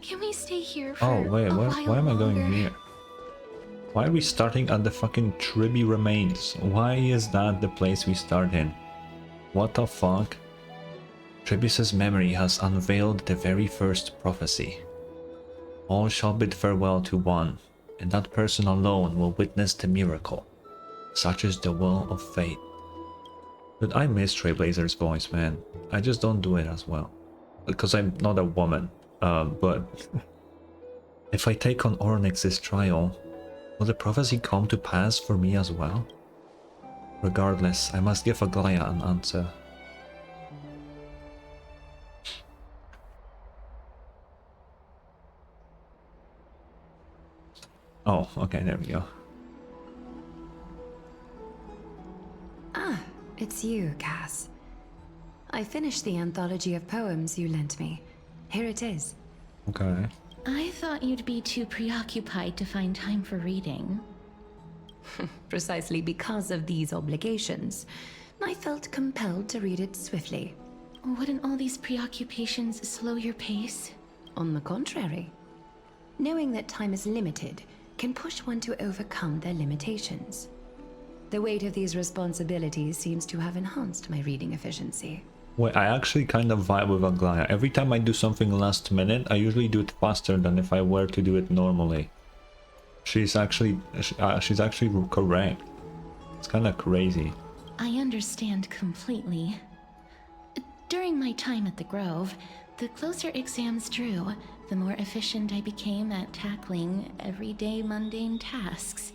Can we stay here for Oh wait, a while why am I going longer? here? Why are we starting at the fucking Tribi remains? Why is that the place we start in? What the fuck? Tribus's memory has unveiled the very first prophecy. All shall bid farewell to one, and that person alone will witness the miracle. Such is the will of fate. But I miss Trailblazer's voice, man. I just don't do it as well. Because I'm not a woman. But if I take on Ornyx's trial, will the prophecy come to pass for me as well? Regardless, I must give Aglaya an answer. Oh, okay, there we go. Ah, it's you, Cass. I finished the anthology of poems you lent me. Here it is. Okay. I thought you'd be too preoccupied to find time for reading. Precisely because of these obligations, I felt compelled to read it swiftly. Wouldn't all these preoccupations slow your pace? On the contrary, knowing that time is limited can push one to overcome their limitations. The weight of these responsibilities seems to have enhanced my reading efficiency. Wait, I actually kind of vibe with Aglaya. Every time I do something last minute, I usually do it faster than if I were to do it normally. She's actually correct. It's kind of crazy. I understand completely. During my time at the Grove, the closer exams drew, the more efficient I became at tackling everyday mundane tasks.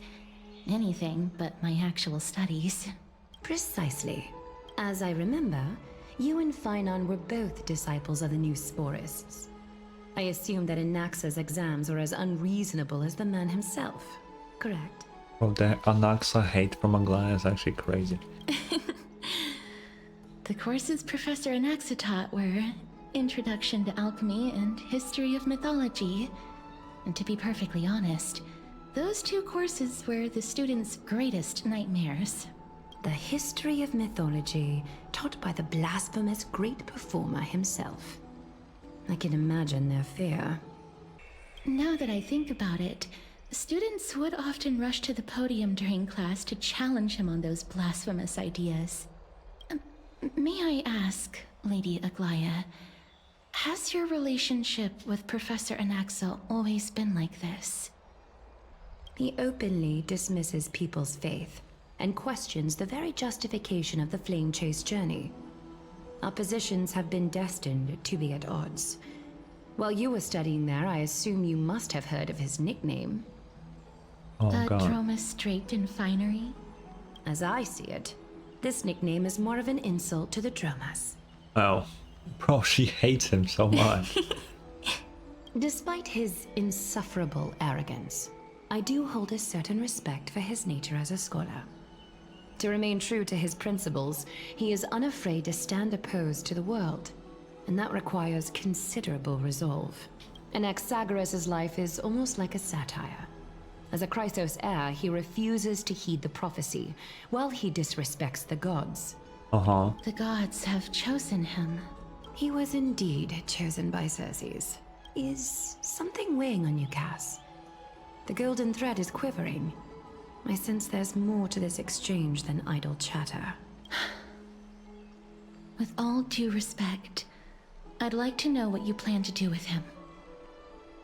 Anything but my actual studies. Precisely. As I remember, you and Finon were both disciples of the new Sporists. I assume that Anaxa's exams were as unreasonable as the man himself, correct? Well, the anaxa hate from Aglaya is actually crazy. The courses Professor Anaxa taught were Introduction to Alchemy and History of Mythology. And to be perfectly honest, those two courses were the students' greatest nightmares. The history of mythology, taught by the blasphemous great performer himself. I can imagine their fear. Now that I think about it, students would often rush to the podium during class to challenge him on those blasphemous ideas. May I ask, Lady Aglaya, has your relationship with Professor Anaxa always been like this? He openly dismisses people's faith and questions the very justification of the Flame Chase journey. Our positions have been destined to be at odds. While you were studying there, I assume you must have heard of his nickname. Oh god. Dromus draped in finery? As I see it, this nickname is more of an insult to the Dromas. Oh. Bro, she hates him so much. Despite his insufferable arrogance, I do hold a certain respect for his nature as a scholar. To remain true to his principles, he is unafraid to stand opposed to the world, and that requires considerable resolve. Anaxagoras' life is almost like a satire. As a Chrysos heir, he refuses to heed the prophecy, while he disrespects the gods. Uh-huh. The gods have chosen him. He was indeed chosen by Circes. Is something weighing on you, Cass? The golden thread is quivering. I sense there's more to this exchange than idle chatter. With all due respect, I'd like to know what you plan to do with him.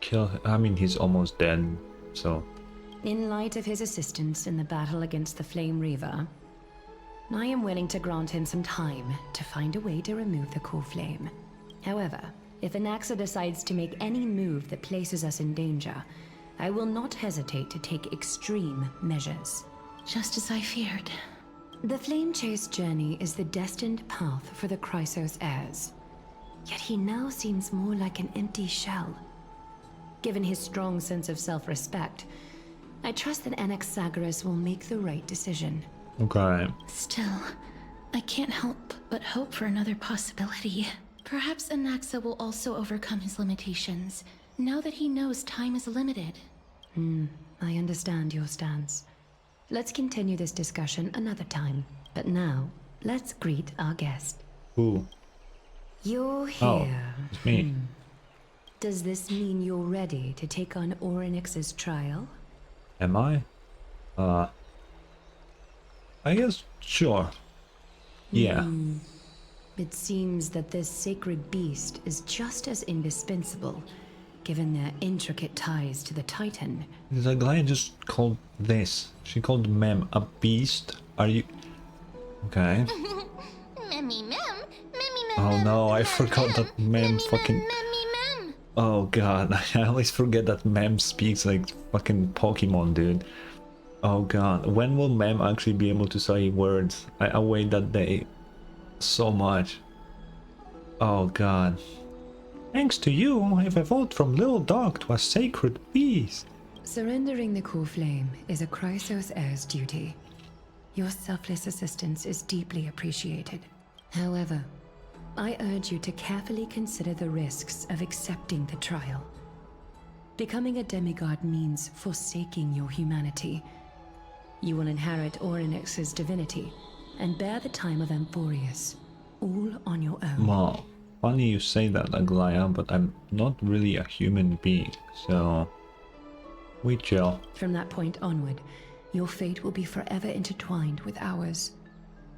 Kill him. I mean, he's almost dead, so... In light of his assistance in the battle against the Flame Reaver, I am willing to grant him some time to find a way to remove the core flame. However, if Anaxa decides to make any move that places us in danger, I will not hesitate to take extreme measures. Just as I feared. The Flame Chase journey is the destined path for the Chrysos heirs. Yet he now seems more like an empty shell. Given his strong sense of self-respect, I trust that Anaxagoras will make the right decision. Okay. Still, I can't help but hope for another possibility. Perhaps Anaxa will also overcome his limitations, now that he knows time is limited. I understand your stance. Let's continue this discussion another time. But now, let's greet our guest. Ooh. You're Oh, here. it's me. Does this mean you're ready to take on Orynyx's trial? Am I? I guess, sure. Yeah. It seems that this sacred beast is just as indispensable, given their intricate ties to the Titan. The guy just called this. She called Mem a beast. Are you... Okay. Memmy mem, memmy mem. Oh no, I mem, forgot mem, that Mem memmy fucking... memmy mem. Oh god, I always forget that Mem speaks like fucking Pokemon, dude. Oh god, when will Mem actually be able to say words? I await that day so much. Oh god. Thanks to you, I've evolved from little dog to a sacred beast. Surrendering the core flame is a Chrysos heir's duty. Your selfless assistance is deeply appreciated. However, I urge you to carefully consider the risks of accepting the trial. Becoming a demigod means forsaking your humanity. You will inherit Orynyx's divinity and bear the time of Amphoreus, all on your own. Well, funny you say that, Aglaya, but I'm not really a human being, so we chill. From that point onward, your fate will be forever intertwined with ours,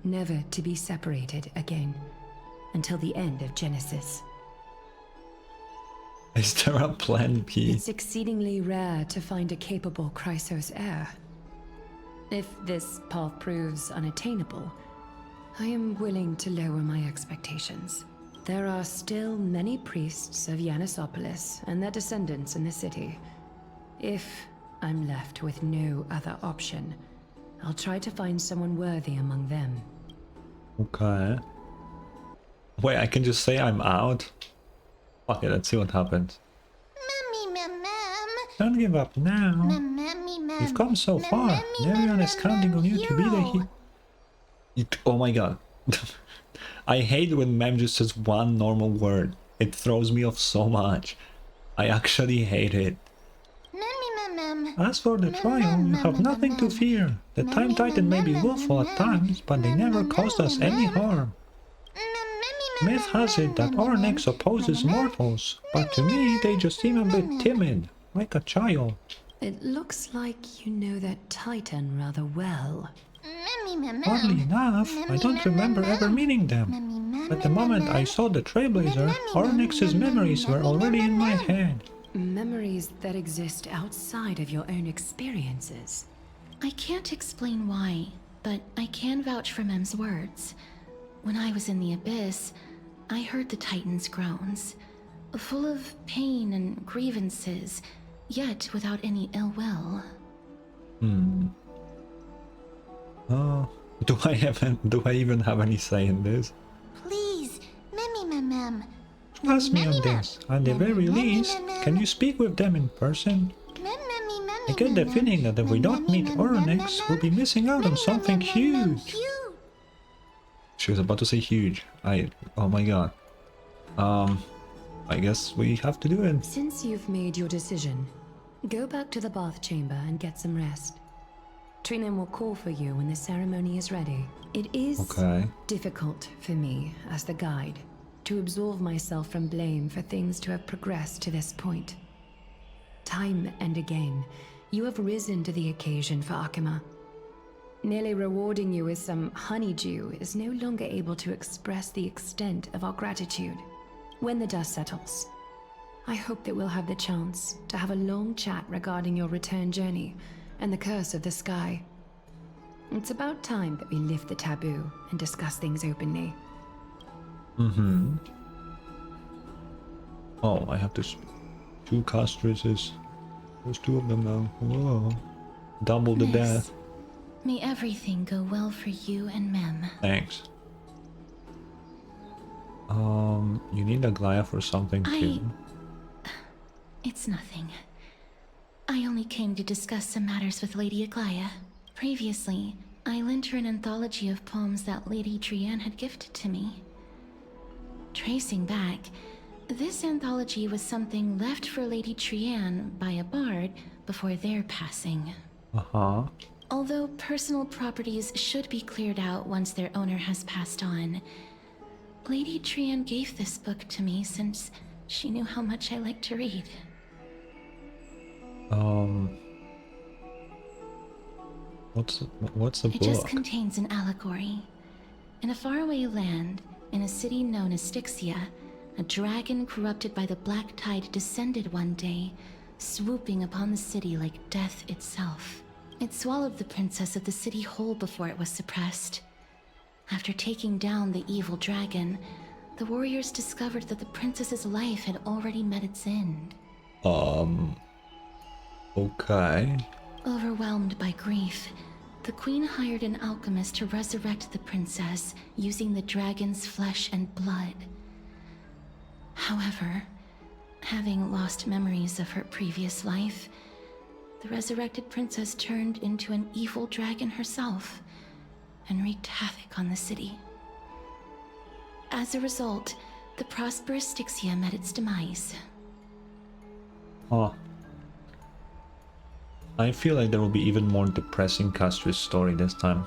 never to be separated again, until the end of Genesis. Is there a plan B? It's exceedingly rare to find a capable Chrysos heir. If this path proves unattainable, I am willing to lower my expectations. There are still many priests of Yanissopolis and their descendants in the city. If I'm left with no other option, I'll try to find someone worthy among them. Okay. Wait, I can just say I'm out? Okay, let's see what happens. Memmy mem mem. Don't give up now. Memmy mem. You've come so Mem, far. memmy, Everyone mem, is counting mem, on you to be the hero. Oh my god. I hate when Mem just says one normal word. It throws me off so much. I actually hate it. Memmy mem mem. As for the trial, you have nothing to fear. The Time Titan may be willful at times, but they never caused us any harm. Myth has it that Orynyx opposes mortals, but to me they just seem a bit timid, like a child. It looks like you know that Titan rather well. Oddly enough, I don't remember ever meeting them. At the moment I saw the Trailblazer, Orynyx's memories were already in my head. Memories that exist outside of your own experiences. I can't explain why, but I can vouch for Mem's words. When I was in the abyss, I heard the Titan's groans, full of pain and grievances, yet without any ill will. Oh, do I even have any say in this? Please, Mem. Trust me on this. At the very least, can you speak with them in person? I get the feeling that if we don't meet Orynyx, we'll be missing out on something huge. She was about to say huge. Oh my god. I guess we have to do it. Since you've made your decision, go back to the bath chamber and get some rest. Trinen will call for you when the ceremony is ready. It is difficult for me, as the guide, to absolve myself from blame for things to have progressed to this point. Time and again, you have risen to the occasion for Akima. Nearly rewarding you with some honeydew is no longer able to express the extent of our gratitude. When the dust settles, I hope that we'll have the chance to have a long chat regarding your return journey and the curse of the sky. It's about time that we lift the taboo and discuss things openly. Oh, I have to... Two castorices. There's two of them now. Whoa. Double the Miss, death. May everything go well for you and Mem. Thanks. You need Aglaya for something too. It's nothing. I only came to discuss some matters with Lady Aglaya. Previously, I lent her an anthology of poems that Lady Trian had gifted to me. Tracing back, this anthology was something left for Lady Trian by a bard before their passing. Although personal properties should be cleared out once their owner has passed on, Lady Trian gave this book to me since She knew how much I liked to read. What's the It just book? contains an allegory. In a faraway land, in a city known as Styxia, a dragon corrupted by the black tide descended one day, swooping upon the city like death itself. It swallowed the princess of the city whole before it was suppressed. After taking down the evil dragon, the warriors discovered that the princess's life had already met its end. Okay. Overwhelmed by grief, the queen hired an alchemist to resurrect the princess using the dragon's flesh and blood. However, having lost memories of her previous life, the resurrected princess turned into an evil dragon herself and wreaked havoc on the city. As a result, the prosperous Styxia met its demise. Huh. I feel like there will be even more depressing castorice story this time.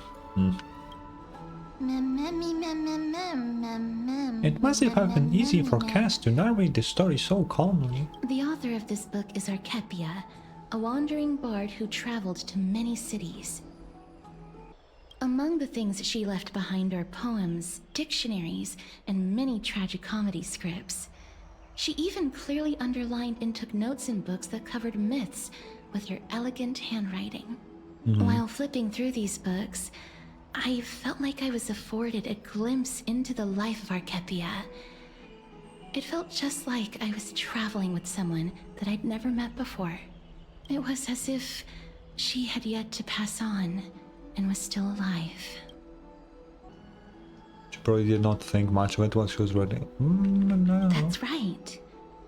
It must have been easy for Cass to narrate this story so calmly. The author of this book is Archepia, a wandering bard who traveled to many cities. Among the things she left behind are poems, dictionaries, and many tragicomedy scripts. She even clearly underlined and took notes in books that covered myths with her elegant handwriting. While flipping through these books, I felt like I was afforded a glimpse into the life of Archepia. It felt just like I was traveling with someone that I'd never met before. It was as if she had yet to pass on and was still alive. She probably did not think much of it while she was writing. No. That's right.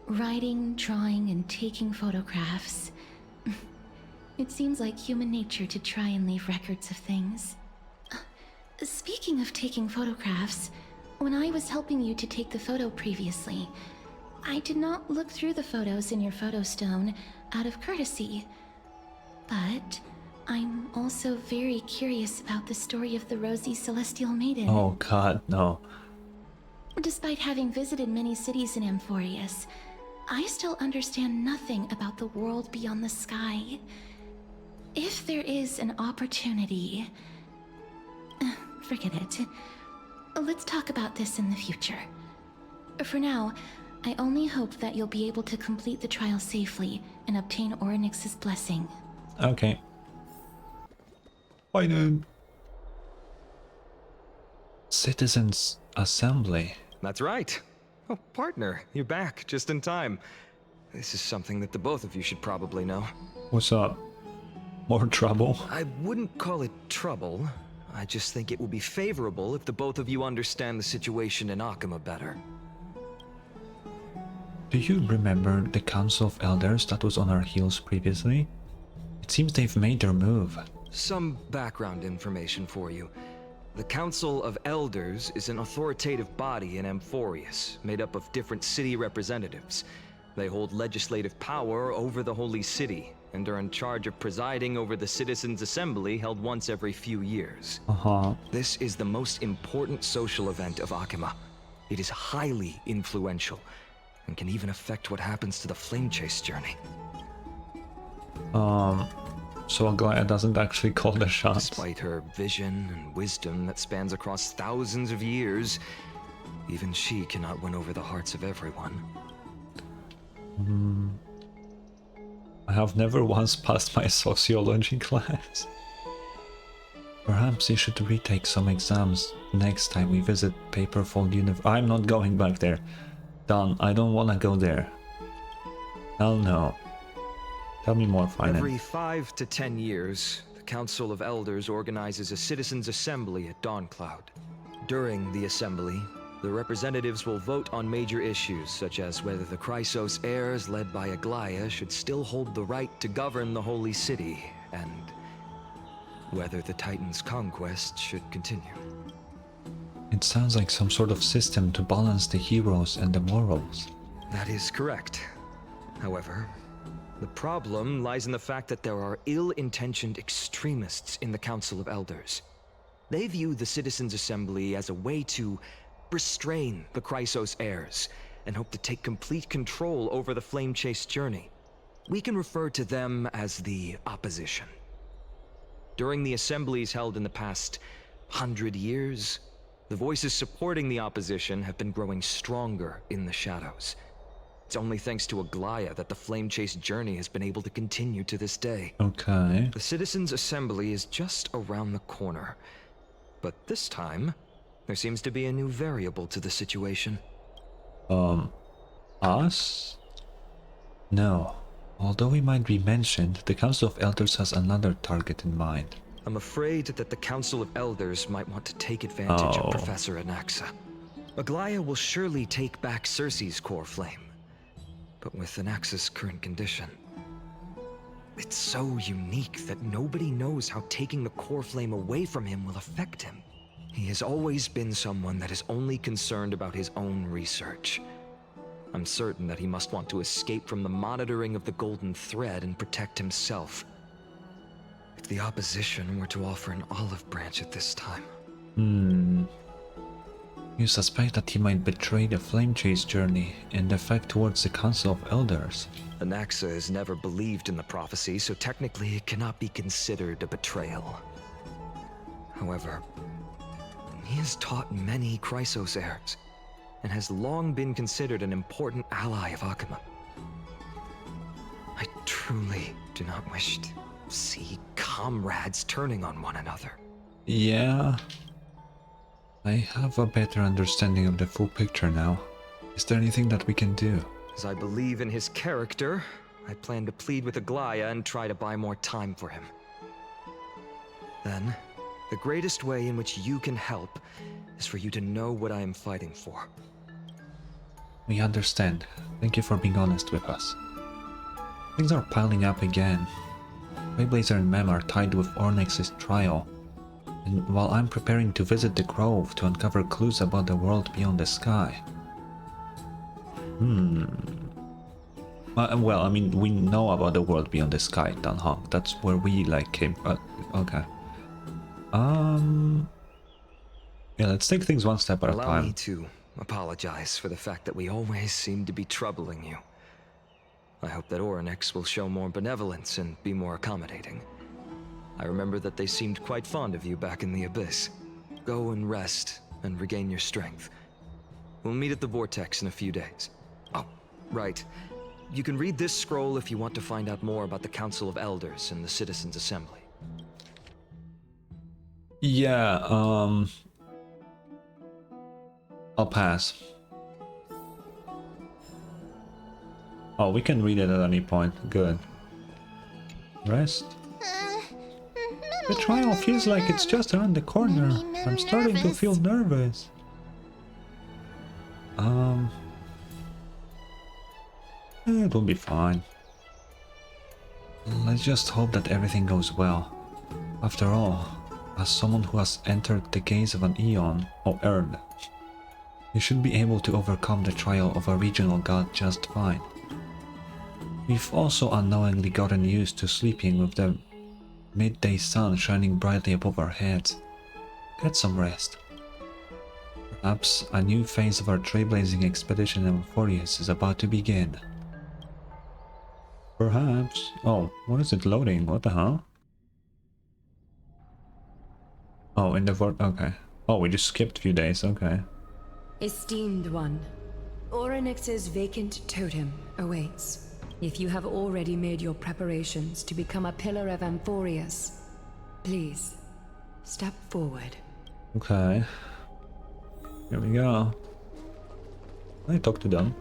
Writing, drawing, and taking photographs. It seems like human nature to try and leave records of things. Speaking of taking photographs, when I was helping you to take the photo previously, I did not look through the photos in your photo stone out of courtesy. But I'm also very curious about the story of the Rosy Celestial Maiden. Oh god, no. Despite having visited many cities in Amphoreus, I still understand nothing about the world beyond the sky. If there is an opportunity... forget it. Let's talk about this in the future. For now, I only hope that you'll be able to complete the trial safely and obtain Orynyx's blessing. Okay. Why then? Citizens Assembly. That's right. Oh, partner, you're back just in time. This is something that the both of you should probably know. What's up? More trouble? I wouldn't call it trouble. I just think it will be favorable if the both of you understand the situation in Akama better. Do you remember the Council of Elders that was on our heels previously? It seems they've made their move. Some background information for you. The Council of Elders is an authoritative body in Amphoreus, made up of different city representatives. They hold legislative power over the Holy City, and are in charge of presiding over the Citizens' Assembly held once every few years. This is the most important social event of Akama. It is highly influential, and can even affect what happens to the Flame Chase journey. So Aglaia doesn't actually call the shots. Despite her vision and wisdom that spans across thousands of years, even she cannot win over the hearts of everyone. I have never once passed my sociology class. Perhaps you should retake some exams next time we visit Paperfold University. I'm not going back there. Done. I don't want to go there. Hell no. Tell me more, Finance. Every 5 to 10 years, the Council of Elders organizes a Citizens' Assembly at Dawncloud. During the assembly, the representatives will vote on major issues, such as whether the Chrysos heirs led by Aglaia should still hold the right to govern the Holy City, and whether the Titan's conquest should continue. It sounds like some sort of system to balance the heroes and the morals. That is correct. However, the problem lies in the fact that there are ill-intentioned extremists in the Council of Elders. They view the Citizens' Assembly as a way to restrain the Chrysos heirs, and hope to take complete control over the Flame Chase journey. We can refer to them as the opposition. During the assemblies held in the past 100 years, the voices supporting the opposition have been growing stronger in the shadows. It's only thanks to Aglaya that the Flame Chase journey has been able to continue to this day. Okay. The Citizens' Assembly is just around the corner. But this time, there seems to be a new variable to the situation. Us? No. Although we might be mentioned, the Council of Elders has another target in mind. I'm afraid that the Council of Elders might want to take advantage of Professor Anaxa. Aglaya will surely take back Circe's core flame. But with Anaxa's current condition, it's so unique that nobody knows how taking the core flame away from him will affect him. He has always been someone that is only concerned about his own research. I'm certain that he must want to escape from the monitoring of the Golden Thread and protect himself. If the opposition were to offer an olive branch at this time... You suspect that he might betray the Flame Chase journey and defect towards the Council of Elders. Anaxa has never believed in the prophecy, so technically it cannot be considered a betrayal. However, he has taught many Chrysos heirs, and has long been considered an important ally of Akuma. I truly do not wish to see comrades turning on one another. Yeah. I have a better understanding of the full picture now. Is there anything that we can do? As I believe in his character, I plan to plead with Aglaya and try to buy more time for him. Then, the greatest way in which you can help is for you to know what I am fighting for. We understand. Thank you for being honest with us. Things are piling up again. Trailblazer and Mem are tied with Ornyx's trial. And while I'm preparing to visit the Grove to uncover clues about the world beyond the sky. Well, I mean, we know about the world beyond the sky, Dan Hong. That's where we, came... okay. Yeah, let's take things one step at a time. Allow me to apologize for the fact that we always seem to be troubling you. I hope that Ornyx will show more benevolence and be more accommodating. I remember that they seemed quite fond of you back in the Abyss. Go and rest and regain your strength. We'll meet at the Vortex in a few days. Oh, right. You can read this scroll if you want to find out more about the Council of Elders and the Citizens' Assembly. Yeah, I'll pass. Oh, we can read it at any point. Good. Rest. The trial feels like it's just around the corner. I'm starting to feel nervous. It'll be fine. Let's just hope that everything goes well. After all, as someone who has entered the gaze of an Eon, or Earth, you should be able to overcome the trial of a regional god just fine. We've also unknowingly gotten used to sleeping with the midday sun shining brightly above our heads. Get some rest. Perhaps a new phase of our trailblazing expedition in Amphoreus is about to begin. Perhaps. Oh, what is it loading? What the hell? Oh, in the okay. Oh, we just skipped a few days, okay. Esteemed one, Ornyx's vacant totem awaits. If you have already made your preparations to become a pillar of Amphoreus, please, step forward. Okay. Here we go. I talk to them.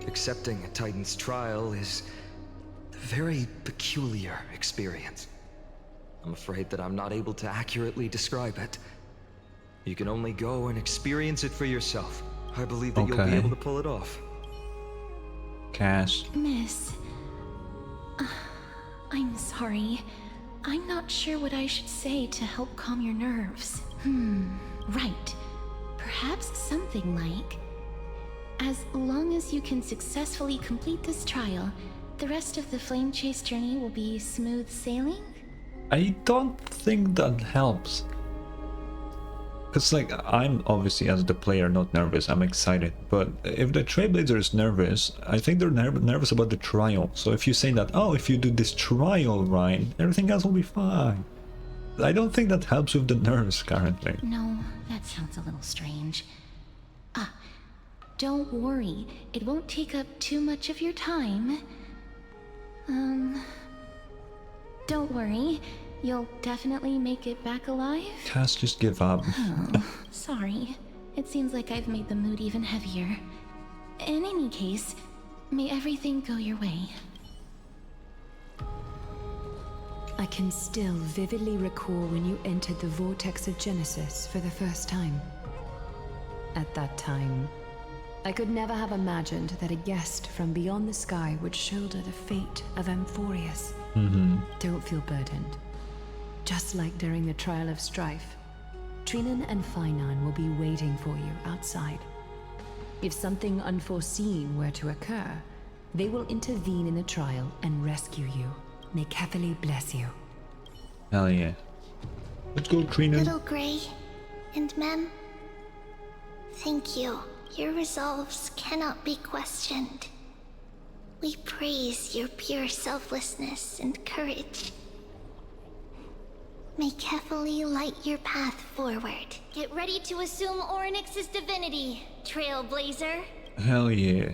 Accepting a Titan's trial is a very peculiar experience. I'm afraid that I'm not able to accurately describe it. You can only go and experience it for yourself. I believe that you'll be able to pull it off. Cash. Miss... I'm sorry. I'm not sure what I should say to help calm your nerves. Right. Perhaps something like... As long as you can successfully complete this trial, the rest of the Flame Chase journey will be smooth sailing? I don't think that helps. Because, like, I'm obviously, as the player, not nervous. I'm excited. But if the Trailblazer is nervous, I think they're nervous about the trial. So if you say that, oh, if you do this trial right, everything else will be fine. I don't think that helps with the nerves currently. No, that sounds a little strange. Ah, don't worry. It won't take up too much of your time. Don't worry. You'll definitely make it back alive? Cass, just give up. Oh, sorry. It seems like I've made the mood even heavier. In any case, may everything go your way. I can still vividly recall when you entered the vortex of Genesis for the first time. At that time, I could never have imagined that a guest from beyond the sky would shoulder the fate of Amphoreus. Don't feel burdened. Just like during the trial of strife, Trinan and Finan will be waiting for you outside. If something unforeseen were to occur, they will intervene in the trial and rescue you. May Kefali bless you. Hell yeah. Let's go, Trina. Little Grey and Mem, thank you. Your resolves cannot be questioned. We praise your pure selflessness and courage. May Kefali light your path forward. Get ready to assume Orynyx's divinity, Trailblazer. Hell yeah.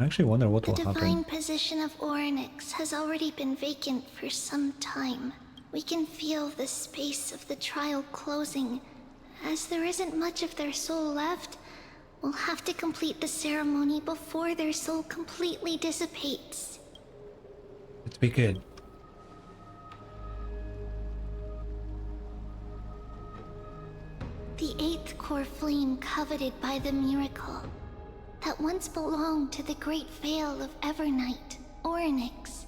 I actually wonder what will The happen. divine position of Orynyx has already been vacant for some time. We can feel the space of the trial closing. As there isn't much of their soul left, we'll have to complete the ceremony before their soul completely dissipates. Let's be good. The eighth core flame coveted by the miracle that once belonged to the great Veil of Evernight, Orynyx.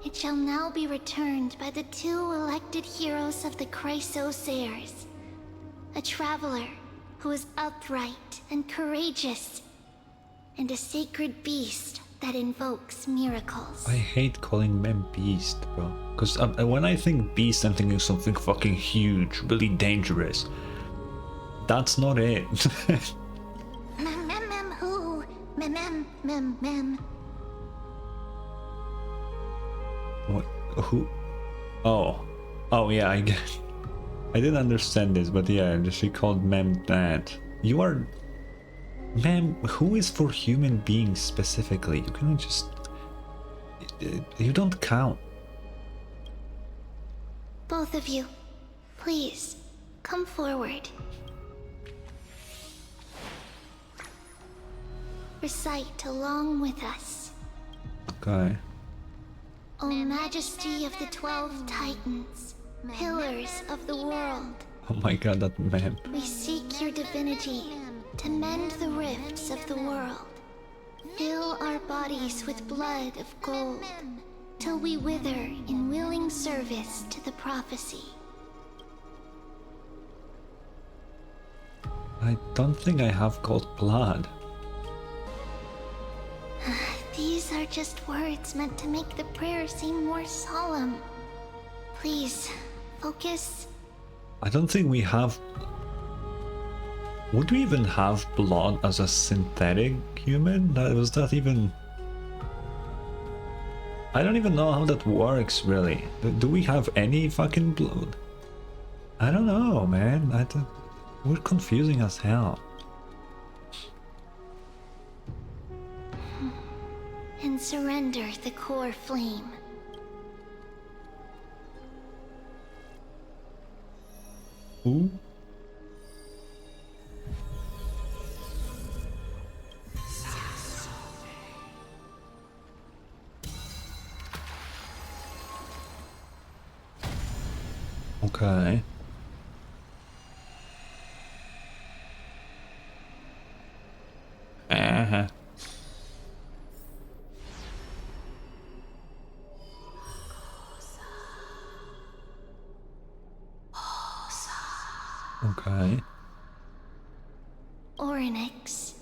It shall now be returned by the two elected heroes of the Chrysosairs. A traveler who is upright and courageous, and a sacred beast that invokes miracles. I hate calling men beast, bro. Because when I think beast, I'm thinking something fucking huge, really dangerous. That's not it. Who? Mem. What? Who? Oh yeah, I didn't understand this, but yeah, she called Mem that. You are... Mem, who is for human beings specifically? You cannot just... You don't count. Both of you, please, come forward. Recite along with us. Okay. O Majesty of the 12 Titans, pillars of the world, Oh my god, that Mem. we seek your divinity to mend the rifts of the world. Fill our bodies with blood of gold, till we wither in willing service to the prophecy. I don't think I have gold blood. These are just words meant to make the prayer seem more solemn. Please, focus. I don't think we have... Would we even have blood as a synthetic human? Was that even... I don't even know how that works, really. Do we have any fucking blood? I don't know, man. We're confusing as hell. And surrender the core flame. Who? Okay. Uh-huh. Okay. Orynyx.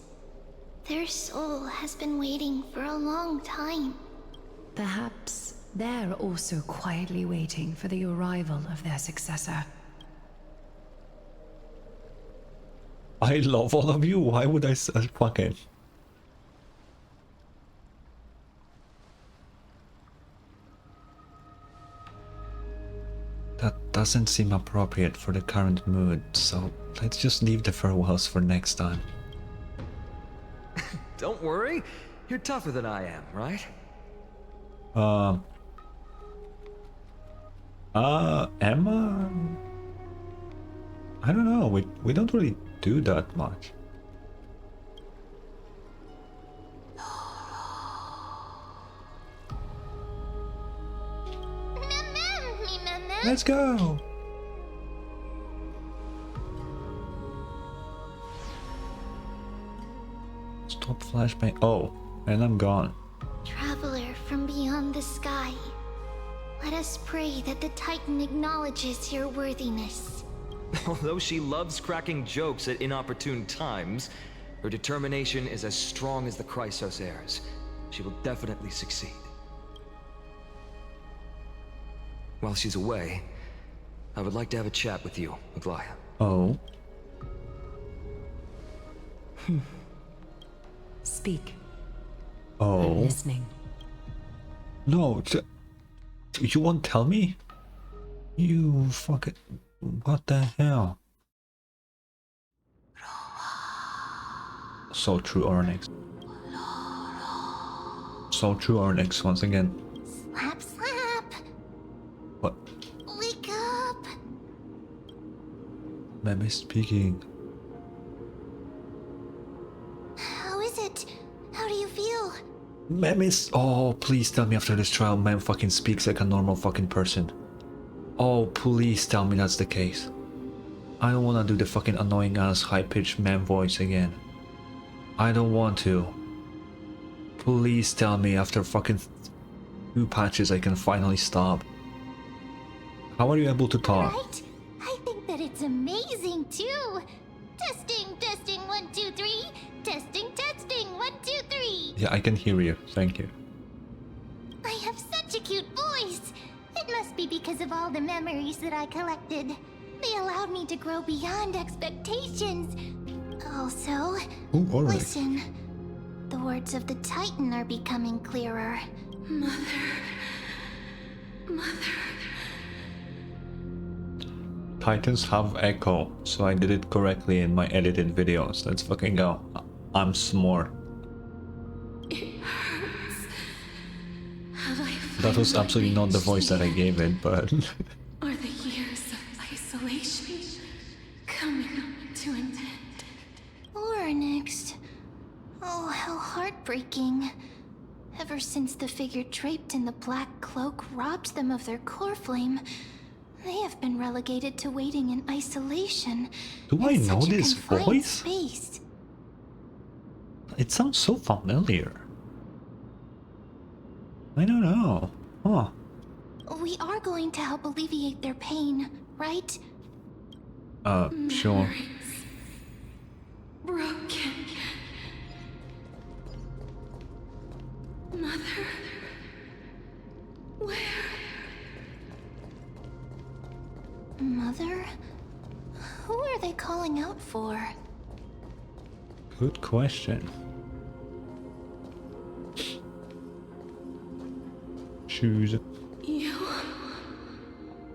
Their soul has been waiting for a long time. Perhaps they're also quietly waiting for the arrival of their successor. I love all of you. Why would I fucking... That doesn't seem appropriate for the current mood, so let's just leave the farewells for next time. Don't worry, you're tougher than I am, right? Emma? I don't know, we don't really do that much. Let's go! Stop flashbang. Oh, and I'm gone. Traveler from beyond the sky, let us pray that the Titan acknowledges your worthiness. Although she loves cracking jokes at inopportune times, her determination is as strong as the Chrysos heirs. She will definitely succeed. While she's away, I would like to have a chat with you, Aglaya. Oh. Speak. Oh. I'm listening. No, you won't tell me? You fucking... What the hell? So true, Ornyx. So true, Ornyx, once again. Slap, slap! What? Wake up! Mem is speaking. How is it? How do you feel? Mem is... Oh, please tell me after this trial Mem fucking speaks like a normal fucking person. Oh, please tell me that's the case. I don't wanna do the fucking annoying ass high-pitched Mem voice again. I don't want to. Please tell me after fucking 2 patches I can finally stop. How are you able to talk? Right? I think that it's amazing too. Testing, testing, 1, 2, 3. Testing, testing, 1, 2, 3. Yeah, I can hear you. Thank you. I have such a cute voice. It must be because of all the memories that I collected. They allowed me to grow beyond expectations. Also, Ooh, alright. listen. The words of the Titan are becoming clearer. Titans have echo, so I did it correctly in my edited videos. Let's fucking go. I'm smart. That was absolutely not the voice that I gave it, but... Are the years of isolation coming to an end? Or next. Oh, how heartbreaking. Ever since the figure draped in the black cloak robbed them of their core flame, they have been relegated to waiting in isolation. Do I in know such a this confined voice? Space. It sounds so familiar. I don't know. Huh. We are going to help alleviate their pain, right? Sure. Broken. Mother. Where? Mother? Who are they calling out for? Good question. Choose. You.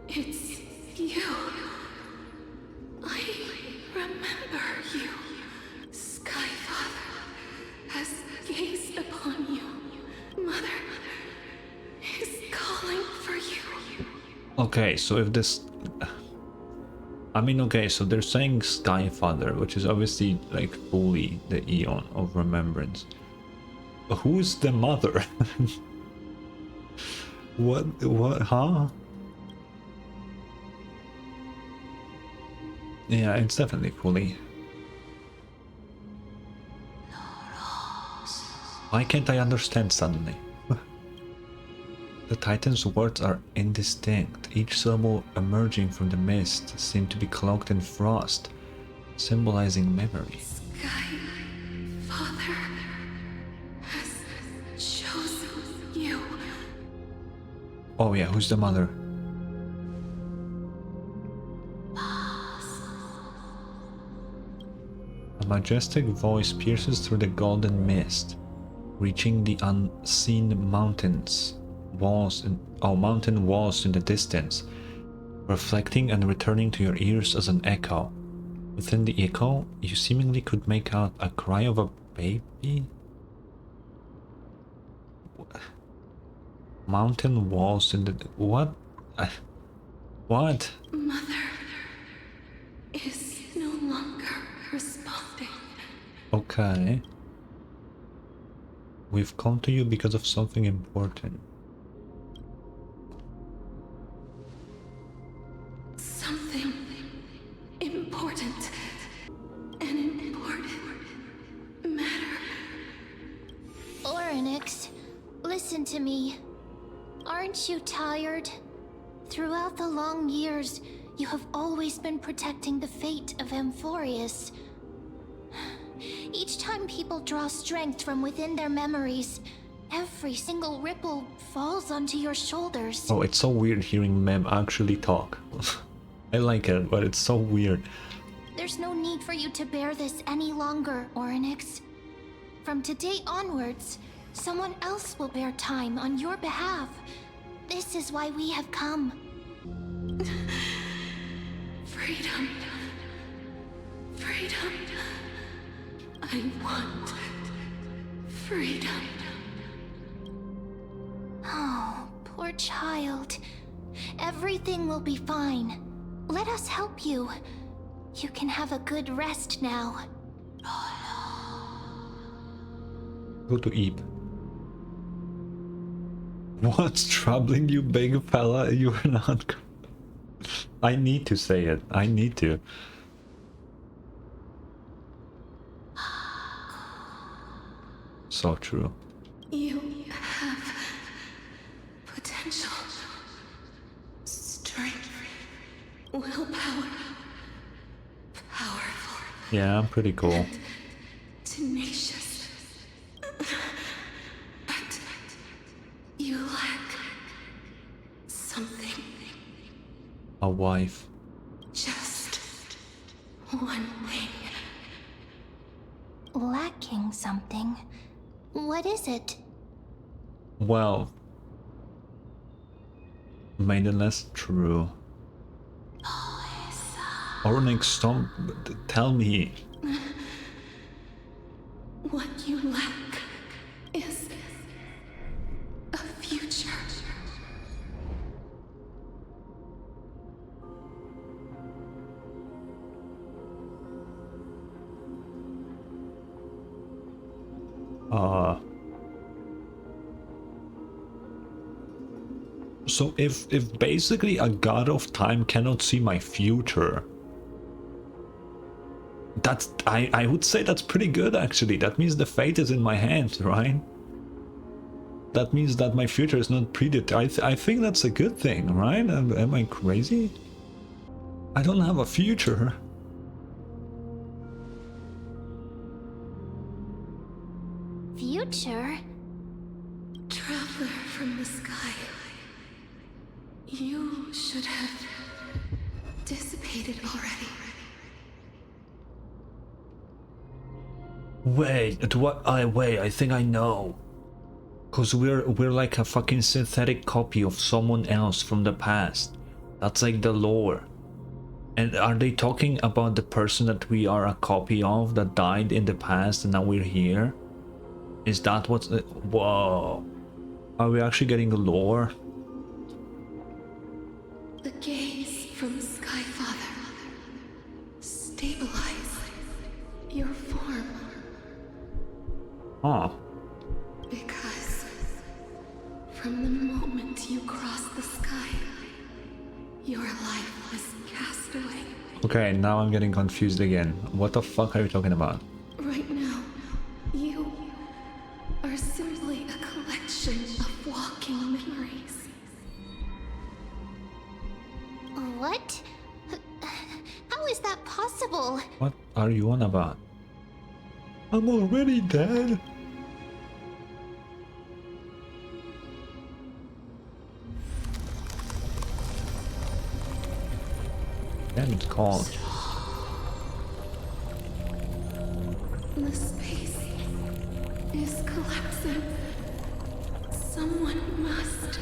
It's you. I remember you. Skyfather has gazed upon you. Mother is calling for you. Okay, so if this... I mean, okay, so they're saying Skyfather, which is obviously like fully the Eon of Remembrance. But who's the mother? What, huh? Yeah, it's definitely fully. Why can't I understand suddenly? The Titan's words are indistinct. Each syllable emerging from the mist seemed to be cloaked in frost, symbolizing memory. Father has chosen you. Oh yeah, who's the mother? A majestic voice pierces through the golden mist, reaching the unseen mountain walls in the distance, reflecting and returning to your ears as an echo. Within the echo, you seemingly could make out a cry of a baby? Mountain walls in the... What? What? Mother is no longer responding. Okay. We've come to you because of something important. Something important. An important matter. Oryx, listen to me. Aren't you tired? Throughout the long years, you have always been protecting the fate of Amphoreus. Each time people draw strength from within their memories, every single ripple falls onto your shoulders. Oh, it's so weird hearing Mem actually talk. I like it, but it's so weird. There's no need for you to bear this any longer, Oryx. From today onwards, someone else will bear time on your behalf. This is why we have come. Freedom. Freedom. I want freedom. Oh, poor child. Everything will be fine. Let us help you. You can have a good rest now. Go to Eep. What's troubling you, big fella? You are not... I need to say it. I need to. So true. You have potential, strength, willpower, powerful. Yeah, I'm pretty cool. Tenacious. But you lack something. A wife. Just one thing. Lacking something. What is it? Well, maidenless, true. Ornix, stop. Tell me. What you lack is a future. So if basically a god of time cannot see my future, that's I would say that's pretty good actually. That means the fate is in my hands, right? That means that my future is not predetermined. I think that's a good thing, right? Am I crazy? I don't have a future. Future? Traveler from the sky. You should have dissipated already. Wait, what? Wait, I think I know. Cause we're like a fucking synthetic copy of someone else from the past. That's like the lore. And are they talking about the person that we are a copy of that died in the past and now we're here? Is that what's... Whoa. Are we actually getting lore? The gaze from the Sky Father stabilize your form. Huh. Because from the moment you crossed the sky, your life was cast away. Okay, now I'm getting confused again. What the fuck are you talking about? Right now, you are simply a collection of walking memories. What? How is that possible? What are you on about? I'm already dead. And it's called. The space is collapsing. Someone must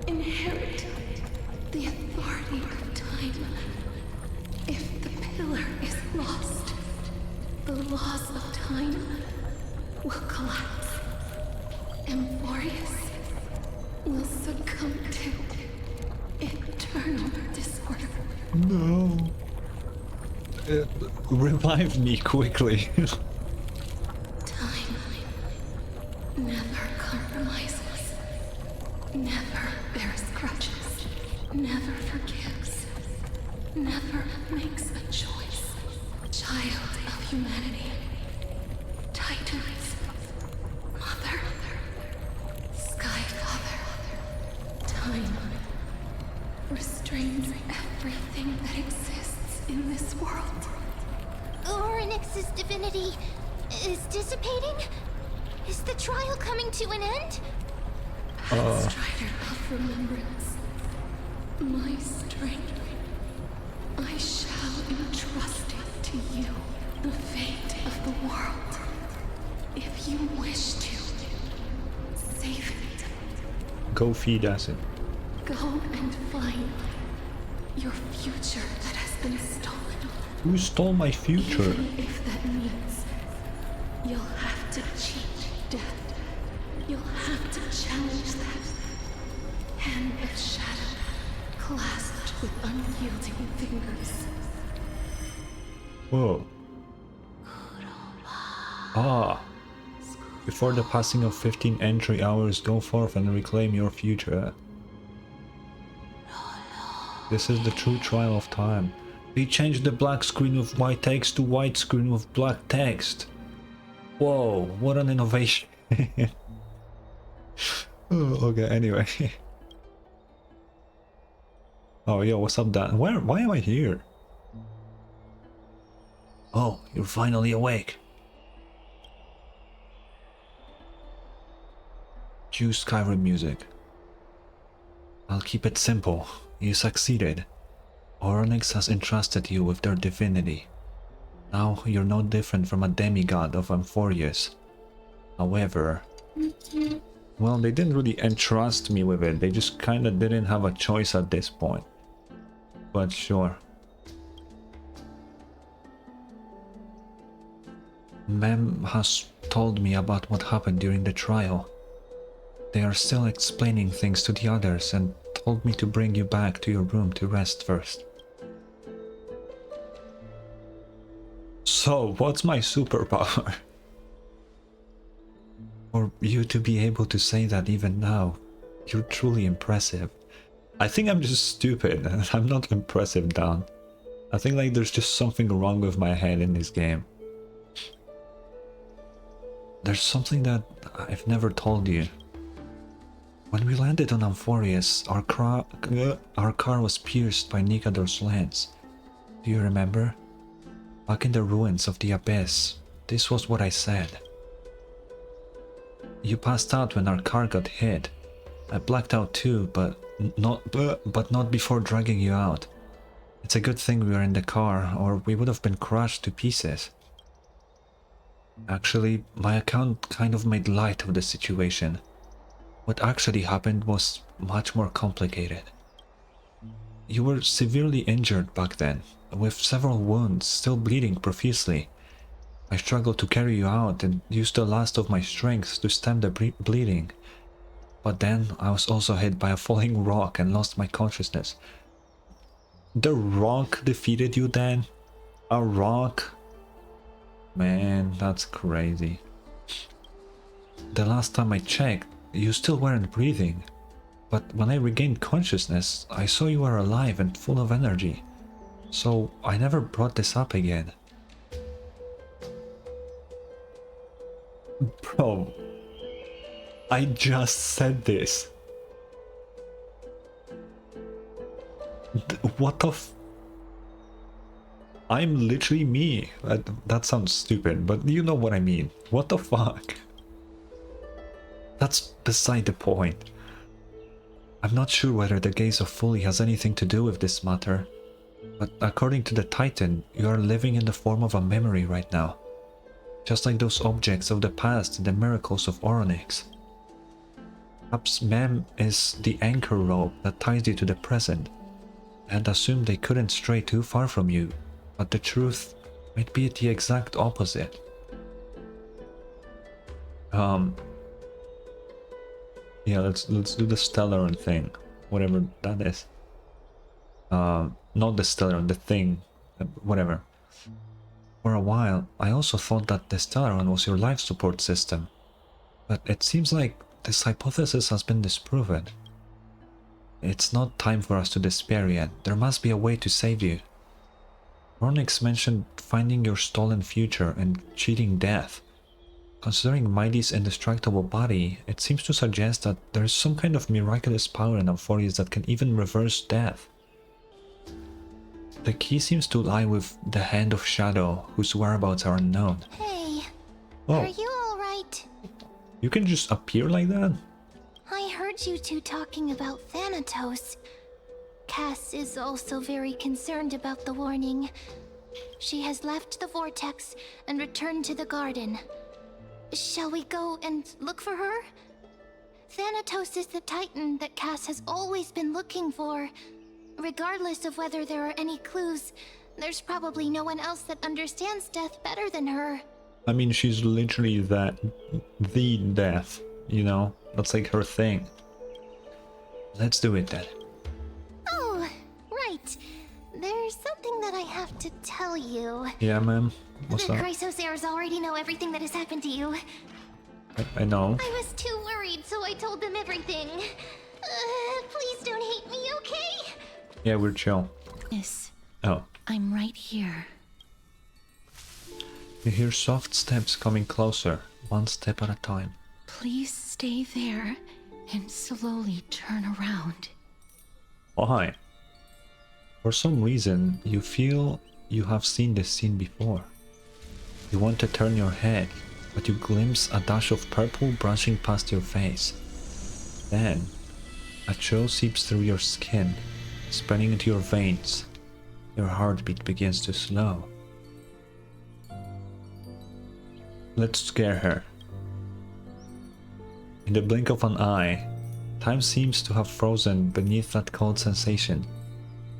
inherit the authority of time. If the pillar is lost, the laws of time will collapse. Amphoreus will succumb to eternal disorder. No. Revive me quickly. Time never compromises, never bears grudges, never forgives, never makes a choice. Child of humanity, Titans, Mother, Sky Father, time restrains everything that exists in this world. Oryx's divinity is dissipating? Is the trial coming to an end? Strider of remembrance, my strength, I shall entrust it to you, the fate of the world. If you wish to save it, Go feed acid. go and find your future that has been stolen. Who stole my future? Even if that means you'll have to cheat death, you'll have to challenge that. Hand of shadow, clasped with unyielding fingers. Whoa. Ah. Before the passing of 15 entry hours, go forth and reclaim your future. This is the true trial of time. We changed the black screen with white text to white screen with black text. Whoa, what an innovation. Oh, okay, anyway. Oh, yo, what's up, Dan? Why am I here? Oh, you're finally awake. Choose Skyrim music. I'll keep it simple. You succeeded. Onyx has entrusted you with their divinity. Now you're no different from a demigod of Amphoreus. However, well, they didn't really entrust me with it. They just kinda didn't have a choice at this point. But sure. Mem has told me about what happened during the trial. They are still explaining things to the others and told me to bring you back to your room to rest first. So, what's my superpower? For you to be able to say that even now, you're truly impressive. I think I'm just stupid and I'm not impressive, Dan. I think like there's just something wrong with my head in this game. There's something that I've never told you. When we landed on Amphoreus, our car was pierced by Nikador's lance. Do you remember? Back in the ruins of the Abyss, this was what I said. You passed out when our car got hit. I blacked out too, but not before dragging you out. It's a good thing we were in the car, or we would have been crushed to pieces. Actually, my account kind of made light of the situation. What actually happened was much more complicated. You were severely injured back then, with several wounds still bleeding profusely. I struggled to carry you out and used the last of my strength to stem the bleeding. But then I was also hit by a falling rock and lost my consciousness. The rock defeated you then? A rock? Man, that's crazy. The last time I checked, you still weren't breathing. But when I regained consciousness, I saw you were alive and full of energy. So I never brought this up again. Bro, I just said this. What the f... I'm literally me. That sounds stupid, but you know what I mean. What the fuck? That's beside the point. I'm not sure whether the gaze of Fully has anything to do with this matter, But according to the Titan, you are living in the form of a memory right now. Just like those objects of the past and the miracles of Onyx. Perhaps Mem is the anchor rope that ties you to the present. And assume they couldn't stray too far from you, but the truth might be the exact opposite. Yeah, let's do the Stellaron thing, whatever that is. Not the Stellaron, the thing, whatever. For a while, I also thought that the Stellaron was your life support system, but it seems like this hypothesis has been disproven. It's not time for us to despair yet. There must be a way to save you. Onyx mentioned finding your stolen future and cheating death. Considering Mighty's indestructible body, it seems to suggest that there is some kind of miraculous power in Amphoreus that can even reverse death. The key seems to lie with the Hand of Shadow, whose whereabouts are unknown. Hey, Oh, are you alright? you can just appear like that? I heard you two talking about Thanatos. Cass is also very concerned about the warning. She has left the vortex and returned to the garden. Shall we go and look for her? Thanatos is the Titan that Cass has always been looking for. Regardless of whether there are any clues, there's probably no one else that understands death better than her. I mean, she's literally the death, you know? That's like her thing. Let's do it then. Oh, right. There's something that I have to tell you. Yeah, ma'am. What's The up? Chrysosairs already know everything that has happened to you. I know. I was too worried, so I told them everything. Please don't hate me, okay? Yeah, we're chill. Miss, Oh. I'm right here. You hear soft steps coming closer, one step at a time. Please stay there and slowly turn around. Why? For some reason, you feel you have seen this scene before. You want to turn your head, but you glimpse a dash of purple brushing past your face. Then, a chill seeps through your skin, spreading into your veins. Your heartbeat begins to slow. Let's scare her. In the blink of an eye, time seems to have frozen beneath that cold sensation,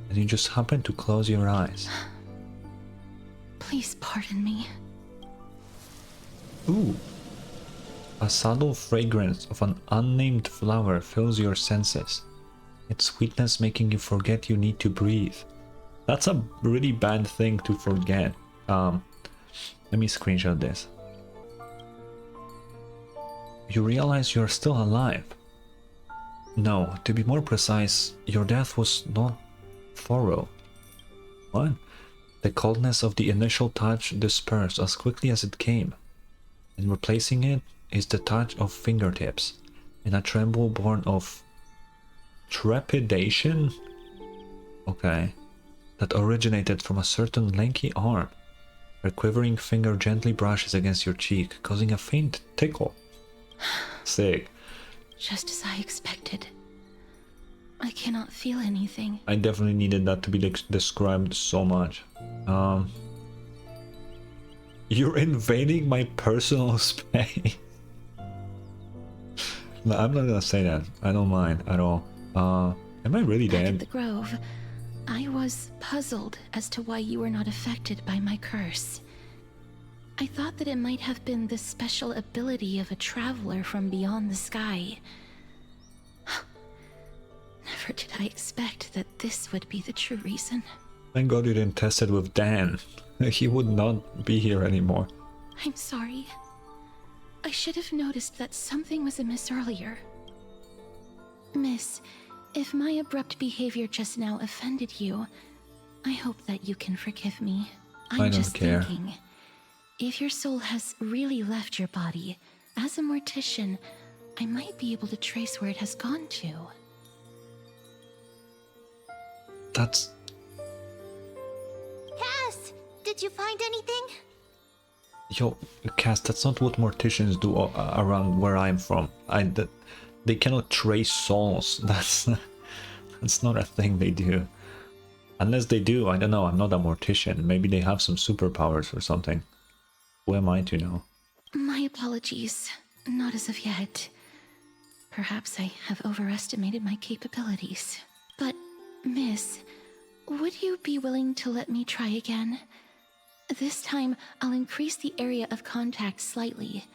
and you just happen to close your eyes. Please pardon me. Ooh! A subtle fragrance of an unnamed flower fills your senses, its sweetness making you forget you need to breathe. That's a really bad thing to forget. Let me screenshot this. You realize you're still alive. No, to be more precise, your death was not thorough. What? The coldness of the initial touch dispersed as quickly as it came, and replacing it is the touch of fingertips, and a tremble born of trepidation? Okay. That originated from a certain lanky arm. Her quivering finger gently brushes against your cheek, causing a faint tickle. Sick. Just as I expected. I cannot feel anything. I definitely needed that to be described so much. You're invading my personal space. No, I'm not gonna say that. I don't mind at all. Am I really Back at dead? the Grove, I was puzzled as to why you were not affected by my curse. I thought that it might have been the special ability of a traveler from beyond the sky. Never did I expect that this would be the true reason. Thank God you didn't test it with Dan. He would not be here anymore. I'm sorry. I should have noticed that something was amiss earlier. Miss, if my abrupt behavior just now offended you, I hope that you can forgive me. I I'm don't just care. thinking, if your soul has really left your body, as a mortician, I might be able to trace where it has gone to. That's... Cass, did you find anything? Yo, Cass, that's not what morticians do around where I'm from. They cannot trace souls. That's not a thing they do. Unless they do, I don't know, I'm not a mortician. Maybe they have some superpowers or something. Who am I to know? My apologies. Not as of yet. Perhaps I have overestimated my capabilities. But, Miss, would you be willing to let me try again? This time, I'll increase the area of contact slightly.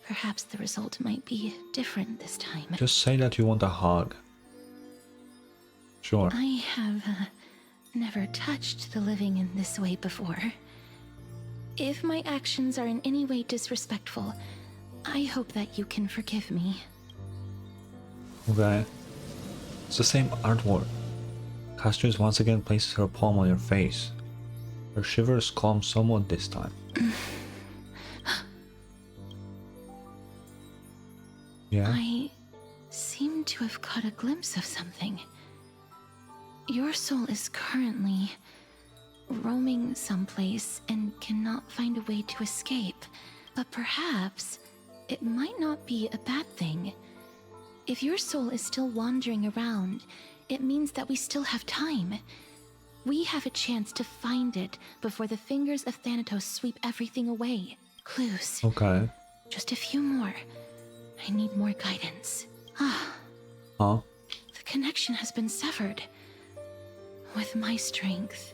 Perhaps the result might be different this time. Just say that you want a hug. Sure. I have never touched the living in this way before. If my actions are in any way disrespectful, I hope that you can forgive me. Okay. It's the same artwork. Castorice once again places her palm on your face. Her shivers calm somewhat this time. Yeah? I seem to have caught a glimpse of something. Your soul is currently roaming someplace and cannot find a way to escape. But perhaps it might not be a bad thing. If your soul is still wandering around, it means that we still have time. We have a chance to find it before the fingers of Thanatos sweep everything away. Clues. Okay. Just a few more. I need more guidance. Ah. Huh? The connection has been severed. With my strength,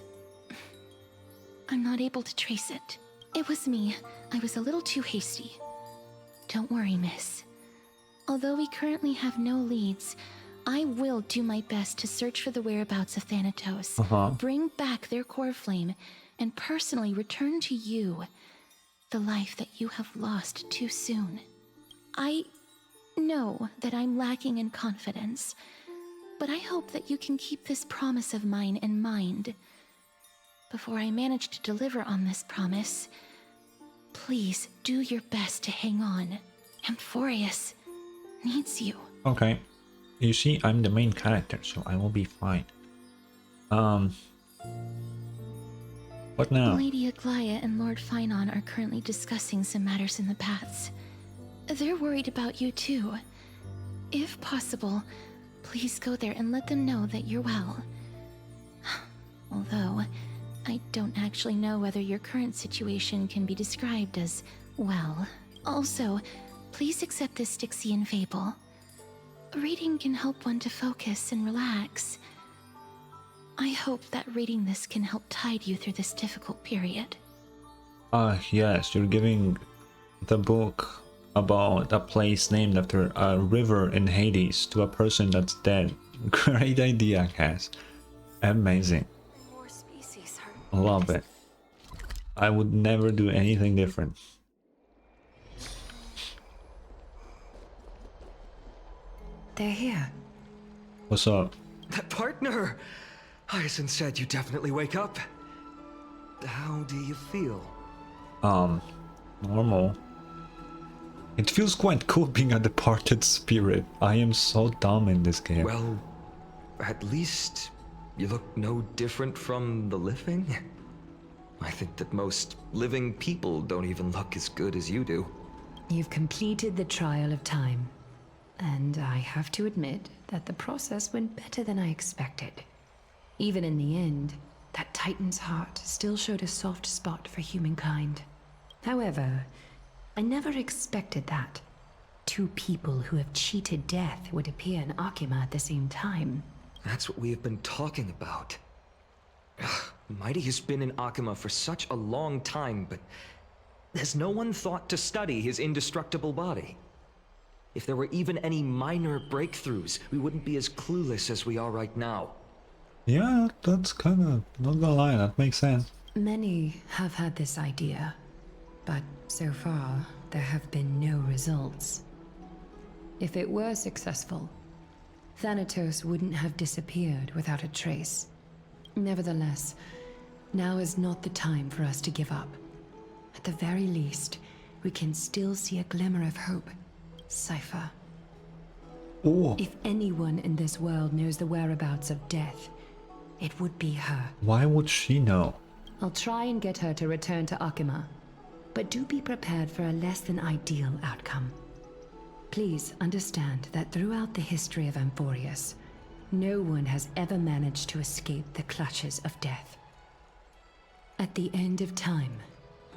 I'm not able to trace it. It was me. I was a little too hasty. Don't worry, miss. Although we currently have no leads, I will do my best to search for the whereabouts of Thanatos, bring back their core flame, and personally return to you the life that you have lost too soon. I know that I'm lacking in confidence, but I hope that you can keep this promise of mine in mind. Before I manage to deliver on this promise, please do your best to hang on. Amphoreus needs you. Okay. You see, I'm the main character, so I will be fine. What now? Lady Aglaya and Lord Finon are currently discussing some matters in the paths. They're worried about you too. If possible, please go there and let them know that you're well. Although, I don't actually know whether your current situation can be described as well. Also, please accept this Styxian fable. Reading can help one to focus and relax. I hope that reading this can help tide you through this difficult period. Yes, you're giving the book about a place named after a river in Hades to a person that's dead. Great idea, Cass. Amazing. More species Love it. I would never do anything different. They're here. What's up? That partner! Hyacinth said you definitely wake up. How do you feel? Normal. It feels quite cool being a departed spirit. I am so dumb in this game. Well, at least you look no different from the living. I think that most living people don't even look as good as you do. You've completed the trial of time. And I have to admit that the process went better than I expected. Even in the end, that Titan's heart still showed a soft spot for humankind. However, I never expected that. Two people who have cheated death would appear in Akima at the same time. That's what we have been talking about. Mighty has been in Akima for such a long time, but has no one thought to study his indestructible body? If there were even any minor breakthroughs, we wouldn't be as clueless as we are right now. Yeah, that's kind of, not gonna lie, that makes sense. Many have had this idea, but so far there have been no results. If it were successful, Thanatos wouldn't have disappeared without a trace. Nevertheless, now is not the time for us to give up. At the very least, we can still see a glimmer of hope. Cypher. Oh, If anyone in this world knows the whereabouts of death, it would be her. why would she know? I'll try and get her to return to Akima, but do be prepared for a less than ideal outcome. Please understand that throughout the history of Amphoreus, No one has ever managed to escape the clutches of death. At the end of time,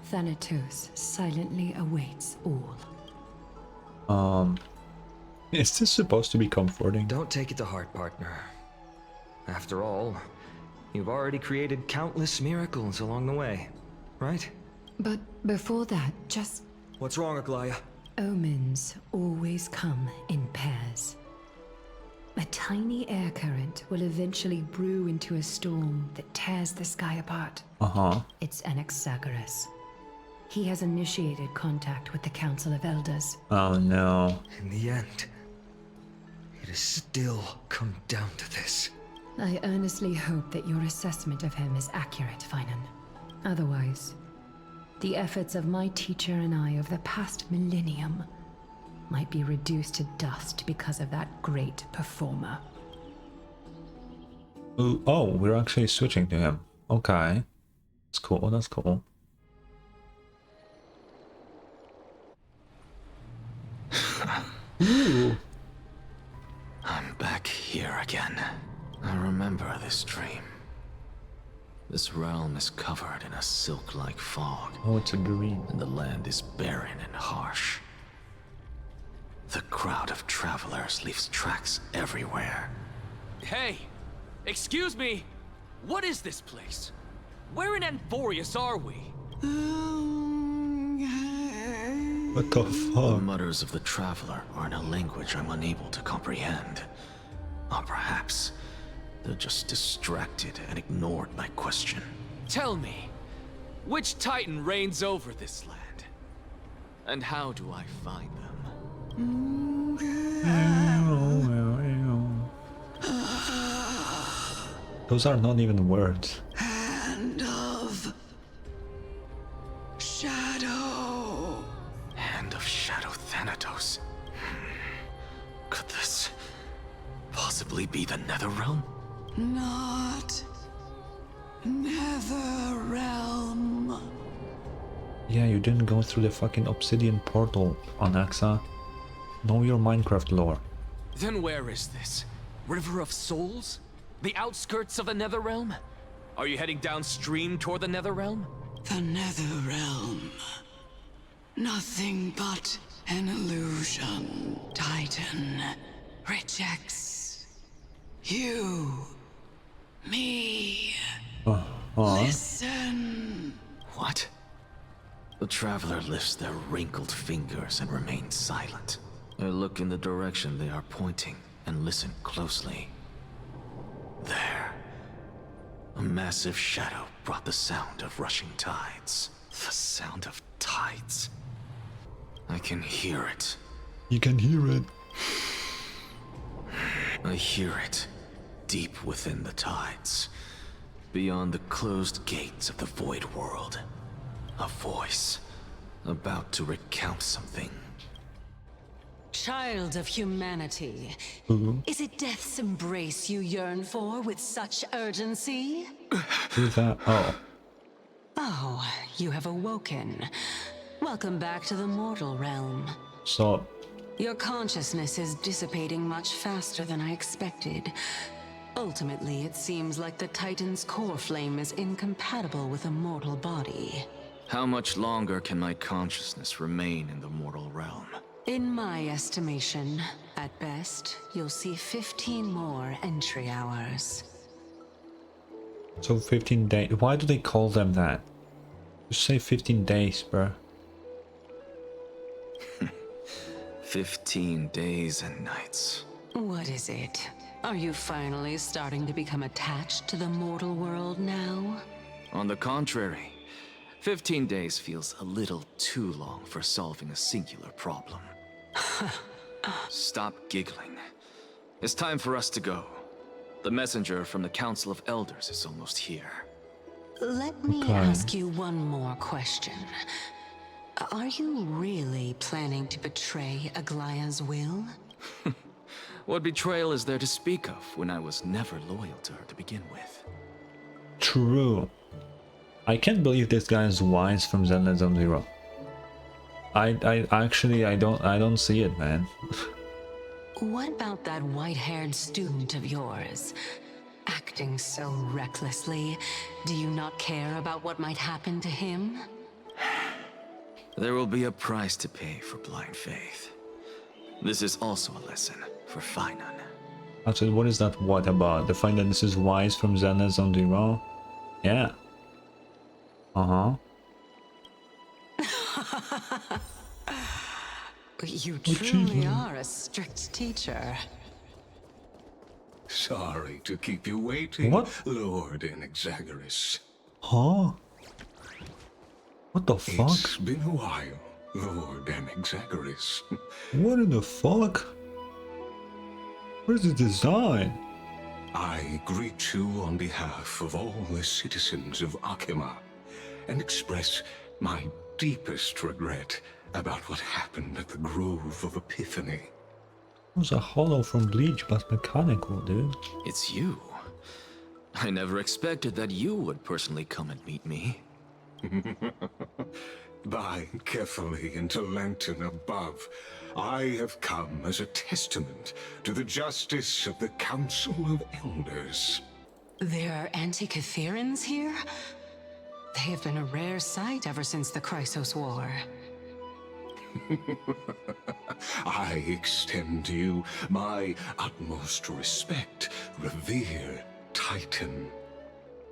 Thanatos silently awaits all. Is this supposed to be comforting? Don't take it to heart, partner. After all, you've already created countless miracles along the way, right? But before that, just What's wrong, Aglaya? omens always come in pairs. A tiny air current will eventually brew into a storm that tears the sky apart. It's Anaxagoras. He has initiated contact with the Council of Elders. Oh no. In the end, it has still come down to this. I earnestly hope that your assessment of him is accurate, Finan. Otherwise, the efforts of my teacher and I of the past millennium might be reduced to dust because of that great performer. Ooh, oh, we're actually switching to him. Okay. That's cool, that's cool. Ooh. I'm back here again. I remember this dream. This realm is covered in a silk-like fog, Oh, it's a dream. and the land is barren and harsh. The crowd of travelers leaves tracks everywhere. Hey! Excuse me! What is this place? Where in Amphoreus are we? What the The fuck? mutters of the traveler are in a language I'm unable to comprehend. Or perhaps they're just distracted and ignored my question. Tell me, which Titan reigns over this land? And how do I find them? Those are not even words. Hand of Shadow. Hand of Shadow Thanatos. Could this possibly be the Netherrealm? Not Nether Realm. Yeah, you didn't go through the fucking obsidian portal, Anaxa. Know your Minecraft lore. Then where is this? River of Souls? The outskirts of the Netherrealm? Are you heading downstream toward the Netherrealm? The Nether Realm. Nothing but an illusion. Titan rejects you. Me. Listen. What? The traveler lifts their wrinkled fingers and remains silent. I look in the direction they are pointing and listen closely. There. A massive shadow brought the sound of rushing tides. The sound of tides. I can hear it. You can hear it. I hear it. Deep within the tides. Beyond the closed gates of the void world. A voice. About to recount something. Child of humanity, is it death's embrace you yearn for with such urgency? Who's that? Oh. Oh, you have awoken. Welcome back to the mortal realm. So, Your consciousness is dissipating much faster than I expected. Ultimately, it seems like the Titan's core flame is incompatible with a mortal body. How much longer can my consciousness remain in the mortal realm? In my estimation, at best, you'll see 15 more entry hours. so 15 days. Why do they call them that? Just say 15 days, bro. 15 days and nights. What is it? Are you finally starting to become attached to the mortal world now? On the contrary, 15 days feels a little too long for solving a singular problem. Stop giggling. It's time for us to go. The messenger from the Council of Elders is almost here. Let me Okay. ask you one more question. Are you really planning to betray Aglaya's will? What betrayal is there to speak of when I was never loyal to her to begin with? True. I can't believe this guy is wise from Zelda Zone Zero. I don't see it, man. What about that white-haired student of yours? Acting so recklessly, do you not care about what might happen to him? There will be a price to pay for blind faith. This is also a lesson for Finan. Actually, what is that what about? The fact that this is wise from Zena's on the row? Yeah. Uh-huh. You truly are a strict teacher. Sorry to keep you waiting, What? Lord Anaxagoras. Huh? What the fuck? It's been a while, Lord Anaxagoras. What in the fuck? What is the design? I greet you on behalf of all the citizens of Akima and express my deepest regret about what happened at the Grove of Epiphany. It was a hollow from Bleach, but mechanical, dude. It's you. I never expected that you would personally come and meet me. Bind carefully into lantern above. I have come as a testament to the justice of the Council of Elders. There are Antikytherans here? They have been a rare sight ever since the Chrysos War. I extend to you my utmost respect, revered Titan.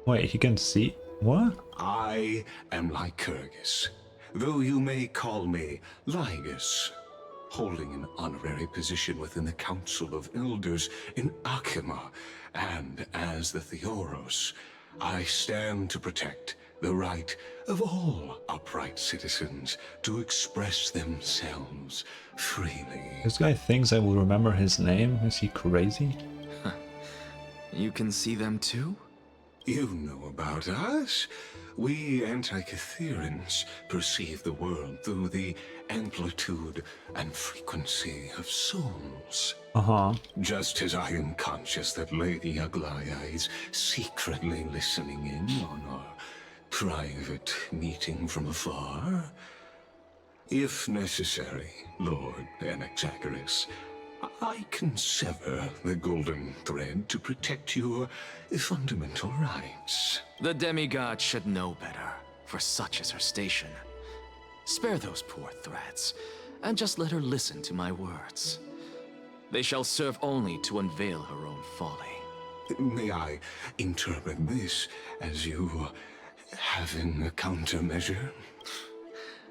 Wait, he can see? What? I am Lycurgus, though you may call me Lygus, holding an honorary position within the Council of Elders in Akima, and as the Theoros, I stand to protect the right of all upright citizens to express themselves freely. This guy thinks I will remember his name? Is he crazy? You can see them too? You know about us. We Antikytherans perceive the world through the amplitude and frequency of souls. Uh-huh. Just as I am conscious that Lady Aglaya is secretly listening in on our private meeting from afar. If necessary, Lord Anaxagoras, I can sever the golden thread to protect your fundamental rights. The demigod should know better, for such is her station. Spare those poor threads, and just let her listen to my words. They shall serve only to unveil her own folly. May I interpret this as you having a countermeasure?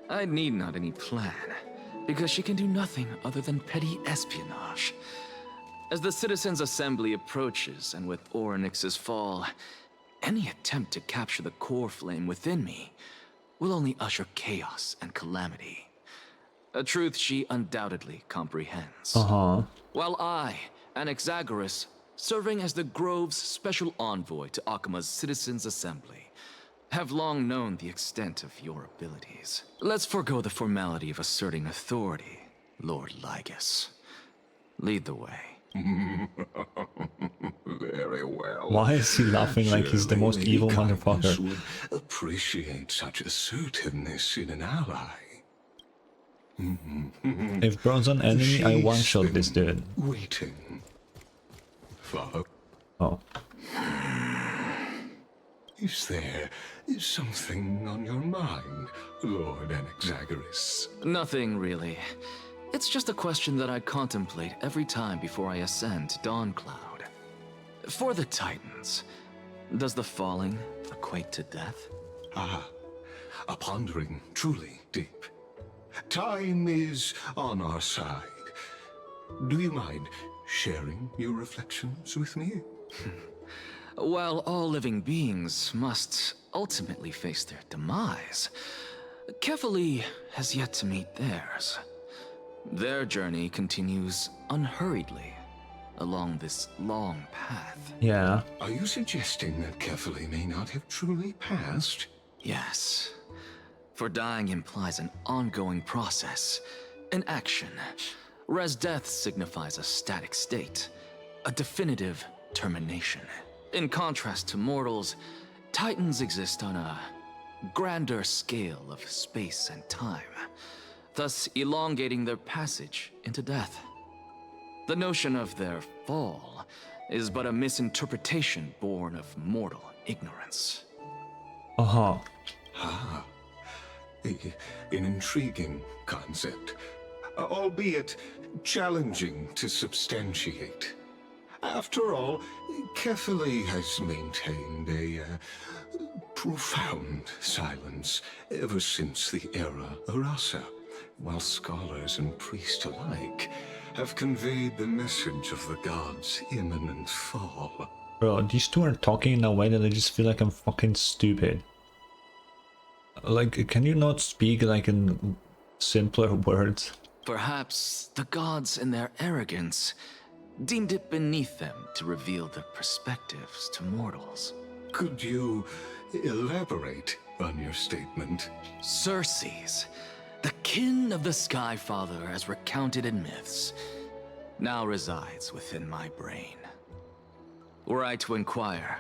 I need not any plan, because she can do nothing other than petty espionage. As the Citizens' Assembly approaches, and with Orynyx's fall, any attempt to capture the core flame within me will only usher chaos and calamity. A truth she undoubtedly comprehends. Uh-huh. While I, Anaxagoras, serving as the Grove's special envoy to Akima's Citizens' Assembly, have long known the extent of your abilities. Let's forego the formality of asserting authority, Lord Lygus. Lead the way. Very well. Why is he laughing like he's the most Surely evil Kindness motherfucker? would appreciate such assertiveness in an ally. If bro's an enemy, I She's one-shot this been dude. Waiting. Follow. Oh. Is there something on your mind, Lord Anaxagoras? Nothing, really. It's just a question that I contemplate every time before I ascend to Dawncloud. For the Titans, does the falling equate to death? Ah, a pondering truly deep. Time is on our side. Do you mind sharing your reflections with me? While all living beings must ultimately face their demise, Kefali has yet to meet theirs. Their journey continues unhurriedly along this long path. Yeah. Are you suggesting that Kefali may not have truly passed? Yes. For dying implies an ongoing process, an action, whereas death signifies a static state, a definitive termination. In contrast to mortals, Titans exist on a grander scale of space and time, thus elongating their passage into death. The notion of their fall is but a misinterpretation born of mortal ignorance. Uh-huh. Ah, an intriguing concept, albeit challenging to substantiate. After all, Kefali has maintained a profound silence ever since the era Arasa, while scholars and priests alike have conveyed the message of the gods' imminent fall. Bro, these two are talking in a way that I just feel like I'm fucking stupid. Like, can you not speak like in simpler words? Perhaps the gods in their arrogance deemed it beneath them to reveal their perspectives to mortals. Could you elaborate on your statement? Circes, the kin of the Skyfather as recounted in myths, now resides within my brain. Were I to inquire,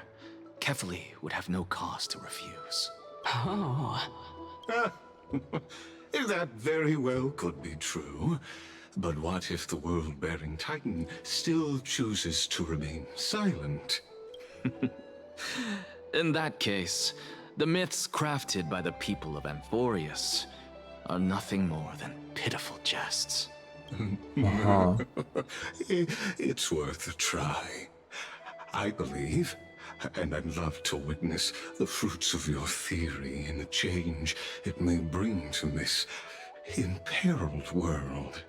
Kefali would have no cause to refuse. Oh. That very well could be true. But what if the world-bearing Titan still chooses to remain silent? In that case, the myths crafted by the people of Amphoreus are nothing more than pitiful jests. Uh-huh. It's worth a try. I believe, and I'd love to witness the fruits of your theory and the change it may bring to this imperiled world.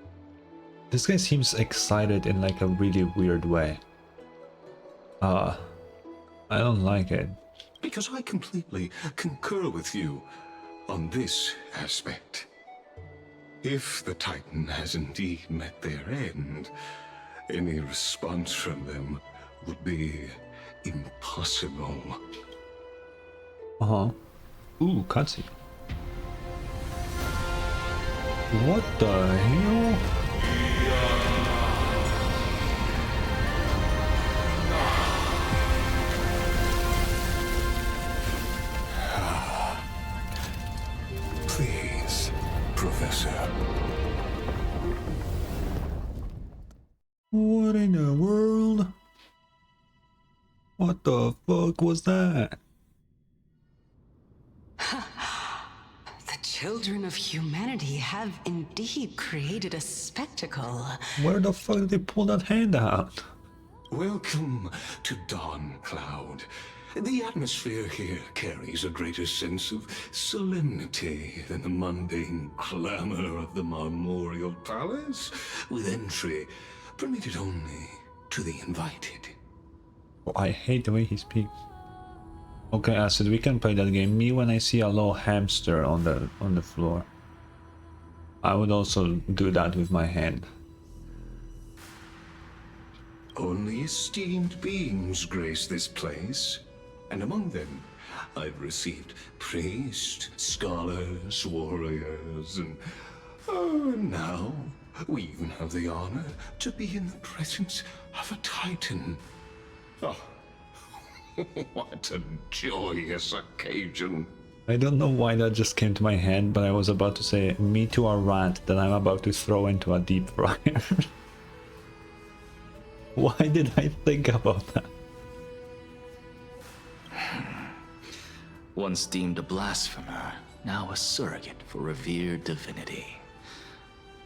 This guy seems excited in like a really weird way. I don't like it. Because I completely concur with you on this aspect. If the Titan has indeed met their end, any response from them would be impossible. Uh-huh. Ooh, cutscene. What the hell? Please, Professor. What in the world? What the fuck was that? The children of humanity have indeed created a spectacle. Where the fuck did they pull that hand out? Welcome to Dawn Cloud. The atmosphere here carries a greater sense of solemnity than the mundane clamor of the Marmorial Palace, with entry permitted only to the invited. Oh, I hate the way he speaks. Okay, Acid, we can play that game. Me when I see a little hamster on the floor. I would also do that with my hand. Only esteemed beings grace this place, and among them I've received priests, scholars, warriors, and now we even have the honor to be in the presence of a Titan. Oh, what a joyous occasion. I don't know why that just came to my head, but I was about to say me to a rat that I'm about to throw into a deep fryer. Why did I think about that? Once deemed a blasphemer, now a surrogate for revered divinity.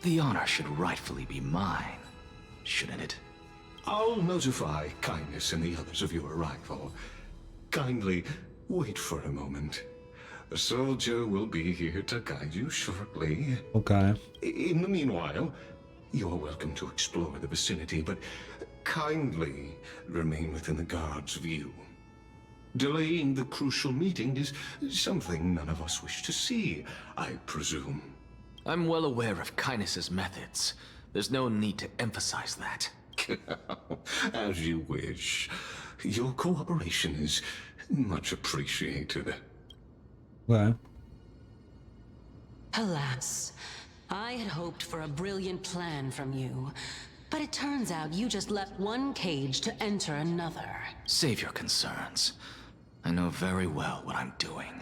The honor should rightfully be mine, shouldn't it? I'll notify Kindness and the others of your arrival. Kindly wait for a moment. A soldier will be here to guide you shortly. Okay. In the meanwhile, you're welcome to explore the vicinity, but kindly remain within the guard's view. Delaying the crucial meeting is something none of us wish to see, I presume. I'm well aware of Kindness's methods. There's no need to emphasize that. As you wish. Your cooperation is much appreciated. Well. Alas, I had hoped for a brilliant plan from you, but it turns out you just left one cage to enter another. Save your concerns. I know very well what I'm doing.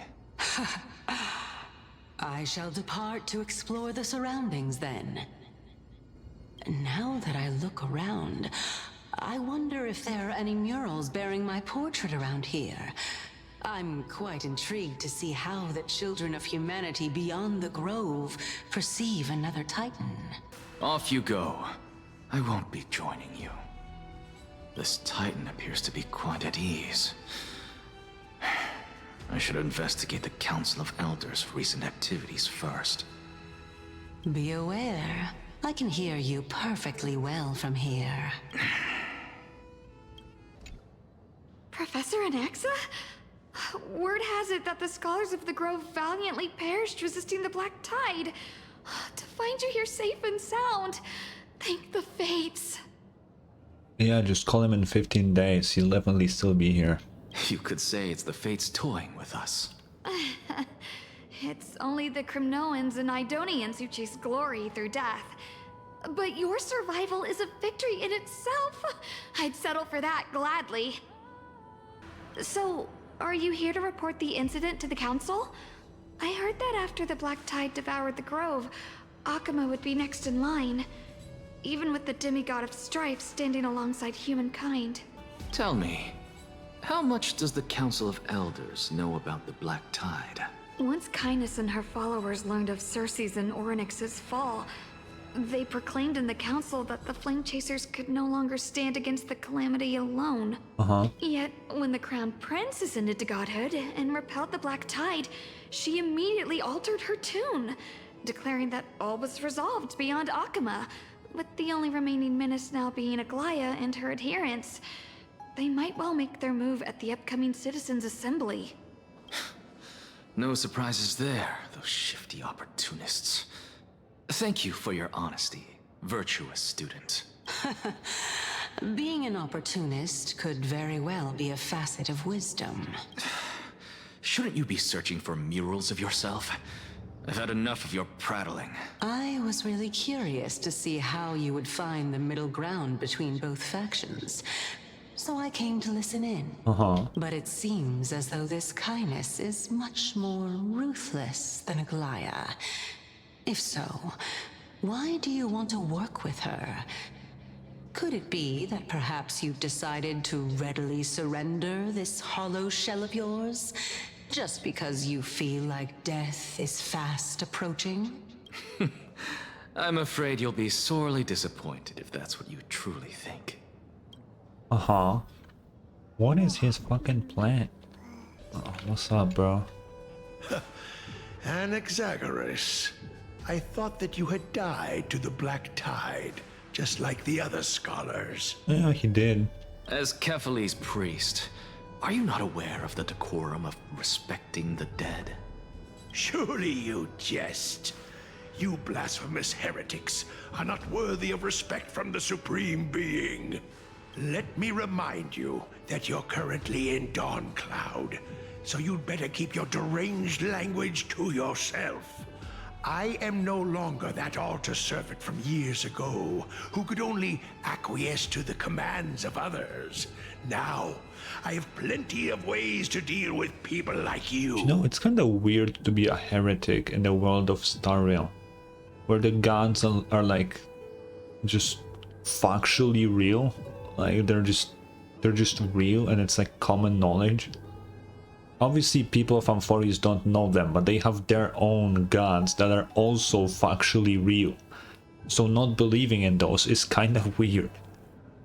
I shall depart to explore the surroundings then. Now that I look around, I wonder if there are any murals bearing my portrait around here. I'm quite intrigued to see how the children of humanity beyond the grove perceive another Titan. Off you go. I won't be joining you. This Titan appears to be quite at ease. I should investigate the Council of Elders' recent activities first. Be aware, I can hear you perfectly well from here. Professor Anaxa? Word has it that the scholars of the Grove valiantly perished resisting the Black Tide. To find you here safe and sound, thank the fates. Yeah, just call him in 15 days. He'll definitely still be here. You could say it's the fates toying with us. It's only the Crimnoans and Idonians who chase glory through death. But your survival is a victory in itself. I'd settle for that gladly. So, are you here to report the incident to the Council? I heard that after the Black Tide devoured the Grove, Akuma would be next in line, even with the demigod of strife standing alongside humankind. Tell me, how much does the Council of Elders know about the Black Tide? Once Kindness and her followers learned of Circe's and Orynyx's fall, they proclaimed in the council that the Flame Chasers could no longer stand against the calamity alone. Yet, when the Crown Prince ascended to godhood and repelled the Black Tide, she immediately altered her tune, declaring that all was resolved beyond Akuma, with the only remaining menace now being Aglaya and her adherents. They might well make their move at the upcoming Citizens' Assembly. No surprises there, those shifty opportunists. Thank you for your honesty, virtuous student. Being an opportunist could very well be a facet of wisdom. Shouldn't you be searching for murals of yourself? I've had enough of your prattling. I was really curious to see how you would find the middle ground between both factions, so I came to listen in. But it seems as though this Kindness is much more ruthless than Aglaya. If so, why do you want to work with her? Could it be that perhaps you've decided to readily surrender this hollow shell of yours, just because you feel like death is fast approaching? I'm afraid you'll be sorely disappointed if that's what you truly think. What is his fucking plan? Oh, what's up, bro? Anaxagoras, I thought that you had died to the Black Tide, just like the other scholars. Yeah, he did. As Kephale's priest, are you not aware of the decorum of respecting the dead? Surely you jest. You blasphemous heretics are not worthy of respect from the Supreme Being. Let me remind you that you're currently in Dawn Cloud, so you'd better keep your deranged language to yourself. I am no longer that altar servant from years ago, who could only acquiesce to the commands of others. Now, I have plenty of ways to deal with people like you. You know, it's kind of weird to be a heretic in the world of Star Rail, where the gods are like just factually real. Like they're just real, and it's like common knowledge. Obviously, people of Amphoreus don't know them, but they have their own gods that are also factually real. So not believing in those is kind of weird.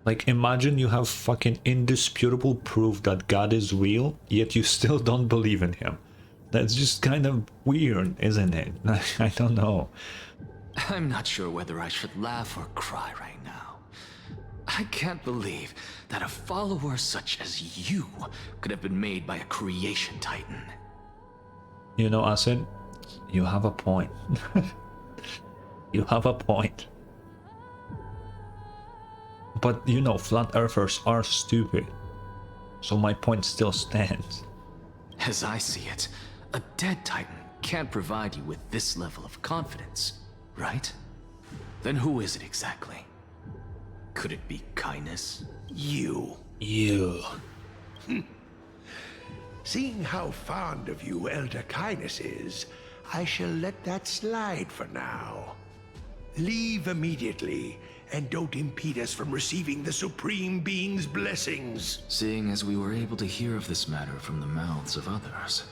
Like, imagine you have fucking indisputable proof that God is real, yet you still don't believe in him. That's just kind of weird, isn't it? I don't know. I'm not sure whether I should laugh or cry right now. I can't believe that a follower such as you could have been made by a creation titan. You know, Acid, you have a point. You have a point. But, you know, flat earthers are stupid. So my point still stands. As I see it, a dead titan can't provide you with this level of confidence, right? Then who is it exactly? Could it be Kindness? You. Seeing how fond of you Elder Kindness is, I shall let that slide for now. Leave immediately, and don't impede us from receiving the Supreme Being's blessings. Seeing as we were able to hear of this matter from the mouths of others,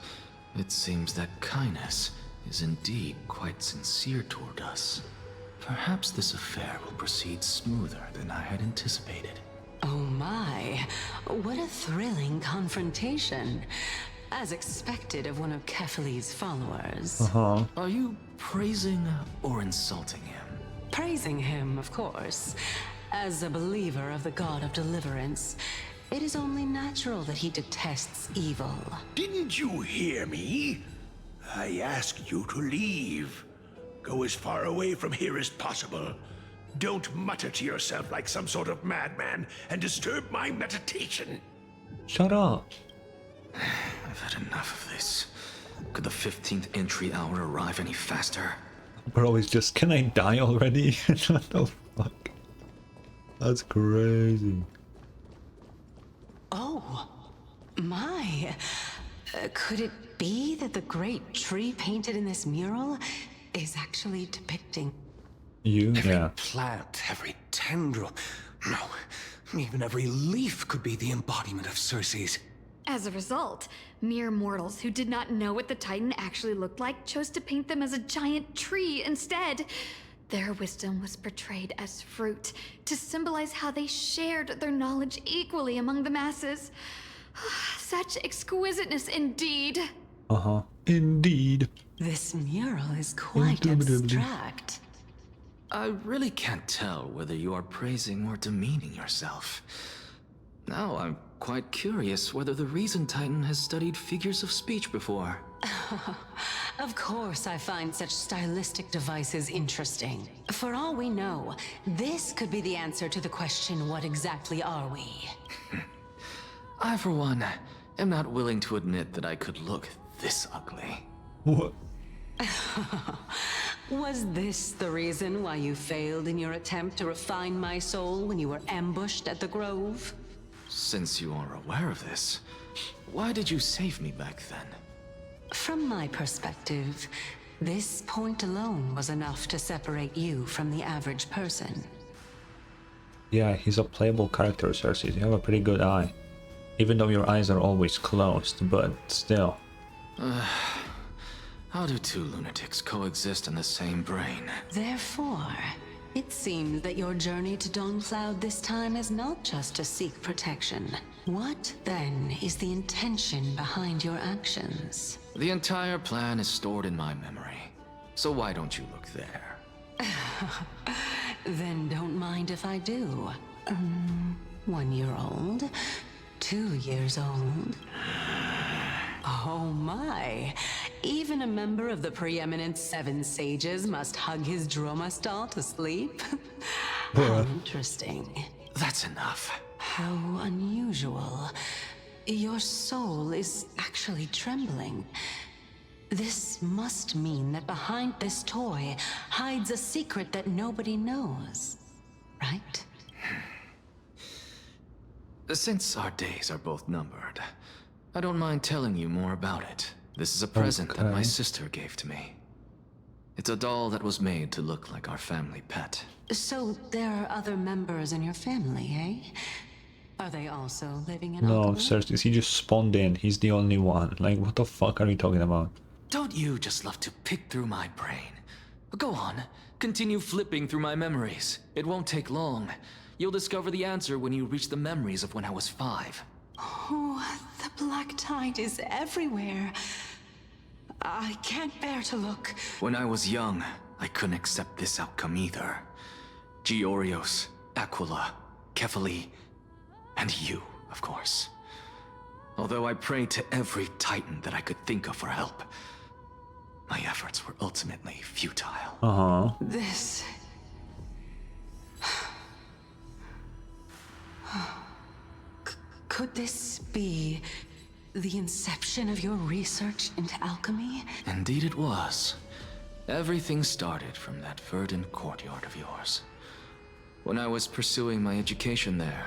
it seems that Kindness is indeed quite sincere toward us. Perhaps this affair will proceed smoother than I had anticipated. Oh my, what a thrilling confrontation. As expected of one of Kefali's followers. Are you praising or insulting him? Praising him, of course. As a believer of the god of deliverance, it is only natural that he detests evil. Didn't you hear me? I asked you to leave. Go as far away from here as possible. Don't mutter to yourself like some sort of madman and disturb my meditation. Shut up. I've had enough of this. Could the 15th entry hour arrive any faster? Bro, it's just, can I die already? What the fuck? That's crazy. Oh, my. Could it be that the great tree painted in this mural is actually depicting you? Every plant, every tendril, no, even every leaf could be the embodiment of Circe's. As a result, mere mortals who did not know what the Titan actually looked like chose to paint them as a giant tree instead. Their wisdom was portrayed as fruit, to symbolize how they shared their knowledge equally among the masses. Such exquisiteness indeed. Indeed. This mural is quite abstract. I really can't tell whether you are praising or demeaning yourself. Now I'm quite curious whether the Reason Titan has studied figures of speech before. Of course I find such stylistic devices interesting. For all we know, this could be the answer to the question, what exactly are we? I, for one, am not willing to admit that I could look this ugly. What? Was this the reason why you failed in your attempt to refine my soul when you were ambushed at the Grove? Since you are aware of this, why did you save me back then? From my perspective, this point alone was enough to separate you from the average person. Yeah, he's a playable character, Cersei. You have a pretty good eye. Even though your eyes are always closed, but still. How do two lunatics coexist in the same brain? Therefore, it seems that your journey to Dawnfloud this time is not just to seek protection. What, then, is the intention behind your actions? The entire plan is stored in my memory. So why don't you look there? Then don't mind if I do. 1 year old? 2 years old? Oh my! Even a member of the preeminent Seven Sages must hug his Dromastal to sleep? How interesting. That's enough. How unusual. Your soul is actually trembling. This must mean that behind this toy hides a secret that nobody knows, right? Since our days are both numbered, I don't mind telling you more about it. This is a present that my sister gave to me. It's a doll that was made to look like our family pet. So there are other members in your family, eh? Are they also living in No, Alchemy? Cersei, he just spawned in. He's the only one. Like, what the fuck are you talking about? Don't you just love to pick through my brain? Go on, continue flipping through my memories. It won't take long. You'll discover the answer when you reach the memories of when I was 5. Oh, the black tide is everywhere. I can't bear to look. When I was young, I couldn't accept this outcome either. Georios, Aquila, Kefali, and you, of course. Although I prayed to every titan that I could think of for help, my efforts were ultimately futile. This... Could this be the inception of your research into alchemy? Indeed it was. Everything started from that verdant courtyard of yours. When I was pursuing my education there,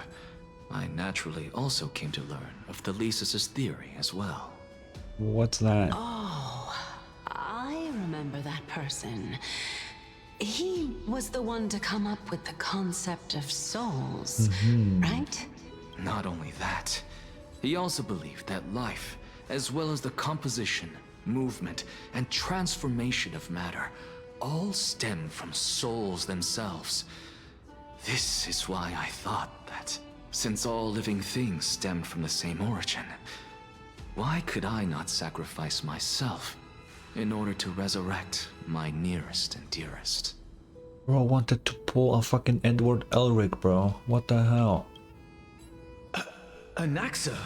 I naturally also came to learn of Thelesis' theory as well. What's that? Oh, I remember that person. He was the one to come up with the concept of souls, right? Not only that, he also believed that life, as well as the composition, movement, and transformation of matter, all stem from souls themselves. This is why I thought that, since all living things stemmed from the same origin, why could I not sacrifice myself in order to resurrect my nearest and dearest? Bro wanted to pull a fucking Edward Elric, bro. What the hell? Anaxa,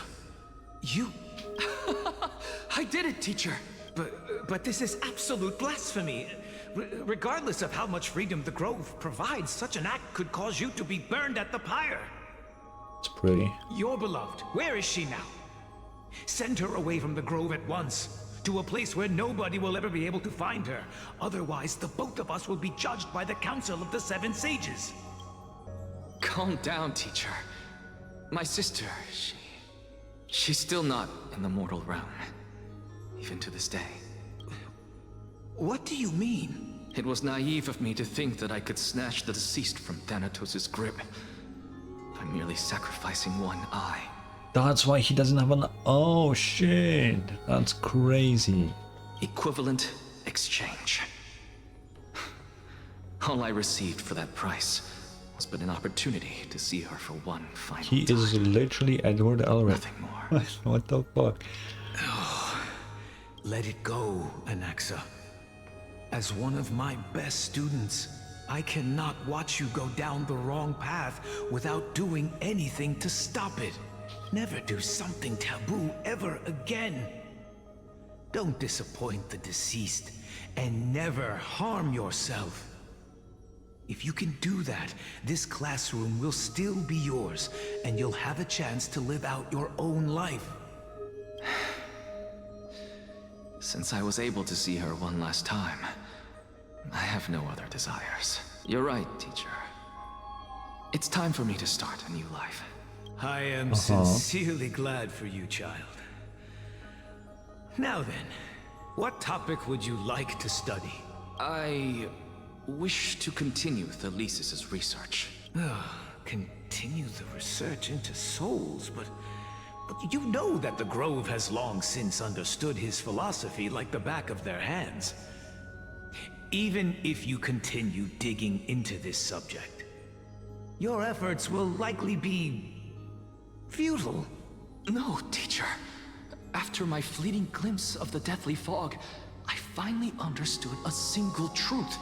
you... I did it, teacher! But this is absolute blasphemy. Regardless of how much freedom the Grove provides, such an act could cause you to be burned at the pyre. It's pretty. Your beloved, where is she now? Send her away from the Grove at once, to a place where nobody will ever be able to find her. Otherwise, the both of us will be judged by the Council of the Seven Sages. Calm down, teacher. My sister, she's still not in the mortal realm. Even to this day. What do you mean? It was naive of me to think that I could snatch the deceased from Thanatos' grip by merely sacrificing one eye. That's why he doesn't have an... Oh shit, that's crazy. Equivalent exchange. All I received for that price was but an opportunity to see her for one final time. He is literally Edward Elric. Nothing more. What the fuck? Let it go, Anaxa. As one of my best students, I cannot watch you go down the wrong path without doing anything to stop it. Never do something taboo ever again. Don't disappoint the deceased, and never harm yourself. If you can do that, this classroom will still be yours, and you'll have a chance to live out your own life. Since I was able to see her one last time, I have no other desires. You're right, teacher. It's time for me to start a new life. I am sincerely glad for you, child. Now then, what topic would you like to study? I wish to continue Thalesis' research. Continue the research into souls, but you know that the Grove has long since understood his philosophy like the back of their hands. Even if you continue digging into this subject, your efforts will likely be futile. No, teacher. After my fleeting glimpse of the deathly fog, I finally understood a single truth.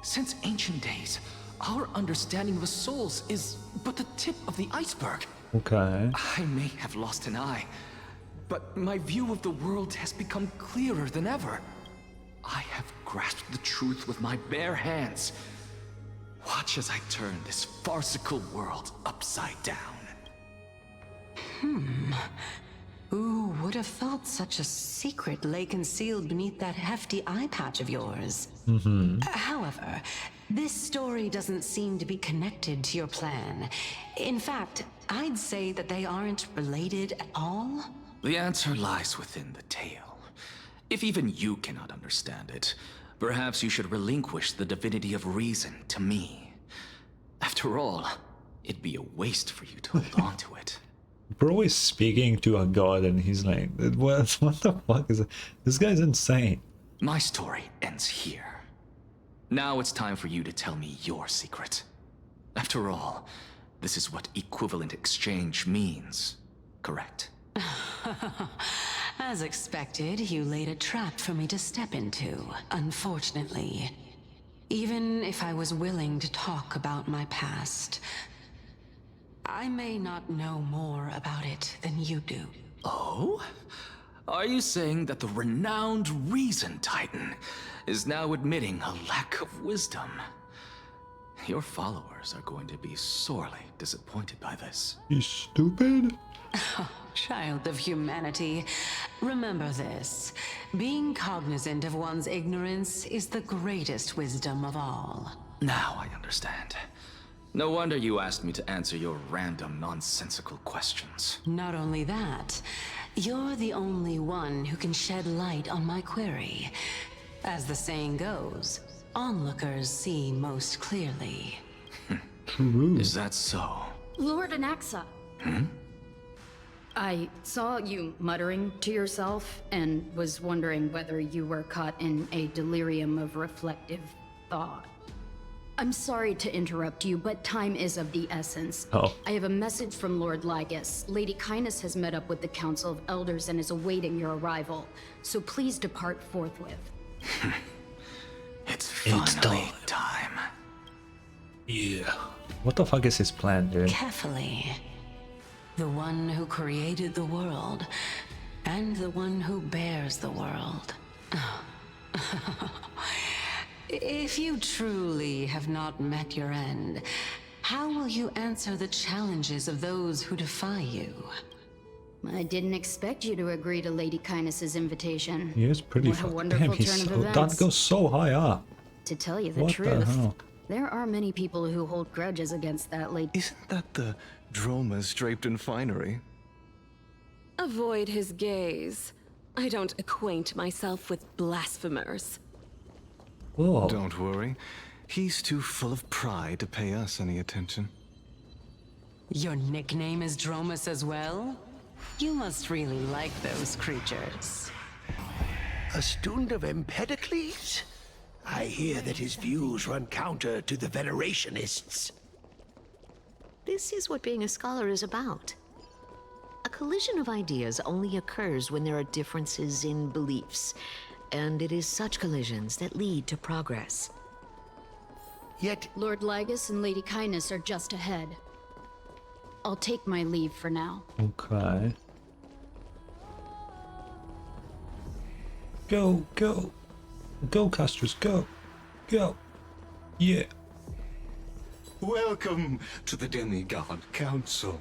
Since ancient days, our understanding of the souls is but the tip of the iceberg. Okay. I may have lost an eye, but my view of the world has become clearer than ever. I have grasped the truth with my bare hands. Watch as I turn this farcical world upside down. Who would have thought such a secret lay concealed beneath that hefty eye patch of yours? However, this story doesn't seem to be connected to your plan. In fact, I'd say that they aren't related at all. The answer lies within the tale. If even you cannot understand it, perhaps you should relinquish the divinity of reason to me. After all, it'd be a waste for you to hold on to it. Bro is speaking to a god and he's like, what the fuck is it? This guy's insane. My story ends here. Now it's time for you to tell me your secret. After all, this is what equivalent exchange means, correct? As expected, you laid a trap for me to step into, unfortunately. Even if I was willing to talk about my past, I may not know more about it than you do. Oh? Are you saying that the renowned Reason Titan is now admitting a lack of wisdom? Your followers are going to be sorely disappointed by this. You stupid? Oh, child of humanity, remember this. Being cognizant of one's ignorance is the greatest wisdom of all. Now I understand. No wonder you asked me to answer your random, nonsensical questions. Not only that, you're the only one who can shed light on my query. As the saying goes, onlookers see most clearly. True. Is that so? Lord Anaxa. I saw you muttering to yourself and was wondering whether you were caught in a delirium of reflective thought. I'm sorry to interrupt you, but time is of the essence. Oh. I have a message from Lord Lygus. Lady Kindness has met up with the Council of Elders and is awaiting your arrival. So please depart forthwith. It's finally time. Yeah. What the fuck is his plan, dude? Carefully. The one who created the world, and the one who bears the world. If you truly have not met your end, how will you answer the challenges of those who defy you? I didn't expect you to agree to Lady Kindness's invitation. He is pretty What a fucking wonderful damn, turn of that events. goes so high up. To tell you the What truth, the hell? there are many people who hold grudges against that lady. Isn't that the dromas draped in finery? Avoid his gaze. I don't acquaint myself with blasphemers. Whoa. Don't worry. He's too full of pride to pay us any attention. Your nickname is Dromus as well? You must really like those creatures. A student of Empedocles? I hear that his views run counter to the Venerationists. This is what being a scholar is about. A collision of ideas only occurs when there are differences in beliefs, and it is such collisions that lead to progress. Yet, Lord Lygus and Lady Kindness are just ahead. I'll take my leave for now. Okay. Go, go. Go, Castorice, go. Go. Yeah. Welcome to the Demigod Council.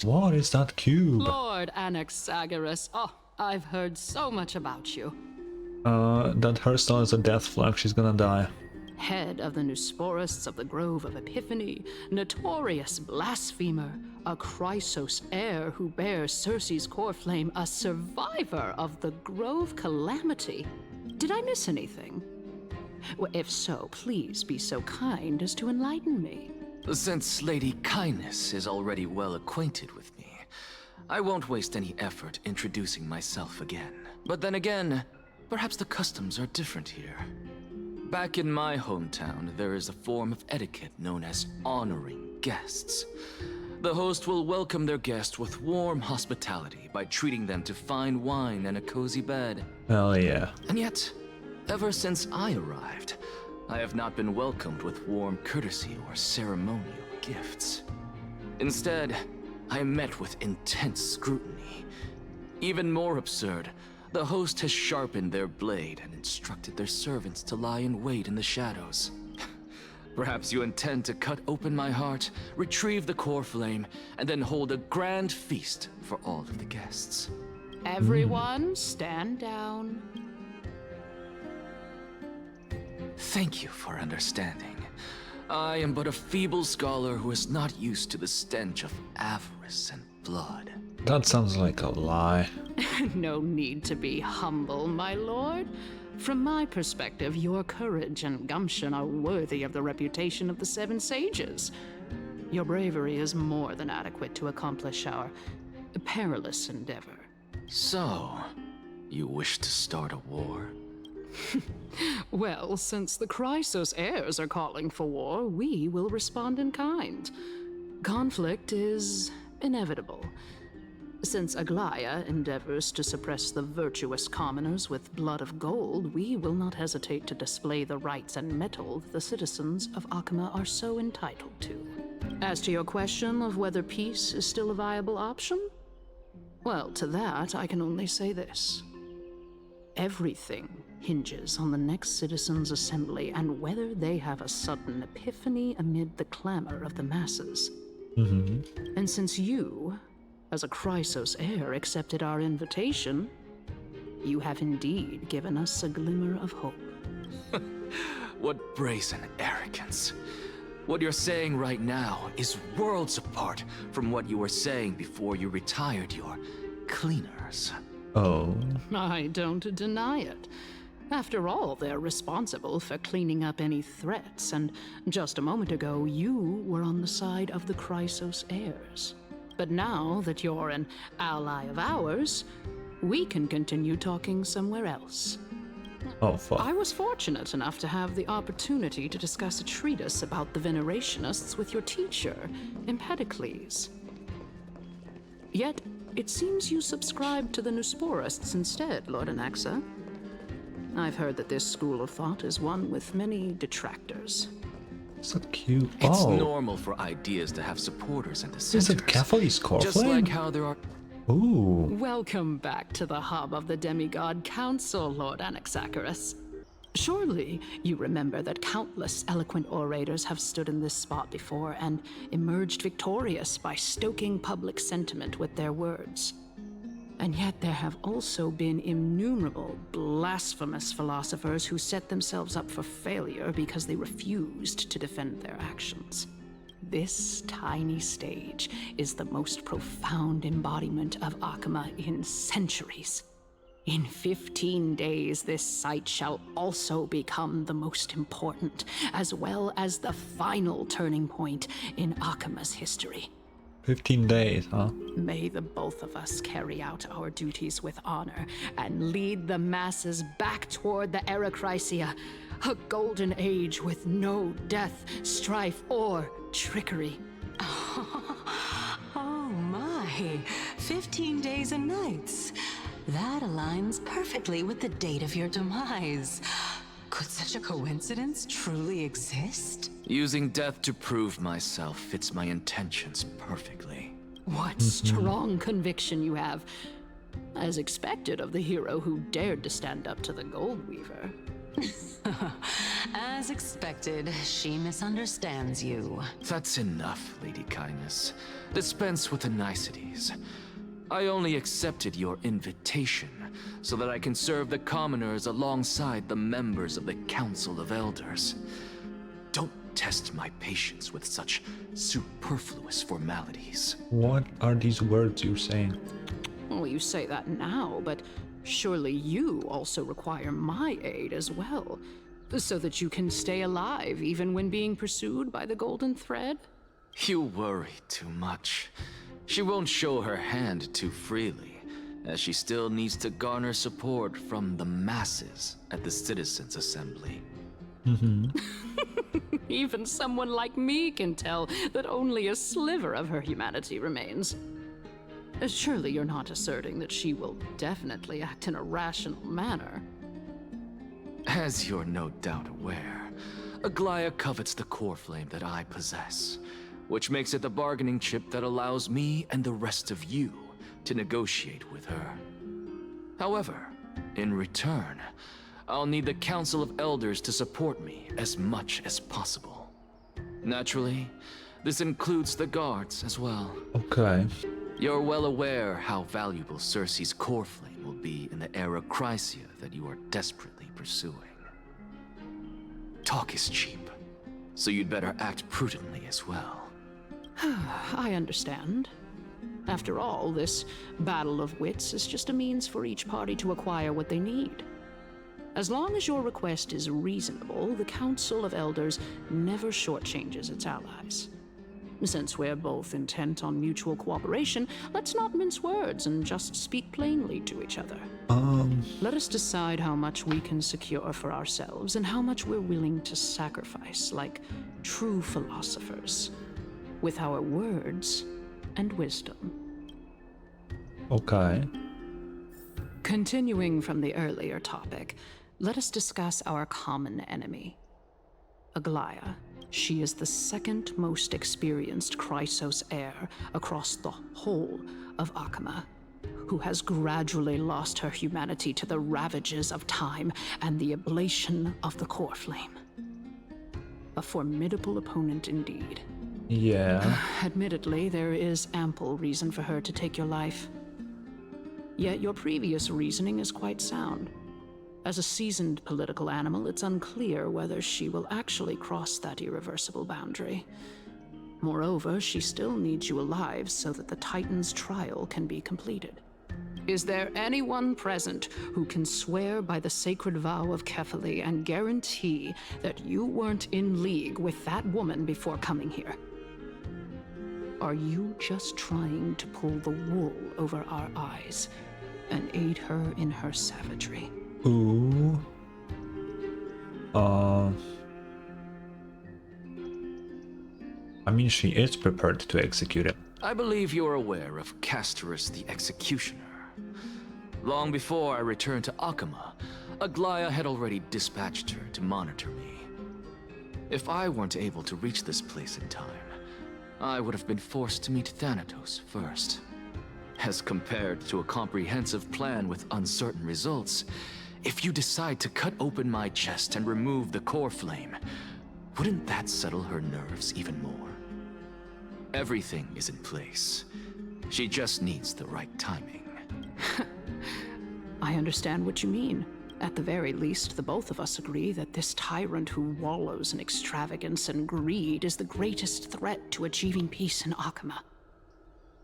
What is that cube? Lord Anaxagoras. Oh, I've heard so much about you. That Hearthstone is a death flag, she's gonna die. Head of the Nusporists of the Grove of Epiphany, notorious blasphemer, a Chrysos heir who bears Circe's core flame, a survivor of the Grove calamity. Did I miss anything? Well, if so, please be so kind as to enlighten me. Since Lady Kindness is already well acquainted with me, I won't waste any effort introducing myself again. But then again, perhaps the customs are different here. Back in my hometown, there is a form of etiquette known as honoring guests. The host will welcome their guest with warm hospitality by treating them to fine wine and a cozy bed. Hell yeah. And yet, ever since I arrived, I have not been welcomed with warm courtesy or ceremonial gifts. Instead, I am met with intense scrutiny. Even more absurd, the host has sharpened their blade and instructed their servants to lie in wait in the shadows. Perhaps you intend to cut open my heart, retrieve the core flame, and then hold a grand feast for all of the guests. Everyone, stand down. Thank you for understanding. I am but a feeble scholar who is not used to the stench of avarice and blood. That sounds like a lie. No need to be humble, my lord. From my perspective, your courage and gumption are worthy of the reputation of the Seven Sages. Your bravery is more than adequate to accomplish our perilous endeavor. So, you wish to start a war? Well, since the Chrysos heirs are calling for war, we will respond in kind. Conflict is inevitable. Since Aglaya endeavors to suppress the virtuous commoners with blood of gold, we will not hesitate to display the rights and mettle the citizens of Akima are so entitled to. As to your question of whether peace is still a viable option, well, to that I can only say this. Everything hinges on the next citizens' assembly and whether they have a sudden epiphany amid the clamor of the masses. And since you, as a Chrysos heir, accepted our invitation, you have indeed given us a glimmer of hope. What brazen arrogance. What you're saying right now is worlds apart from what you were saying before you retired your cleaners. Oh. I don't deny it. After all, they're responsible for cleaning up any threats, and just a moment ago, you were on the side of the Chrysos heirs. But now that you're an ally of ours, we can continue talking somewhere else. Oh, fuck. I was fortunate enough to have the opportunity to discuss a treatise about the Venerationists with your teacher, Empedocles. Yet, it seems you subscribe to the Nusporists instead, Lord Anaxa. I've heard that this school of thought is one with many detractors. Is that cute? It's Oh. normal for ideas to have supporters and Is dissenters. it Catholic's core Just flame? like how there are... Ooh. Welcome back to the hub of the Demigod Council, Lord Anaxagoras. Surely you remember that countless eloquent orators have stood in this spot before and emerged victorious by stoking public sentiment with their words. And yet there have also been innumerable blasphemous philosophers who set themselves up for failure because they refused to defend their actions. This tiny stage is the most profound embodiment of Akama in centuries. In 15 days, this site shall also become the most important, as well as the final turning point in Akama's history. 15 days, huh? May the both of us carry out our duties with honor and lead the masses back toward the Erechrysia, a golden age with no death, strife, or trickery. Oh my, 15 days and nights. That aligns perfectly with the date of your demise. Could such a coincidence truly exist? Using death to prove myself fits my intentions perfectly. What strong conviction you have, as expected of the hero who dared to stand up to the Gold Weaver. As expected, she misunderstands you. That's enough, Lady Kindness. Dispense with the niceties. I only accepted your invitation so that I can serve the commoners alongside the members of the Council of Elders. Don't test my patience with such superfluous formalities. What are these words you're saying? Well, you say that now, but surely you also require my aid as well, so that you can stay alive even when being pursued by the Golden Thread? You worry too much. She won't show her hand too freely, as she still needs to garner support from the masses at the Citizens' Assembly. Even someone like me can tell that only a sliver of her humanity remains. Surely you're not asserting that she will definitely act in a rational manner. As you're no doubt aware, Aglaya covets the core flame that I possess, which makes it the bargaining chip that allows me and the rest of you to negotiate with her. However, in return, I'll need the Council of Elders to support me as much as possible. Naturally, this includes the guards as well. Okay. You're well aware how valuable Cersei's core flame will be in the Erechrysia that you are desperately pursuing. Talk is cheap, so you'd better act prudently as well. I understand. After all, this battle of wits is just a means for each party to acquire what they need. As long as your request is reasonable, the Council of Elders never shortchanges its allies. Since we're both intent on mutual cooperation, let's not mince words and just speak plainly to each other. Let us decide how much we can secure for ourselves and how much we're willing to sacrifice, like true philosophers, with our words and wisdom. Okay. Continuing from the earlier topic, let us discuss our common enemy, Aglaya. She is the second most experienced Chrysos heir across the whole of Akama, who has gradually lost her humanity to the ravages of time and the ablation of the core flame. A formidable opponent indeed. Yeah. Admittedly, there is ample reason for her to take your life. Yet your previous reasoning is quite sound. As a seasoned political animal, it's unclear whether she will actually cross that irreversible boundary. Moreover, she still needs you alive so that the Titan's trial can be completed. Is there anyone present who can swear by the sacred vow of Kefali and guarantee that you weren't in league with that woman before coming here? Are you just trying to pull the wool over our eyes and aid her in her savagery? Ooh. I mean, she is prepared to execute him. I believe you're aware of Castorice the Executioner. Long before I returned to Akama, Aglaya had already dispatched her to monitor me. If I weren't able to reach this place in time, I would have been forced to meet Thanatos first. As compared to a comprehensive plan with uncertain results, if you decide to cut open my chest and remove the core flame, wouldn't that settle her nerves even more? Everything is in place. She just needs the right timing. I understand what you mean. At the very least, the both of us agree that this tyrant who wallows in extravagance and greed is the greatest threat to achieving peace in Akama.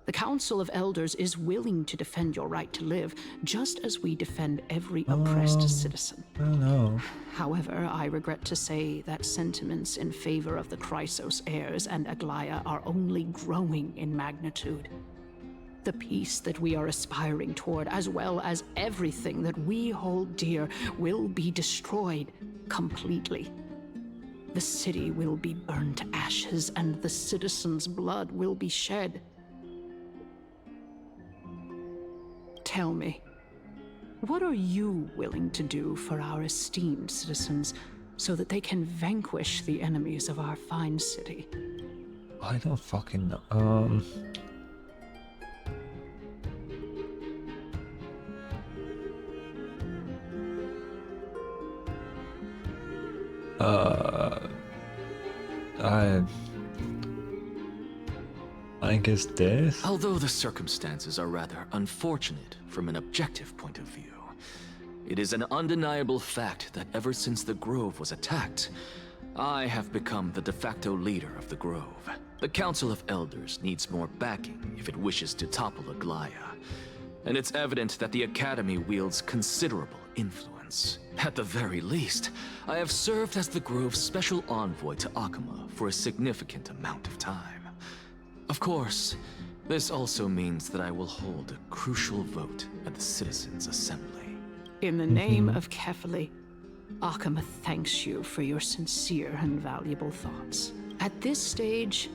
The Council of Elders is willing to defend your right to live, just as we defend every oppressed citizen. I don't know. However, I regret to say that sentiments in favor of the Chrysos heirs and Aglaya are only growing in magnitude. The peace that we are aspiring toward, as well as everything that we hold dear, will be destroyed completely. The city will be burned to ashes, and the citizens' blood will be shed. Tell me, what are you willing to do for our esteemed citizens so that they can vanquish the enemies of our fine city? I don't fucking know. I guess this? Although the circumstances are rather unfortunate from an objective point of view, it is an undeniable fact that ever since the Grove was attacked, I have become the de facto leader of the Grove. The Council of Elders needs more backing if it wishes to topple Aglaya, and it's evident that the Academy wields considerable influence. At the very least, I have served as the Grove's special envoy to Akama for a significant amount of time. Of course, this also means that I will hold a crucial vote at the Citizens' Assembly. In the name of Kefali, Akama thanks you for your sincere and valuable thoughts. At this stage,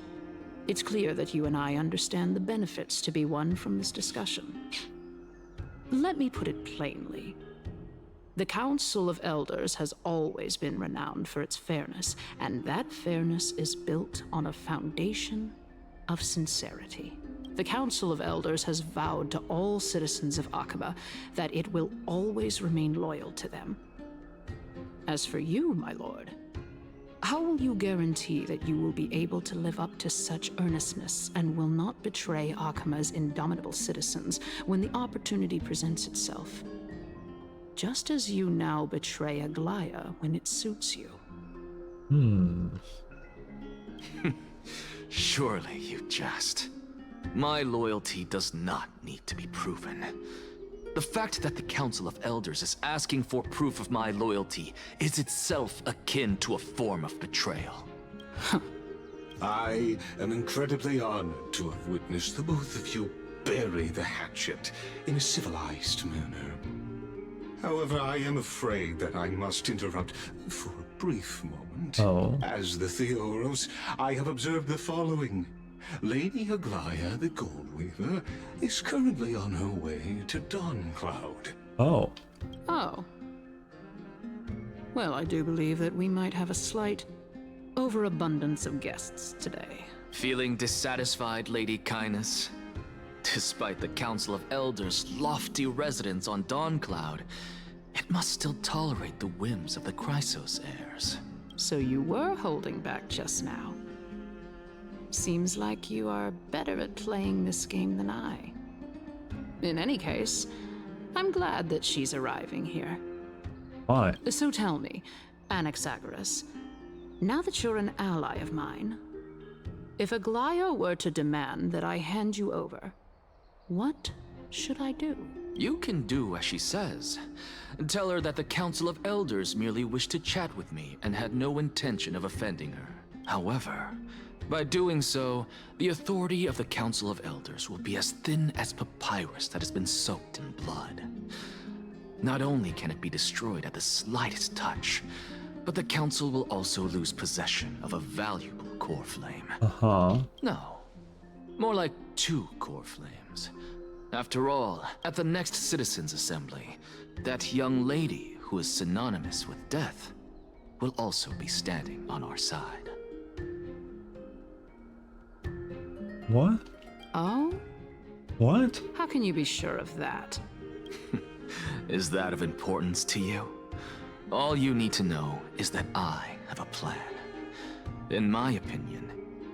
it's clear that you and I understand the benefits to be won from this discussion. Let me put it plainly. The Council of Elders has always been renowned for its fairness, and that fairness is built on a foundation of sincerity. The Council of Elders has vowed to all citizens of Akaba that it will always remain loyal to them. As for you, my lord, how will you guarantee that you will be able to live up to such earnestness and will not betray Akama's indomitable citizens when the opportunity presents itself? Just as you now betray Aglaya when it suits you. Surely you jest. My loyalty does not need to be proven. The fact that the Council of Elders is asking for proof of my loyalty is itself akin to a form of betrayal. I am incredibly honored to have witnessed the both of you bury the hatchet in a civilized manner. However, I am afraid that I must interrupt for a brief moment. As the Theoros, I have observed the following. Lady Aglaya, the Goldweaver, is currently on her way to Dawncloud. Oh. Well, I do believe that we might have a slight overabundance of guests today. Feeling dissatisfied, Lady Kindness? Despite the Council of Elders' lofty residence on Dawncloud, it must still tolerate the whims of the Chrysos heirs. So you were holding back just now. Seems like you are better at playing this game than I. In any case, I'm glad that she's arriving here. Why? So tell me, Anaxagoras, now that you're an ally of mine, if Aglaya were to demand that I hand you over, what should I do? You can do as she says. Tell her that the Council of Elders merely wished to chat with me and had no intention of offending her. However, by doing so, the authority of the Council of Elders will be as thin as papyrus that has been soaked in blood. Not only can it be destroyed at the slightest touch, but the Council will also lose possession of a valuable core flame. No, more like 2 core flames. After all, at the next Citizens' Assembly, that young lady who is synonymous with death will also be standing on our side. What? Oh? What? How can you be sure of that? Is that of importance to you? All you need to know is that I have a plan. In my opinion,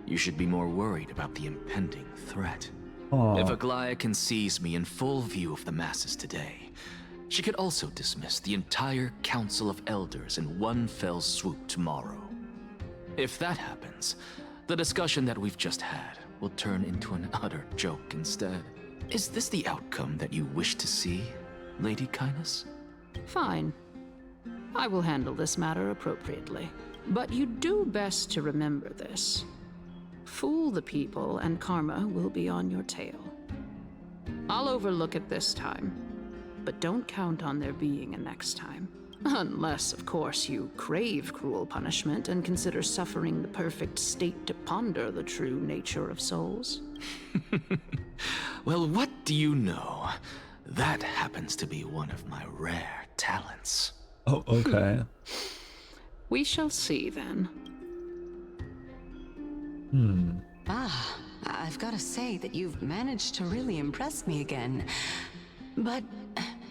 you should be more worried about the impending threat. If Aglaya can seize me in full view of the masses today, she could also dismiss the entire Council of Elders in one fell swoop tomorrow. If that happens, the discussion that we've just had will turn into an utter joke instead. Is this the outcome that you wish to see, Lady Kindness? Fine. I will handle this matter appropriately. But you do best to remember this. Fool the people and karma will be on your tail. I'll overlook it this time, but don't count on there being a next time. Unless, of course, you crave cruel punishment and consider suffering the perfect state to ponder the true nature of souls. Well, what do you know? That happens to be one of my rare talents. Oh, okay. We shall see then. I've got to say that you've managed to really impress me again. But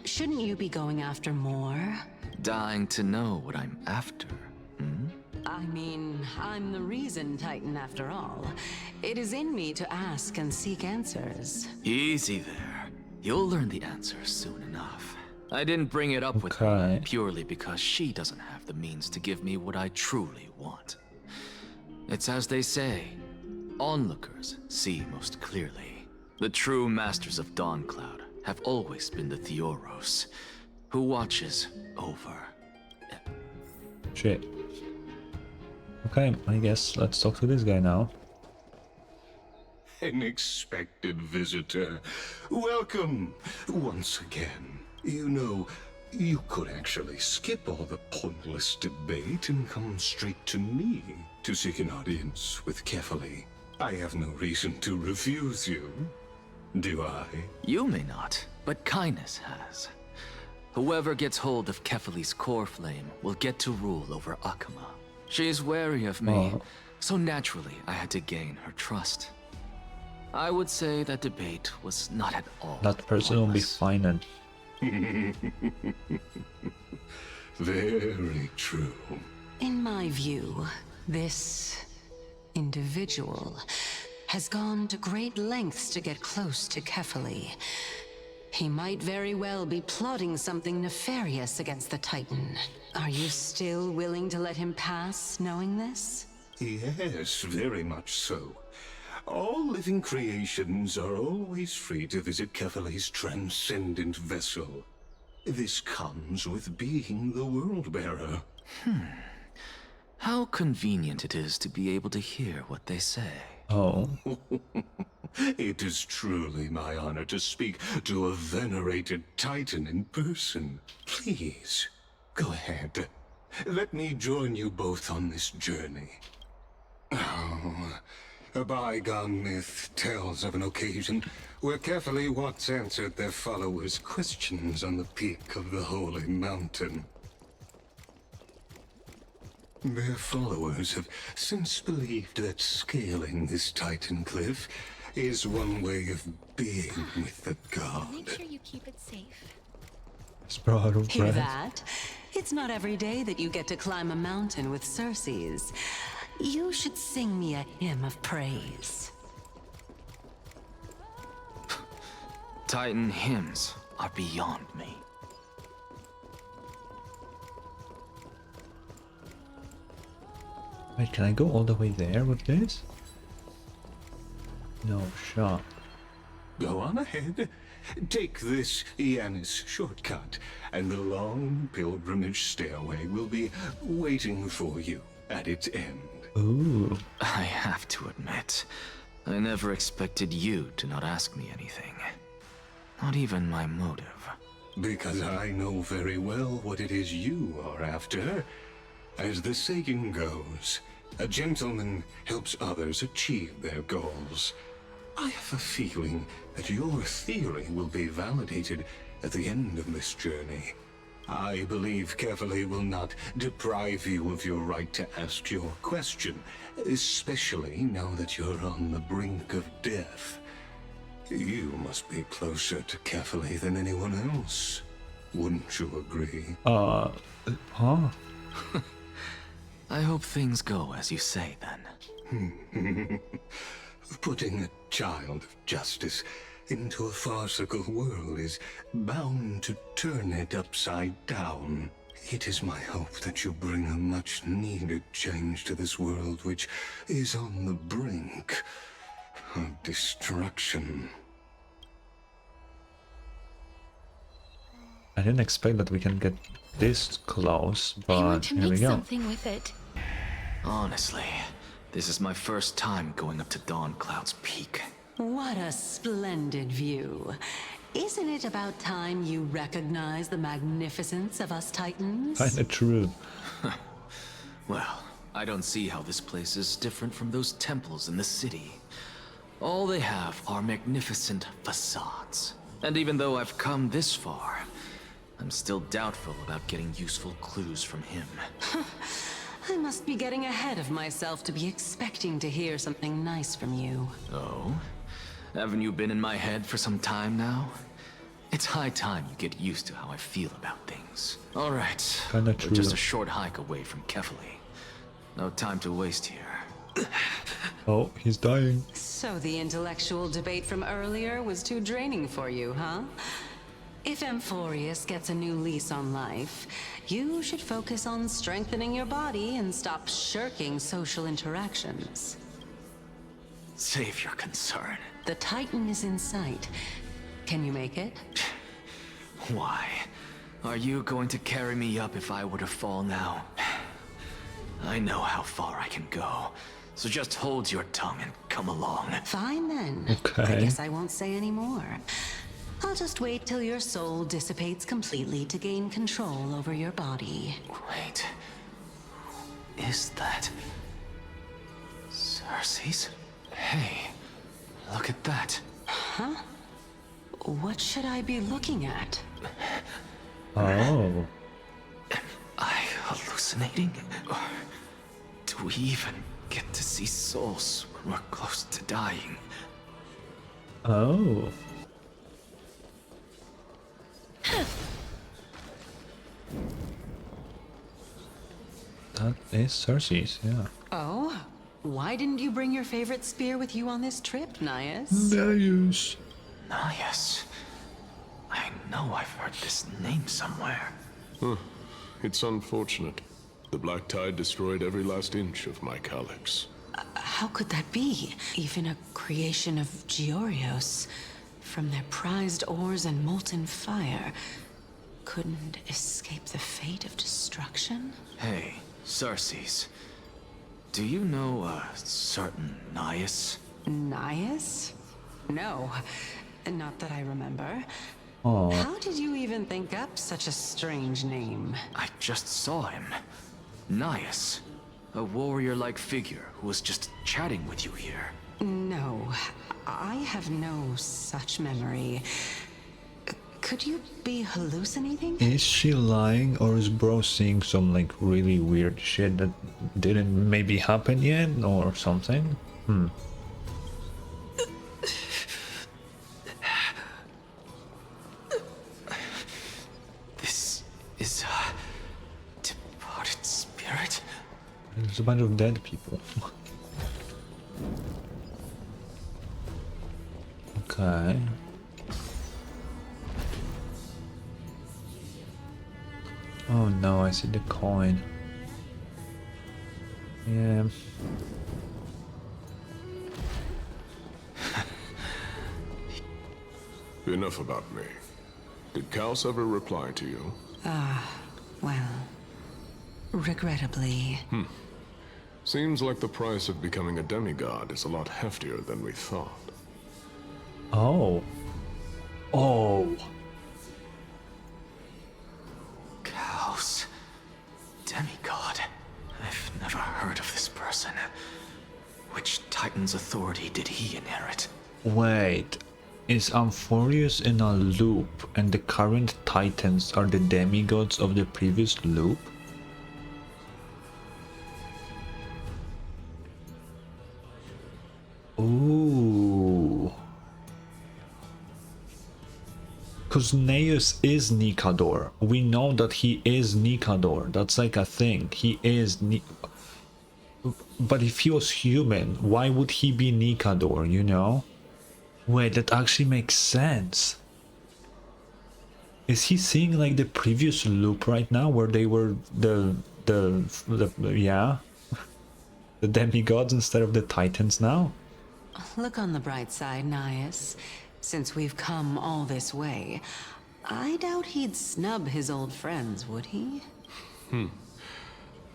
shouldn't you be going after more? Dying to know what I'm after, I mean, I'm the reason Titan after all. It is in me to ask and seek answers. Easy there. You'll learn the answers soon enough. I didn't bring it up with her purely because she doesn't have the means to give me what I truly want. It's as they say, onlookers see most clearly. The true masters of Dawncloud have always been the Theoros, who watches over. Shit. Okay, I guess let's talk to this guy now. An expected visitor. Welcome once again. You know, you could actually skip all the pointless debate and come straight to me to seek an audience with Kefali. I have no reason to refuse you, do I? You may not, but Kindness has. Whoever gets hold of Kefali's core flame will get to rule over Akama. She is wary of me, so naturally I had to gain her trust. I would say that debate was not at all That person will be fine. Very true. In my view, this individual has gone to great lengths to get close to Kefali. He might very well be plotting something nefarious against the Titan. Are you still willing to let him pass, knowing this? Yes, very much so. All living creations are always free to visit Kefali's transcendent vessel. This comes with being the World-Bearer. How convenient it is to be able to hear what they say. Oh. It is truly my honor to speak to a venerated Titan in person. Please, go ahead. Let me join you both on this journey. Oh, a bygone myth tells of an occasion where Kefali once answered their followers' questions on the peak of the Holy Mountain. Their followers have since believed that scaling this Titan cliff is one way of being with the god. Make sure you keep it safe. Hear that? It's not every day that you get to climb a mountain with Circes. You should sing me a hymn of praise. Titan hymns are beyond me. Wait, can I go all the way there with this? No shot. Go on ahead. Take this Yanis shortcut, and the long pilgrimage stairway will be waiting for you at its end. Ooh. I have to admit, I never expected you to not ask me anything. Not even my motive. Because I know very well what it is you are after. As the saying goes, a gentleman helps others achieve their goals. I have a feeling that your theory will be validated at the end of this journey. I believe Kefali will not deprive you of your right to ask your question, especially now that you're on the brink of death. You must be closer to Kefali than anyone else. Wouldn't you agree? Huh? I hope things go as you say, then. Putting a child of justice into a farcical world is bound to turn it upside down. It is my hope that you bring a much-needed change to this world, which is on the brink of destruction. I didn't expect that we can get this close, I but want to here we make go. something with it. Honestly, this is my first time going up to Dawn Cloud's peak. What a splendid view. Isn't it about time you recognize the magnificence of us Titans? Kinda true. Well, I don't see how this place is different from those temples in the city. All they have are magnificent facades. And even though I've come this far, I'm still doubtful about getting useful clues from him. I must be getting ahead of myself to be expecting to hear something nice from you. Oh? Haven't you been in my head for some time now? It's high time you get used to how I feel about things. Alright, Kinda we're true. just a short hike away from Kefali. No time to waste here. Oh, he's dying. So the intellectual debate from earlier was too draining for you, huh? If Amphoreus gets a new lease on life, you should focus on strengthening your body and stop shirking social interactions. Save your concern. The Titan is in sight. Can you make it? Why? Are you going to carry me up if I were to fall now? I know how far I can go, so just hold your tongue and come along. Fine then. Okay. I guess I won't say any more. I'll just wait till your soul dissipates completely to gain control over your body. Wait. Is that... Cersei's? Hey, look at that. Huh? What should I be looking at? Oh. Am I hallucinating? Or do we even get to see souls when we're close to dying? Oh. That is Cersei's, yeah. Oh? Why didn't you bring your favorite spear with you on this trip, Nias? Nias. Nias. I know I've heard this name somewhere. It's unfortunate. The Black Tide destroyed every last inch of my calyx. How could that be? Even a creation of Georios, from their prized ores and molten fire, couldn't escape the fate of destruction? Hey, Cersei's. Do you know a certain Nias? Nias? No, not that I remember. Oh. How did you even think up such a strange name? I just saw him. Nias. A warrior-like figure who was just chatting with you here. No, I have no such memory. Could you be hallucinating? Is she lying, or is bro seeing some like really weird shit that didn't maybe happen yet or something? This is a departed spirit? There's a bunch of dead people. Okay. Oh no, I see the coin. Yeah. Enough about me. Did Kaos ever reply to you? Well, regrettably. Seems like the price of becoming a demigod is a lot heftier than we thought. Oh. Oh. Kaos. Demigod. I've never heard of this person. Which Titan's authority did he inherit? Wait. Is Amphoreus in a loop and the current Titans are the demigods of the previous loop? Ooh. Because Neus is Nikador. We know that he is Nikador. That's like a thing. He is But if he was human, why would he be Nikador, you know? Wait, that actually makes sense. Is he seeing like the previous loop right now where they were the yeah? The demigods instead of the Titans now? Look on the bright side, Nias. Since we've come all this way, I doubt he'd snub his old friends, would he?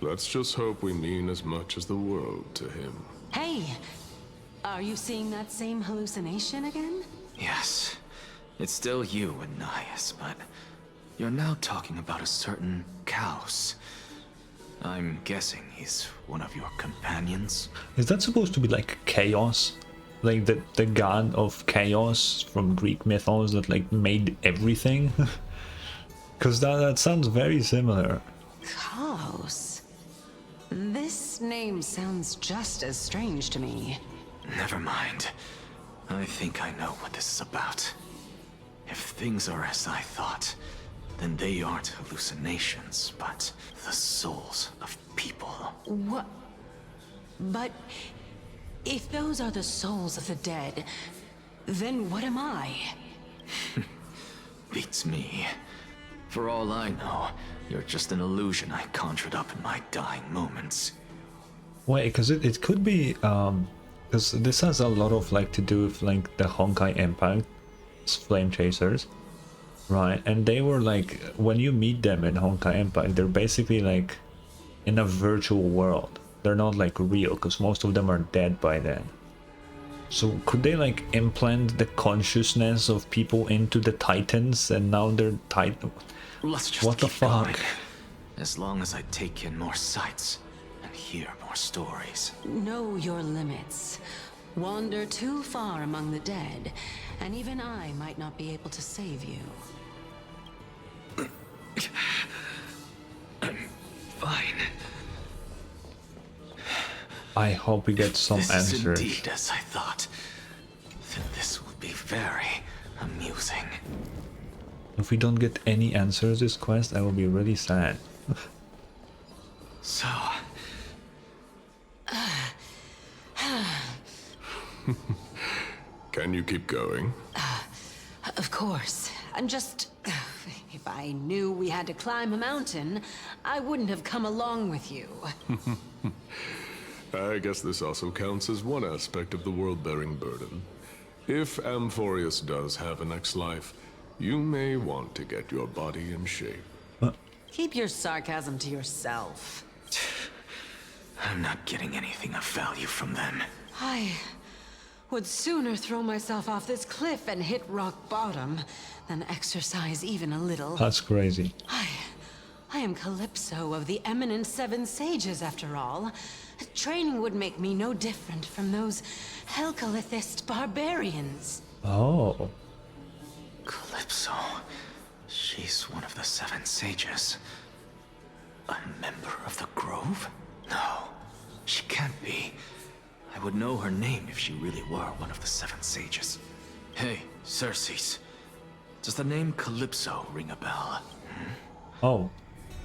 Let's just hope we mean as much as the world to him. Hey! Are you seeing that same hallucination again? Yes. It's still you and Nias, but you're now talking about a certain Kaos. I'm guessing he's one of your companions? Is that supposed to be like chaos? Like the god of chaos from Greek mythos that like made everything? Because that sounds very similar. Chaos? This name sounds just as strange to me. Never mind. I think I know what this is about. If things are as I thought, then they aren't hallucinations, but the souls of people. What? But if those are the souls of the dead, then what am I? Beats me. For all I know, you're just an illusion I conjured up in my dying moments. Wait, because it could be because this has a lot of like to do with like the Honkai Impact flame chasers, right? And they were like, when you meet them in Honkai Impact, they're basically like in a virtual world. They're not like real because most of them are dead by then. So could they like implant the consciousness of people into the Titans and now they're Titan? Let's just what the keep fuck? going. As long as I take in more sights and hear more stories. Know your limits. Wander too far among the dead, and even I might not be able to save you. I'm fine. I hope we get some answers. This is indeed as I thought. Then this will be very amusing. If we don't get any answers this quest, I will be really sad. So... Can you keep going? Of course. I'm just... If I knew we had to climb a mountain, I wouldn't have come along with you. I guess this also counts as one aspect of the world-bearing burden. If Amphoreus does have a next life, you may want to get your body in shape. Keep your sarcasm to yourself. I'm not getting anything of value from them. I would sooner throw myself off this cliff and hit rock bottom than exercise even a little. That's crazy. I am Calypso of the eminent Seven Sages, after all. Training would make me no different from those Helcalithist barbarians. Oh. Calypso. She's one of the Seven Sages. A member of the Grove? No, she can't be. I would know her name if she really were one of the Seven Sages. Hey, Circes. Does the name Calypso ring a bell? Oh.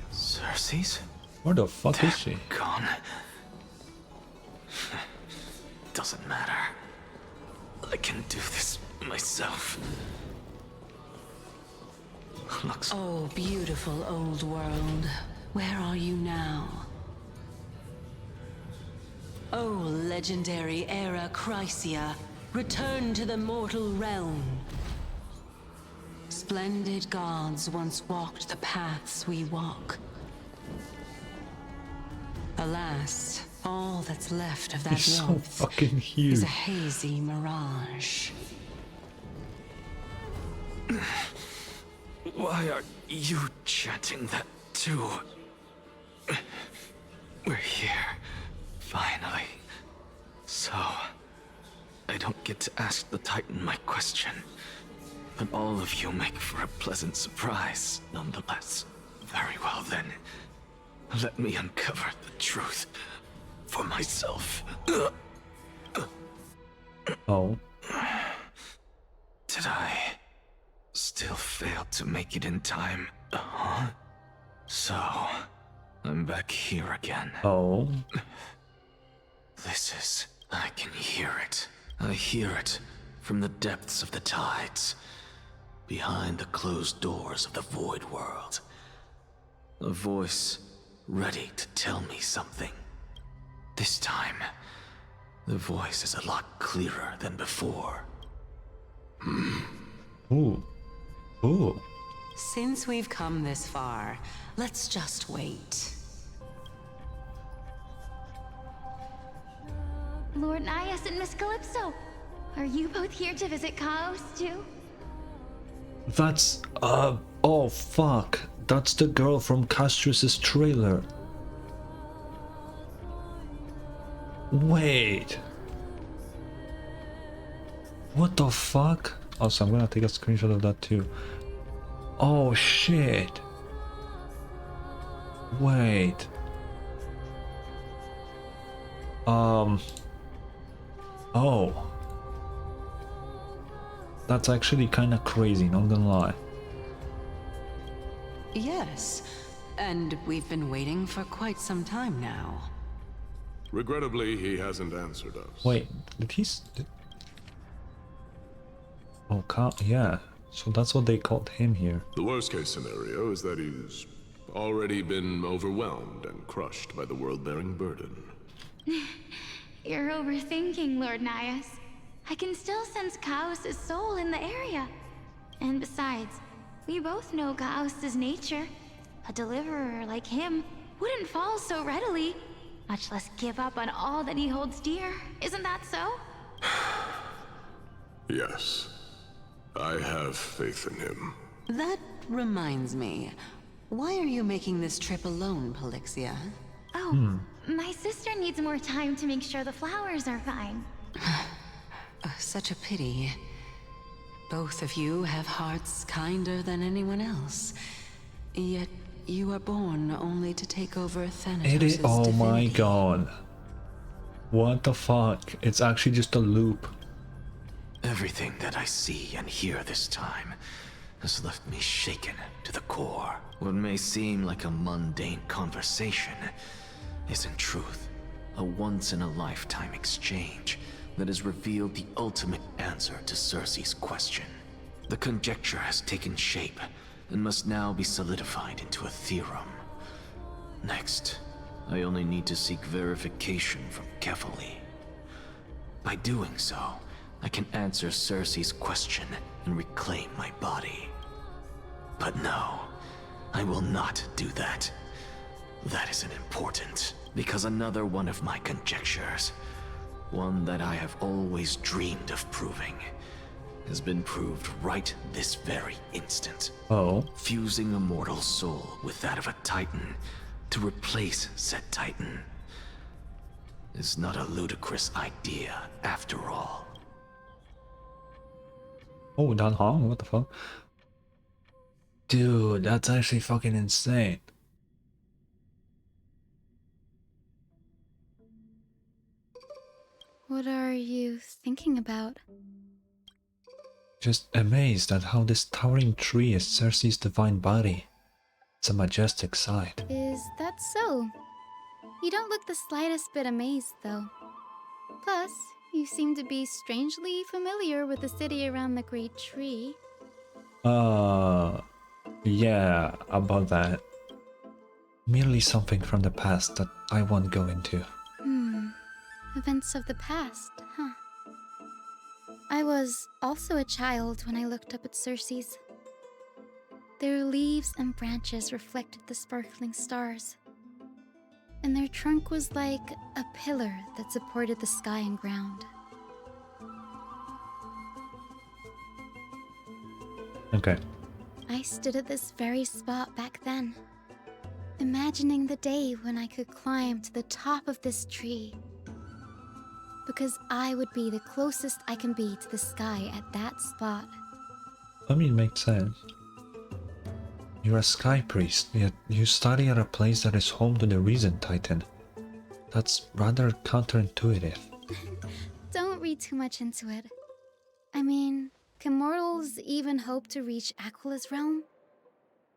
Circes? Where the fuck is she? Gone. Doesn't matter. I can do this myself. Looks... Oh, beautiful old world. Where are you now? Oh, legendary Era Chrysia, return to the mortal realm. splendid gods once walked the paths we walk. Alas, all that's left of that He's so warmth fucking huge. is a hazy mirage. Why are you chanting that too? We're here, finally. So, I don't get to ask the Titan my question, but all of you make for a pleasant surprise, nonetheless. Very well then, let me uncover the truth for myself. Oh. Did I still fail to make it in time? Huh? So, I'm back here again. Oh. This is... I can hear it. I hear it from the depths of the tides, behind the closed doors of the void world. A voice ready to tell me something. This time, the voice is a lot clearer than before. Ooh. Ooh. Since we've come this far, let's just wait. Lord Nias and Miss Calypso, are you both here to visit Chaos too? That's, oh fuck. That's the girl from castorice's trailer. Wait. What the fuck? Also, I'm gonna take a screenshot of that too. Oh shit. Wait. Oh. That's actually kinda crazy, not gonna lie. Yes, and we've been waiting for quite some time now. Regrettably, he hasn't answered us. Wait, did he... Oh, yeah. So that's what they called him here. The worst case scenario is that he's already been overwhelmed and crushed by the world-bearing burden. You're overthinking, Lord Nias. I can still sense Chaos' soul in the area. And besides, we both know Chaos' nature. A deliverer like him wouldn't fall so readily, much less give up on all that he holds dear. Isn't that so? Yes. I have faith in him. That reminds me. Why are you making this trip alone, Polixia? Oh, my sister needs more time to make sure the flowers are fine. Such a pity. Both of you have hearts kinder than anyone else. Yet you are born only to take over Thanatos' Oh my divinity. god. What the fuck? It's actually just a loop. Everything that I see and hear this time has left me shaken to the core. What may seem like a mundane conversation is in truth a once-in-a-lifetime exchange that has revealed the ultimate answer to Cersei's question. The conjecture has taken shape and must now be solidified into a theorem. Next, I only need to seek verification from Kefali. By doing so, I can answer Cersei's question and reclaim my body. But no, I will not do that. That isn't important, because another one of my conjectures, one that I have always dreamed of proving, has been proved right this very instant. Oh. Fusing a mortal soul with that of a Titan to replace said Titan is not a ludicrous idea after all. Oh, Dan Hong? What the fuck? Dude, that's actually fucking insane. What are you thinking about? Just amazed at how this towering tree is Cersei's divine body. It's a majestic sight. Is that so? You don't look the slightest bit amazed, though. Plus, you seem to be strangely familiar with the city around the Great Tree. Yeah, about that. Merely something from the past that I won't go into. Events of the past, huh? I was also a child when I looked up at Cersei's. Their leaves and branches reflected the sparkling stars, and their trunk was like a pillar that supported the sky and ground. Okay. I stood at this very spot back then, imagining the day when I could climb to the top of this tree, because I would be the closest I can be to the sky at that spot. I mean, it makes sense. You're a sky priest, yet you study at a place that is home to the Reason Titan. That's rather counterintuitive. Don't read too much into it. I mean, can mortals even hope to reach Aquila's realm?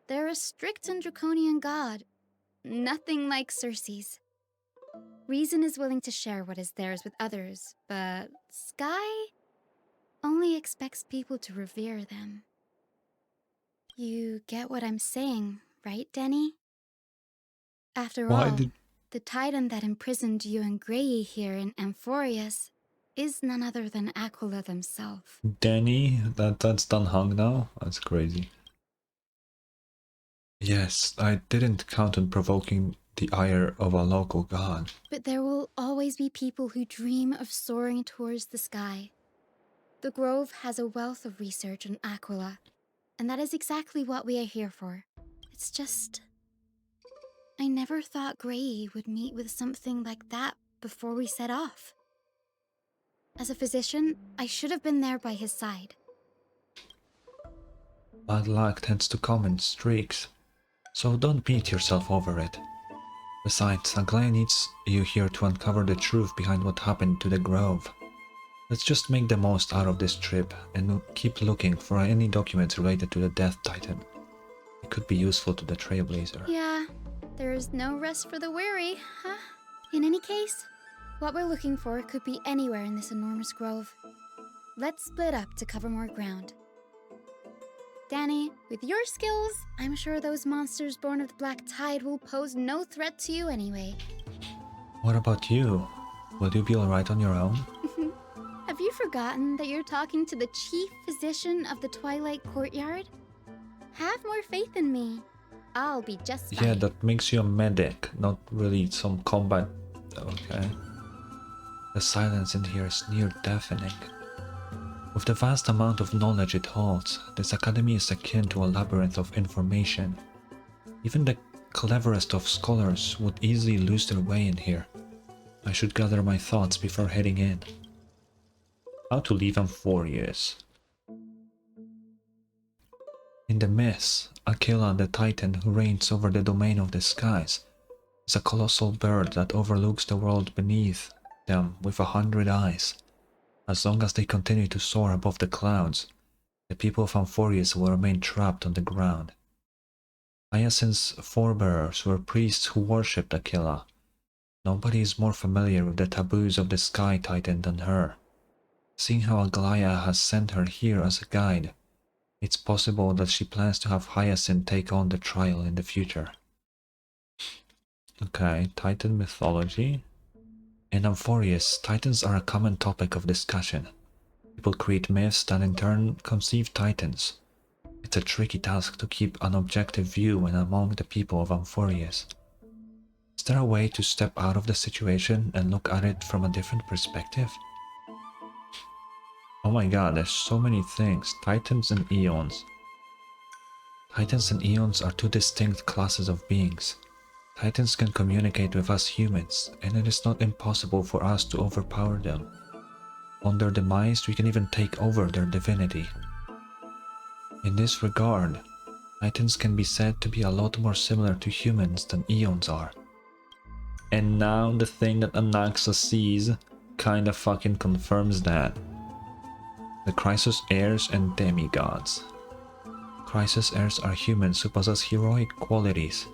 They're a strict and draconian god, nothing like Circe's. Reason is willing to share what is theirs with others, but Sky only expects people to revere them. You get what I'm saying, right, Denny? After all, the titan that imprisoned you and Grey here in Amphoreus is none other than Aquila themselves. Danny, that's done hung now? That's crazy. Yes, I didn't count on provoking the ire of a local god. But there will always be people who dream of soaring towards the sky. The Grove has a wealth of research on Aquila, and that is exactly what we are here for. It's just... I never thought Grey would meet with something like that before we set off. As a physician, I should have been there by his side. Bad luck tends to come in streaks, so don't beat yourself over it. Besides, Aglaya needs you here to uncover the truth behind what happened to the Grove. Let's just make the most out of this trip and keep looking for any documents related to the Death Titan. It could be useful to the Trailblazer. Yeah, there is no rest for the weary, huh? In any case, what we're looking for could be anywhere in this enormous grove. Let's split up to cover more ground. Danny, with your skills, I'm sure those monsters born of the Black Tide will pose no threat to you anyway. What about you? Will you be alright on your own? Have you forgotten that you're talking to the chief physician of the Twilight Courtyard? Have more faith in me. I'll be just fine. Yeah, that makes you a medic, not really some combat. Okay. The silence in here is near deafening. With the vast amount of knowledge it holds, this academy is akin to a labyrinth of information. Even the cleverest of scholars would easily lose their way in here. I should gather my thoughts before heading in. How to leave Amphoreus. In the myths, Aquila, the Titan who reigns over the domain of the skies, is a colossal bird that overlooks the world beneath them with 100 eyes. As long as they continue to soar above the clouds, the people of Amphoreus will remain trapped on the ground. Hyacinth's forebears were priests who worshipped Aquila. Nobody is more familiar with the taboos of the Sky Titan than her. Seeing how Aglaya has sent her here as a guide, it's possible that she plans to have Hyacinth take on the trial in the future. Okay, Titan mythology. In Amphoreus, Titans are a common topic of discussion. People create myths that in turn conceive Titans. It's a tricky task to keep an objective view when among the people of Amphoreus. Is there a way to step out of the situation and look at it from a different perspective? Oh my god, there's so many things. Titans and Eons. Titans and Eons are two distinct classes of beings. Titans can communicate with us humans, and it is not impossible for us to overpower them. On their demise, we can even take over their divinity. In this regard, Titans can be said to be a lot more similar to humans than Eons are. And now the thing that Anaxa sees kinda fucking confirms that. The Chrysos heirs and demigods. Chrysos heirs are humans who possess heroic qualities,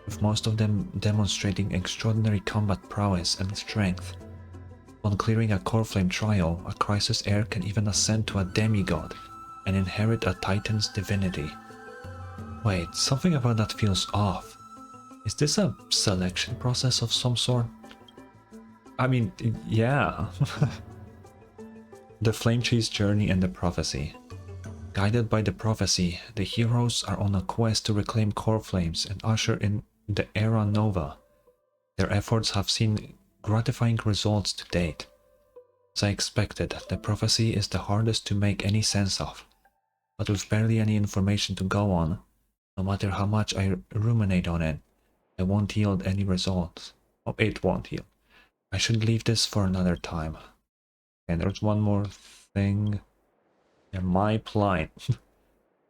with most of them demonstrating extraordinary combat prowess and strength. On clearing a core flame trial, a Chrysos heir can even ascend to a demigod and inherit a Titan's divinity. Wait, something about that feels off. Is this a selection process of some sort? I mean, yeah. The Flame Tree's journey and the prophecy. Guided by the prophecy, the heroes are on a quest to reclaim core flames and usher in the Era Nova. Their efforts have seen gratifying results to date. As I expected, the prophecy is the hardest to make any sense of, but with barely any information to go on, no matter how much I ruminate on it, it won't yield any results. Oh, it won't yield. I should leave this for another time. And there's one more thing. Yeah, my plight.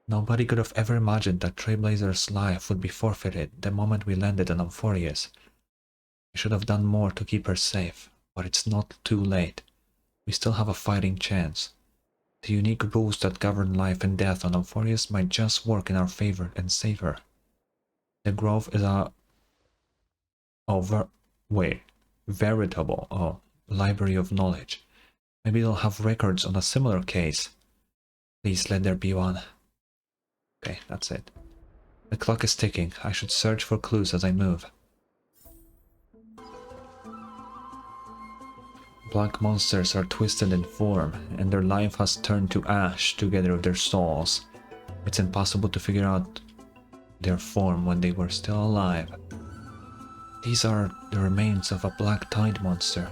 Nobody could have ever imagined that Trailblazer's life would be forfeited the moment we landed on Amphoreus. I should have done more to keep her safe, but it's not too late. We still have a fighting chance. The unique rules that govern life and death on Amphoreus might just work in our favor and save her. The Grove is a... veritable library of knowledge. Maybe they'll have records on a similar case. Please let there be one. Okay, that's it. The clock is ticking. I should search for clues as I move. Black monsters are twisted in form, and their life has turned to ash together with their souls. It's impossible to figure out their form when they were still alive. These are the remains of a black tide monster.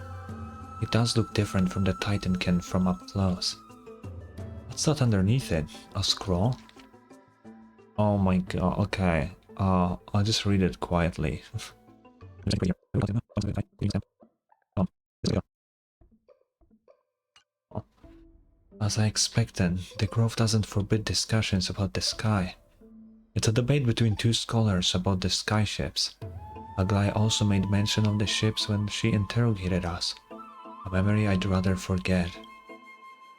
It does look different from the Titankin from up close. What's that underneath it? A scroll? Oh my god, okay. I'll just read it quietly. As I expected, the Grove doesn't forbid discussions about the sky. It's a debate between two scholars about the sky ships. Aglaya also made mention of the ships when she interrogated us, a memory I'd rather forget.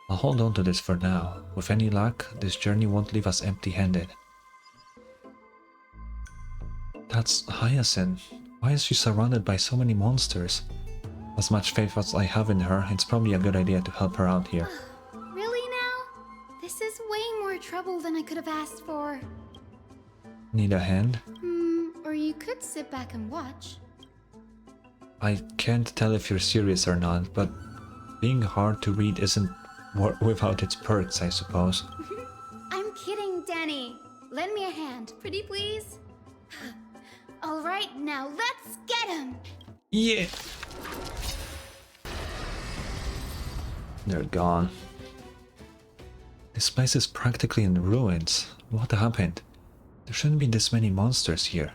I'll hold on to this for now. With any luck, this journey won't leave us empty-handed. That's Hyacinth. Why is she surrounded by so many monsters? As much faith as I have in her, it's probably a good idea to help her out here. Really now? This is way more trouble than I could have asked for. Need a hand? Or you could sit back and watch. I can't tell if you're serious or not, but being hard to read isn't without its perks, I suppose. I'm kidding, Danny. Lend me a hand, pretty please? Alright, now let's get him! Yeah! They're gone. This place is practically in ruins. What happened? There shouldn't be this many monsters here.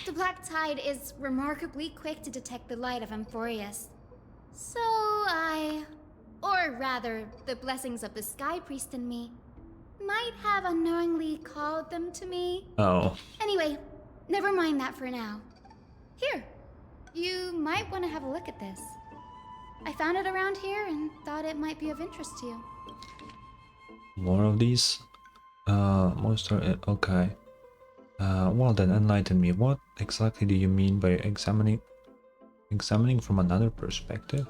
The black tide is remarkably quick to detect the light of Amphoreus. So or rather, the blessings of the Sky Priest in me, might have unknowingly called them to me. Oh. Anyway, never mind that for now. Here, you might want to have a look at this. I found it around here and thought it might be of interest to you. More of these? Monster, okay. Well then, enlighten me. What exactly do you mean by examining from another perspective?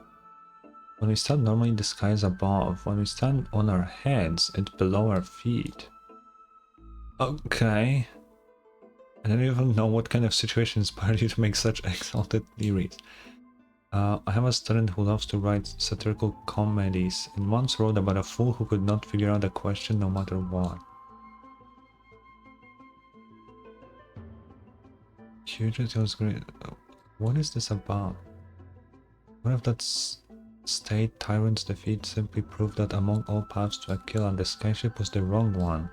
When we stand normally, the sky is above. When we stand on our heads, it's below our feet. Okay. I don't even know what kind of situation inspired you to make such exalted theories. I have a student who loves to write satirical comedies, and once wrote about a fool who could not figure out a question no matter what. Curiosity was great. What is this about? What if that state tyrant's defeat simply proved that among all paths to a kill on the skyship was the wrong one?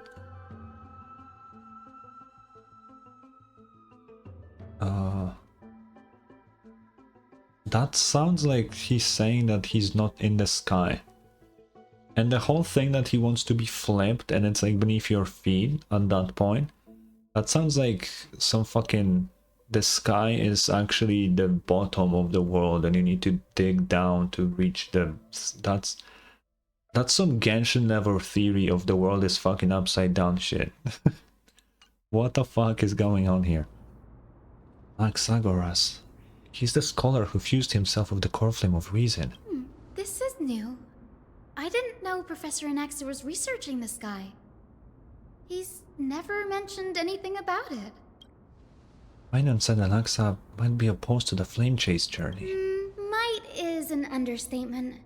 That sounds like he's saying that he's not in the sky. And the whole thing that he wants to be flipped and it's like beneath your feet at that point. That sounds like some fucking... The sky is actually the bottom of the world and you need to dig down to reach the... That's some Genshin level theory of the world is fucking upside down shit. What the fuck is going on here? Anaxagoras. He's the scholar who fused himself with the core flame of reason. This is new. I didn't know Professor Anaxa was researching the sky. He's never mentioned anything about it. Minun said Anaxa might be opposed to the flame chase journey. Might is an understatement.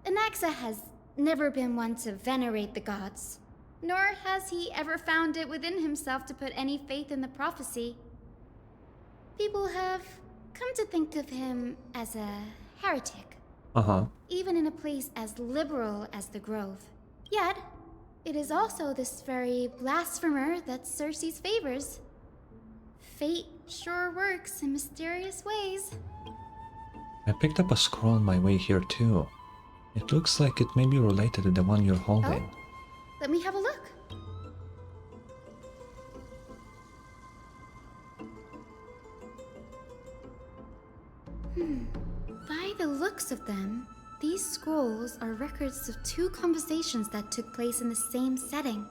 Anaxa has never been one to venerate the gods, nor has he ever found it within himself to put any faith in the prophecy. People have come to think of him as a heretic, even in a place as liberal as the Grove. Yet, it is also this very blasphemer that Cersei favors. Fate sure works in mysterious ways. I picked up a scroll on my way here too. It looks like it may be related to the one you're holding. Oh, let me have a look. By the looks of them, these scrolls are records of two conversations that took place in the same setting,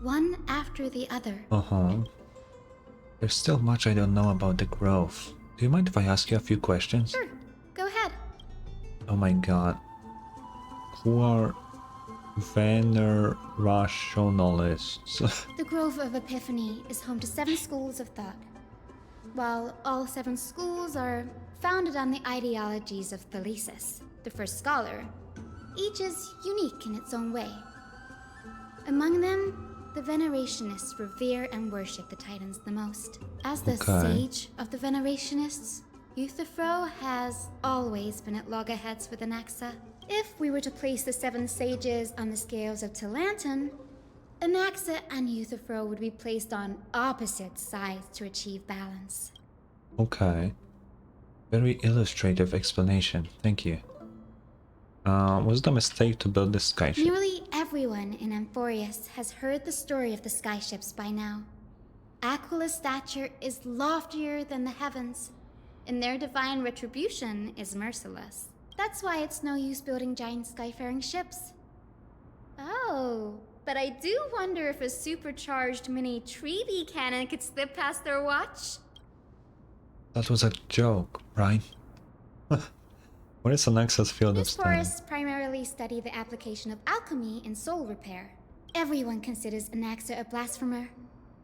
one after the other. There's still much I don't know about the Grove. Do you mind if I ask you a few questions? Sure, go ahead. Oh my god. Who are venerationalists? The Grove of Epiphany is home to 7 schools of thought. While all 7 schools are founded on the ideologies of Thalesis, the first scholar, each is unique in its own way. Among them, the Venerationists revere and worship the Titans the most. As the sage of the Venerationists, Euthyphro has always been at loggerheads with Anaxa. If we were to place the 7 sages on the scales of Talanton, Anaxa and Euthyphro would be placed on opposite sides to achieve balance. Okay. Very illustrative explanation, thank you. Was it a mistake to build this skyship? Nearly everyone in Amphoreus has heard the story of the skyships by now. Aquila's stature is loftier than the heavens, and their divine retribution is merciless. That's why it's no use building giant skyfaring ships. Oh, but I do wonder if a supercharged mini Treaty cannon could slip past their watch. That was a joke, right? What is Anaxa's field of study? These forests primarily study the application of alchemy in soul repair. Everyone considers Anaxa a blasphemer,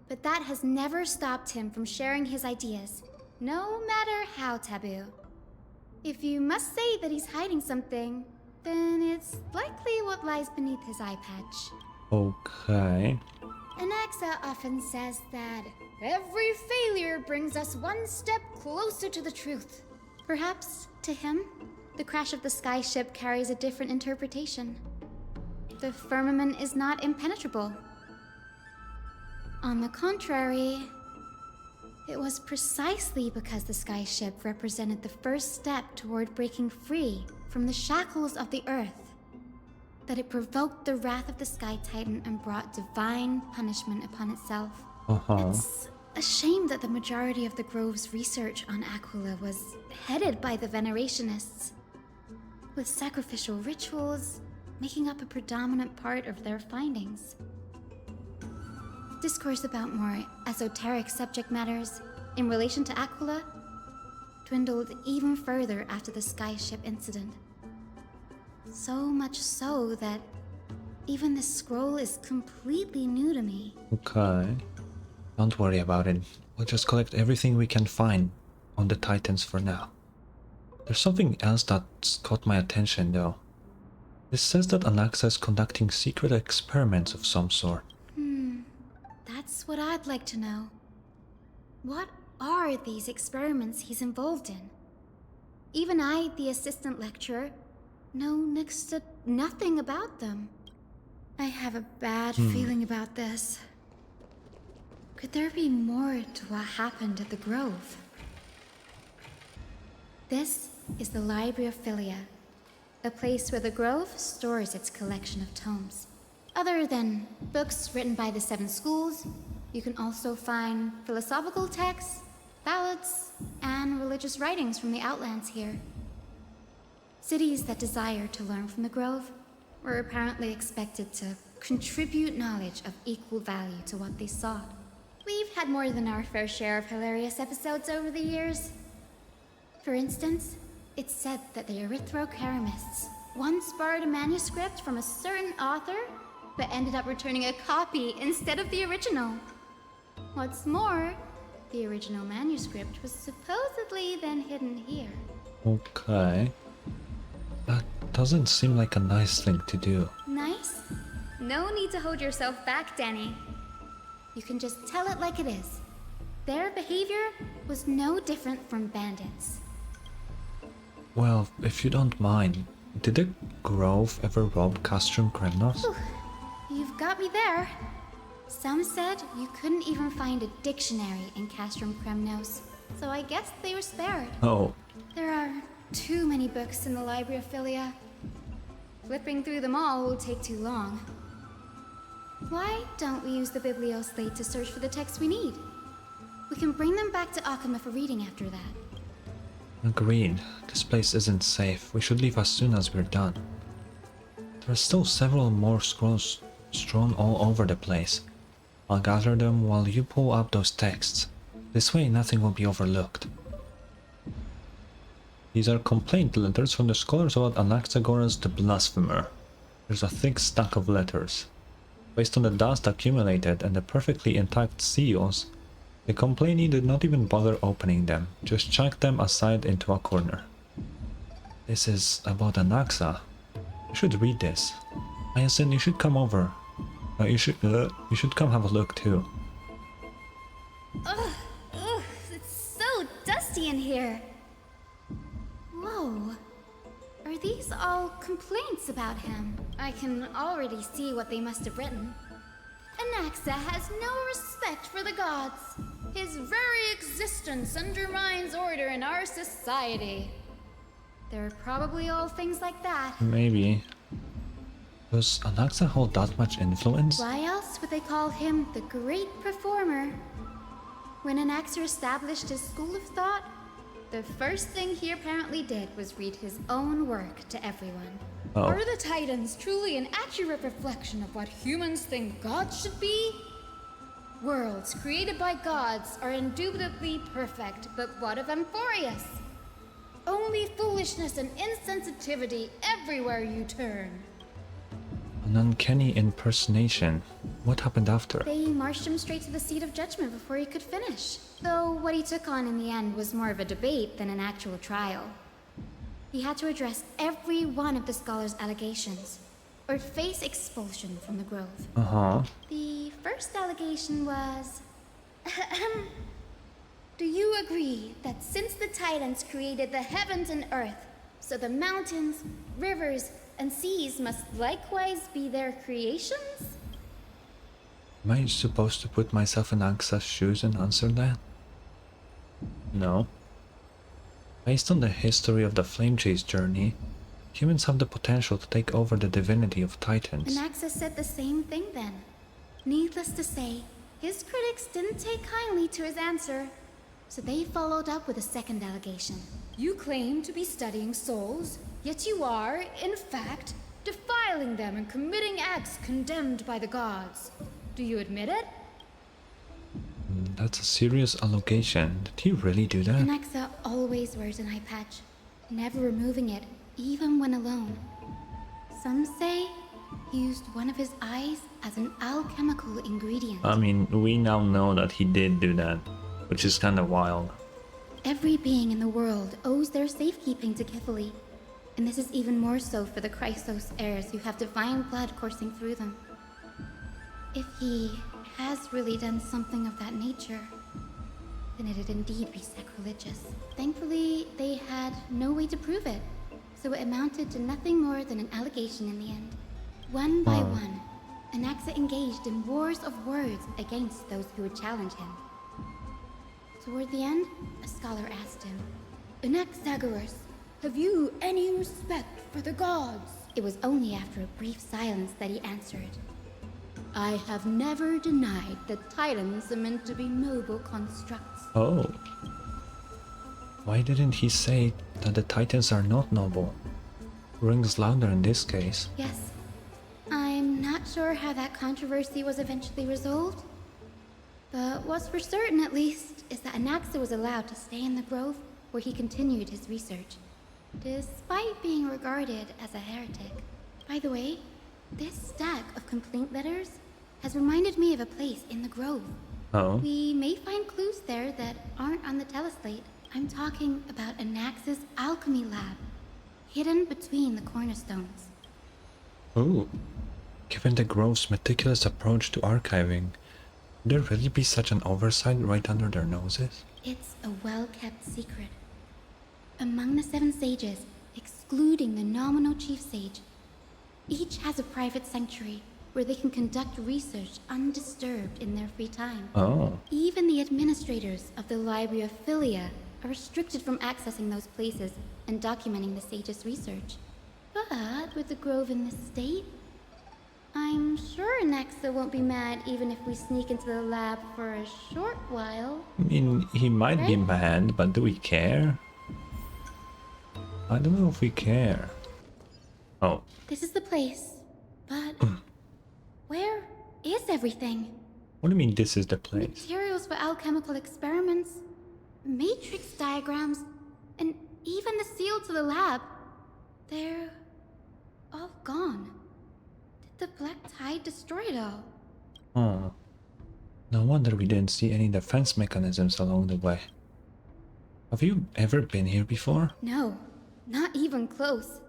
but that has never stopped him from sharing his ideas, no matter how taboo. If you must say that he's hiding something, then it's likely what lies beneath his eye patch. Okay. Anaxa often says that every failure brings us one step closer to the truth. Perhaps, to him, the crash of the skyship carries a different interpretation. The firmament is not impenetrable. On the contrary, it was precisely because the skyship represented the first step toward breaking free from the shackles of the earth that it provoked the wrath of the Sky Titan and brought divine punishment upon itself. It's a shame that the majority of the Grove's research on Aquila was headed by the Venerationists, with sacrificial rituals making up a predominant part of their findings. Discourse about more esoteric subject matters in relation to Aquila dwindled even further after the skyship incident. So much so that even this scroll is completely new to me. Okay. Don't worry about it. We'll just collect everything we can find on the Titans for now. There's something else that's caught my attention though. It says that Anaxa is conducting secret experiments of some sort. That's what I'd like to know. What are these experiments he's involved in? Even I, the assistant lecturer, know next to nothing about them. I have a bad feeling about this. Could there be more to what happened at the Grove? This is the Library of Philia, a place where the Grove stores its collection of tomes. Other than books written by the 7 schools, you can also find philosophical texts, ballads, and religious writings from the Outlands here. Cities that desire to learn from the Grove were apparently expected to contribute knowledge of equal value to what they sought. We've had more than our fair share of hilarious episodes over the years. For instance, it's said that the Erythrocheramists once borrowed a manuscript from a certain author, but ended up returning a copy instead of the original. What's more, the original manuscript was supposedly then hidden here. Okay. That doesn't seem like a nice thing to do. Nice? No need to hold yourself back, Danny. You can just tell it like it is. Their behavior was no different from bandits. Well, if you don't mind, did the Grove ever rob Castrum Kremnos? You've got me there. Some said you couldn't even find a dictionary in Castrum Kremnos, so I guess they were spared. Oh. There are too many books in the Library of Philia. Flipping through them all will take too long. Why don't we use the Biblioslate to search for the texts we need? We can bring them back to Akama for reading after that. Agreed. This place isn't safe. We should leave as soon as we're done. There are still several more scrolls strewn all over the place. I'll gather them while you pull up those texts. This way nothing will be overlooked. These are complaint letters from the scholars about Anaxagoras the Blasphemer. There's a thick stack of letters. Based on the dust accumulated and the perfectly intact seals, the complainee did not even bother opening them, just chucked them aside into a corner. This is about Anaxa. You should read this. Hyacinth, you should come over. You should come have a look too. Ugh, it's so dusty in here. Whoa. Are these all complaints about him? I can already see what they must have written. Anaxa has no respect for the gods. His very existence undermines order in our society. They're probably all things like that. Maybe. Does Anaxa hold that much influence? Why else would they call him the Great Performer? When Anaxa established his school of thought, the first thing he apparently did was read his own work to everyone. Oh. Are the Titans truly an accurate reflection of what humans think gods should be? Worlds created by gods are indubitably perfect, but what of Amphoreus? Only foolishness and insensitivity everywhere you turn. An uncanny impersonation. What happened after? They marched him straight to the seat of judgment before he could finish. Though what he took on in the end was more of a debate than an actual trial. He had to address every one of the scholar's allegations, or face expulsion from the Grove. Uh-huh. The first allegation was... Do you agree that since the Titans created the heavens and earth, so the mountains, rivers, and seas must likewise be their creations? Am I supposed to put myself in Anaxa's shoes and answer that? No. Based on the history of the Flame Chase journey, humans have the potential to take over the divinity of Titans. Anaxa said the same thing then. Needless to say, his critics didn't take kindly to his answer, so they followed up with a second allegation. You claim to be studying souls, yet you are, in fact, defiling them and committing acts condemned by the gods. Do you admit it? That's a serious allegation. Did he really do that? Anaxa always wears an eye patch, never removing it, even when alone. Some say he used one of his eyes as an alchemical ingredient. I mean, we now know that he did do that, which is kind of wild. Every being in the world owes their safekeeping to Kifili, and this is even more so for the Chrysos heirs who have divine blood coursing through them. If he has really done something of that nature, then it'd indeed be sacrilegious. Thankfully, they had no way to prove it, so it amounted to nothing more than an allegation in the end. One by one, Anaxa engaged in wars of words against those who would challenge him. Toward the end, a scholar asked him, Anaxagoras, have you any respect for the gods? It was only after a brief silence that he answered, I have never denied that Titans are meant to be noble constructs. Oh. Why didn't he say that the Titans are not noble? Rings louder in this case. Yes. I'm not sure how that controversy was eventually resolved. But what's for certain, at least, is that Anaxa was allowed to stay in the Grove where he continued his research, despite being regarded as a heretic. By the way, this stack of complaint letters has reminded me of a place in the Grove. Oh? We may find clues there that aren't on the teleslate. I'm talking about Anaxa's alchemy lab. hidden between the cornerstones. Ooh. Given the Grove's meticulous approach to archiving, would there really be such an oversight right under their noses? It's a well-kept secret. Among the 7 sages, excluding the nominal chief sage, each has a private sanctuary where they can conduct research undisturbed in their free time. Oh. Even the administrators of the Library of Philia are restricted from accessing those places and documenting the sage's research. But with the Grove in this state, I'm sure Anaxa won't be mad even if we sneak into the lab for a short while. I mean, he might be mad, but do we care? I don't know if we care. Oh. This is the place, but where is everything? What do you mean this is the place? Materials for alchemical experiments, matrix diagrams, and even the seal to the lab. They're all gone. Did the Black Tide destroy it all? Oh. No wonder we didn't see any defense mechanisms along the way. Have you ever been here before? No, not even close.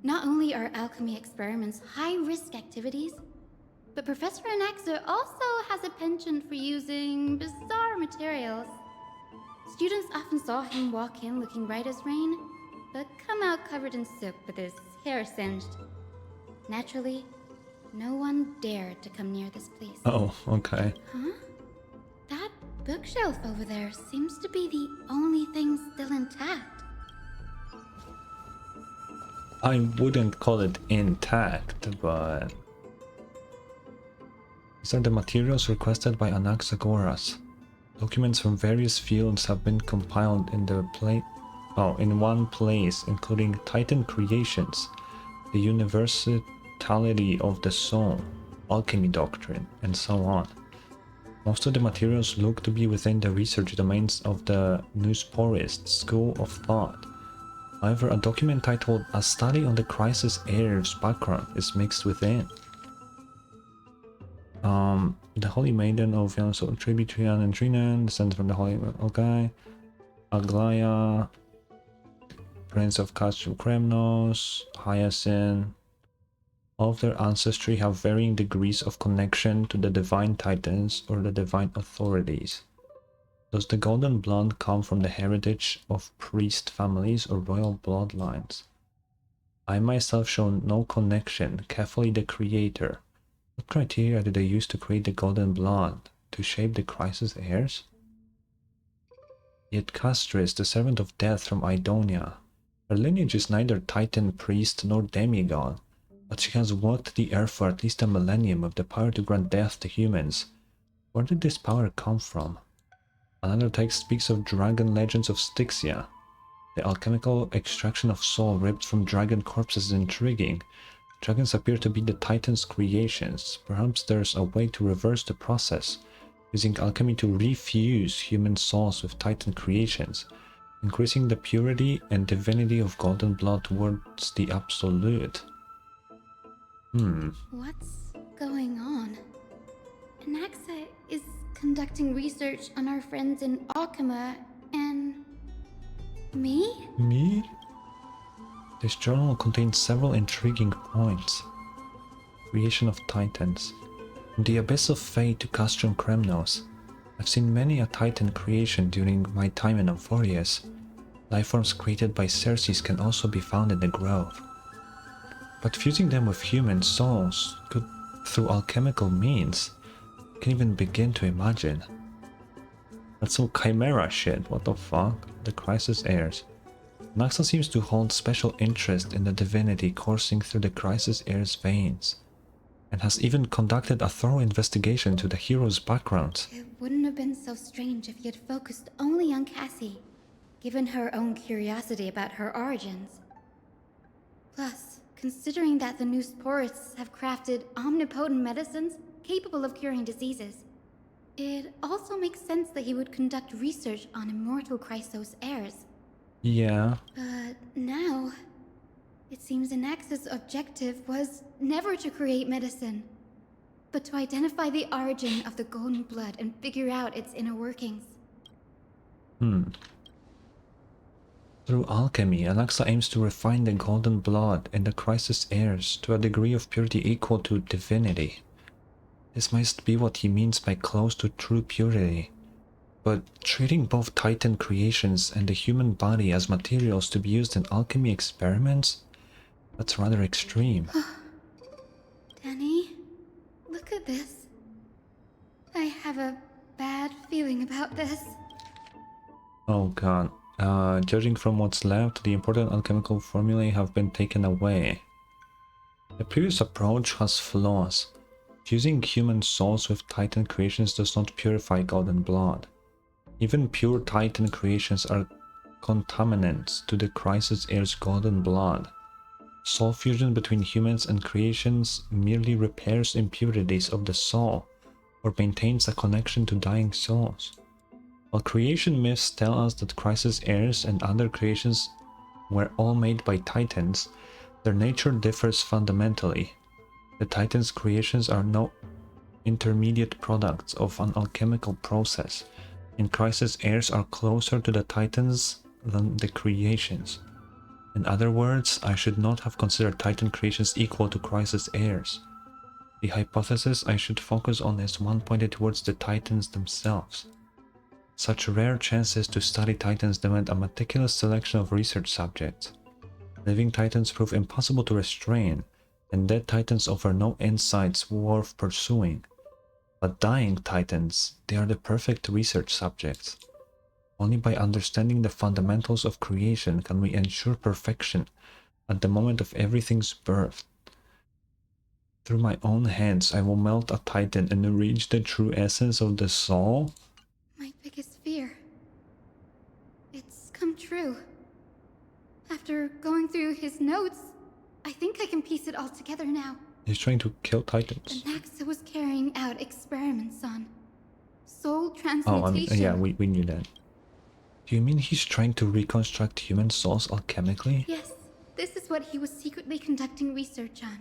Not only are alchemy experiments high-risk activities, but Professor Anaxa also has a penchant for using bizarre materials. Students often saw him walk in looking bright as rain, but come out covered in soot with his hair singed. Naturally, no one dared to come near this place. Oh, okay. Huh? That bookshelf over there seems to be the only thing still intact. I wouldn't call it intact, but... These are the materials requested by Anaxagoras. Documents from various fields have been compiled in in one place, including Titan creations, the universality of the soul, alchemy doctrine, and so on. Most of the materials look to be within the research domains of the Nusporist school of thought. However, a document titled A Study on the Crisis Heir's Background is mixed within. The Holy Maiden of Yanaso Tributrian and Trinan, descended from the Holy Honkai, Aglaya, Prince of Kremnos, Hyacinth. All of their ancestry have varying degrees of connection to the Divine Titans or the Divine Authorities. Does the Golden Blood come from the heritage of priest families or royal bloodlines? I myself show no connection, carefully the creator. What criteria did they use to create the Golden Blood? To shape the Crisis heirs? Yet Castorice, the servant of death from Idonia. Her lineage is neither Titan, priest, nor demigod, but she has walked the earth for at least a millennium with the power to grant death to humans. Where did this power come from? Another text speaks of dragon legends of Styxia. The alchemical extraction of soul ripped from dragon corpses is intriguing. Dragons appear to be the Titan's creations. Perhaps there's a way to reverse the process, using alchemy to refuse human souls with Titan creations, increasing the purity and divinity of Golden Blood towards the Absolute. What's going on? Anaxa is conducting research on our friends in Alchema and... me? Me? This journal contains several intriguing points. Creation of Titans. From the Abyss of Fate to Castrum Kremnos, I've seen many a Titan creation during my time in Amphoreus. Lifeforms created by Ceres can also be found in the Grove. But fusing them with human souls could, through alchemical means, I can't even begin to imagine. That's some chimera shit, what the fuck? The Crisis heirs. Anaxa seems to hold special interest in the divinity coursing through the Crisis heir's veins, and has even conducted a thorough investigation to the hero's background. It wouldn't have been so strange if he had focused only on Cassie, given her own curiosity about her origins. Plus, considering that the Nusporists have crafted omnipotent medicines capable of curing diseases, it also makes sense that he would conduct research on immortal Chrysos heirs. Yeah. But now, it seems Anaxa's objective was never to create medicine, but to identify the origin of the Golden Blood and figure out its inner workings. Through alchemy, Anaxa aims to refine the golden blood in the crisis heirs to a degree of purity equal to divinity. This must be what he means by close to true purity. But treating both Titan creations and the human body as materials to be used in alchemy experiments? That's rather extreme. Danny, look at this. I have a bad feeling about this. Oh god. Judging from what's left, the important alchemical formulae have been taken away. The previous approach has flaws. Fusing human souls with Titan creations does not purify golden blood. Even pure Titan creations are contaminants to the crisis heir's golden blood. Soul fusion between humans and creations merely repairs impurities of the soul, or maintains a connection to dying souls. While creation myths tell us that crisis heirs and other creations were all made by Titans, their nature differs fundamentally. The Titans' creations are no intermediate products of an alchemical process, and crisis heirs are closer to the Titans than the creations. In other words, I should not have considered Titan creations equal to crisis heirs. The hypothesis I should focus on is one pointed towards the Titans themselves. Such rare chances to study Titans demand a meticulous selection of research subjects. Living Titans prove impossible to restrain, and dead Titans offer no insights worth pursuing. But dying Titans, they are the perfect research subjects. Only by understanding the fundamentals of creation can we ensure perfection at the moment of everything's birth. Through my own hands I will melt a Titan and reach the true essence of the soul. My biggest fear. It's come true. After going through his notes, I think I can piece it all together now. He's trying to kill Titans. Anaxa was carrying out experiments on soul transmutation. Yeah, we knew that. Do you mean he's trying to reconstruct human souls alchemically? Yes, this is what he was secretly conducting research on.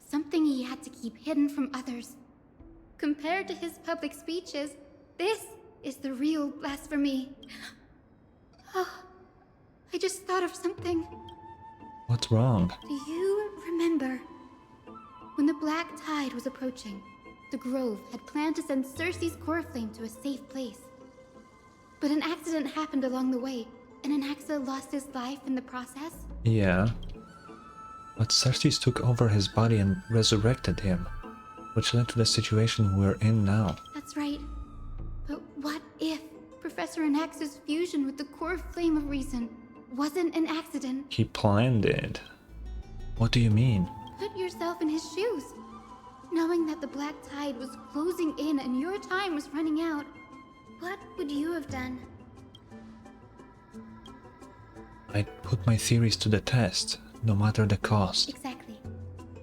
Something he had to keep hidden from others. Compared to his public speeches, this is the real blasphemy. Oh, I just thought of something. What's wrong? Do you remember? When the Black Tide was approaching, the Grove had planned to send Cersei's core flame to a safe place. But an accident happened along the way, and Anaxa lost his life in the process? Yeah. But Cersei took over his body and resurrected him, which led to the situation we're in now. That's right. But what if Professor Anaxa's fusion with the core flame of reason wasn't an accident? He planned it. What do you mean? Put yourself in his shoes. Knowing that the Black Tide was closing in and your time was running out, what would you have done? I'd put my theories to the test, no matter the cost. Exactly.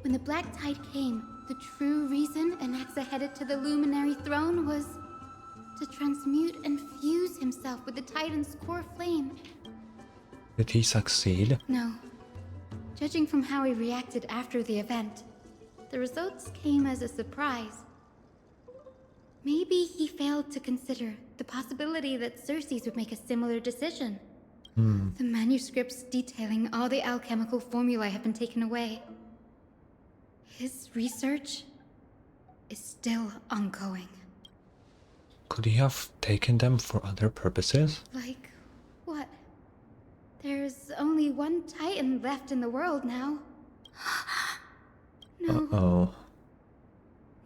When the Black Tide came, the true reason Anaxa headed to the Luminary Throne was to transmute and fuse himself with the Titan's core flame. Did he succeed? No. Judging from how he reacted after the event, the results came as a surprise. Maybe he failed to consider the possibility that Cersei's would make a similar decision. The manuscripts detailing all the alchemical formulae have been taken away. His research is still ongoing. Could he have taken them for other purposes? Like what? There's only one Titan left in the world now. No. Uh-oh.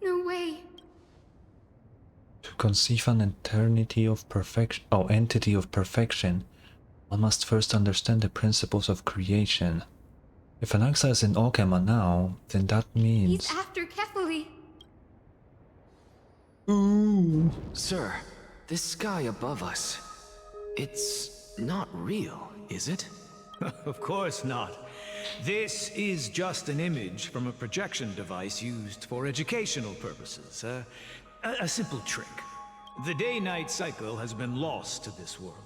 No way. To conceive an entity of perfection, one must first understand the principles of creation. If Anaxa is in Okema now, then that means... He's after Kefali. Ooh. Sir, this sky above us, it's not real, is it? Of course not. This is just an image from a projection device used for educational purposes. A simple trick. The day-night cycle has been lost to this world.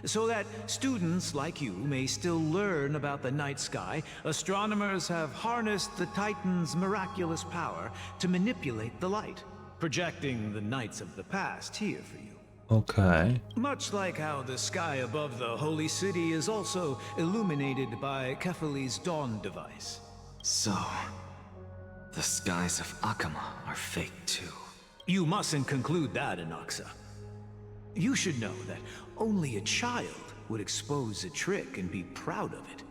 So that students like you may still learn about the night sky, astronomers have harnessed the Titan's miraculous power to manipulate the light, projecting the nights of the past here for you. Okay. Much like how the sky above the holy city is also illuminated by Kefali's dawn device. So, the skies of Akama are fake too. You mustn't conclude that, anaxa. You should know that only a child would expose a trick and be proud of it.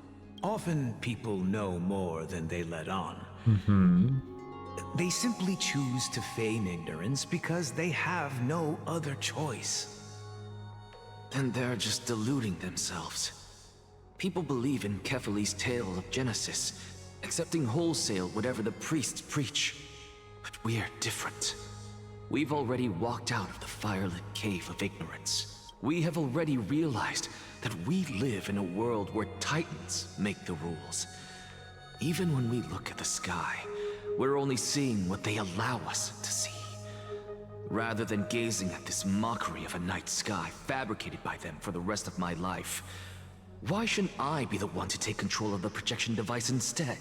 Often people know more than they let on. They simply choose to feign ignorance because they have no other choice. Then they're just deluding themselves. People believe in Kefali's tale of Genesis, accepting wholesale whatever the priests preach. But we're different. We've already walked out of the firelit cave of ignorance. We have already realized that we live in a world where titans make the rules. Even when we look at the sky, we're only seeing what they allow us to see. Rather than gazing at this mockery of a night sky fabricated by them for the rest of my life, why shouldn't I be the one to take control of the projection device instead?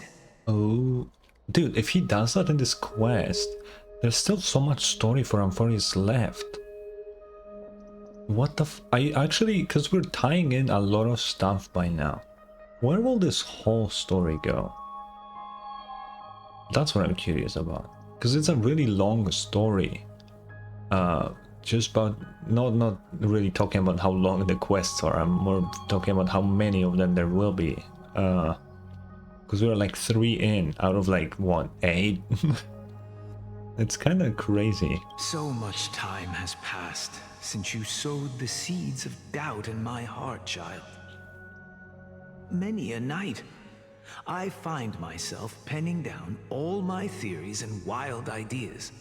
Oh, dude, if he does that in this quest, there's still so much story for Amphoreus left. What the I actually, because we're tying in a lot of stuff by now. Where will this whole story go? That's what I'm curious about. Because it's a really long story. Just about, not really talking about how long the quests are. I'm more talking about how many of them there will be. Because we're like 3 in out of like, what, 8? It's kind of crazy. So much time has passed since you sowed the seeds of doubt in my heart, child. Many a night, I find myself penning down all my theories and wild ideas,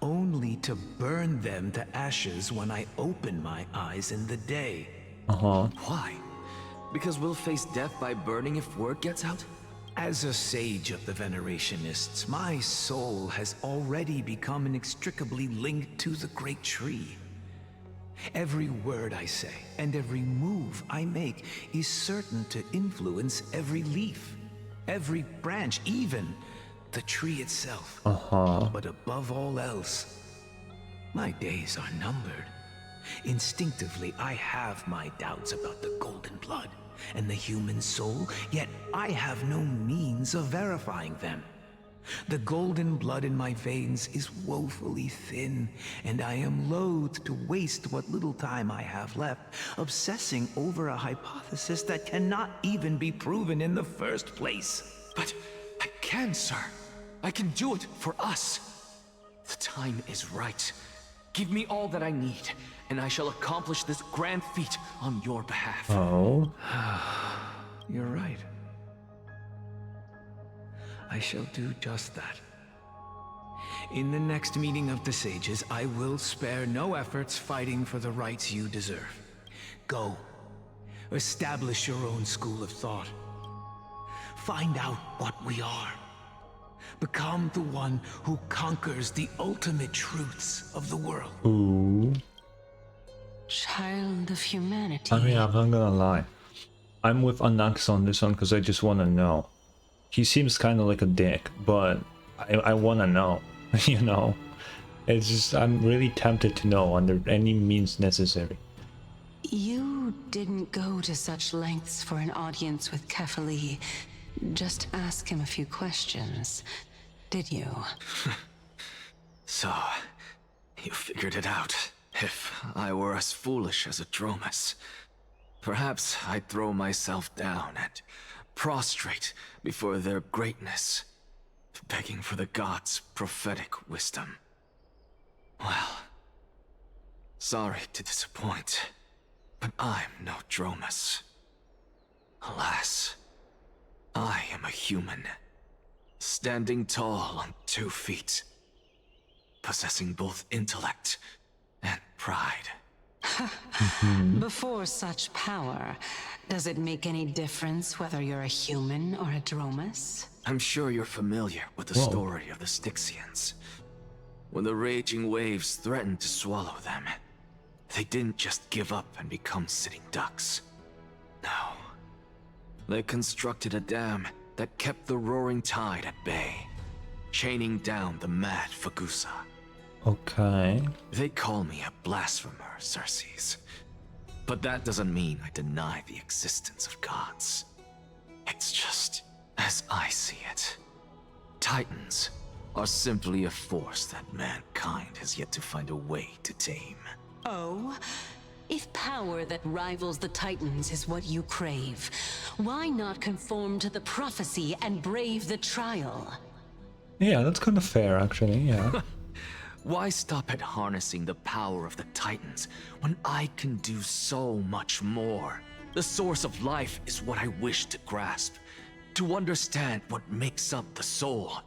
only to burn them to ashes when I open my eyes in the day. Why? Because we'll face death by burning if word gets out? As a sage of the Venerationists, my soul has already become inextricably linked to the great tree. Every word I say and every move I make is certain to influence every leaf, every branch, even the tree itself. But above all else, my days are numbered. Instinctively, I have my doubts about the golden blood and the human soul, yet I have no means of verifying them. The golden blood in my veins is woefully thin, and I am loath to waste what little time I have left obsessing over a hypothesis that cannot even be proven in the first place. But I can, sir. I can do it for us. The time is right. Give me all that I need, and I shall accomplish this grand feat on your behalf. You're right. I shall do just that. In the next meeting of the sages, I will spare no efforts fighting for the rights you deserve. Go. Establish your own school of thought. Find out what we are. Become the one who conquers the ultimate truths of the world. Ooh. Child of humanity. I mean, I'm not gonna lie. I'm with Anaxa on this one because I just want to know. He seems kind of like a dick, but I want to know, you know? It's just, I'm really tempted to know under any means necessary. You didn't go to such lengths for an audience with Kefali. Just ask him a few questions, did you? So, you figured it out. If I were as foolish as a Dromus, perhaps I'd throw myself down and prostrate before their greatness, begging for the gods' prophetic wisdom. Well, sorry to disappoint, but I'm no Dromus. Alas, I am a human, standing tall on 2 feet, possessing both intellect and pride. Before such power, does it make any difference whether you're a human or a Dromus? I'm sure you're familiar with the story of the Styxians. When the raging waves threatened to swallow them, they didn't just give up and become sitting ducks. No. They constructed a dam that kept the roaring tide at bay, chaining down the mad Fagusa. Okay. They call me a blasphemer, Circes. But that doesn't mean I deny the existence of gods. It's just, as I see it, Titans are simply a force that mankind has yet to find a way to tame. Oh? If power that rivals the Titans is what you crave, why not conform to the prophecy and brave the trial? Yeah, that's kind of fair, actually, yeah. Why stop at harnessing the power of the Titans when I can do so much more? The source of life is what I wish to grasp, to understand what makes up the soul,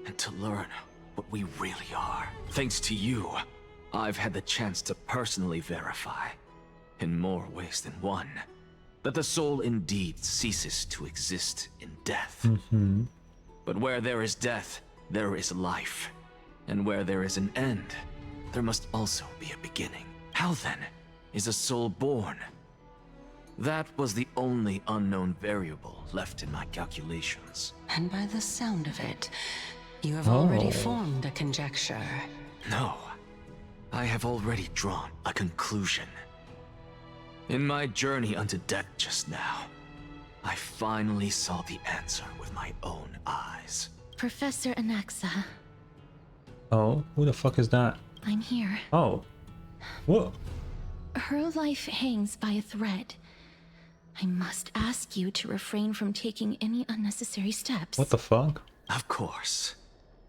and to learn what we really are. Thanks to you, I've had the chance to personally verify, in more ways than one, that the soul indeed ceases to exist in death. Mm-hmm. But where there is death, there is life. And where there is an end, there must also be a beginning. How then is a soul born? That was the only unknown variable left in my calculations. And by the sound of it, you have already formed a conjecture. No, I have already drawn a conclusion. In my journey unto death just now, I finally saw the answer with my own eyes. Professor Anaxa. Oh, who the fuck is that? I'm here. Oh. What? Her life hangs by a thread. I must ask you to refrain from taking any unnecessary steps. What the fuck? Of course.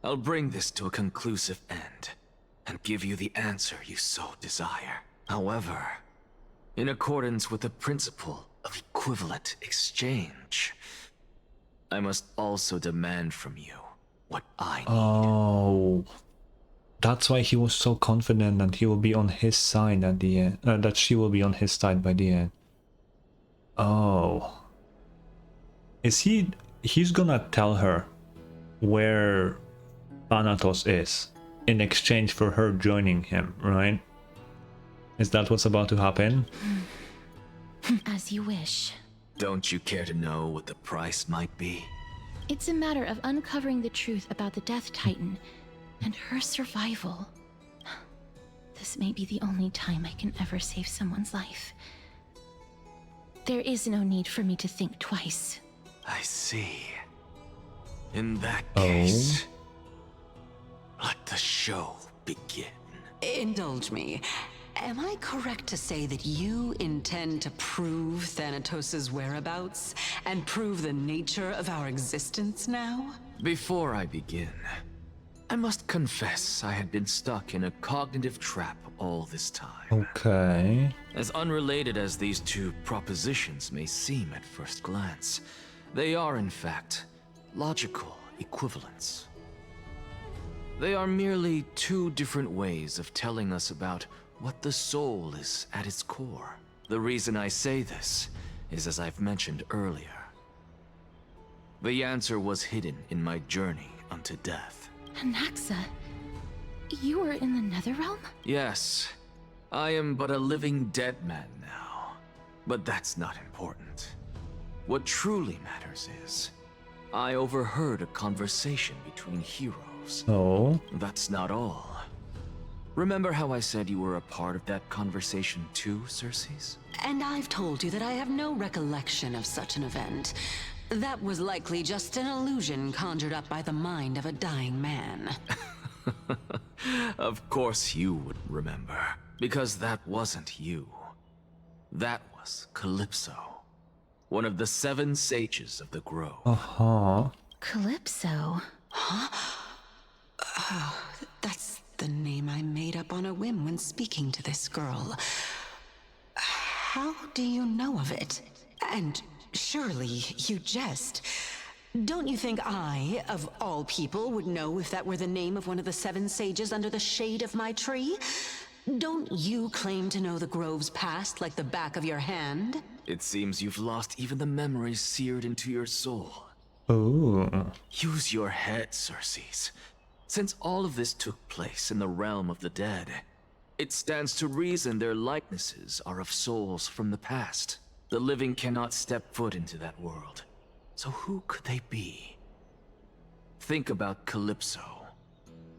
I'll bring this to a conclusive end, and give you the answer you so desire. However, in accordance with the principle of equivalent exchange, I must also demand from you what I need. Oh. That's why he was so confident that he will be on his side at the end. That she will be on his side by the end. Oh. Is he... He's gonna tell her where Thanatos is in exchange for her joining him, right? Is that what's about to happen? As you wish. Don't you care to know what the price might be? It's a matter of uncovering the truth about the Death Titan and her survival. This may be the only time I can ever save someone's life. There is no need for me to think twice. I see. In that case, let the show begin. Indulge me. Am I correct to say that you intend to prove Thanatos' whereabouts and prove the nature of our existence now? Before I begin, I must confess I had been stuck in a cognitive trap all this time. Okay. As unrelated as these two propositions may seem at first glance, they are in fact logical equivalents. They are merely two different ways of telling us about what the soul is at its core. The reason I say this is, as I've mentioned earlier, the answer was hidden in my journey unto death. Anaxa, you were in the Netherrealm? Yes, I am but a living dead man now, but that's not important. What truly matters is, I overheard a conversation between heroes. Oh. That's not all. Remember how I said you were a part of that conversation too, Circes? And I've told you that I have no recollection of such an event. That was likely just an illusion conjured up by the mind of a dying man. Of course you would remember, because that wasn't you. That was Calypso, one of the 7 sages of the grove. Uh-huh. Calypso? Huh? Oh, that's the name I made up on a whim when speaking to this girl. How do you know of it? And surely you jest. Don't you think I, of all people, would know if that were the name of one of the 7 sages under the shade of my tree? Don't you claim to know the Grove's past like the back of your hand? It seems you've lost even the memories seared into your soul. Ooh. Use your head, Circes. Since all of this took place in the realm of the dead, it stands to reason their likenesses are of souls from the past. The living cannot step foot into that world. So who could they be? Think about Calypso.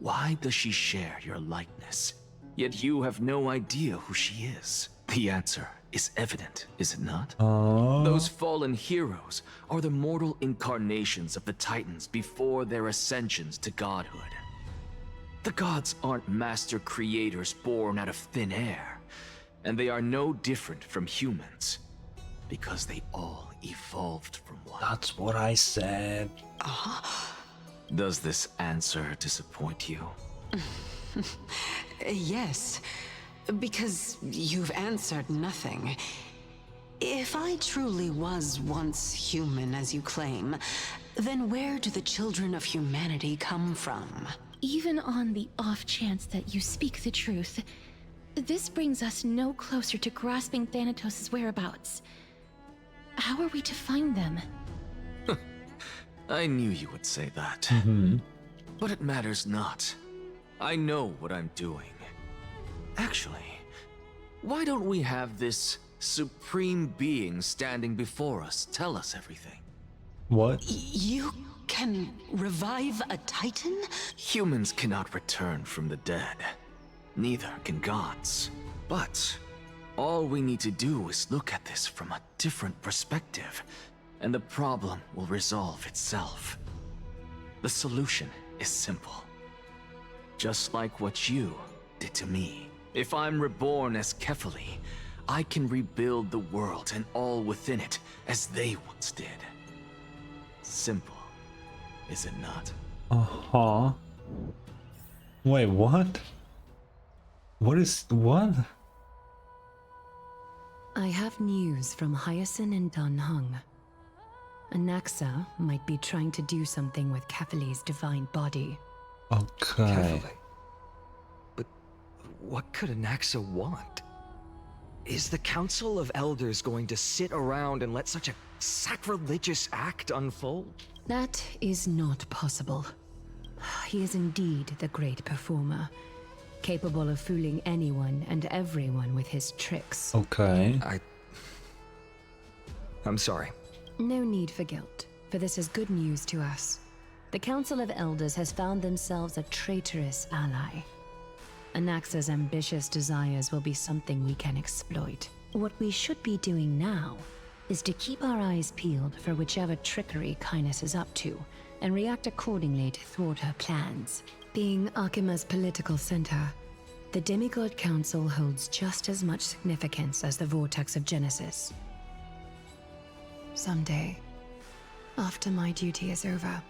Why does she share your likeness? Yet you have no idea who she is. The answer is evident, is it not? Those fallen heroes are the mortal incarnations of the Titans before their ascensions to godhood. The gods aren't master creators born out of thin air, and they are no different from humans, because they all evolved from one. That's what I said. Does this answer disappoint you? Yes, because you've answered nothing. If I truly was once human, as you claim, then where do the children of humanity come from? Even on the off chance that you speak the truth, this brings us no closer to grasping Thanatos' whereabouts. How are we to find them? I knew you would say that. But it matters not. I know what I'm doing. Actually, why don't we have this supreme being standing before us tell us everything? What? You can revive a Titan? Humans cannot return from the dead. Neither can gods. But all we need to do is look at this from a different perspective, and the problem will resolve itself. The solution is simple. Just like what you did to me. If I'm reborn as Kefali, I can rebuild the world and all within it as they once did. Simple, is it not? Wait, what? What? I have news from Hyacinth and Dan Heng. Anaxa might be trying to do something with Kefali's divine body. Okay. Kefali? But what could Anaxa want? Is the Council of Elders going to sit around and let such a sacrilegious act unfold? That is not possible. He is indeed the great performer, capable of fooling anyone and everyone with his tricks. Okay. I'm sorry. No need for guilt, for this is good news to us. The Council of Elders has found themselves a traitorous ally. Anaxa's ambitious desires will be something we can exploit. What we should be doing now is to keep our eyes peeled for whichever trickery Kynus is up to, and react accordingly to thwart her plans. Being Akima's political center, the Demigod Council holds just as much significance as the Vortex of Genesis. Someday, after my duty is over,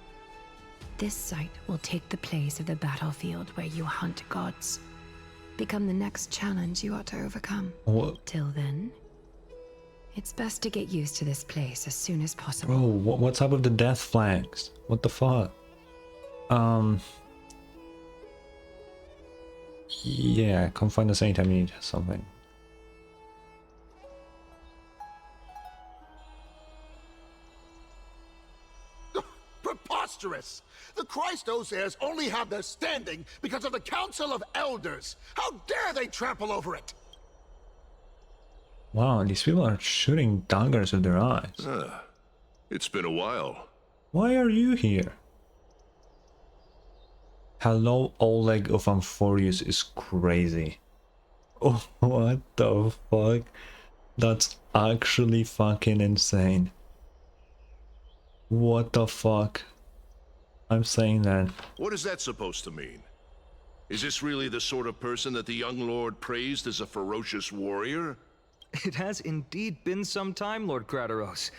this site will take the place of the battlefield where you hunt gods. Become the next challenge you ought to overcome. What? Till then, it's best to get used to this place as soon as possible. Bro, what's up with the death flags? What the fuck? Yeah, come find us anytime you need something. Preposterous! The Christos heirs only have their standing because of the Council of Elders! How dare they trample over it! Wow, these people are shooting daggers with their eyes. It's been a while. Why are you here? Hello, Oleg of Amphoreus is crazy. Oh, what the fuck? That's actually fucking insane. What the fuck? I'm saying that. What is that supposed to mean? Is this really the sort of person that the young lord praised as a ferocious warrior? It has indeed been some time, Lord Krateros.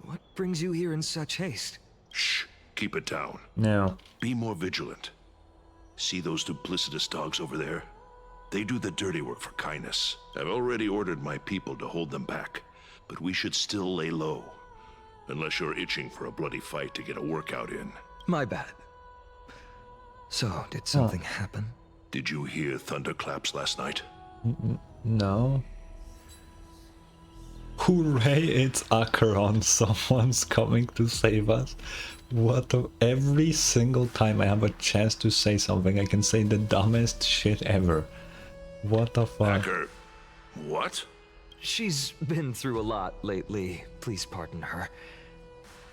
What brings you here in such haste? Shh, keep it down. No. Be more vigilant. See those duplicitous dogs over there? They do the dirty work for Kynus. I've already ordered my people to hold them back, but we should still lay low. Unless you're itching for a bloody fight to get a workout in. My bad. So, did something happen? Did you hear thunderclaps last night? No. Hooray, it's Acheron. Someone's coming to save us. What the... Every single time I have a chance to say something, I can say the dumbest shit ever. What the fuck? Acher... What? She's been through a lot lately. Please pardon her.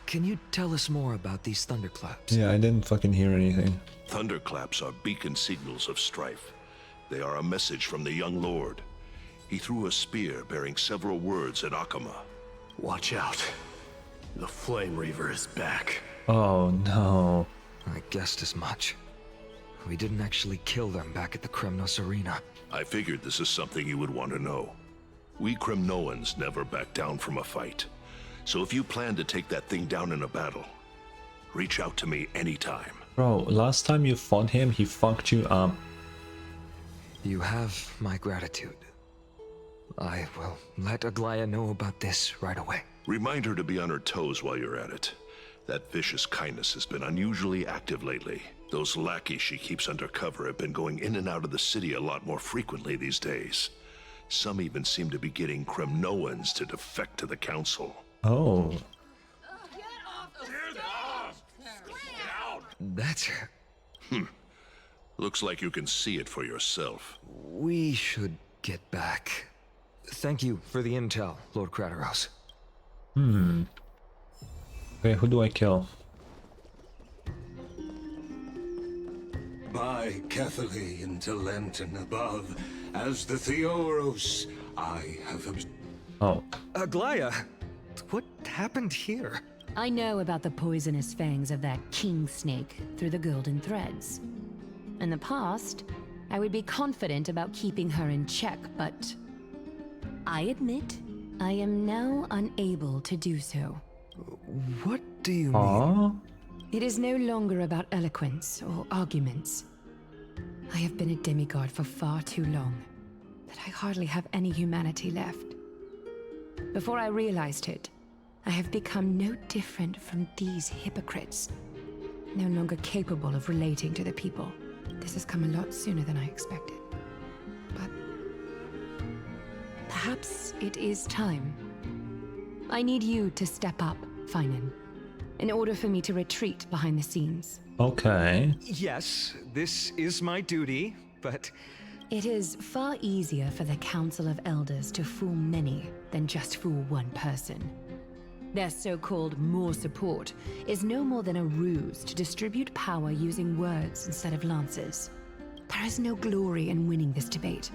Can you tell us more about these thunderclaps? Yeah, I didn't fucking hear anything. Thunderclaps are beacon signals of strife. They are a message from the young lord. He threw a spear bearing several words at Akama. Watch out. The Flame Reaver is back. Oh no. I guessed as much. We didn't actually kill them back at the Kremnos Arena. I figured this is something you would want to know. We Kremnoans never back down from a fight. So if you plan to take that thing down in a battle, reach out to me anytime. Bro, last time you fought him, he fucked you up. You have my gratitude. I will let Aglaya know about this right away. Remind her to be on her toes while you're at it. That vicious kindness has been unusually active lately. Those lackeys she keeps undercover have been going in and out of the city a lot more frequently these days. Some even seem to be getting Kremnoans to defect to the council. Oh. That's... Looks like you can see it for yourself. We should get back. Thank you for the intel, Lord Krateros. Okay, who do I kill? By Catholic into Lenten above, as the Theoros, I have... Oh. Aglaya, what happened here? I know about the poisonous fangs of that king snake through the golden threads. In the past, I would be confident about keeping her in check, but I admit I am now unable to do so. What do you mean? It is no longer about eloquence or arguments. I have been a demigod for far too long that I hardly have any humanity left. Before I realized it, I have become no different from these hypocrites, no longer capable of relating to the people. This has come a lot sooner than I expected. But perhaps it is time. I need you to step up, Finan, in order for me to retreat behind the scenes. Okay. Yes, this is my duty, but... It is far easier for the Council of Elders to fool many than just fool one person. Their so-called more support is no more than a ruse to distribute power using words instead of lances. There is no glory in winning this debate,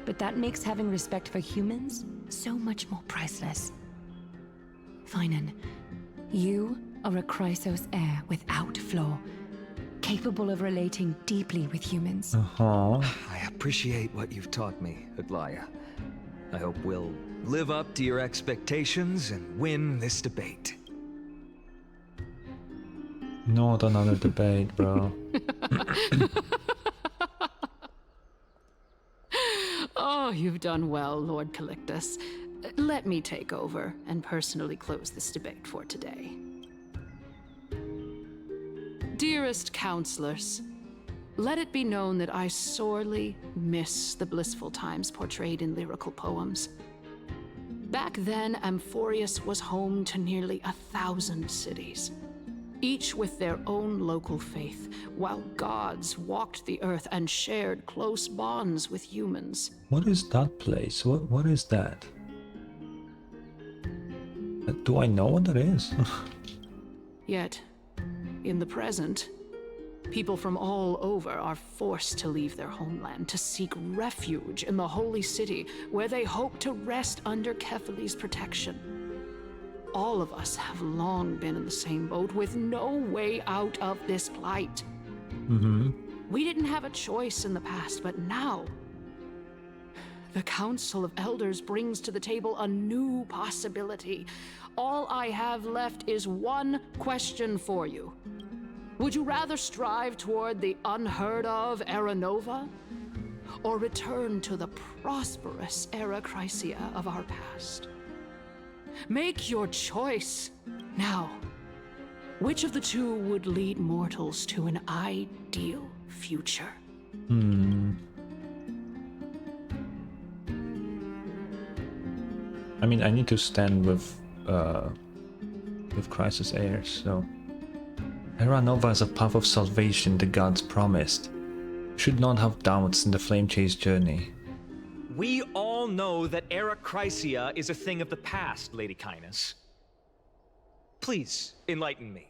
but that makes having respect for humans so much more priceless. Finan, you are a Chrysos heir without flaw, capable of relating deeply with humans. I appreciate what you've taught me, Aglaya. I hope we'll live up to your expectations and win this debate. Not another debate, bro. Oh, you've done well, Lord Calictus. Let me take over and personally close this debate for today. Dearest counselors, let it be known that I sorely miss the blissful times portrayed in lyrical poems. Back then, Amphoreus was home to nearly 1,000 cities, each with their own local faith, while gods walked the earth and shared close bonds with humans. What is that place? What is that? Do I know what that is? Yet, in the present, people from all over are forced to leave their homeland to seek refuge in the holy city, where they hope to rest under Kefali's protection. All of us have long been in the same boat, with no way out of this plight. We didn't have a choice in the past, but now the Council of Elders brings to the table a new possibility. All I have left is one question for you. Would you rather strive toward the unheard of Era Nova, or return to the prosperous Era Chrysia of our past? Make your choice. Now, which of the two would lead mortals to an ideal future? I mean, I need to stand with Chrysos heirs, so... Era Nova is a path of salvation the gods promised. You should not have doubts in the Flame Chase journey. We all know that Era Chrysia is a thing of the past, Lady Kynus. Please, enlighten me.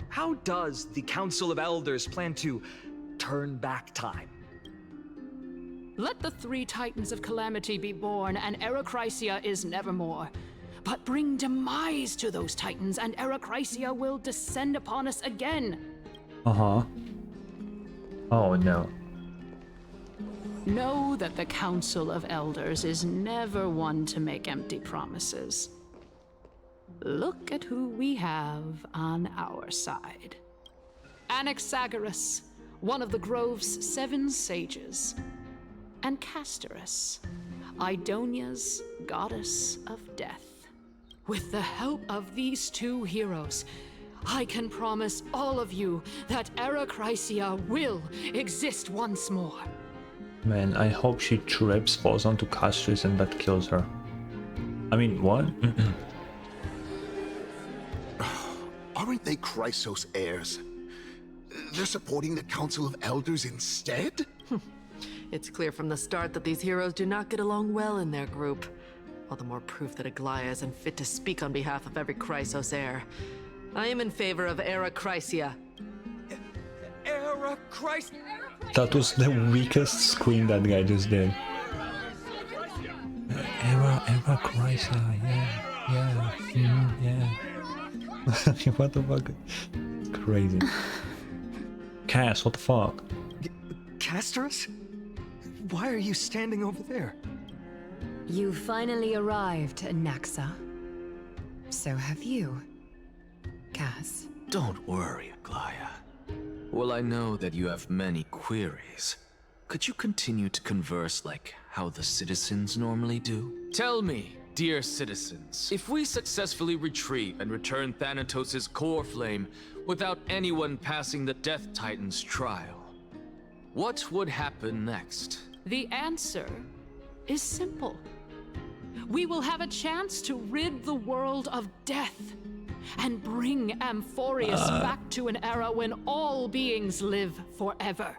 How does the Council of Elders plan to turn back time? Let the three Titans of Calamity be born, and Erechrysia is nevermore. But bring demise to those Titans, and Erechrysia will descend upon us again. Uh-huh. Oh, no. Know that the Council of Elders is never one to make empty promises. Look at who we have on our side. Anaxagoras, one of the Grove's 7 sages, and Castorice, Idonia's goddess of death. With the help of these 2 heroes, I can promise all of you that Erechrysia will exist once more. Man, I hope she trips, falls onto Castorice, and that kills her. I mean, what? Aren't they Chrysos heirs? They're supporting the Council of Elders instead? It's clear from the start that these heroes do not get along well in their group. All the more proof that Aglaia isn't fit to speak on behalf of every Chrysos heir. I am in favor of Erechrysia. Erechrysia? That was the weakest scream that guy just did. Erechrysia, yeah. What the fuck? It's crazy. Cass, what the fuck? Castorice? Why are you standing over there? You finally arrived, Anaxa. So have you, Cass. Don't worry, Aglaia. Well, I know that you have many queries. Could you continue to converse like how the citizens normally do? Tell me, dear citizens, if we successfully retrieve and return Thanatos' core flame without anyone passing the Death Titan's trial, what would happen next? The answer is simple. We will have a chance to rid the world of death and bring Amphoreus back to an era when all beings live forever.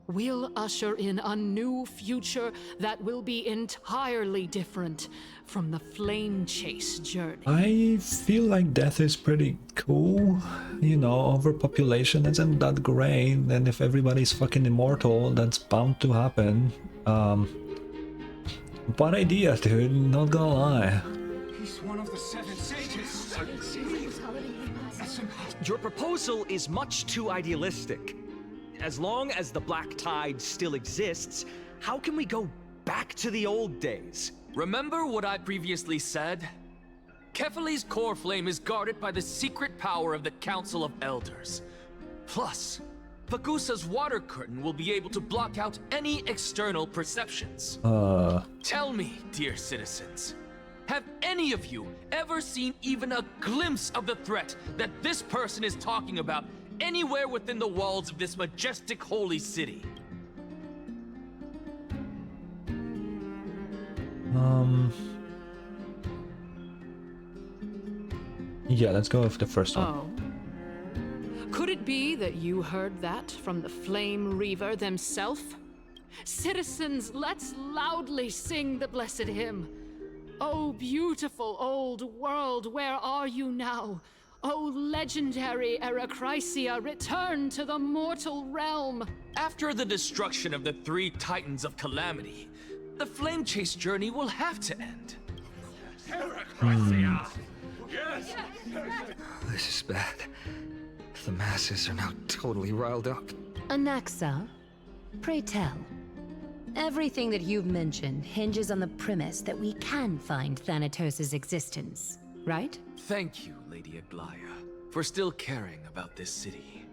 We'll usher in a new future that will be entirely different from the flame chase journey. I feel like death is pretty cool. You know, overpopulation isn't that great, and if everybody's fucking immortal, that's bound to happen. Bad idea, dude, not gonna lie. He's one of the 7 sages. Your proposal is much too idealistic. As long as the Black Tide still exists, how can we go back to the old days? Remember what I previously said? Kefali's core flame is guarded by the secret power of the Council of Elders. Plus, Pagusa's water curtain will be able to block out any external perceptions. Tell me, dear citizens, have any of you ever seen even a glimpse of the threat that this person is talking about anywhere within the walls of this majestic holy city? Yeah, let's go with the first one. Oh. Could it be that you heard that from the Flame Reaver themselves? Citizens, let's loudly sing the blessed hymn. Oh, beautiful old world, where are you now? Oh, legendary Erechrysia, return to the mortal realm. After the destruction of the 3 Titans of Calamity, the Flame Chase journey will have to end. Yes! This is bad. The masses are now totally riled up. Anaxa, pray tell. Everything that you've mentioned hinges on the premise that we can find Thanatos' existence, right? Thank you, Lady Aglaia, for still caring about this city.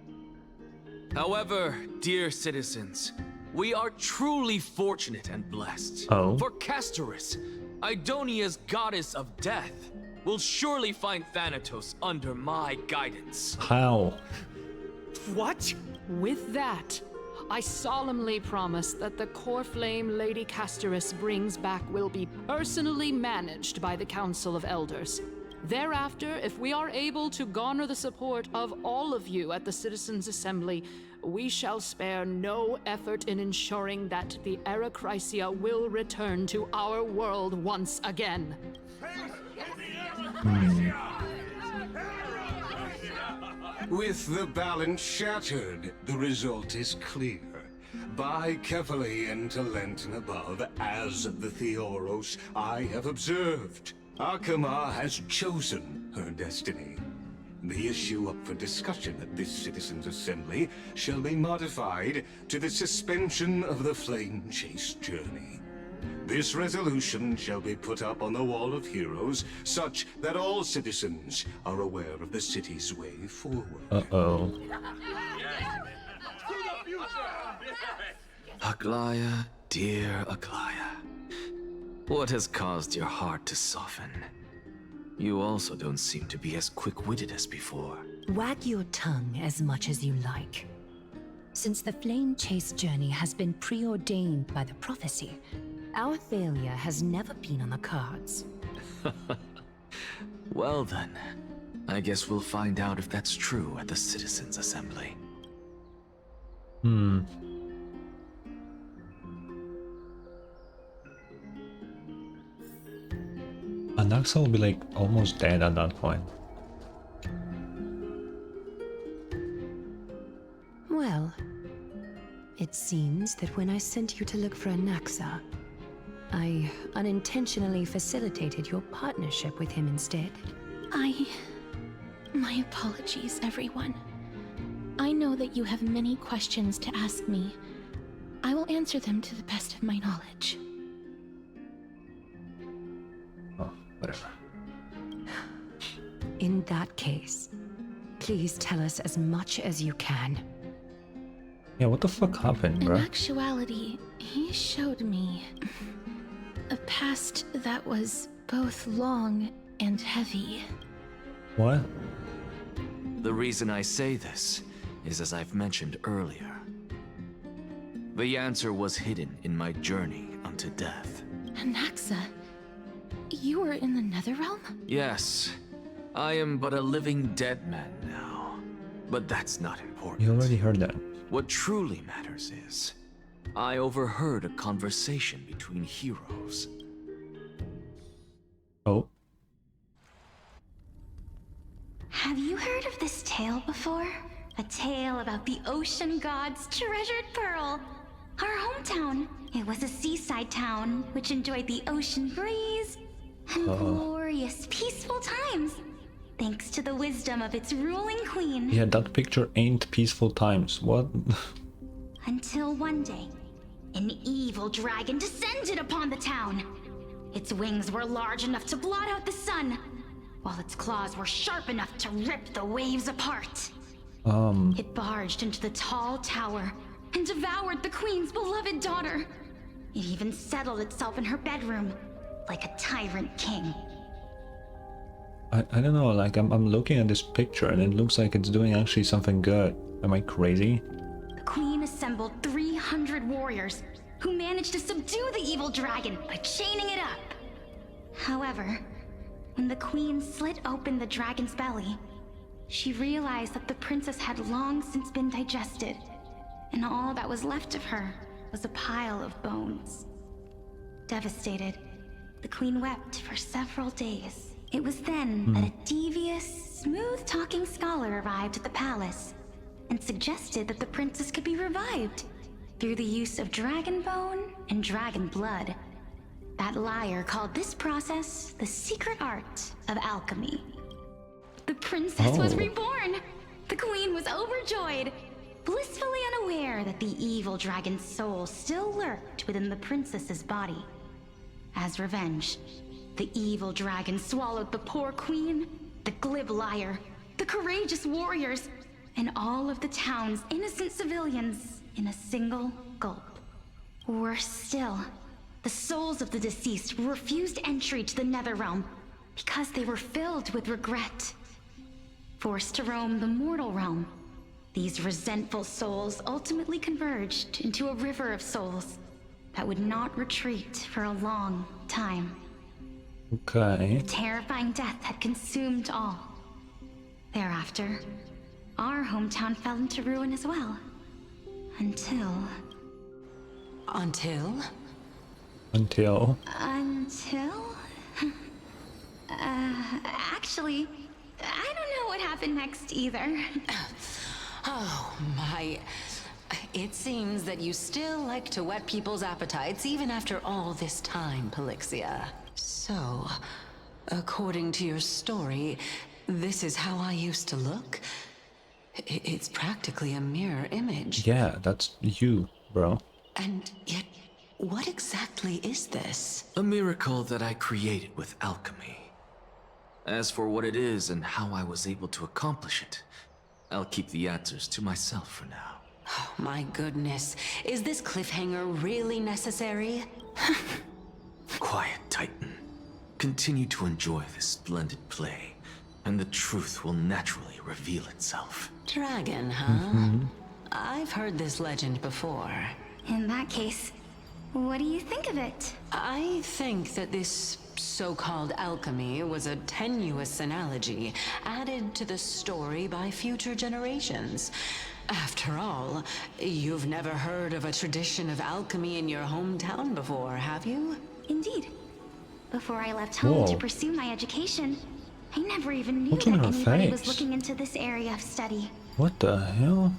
However, dear citizens, we are truly fortunate and blessed. Oh. For Castorice, Idonia's goddess of death, will surely find Thanatos under my guidance. How? What? With that, I solemnly promise that the core flame Lady Castorice brings back will be personally managed by the Council of Elders. Thereafter, if we are able to garner the support of all of you at the Citizens' Assembly, we shall spare no effort in ensuring that the Erechrysia will return to our world once again. With the balance shattered, the result is clear. Buy carefully into Lent and above, as the Theoros I have observed. Akama has chosen her destiny. The issue up for discussion at this citizens' assembly shall be modified to the suspension of the flame chase journey. This resolution shall be put up on the Wall of Heroes, such that all citizens are aware of the city's way forward. Uh-oh. Aglaya, dear Aglaya. What has caused your heart to soften? You also don't seem to be as quick-witted as before. Wag your tongue as much as you like. Since the flame chase journey has been preordained by the prophecy, our failure has never been on the cards. Well then, I guess we'll find out if that's true at the Citizens' Assembly. Anaxa will be like almost dead at that point. Well, it seems that when I sent you to look for Anaxa, I unintentionally facilitated your partnership with him instead. My apologies, everyone. I know that you have many questions to ask me. I will answer them to the best of my knowledge. Whatever. In that case, please tell us as much as you can. Yeah, what the fuck happened, In bro? actuality, he showed me a past that was both long and heavy. What? The reason I say this is as I've mentioned earlier. The answer was hidden in my journey unto death. Anaxa, you were in the Netherrealm? Yes, I am but a living dead man now. But that's not important. You already heard that. What truly matters is, I overheard a conversation between heroes. Oh. Have you heard of this tale before? A tale about the ocean god's treasured pearl. Our hometown. It was a seaside town which enjoyed the ocean breeze and glorious, peaceful times, thanks to the wisdom of its ruling queen. Yeah, that picture ain't peaceful times. What? Until one day, an evil dragon descended upon the town. Its wings were large enough to blot out the sun, while its claws were sharp enough to rip the waves apart. It barged into the tall tower and devoured the queen's beloved daughter. It even settled itself in her bedroom, like a tyrant king. I don't know, like I'm looking at this picture and it looks like it's doing actually something good. Am I crazy? The queen assembled 300 warriors who managed to subdue the evil dragon by chaining it up. However, when the queen slit open the dragon's belly, she realized that the princess had long since been digested, and all that was left of her was a pile of bones. Devastated, the queen wept for several days. It was then that a devious, smooth-talking scholar arrived at the palace and suggested that the princess could be revived through the use of dragon bone and dragon blood. That liar called this process the secret art of alchemy. The princess was reborn! The queen was overjoyed, blissfully unaware that the evil dragon's soul still lurked within the princess's body. As revenge, the evil dragon swallowed the poor queen, the glib liar, the courageous warriors, and all of the town's innocent civilians in a single gulp. Worse still, the souls of the deceased refused entry to the Netherrealm because they were filled with regret. Forced to roam the mortal realm, these resentful souls ultimately converged into a river of souls that would not retreat for a long time. Okay. The terrifying death had consumed all. Thereafter, our hometown fell into ruin as well. Until... Until? Actually, I don't know what happen next either. Oh, my... It seems that you still like to whet people's appetites even after all this time, Pelixia. So, according to your story, this is how I used to look? It's practically a mirror image. Yeah, that's you, bro. And yet, what exactly is this? A miracle that I created with alchemy. As for what it is and how I was able to accomplish it, I'll keep the answers to myself for now. Oh, my goodness. Is this cliffhanger really necessary? Quiet, Titan. Continue to enjoy this splendid play, and the truth will naturally reveal itself. Dragon, huh? I've heard this legend before. In that case, what do you think of it? I think that this so-called alchemy was a tenuous analogy added to the story by future generations. After all, you've never heard of a tradition of alchemy in your hometown before, have you? Indeed. Before I left home to pursue my education, I never even knew that anybody was looking into this area of study. What the hell?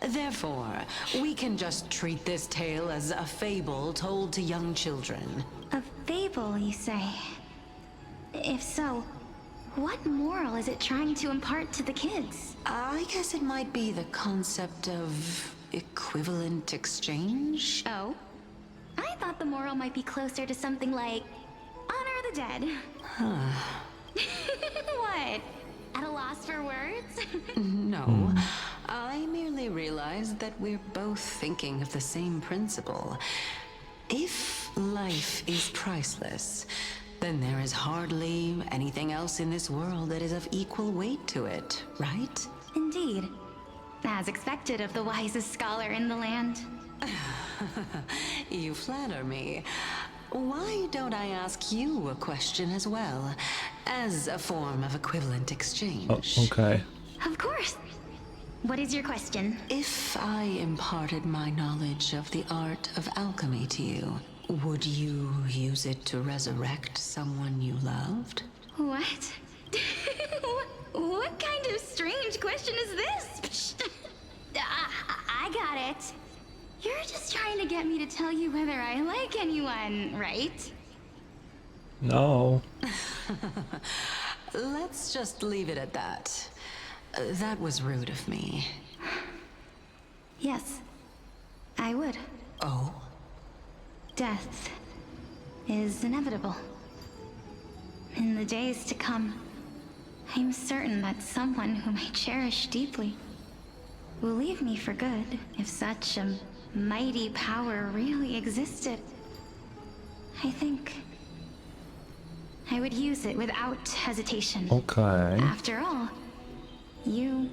Therefore, we can just treat this tale as a fable told to young children. A fable, you say? If so, what moral is it trying to impart to the kids? I guess it might be the concept of equivalent exchange. Oh? I thought the moral might be closer to something like honor the dead. Huh. What? At a loss for words? No. I merely realized that we're both thinking of the same principle. If life is priceless, then there is hardly anything else in this world that is of equal weight to it, right? Indeed. As expected of the wisest scholar in the land. You flatter me. Why don't I ask you a question as well, as a form of equivalent exchange? Oh, okay. Of course. What is your question? If I imparted my knowledge of the art of alchemy to you, would you use it to resurrect someone you loved? What? What kind of strange question is this? I got it. You're just trying to get me to tell you whether I like anyone, right? No. Let's just leave it at that. That was rude of me. Yes, I would. Oh? Death is inevitable. In the days to come, I'm certain that someone whom I cherish deeply will leave me for good if such a mighty power really existed. I think I would use it without hesitation. Okay. After all, you,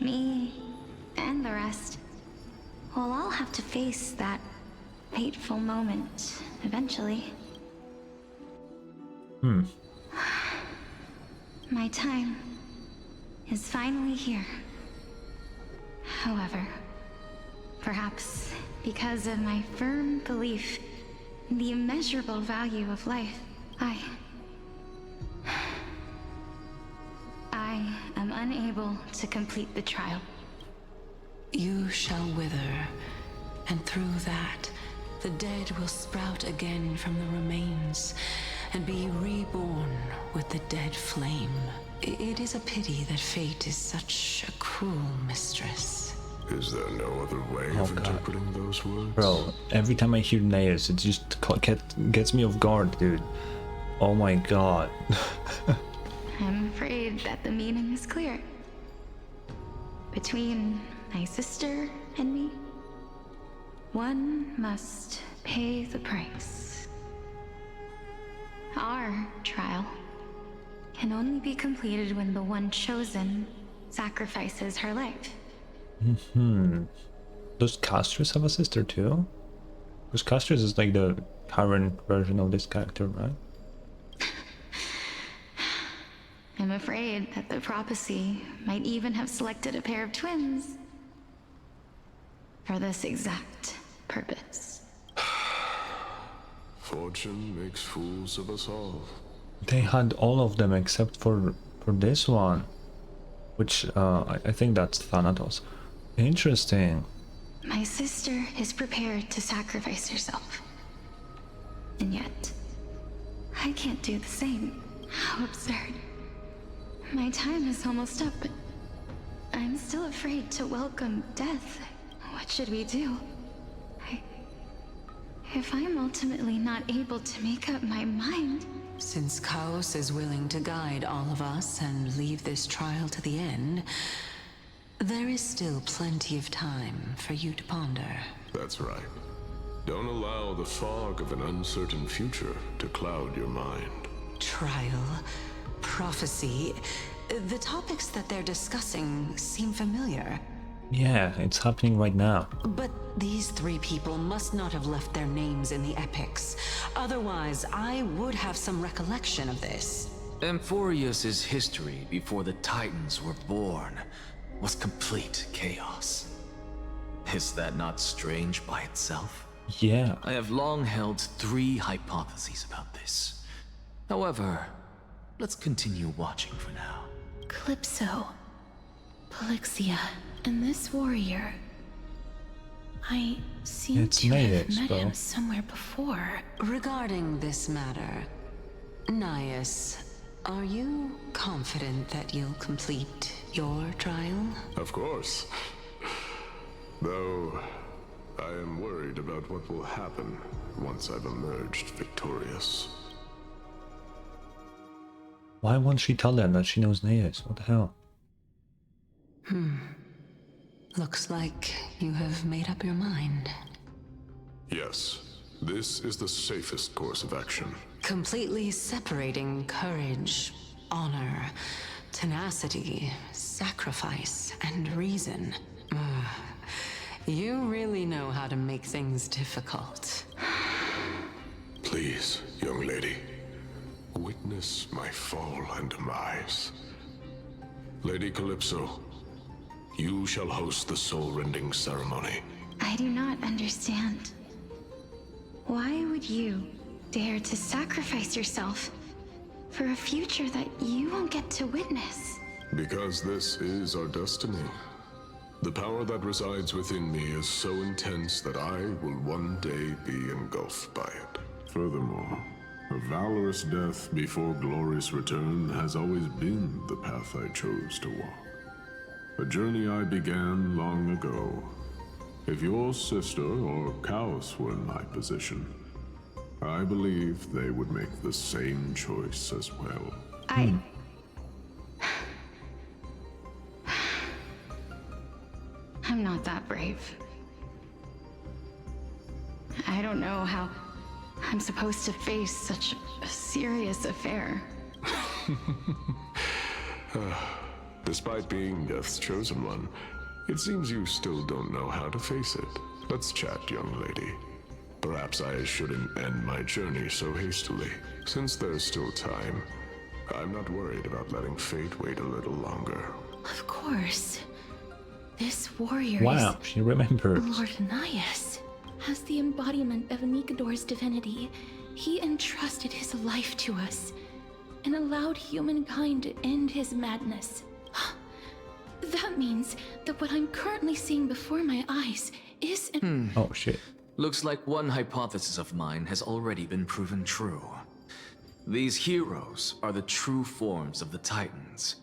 me, and the rest will all have to face that fateful moment eventually. My time is finally here. However, perhaps because of my firm belief in the immeasurable value of life, I am unable to complete the trial. You shall wither, and through that, the dead will sprout again from the remains, and be reborn with the dead flame. It is a pity that fate is such a cruel mistress. Is there no other way of interpreting those words? Bro, every time I hear nails, it just gets me off guard, dude. Oh my god. I'm afraid that the meaning is clear. Between my sister and me, one must pay the price. Our trial can only be completed when the one chosen sacrifices her life. Does Castorice have a sister too? Because Castorice is like the current version of this character, right? I'm afraid that the prophecy might even have selected a pair of twins for this exact purpose. Fortune makes fools of us all. They had all of them except for this one. Which, I think that's Thanatos. Interesting. My sister is prepared to sacrifice herself. And yet, I can't do the same. How absurd. My time is almost up, but I'm still afraid to welcome death. What should we do? If I'm ultimately not able to make up my mind... Since Chaos is willing to guide all of us and leave this trial to the end, there is still plenty of time for you to ponder. That's right. Don't allow the fog of an uncertain future to cloud your mind. Trial, prophecy, the topics that they're discussing seem familiar. Yeah, it's happening right now. But these three people must not have left their names in the epics. Otherwise, I would have some recollection of this. Amphoreus' history before the Titans were born was complete chaos. Is that not strange by itself? Yeah. I have long held 3 hypotheses about this. However, let's continue watching for now. Calypso, Polixia, and this warrior. I seem to have met him somewhere before. Regarding this matter, Naius, are you confident that you'll complete your trial? Of course. Though, I am worried about what will happen once I've emerged victorious. Why won't she tell them that she knows Naius? What the hell? Looks like you have made up your mind. Yes, this is the safest course of action. Completely separating courage, honor, tenacity, sacrifice, and reason. You really know how to make things difficult. Please, young lady, witness my fall and demise. Lady Calypso, you shall host the soul-rending ceremony. I do not understand. Why would you dare to sacrifice yourself for a future that you won't get to witness? Because this is our destiny. The power that resides within me is so intense that I will one day be engulfed by it. Furthermore, a valorous death before glorious return has always been the path I chose to walk. A journey I began long ago. If your sister or Chaos were in my position, I believe they would make the same choice as well. I'm not that brave. I don't know how I'm supposed to face such a serious affair. Despite being Death's chosen one, it seems you still don't know how to face it. Let's chat, young lady. Perhaps I shouldn't end my journey so hastily. Since there's still time, I'm not worried about letting fate wait a little longer. Of course. This warrior is... she remembers. Lord Naius. As the embodiment of Nikador's divinity, he entrusted his life to us and allowed humankind to end his madness. That means that what I'm currently seeing before my eyes is... Oh, shit. Looks like one hypothesis of mine has already been proven true. These heroes are the true forms of the Titans,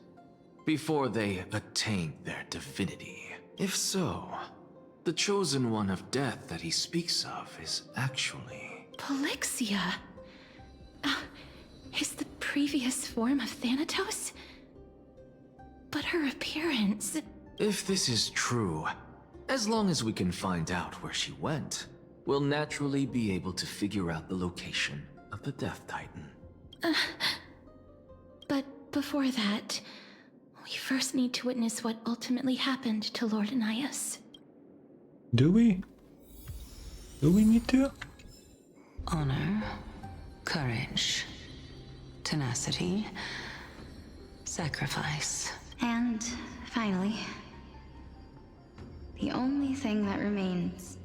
before they attained their divinity. If so, the chosen one of death that he speaks of is actually... Polixia? Is the previous form of Thanatos? But her appearance... If this is true, as long as we can find out where she went, we'll naturally be able to figure out the location of the Death Titan. But before that, we first need to witness what ultimately happened to Lord Naius. Do we? Do we need to? Honor, courage, tenacity, sacrifice. And finally, the only thing that remains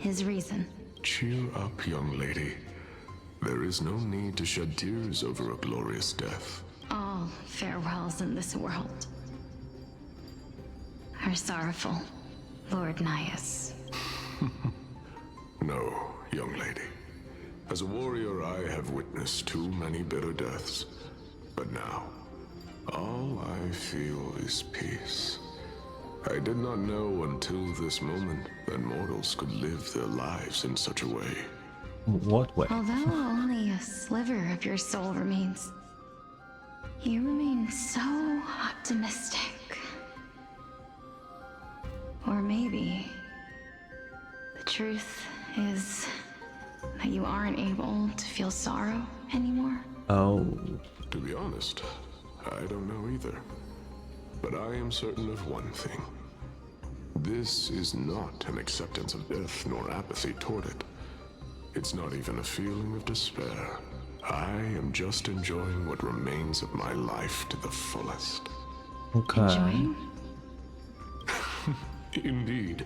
is reason. Cheer up, young lady. There is no need to shed tears over a glorious death. All farewells in this world or sorrowful, Lord Nias? No, young lady. As a warrior, I have witnessed too many bitter deaths. But now, all I feel is peace. I did not know until this moment that mortals could live their lives in such a way. What way? Although only a sliver of your soul remains, you remain so optimistic. Or maybe the truth is that you aren't able to feel sorrow anymore. Oh. To be honest, I don't know either. But I am certain of one thing. This is not an acceptance of death nor apathy toward it. It's not even a feeling of despair. I am just enjoying what remains of my life to the fullest. Okay. Enjoying? Indeed.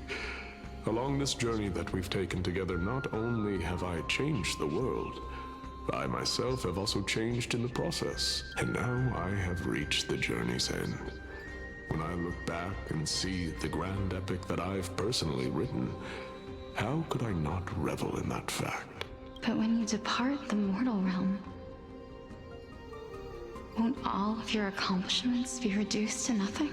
Along this journey that we've taken together, not only have I changed the world, I myself have also changed in the process. And now I have reached the journey's end. When I look back and see the grand epic that I've personally written, how could I not revel in that fact? But when you depart the mortal realm, won't all of your accomplishments be reduced to nothing?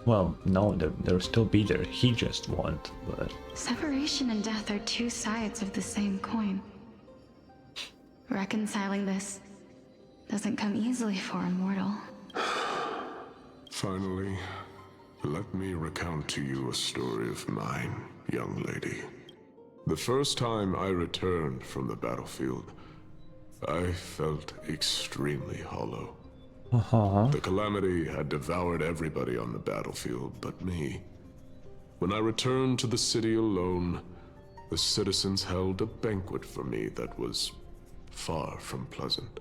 Well, no, they'll still be there. He just won't, but... Separation and death are two sides of the same coin. Reconciling this doesn't come easily for a mortal. Finally, let me recount to you a story of mine, young lady. The first time I returned from the battlefield, I felt extremely hollow. The calamity had devoured everybody on the battlefield but me. When I returned to the city alone, the citizens held a banquet for me that was far from pleasant.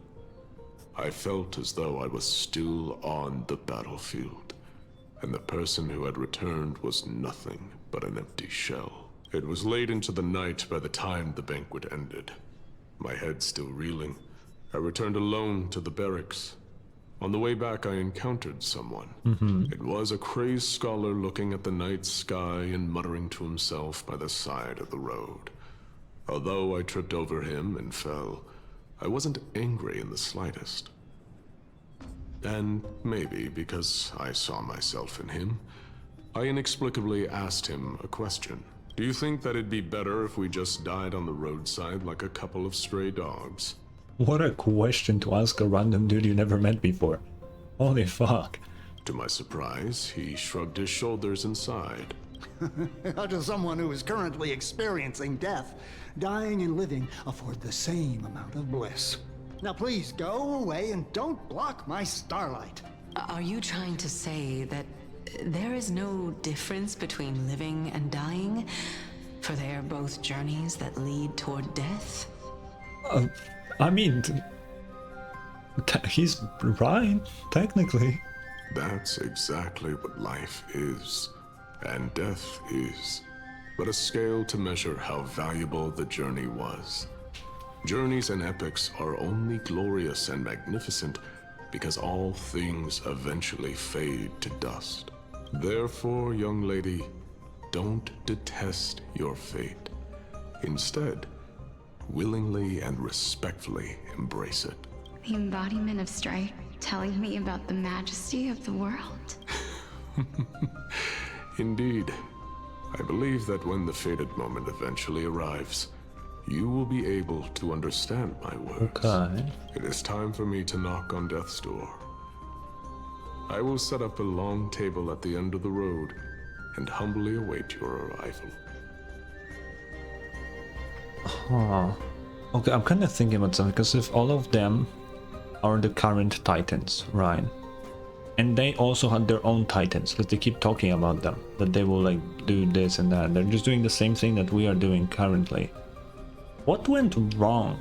I felt as though I was still on the battlefield, and the person who had returned was nothing but an empty shell. It was late into the night by the time the banquet ended. My head still reeling, I returned alone to the barracks. On the way back, I encountered someone. It was a crazed scholar looking at the night sky and muttering to himself by the side of the road. Although I tripped over him and fell, I wasn't angry in the slightest. And maybe because I saw myself in him, I inexplicably asked him a question. Do you think that it'd be better if we just died on the roadside like a couple of stray dogs? What a question to ask a random dude you never met before. Holy fuck. To my surprise, he shrugged his shoulders and sighed. To someone who is currently experiencing death, dying and living afford the same amount of bliss. Now please go away and don't block my starlight. Are you trying to say that there is no difference between living and dying? For they are both journeys that lead toward death? I mean, he's right, technically. That's exactly what life is, and death is, but a scale to measure how valuable the journey was. Journeys and epics are only glorious and magnificent because all things eventually fade to dust. Therefore, young lady, don't detest your fate. Instead, willingly and respectfully embrace it. The embodiment of strife telling me about the majesty of the world. Indeed. I believe that when the fated moment eventually arrives, you will be able to understand my words. Okay. It is time for me to knock on death's door. I will set up a long table at the end of the road and humbly await your arrival. Okay, I'm kind of thinking about something, because if all of them are the current titans, right? And they also had their own titans, because they keep talking about them, that they will like do this and that. They're just doing the same thing that we are doing currently. What went wrong?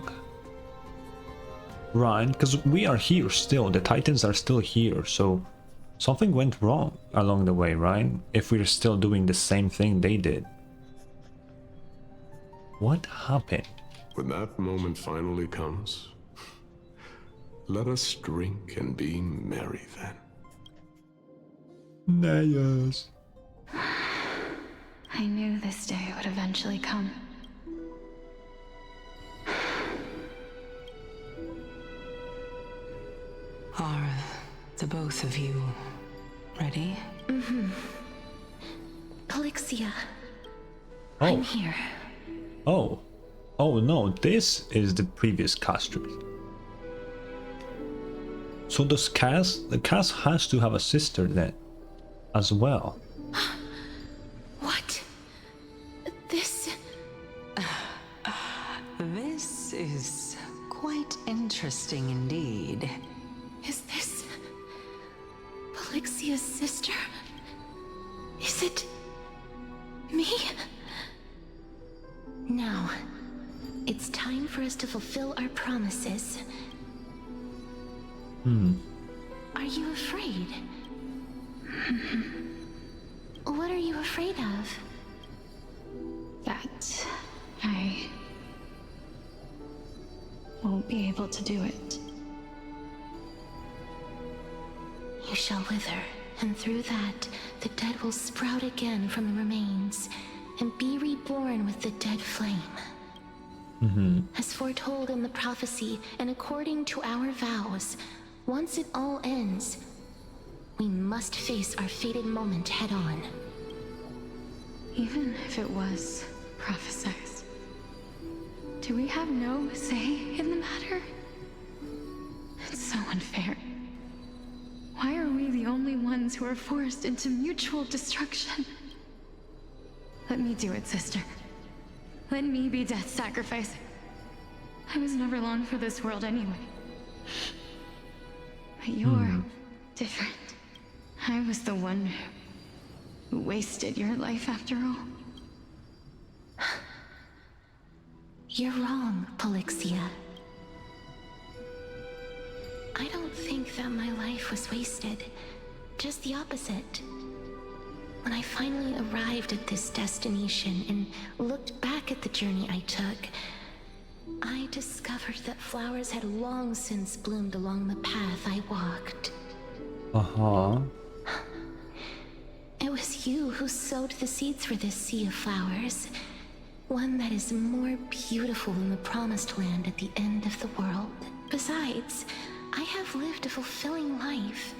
Right, because we are here still, the titans are still here, so something went wrong along the way, right? If we're still doing the same thing they did. What happened? When that moment finally comes, let us drink and be merry then. Yes. I knew this day would eventually come. Are the both of you ready? Mm-hmm. Polixia. Oh. I'm here. Oh. Oh no, this is the previous castorice. So does Cass? The Cass has to have a sister then, as well. What? This... This is quite interesting indeed. Is this... Polixia's sister? Is it... me? Now, it's time for us to fulfill our promises. Are you afraid? What are you afraid of? That I won't be able to do it. You shall wither, and through that, the dead will sprout again from the remains, and be reborn with the dead flame. As foretold in the prophecy, and according to our vows, once it all ends, we must face our fated moment head-on. Even if it was prophesied, do we have no say in the matter? It's so unfair. Why are we the only ones who are forced into mutual destruction? Let me do it, sister. Let me be death's sacrifice. I was never long for this world anyway. But you're different. I was the one who wasted your life after all. You're wrong, Polixia. I don't think that my life was wasted. Just the opposite. When I finally arrived at this destination and looked back at the journey I took, I discovered that flowers had long since bloomed along the path I walked. It was you who sowed the seeds for this sea of flowers. One that is more beautiful than the promised land at the end of the world. Besides, I have lived a fulfilling life.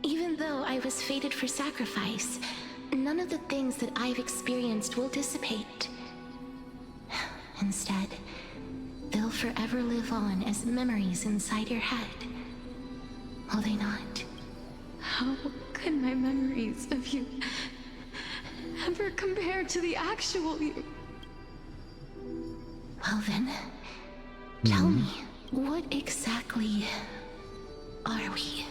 Even though I was fated for sacrifice, none of the things that I've experienced will dissipate. Instead, they'll forever live on as memories inside your head. Will they not? How could my memories of you ever compare to the actual you? Well then, tell me, what exactly are we?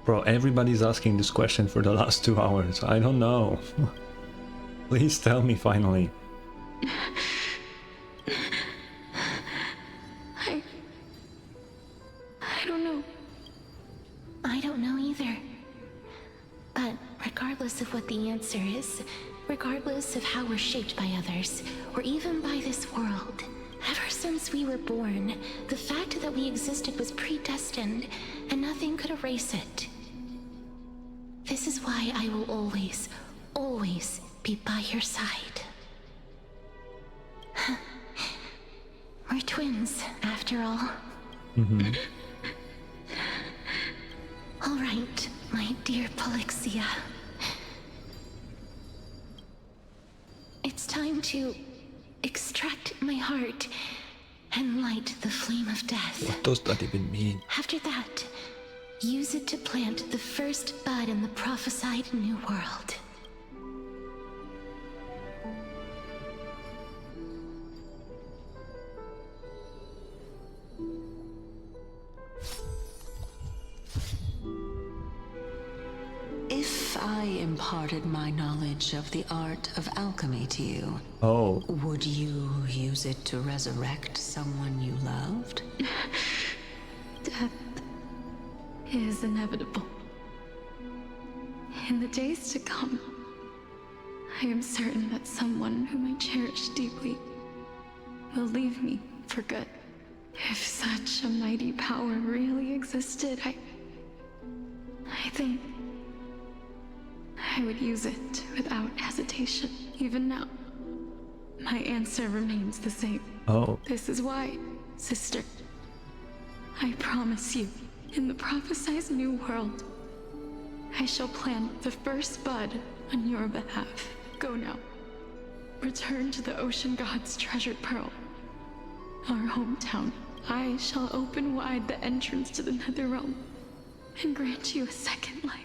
Bro, everybody's asking this question for the last 2 hours. I don't know. Please tell me finally. I don't know. I don't know either. But regardless of what the answer is, regardless of how we're shaped by others, or even by this world, ever since we were born, the fact that we existed was predestined, and nothing could erase it. This is why I will always, always be by your side. We're twins, after all. All right, my dear Polixia. It's time to extract my heart and light the flame of death. What does that even mean? After that, use it to plant the first bud in the prophesied new world. If I imparted my knowledge of the art of alchemy to you, would you use it to resurrect someone you loved? Death is inevitable. In the days to come, I am certain that someone whom I cherish deeply will leave me for good. If such a mighty power really existed, I think I would use it without hesitation, even now. My answer remains the same. Oh. This is why, sister. I promise you, in the prophesized new world, I shall plant the first bud on your behalf. Go now. Return to the ocean god's treasured pearl. Our hometown. I shall open wide the entrance to the nether realm and grant you a second life.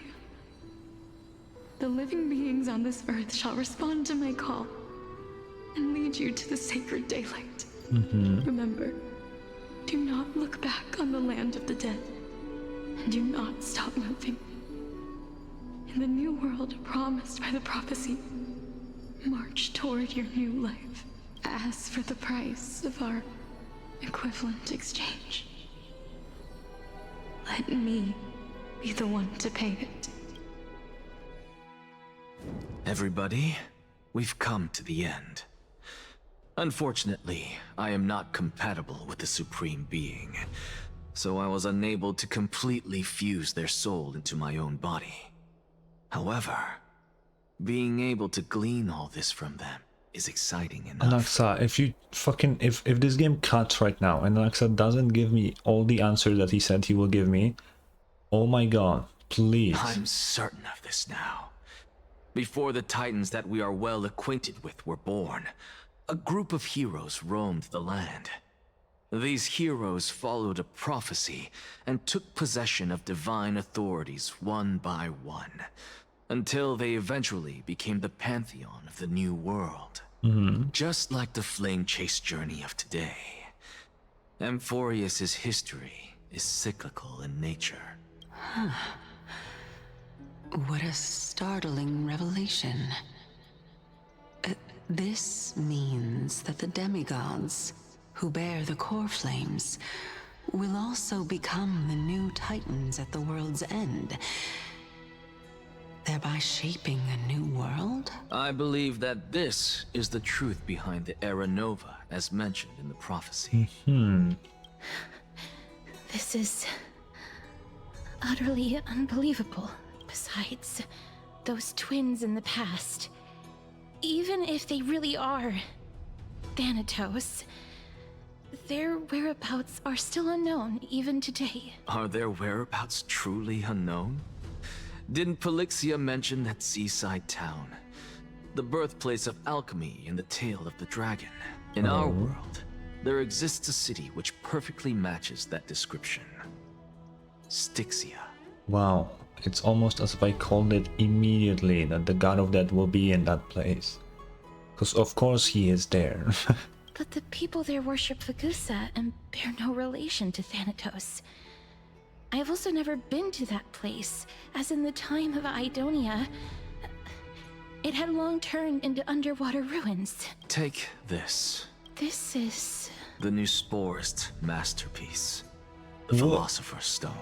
The living beings on this earth shall respond to my call and lead you to the sacred daylight. Remember, do not look back on the land of the dead, and do not stop moving. In the new world promised by the prophecy, march toward your new life. As for the price of our equivalent exchange, let me be the one to pay it. Everybody, we've come to the end. Unfortunately, I am not compatible with the Supreme Being, so I was unable to completely fuse their soul into my own body. However, being able to glean all this from them is exciting enough. Anaxa, if this game cuts right now and Anaxa doesn't give me all the answers that he said he will give me, oh my god, please. I'm certain of this now. Before the Titans that we are well acquainted with were born, a group of heroes roamed the land. These heroes followed a prophecy and took possession of divine authorities one by one, until they eventually became the pantheon of the new world. Just like the flame chase journey of today, Amphoreus' history is cyclical in nature. What a startling revelation. This means that the demigods, who bear the core flames, will also become the new Titans at the world's end, thereby shaping a new world? I believe that this is the truth behind the Era Nova, as mentioned in the prophecy. This is utterly unbelievable. Besides, those twins in the past, even if they really are Thanatos, their whereabouts are still unknown even today. Are their whereabouts truly unknown? Didn't Polixia mention that seaside town? The birthplace of alchemy and the tale of the dragon. In our world, there exists a city which perfectly matches that description. Styxia. Wow, it's almost as if I called it immediately that the god of death will be in that place. Because of course he is there. But the people there worship Vagusa and bear no relation to Thanatos. I have also never been to that place, as in the time of Idonia, it had long turned into underwater ruins. Take this. This is... the new Sporist masterpiece. The Philosopher's Stone.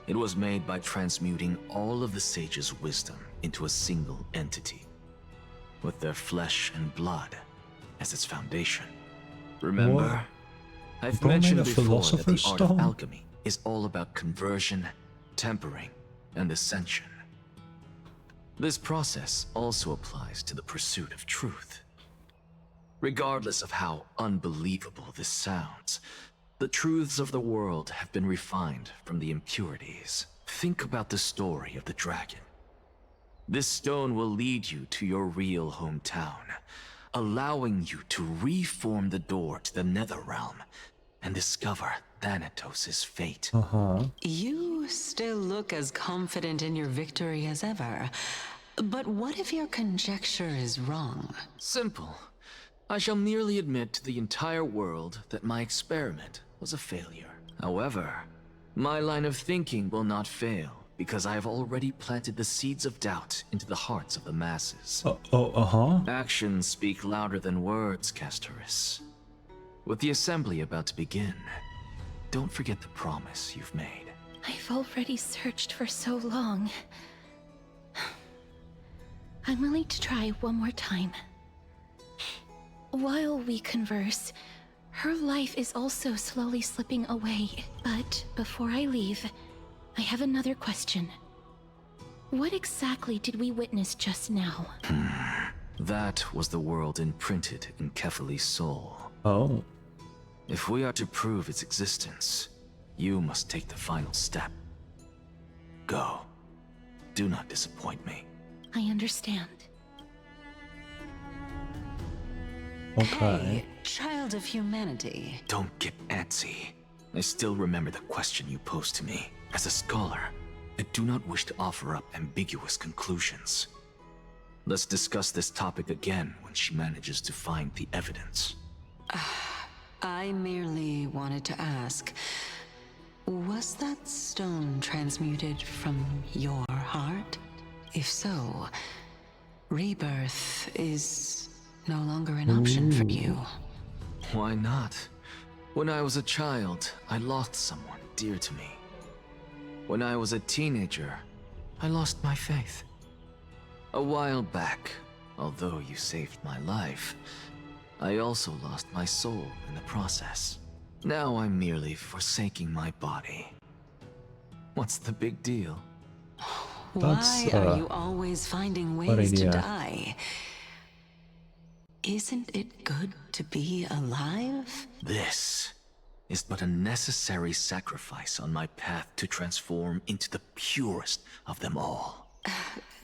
It was made by transmuting all of the sages' wisdom into a single entity, with their flesh and blood as its foundation. Remember, I've mentioned before that the art of alchemy is all about conversion, tempering, and ascension. This process also applies to the pursuit of truth. Regardless of how unbelievable this sounds, the truths of the world have been refined from the impurities. Think about the story of the dragon. This stone will lead you to your real hometown, allowing you to reform the door to the nether realm and discover Thanatos' fate. You still look as confident in your victory as ever. But what if your conjecture is wrong? Simple. I shall merely admit to the entire world that my experiment was a failure. However, my line of thinking will not fail, because I have already planted the seeds of doubt into the hearts of the masses. Actions speak louder than words, castorice. With the assembly about to begin, don't forget the promise you've made. I've already searched for so long. I'm willing to try one more time. While we converse, her life is also slowly slipping away. But before I leave, I have another question. What exactly did we witness just now? That was the world imprinted in Kefali's soul. Oh. If we are to prove its existence, you must take the final step. Go. Do not disappoint me. I understand. Okay. Hey, child of humanity. Don't get antsy. I still remember the question you posed to me. As a scholar, I do not wish to offer up ambiguous conclusions. Let's discuss this topic again when she manages to find the evidence. I merely wanted to ask, was that stone transmuted from your heart? If so, rebirth is no longer an option for you. Why not? When I was a child, I lost someone dear to me. When I was a teenager, I lost my faith. A while back, although you saved my life, I also lost my soul in the process. Now I'm merely forsaking my body. What's the big deal? Why are you always finding ways to die? Isn't it good to be alive? This is but a necessary sacrifice on my path to transform into the purest of them all.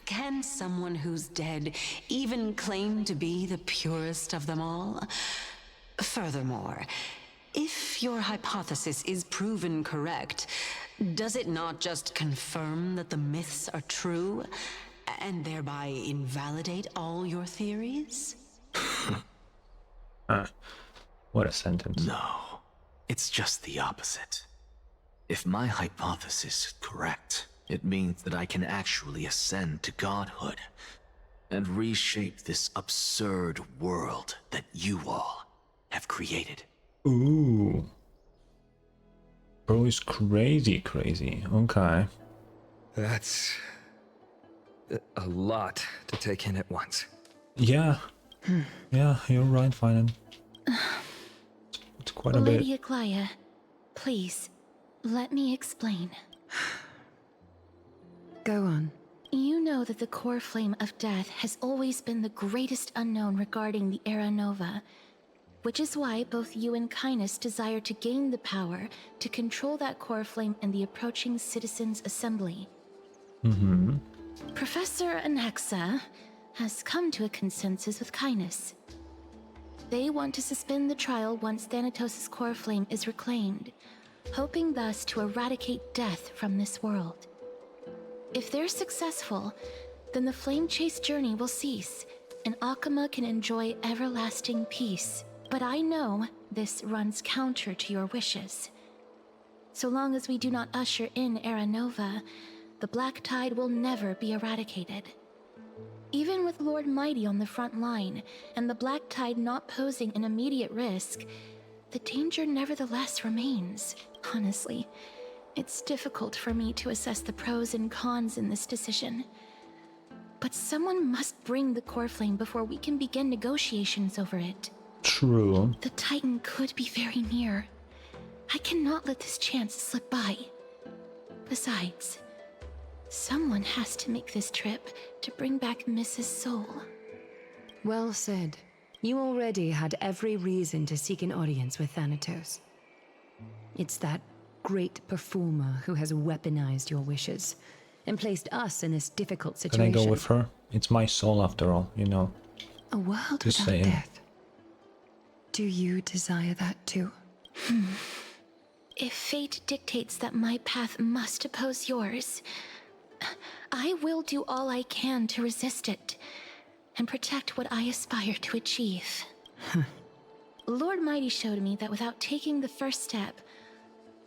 Can someone who's dead even claim to be the purest of them all? Furthermore, if your hypothesis is proven correct, does it not just confirm that the myths are true, and thereby invalidate all your theories? What a sentence. No, it's just the opposite. If my hypothesis is correct, it means that I can actually ascend to godhood and reshape this absurd world that you all have created. Ooh. Bro is crazy. Okay. That's a lot to take in at once. Yeah. Yeah, you're right, Finan. It's quite a bit. Lady Aglaya, please, let me explain. Go on. You know that the core flame of death has always been the greatest unknown regarding the Era Nova, which is why both you and Kindness desire to gain the power to control that core flame in the approaching Citizens' Assembly. Mm-hmm. Professor Anaxa has come to a consensus with Kindness. They want to suspend the trial once Thanatos' core flame is reclaimed, hoping thus to eradicate death from this world. If they're successful, then the flame chase journey will cease, and Akama can enjoy everlasting peace. But I know this runs counter to your wishes. So long as we do not usher in Era Nova, the Black Tide will never be eradicated. Even with Lord Mighty on the front line, and the Black Tide not posing an immediate risk, the danger nevertheless remains. Honestly, it's difficult for me to assess the pros and cons in this decision. But someone must bring the core flame before we can begin negotiations over it. True. The Titan could be very near. I cannot let this chance slip by. Besides, someone has to make this trip to bring back Mrs. Soul. Well said. You already had every reason to seek an audience with Thanatos. It's that great performer who has weaponized your wishes and placed us in this difficult Can situation. I go with her? It's my soul after all, you know. A world Just without saying. death. Do you desire that too? If fate dictates that my path must oppose yours, I will do all I can to resist it and protect what I aspire to achieve. Lord Mighty showed me that without taking the first step,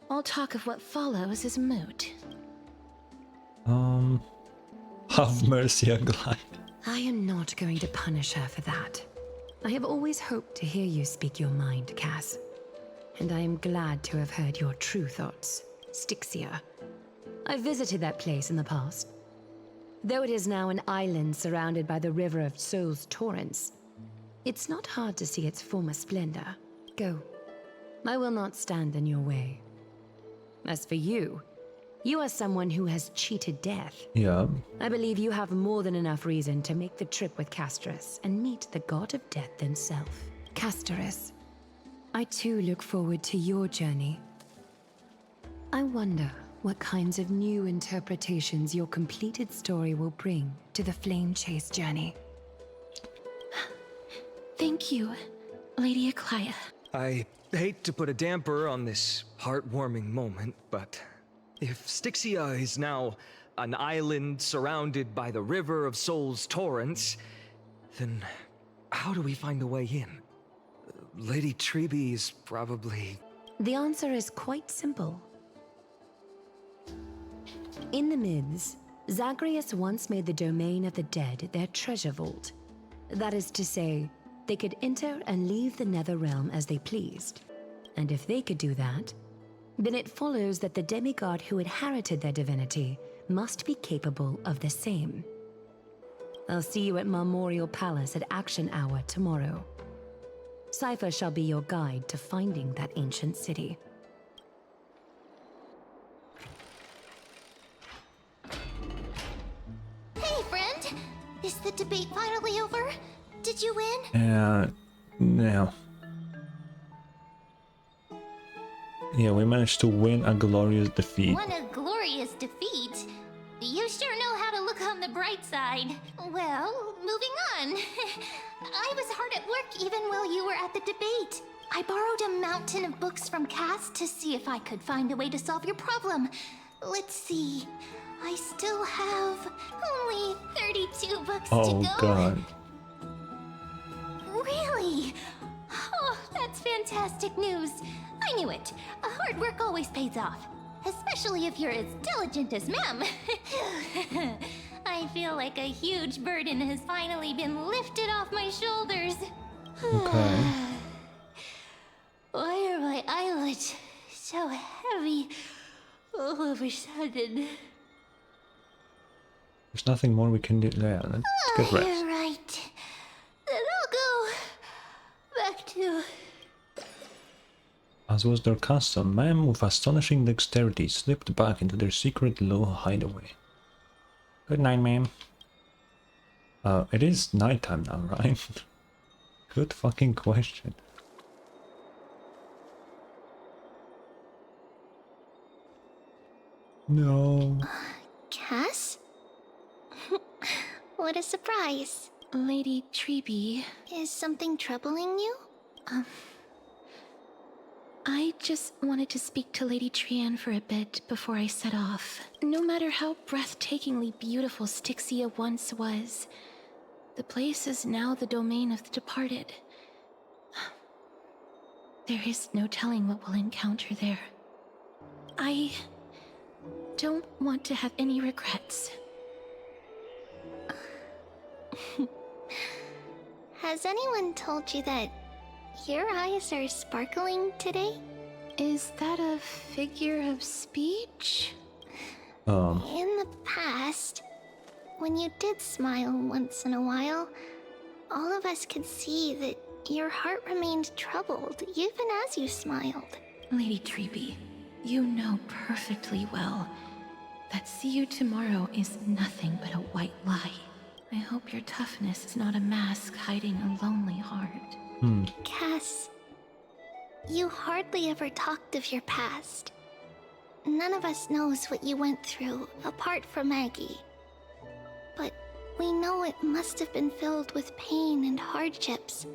all talk of what follows is moot. Have mercy, Aglaya. I am not going to punish her for that. I have always hoped to hear you speak your mind, Cass. And I am glad to have heard your true thoughts, Styxia. I visited that place in the past. Though it is now an island surrounded by the river of Soul's torrents, it's not hard to see its former splendor. Go. I will not stand in your way. As for you, You are someone who has cheated death. Yeah. I believe you have more than enough reason to make the trip with Castorice and meet the god of death himself. Castorice, I too look forward to your journey. I wonder what kinds of new interpretations your completed story will bring to the Flame Chase journey. Thank you, Lady Aglaia. I hate to put a damper on this heartwarming moment, but if Styxia is now an island surrounded by the River of Souls torrents, then how do we find a way in? Lady Treby is probably... The answer is quite simple. In the myths, Zagreus once made the domain of the dead their treasure vault. That is to say, they could enter and leave the nether realm as they pleased. And if they could do that, then it follows that the demigod who inherited their divinity must be capable of the same. I'll see you at Marmorial Palace at Action Hour tomorrow. Cypher shall be your guide to finding that ancient city. Hey, friend! Is the debate finally over? Did you win? No. Yeah, we managed to win a glorious defeat. What a glorious defeat! You sure know how to look on the bright side. Well, moving on. I was hard at work even while you were at the debate. I borrowed a mountain of books from Cass to see if I could find a way to solve your problem. Let's see. I still have only 32 books to go. Oh god. Really? Oh, that's fantastic news. I knew it. Hard work always pays off. Especially if you're as diligent as Mem. I feel like a huge burden has finally been lifted off my shoulders. Okay. Why are my eyelids so heavy all of a sudden? There's nothing more we can do. Yeah, let's get rest. You're right. Then I'll go back to... As was their custom, Ma'am, with astonishing dexterity, slipped back into their secret low hideaway. Good night, ma'am. It is nighttime now, right? Good fucking question. No. Cass? What a surprise. Lady Treby. Is something troubling you? I just wanted to speak to Lady Trian for a bit before I set off. No matter how breathtakingly beautiful Styxia once was, the place is now the domain of the departed. There is no telling what we'll encounter there. I don't want to have any regrets. Has anyone told you that your eyes are sparkling today? Is that a figure of speech? In the past, when you did smile once in a while, all of us could see that your heart remained troubled even as you smiled. Lady Treby, you know perfectly well that see you tomorrow is nothing but a white lie. I hope your toughness is not a mask hiding a lonely heart. Cass, you hardly ever talked of your past. None of us knows what you went through, apart from Maggie. But we know it must have been filled with pain and hardships.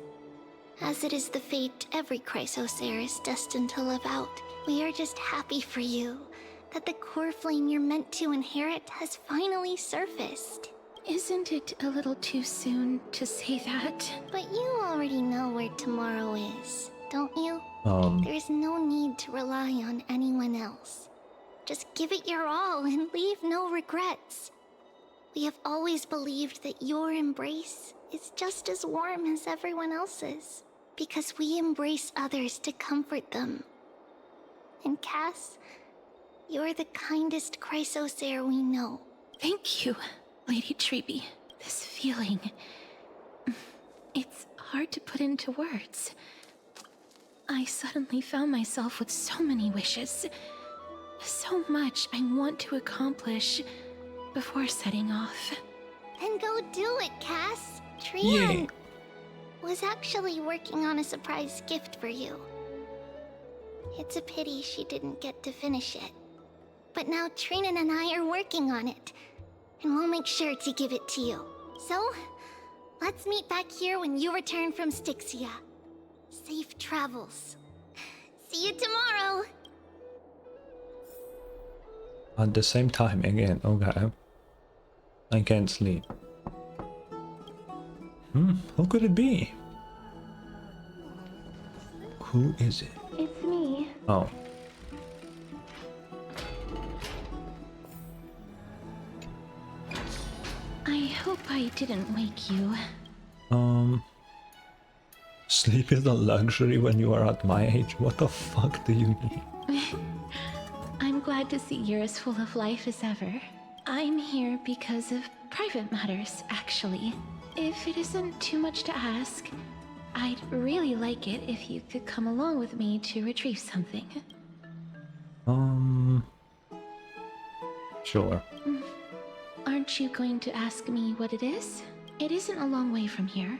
As it is the fate every Chrysosaur is destined to live out. We are just happy for you, that the core flame you're meant to inherit has finally surfaced. Isn't it a little too soon to say that? But you already know where tomorrow is, don't you? There's no need to rely on anyone else. Just give it your all and leave no regrets. We have always believed that your embrace is just as warm as everyone else's, because we embrace others to comfort them. And Cass, you're the kindest Chrysosaur we know. Thank you, Lady Treby. This feeling... it's hard to put into words. I suddenly found myself with so many wishes. So much I want to accomplish before setting off. Then go do it, Cass. Yeah. Trian was actually working on a surprise gift for you. It's a pity she didn't get to finish it. But now Trinan and I are working on it, and we'll make sure to give it to you. So, let's meet back here when you return from Styxia. Safe travels. See you tomorrow! At the same time again, okay. I can't sleep. Who could it be? Who is it? It's me. Oh. I hope I didn't wake you. Sleep is a luxury when you are at my age. What the fuck do you need? I'm glad to see you're as full of life as ever. I'm here because of private matters, actually. If it isn't too much to ask, I'd really like it if you could come along with me to retrieve something. Sure. Aren't you going to ask me what it is? It isn't a long way from here.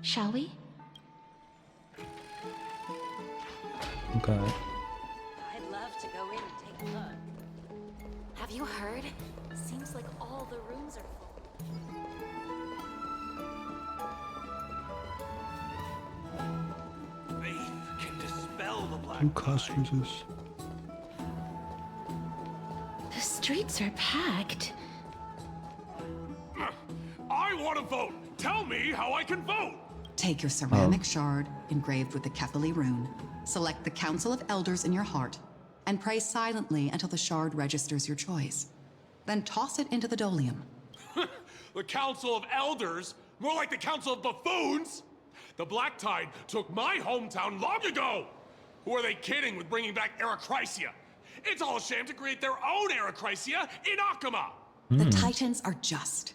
Shall we? Okay. I'd love to go in and take a look. Have you heard? Seems like all the rooms are full. Faith can dispel the black. Who costumes this? The streets are packed. I want to vote. Tell me how I can vote. Take your ceramic shard engraved with the Kefali rune, select the Council of Elders in your heart, and pray silently until the shard registers your choice. Then toss it into the Dolium. The Council of Elders? More like the Council of Buffoons? The Black Tide took my hometown long ago! Who are they kidding with bringing back Eracrysia? It's all a sham to create their own Eracrysia in Akama! The Titans are just.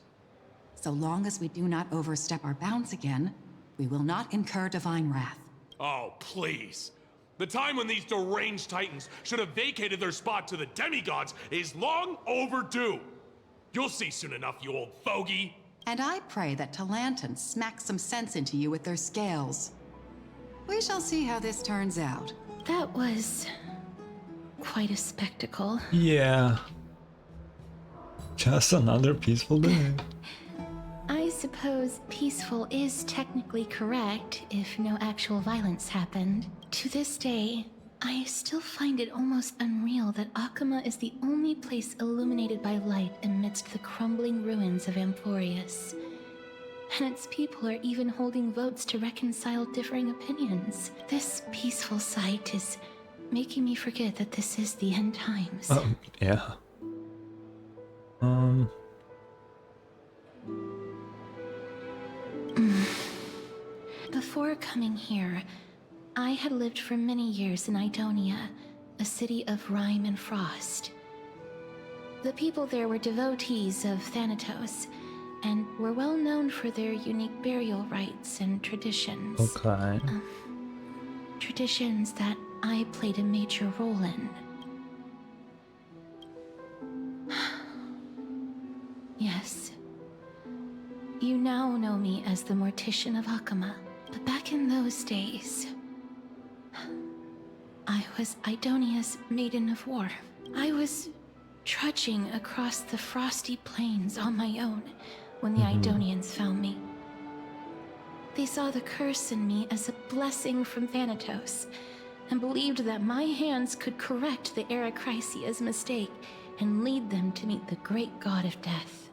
So long as we do not overstep our bounds again, we will not incur divine wrath. Oh, please. The time when these deranged Titans should have vacated their spot to the demigods is long overdue. You'll see soon enough, you old fogey. And I pray that Talanton smacks some sense into you with their scales. We shall see how this turns out. That was quite a spectacle. Yeah. Just another peaceful day. I suppose peaceful is technically correct if no actual violence happened. To this day, I still find it almost unreal that Akama is the only place illuminated by light amidst the crumbling ruins of Amphoreus. And its people are even holding votes to reconcile differing opinions. This peaceful sight is making me forget that this is the end times. Yeah. Before coming here, I had lived for many years in Idonia, a city of rime and frost. The people there were devotees of Thanatos, and were well known for their unique burial rites and traditions. Okay. Traditions that I played a major role in. Yes. You now know me as the Mortician of Akama, but back in those days, I was Idonia's Maiden of War. I was trudging across the frosty plains on my own when the Idonians found me. They saw the curse in me as a blessing from Thanatos, and believed that my hands could correct the Eracrysia's mistake and lead them to meet the great god of death.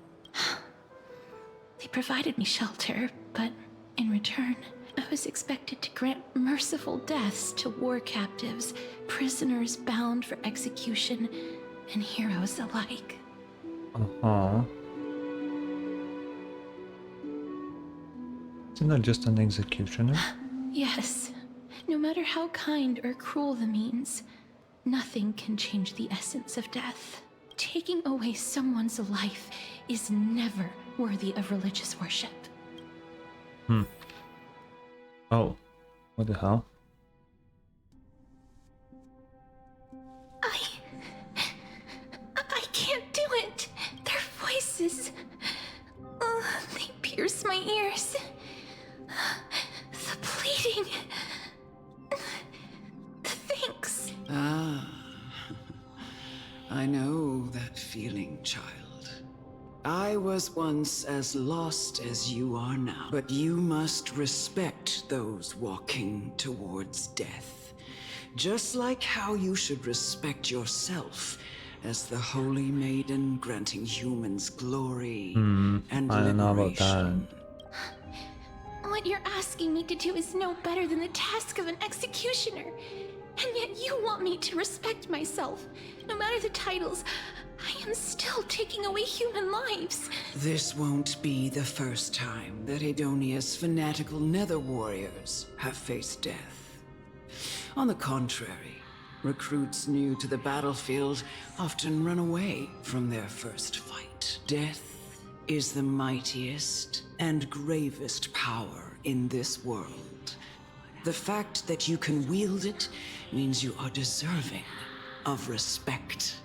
They provided me shelter, but in return, I was expected to grant merciful deaths to war captives, prisoners bound for execution, and heroes alike. Isn't that just an executioner? Yes. No matter how kind or cruel the means, nothing can change the essence of death. Taking away someone's life is never worthy of religious worship. Oh, what the hell? I my ears. The bleeding. Thanks. Ah. I know that feeling, child. I was once as lost as you are now, but you must respect those walking towards death. Just like how you should respect yourself as the Holy Maiden granting humans glory and I don't know about liberation. that. What you're asking me to do is no better than the task of an executioner. And yet you want me to respect myself. No matter the titles, I am still taking away human lives. This won't be the first time that Edonia's fanatical nether warriors have faced death. On the contrary, recruits new to the battlefield often run away from their first fight. Death is the mightiest and gravest power in this world. The fact that you can wield it means you are deserving of respect.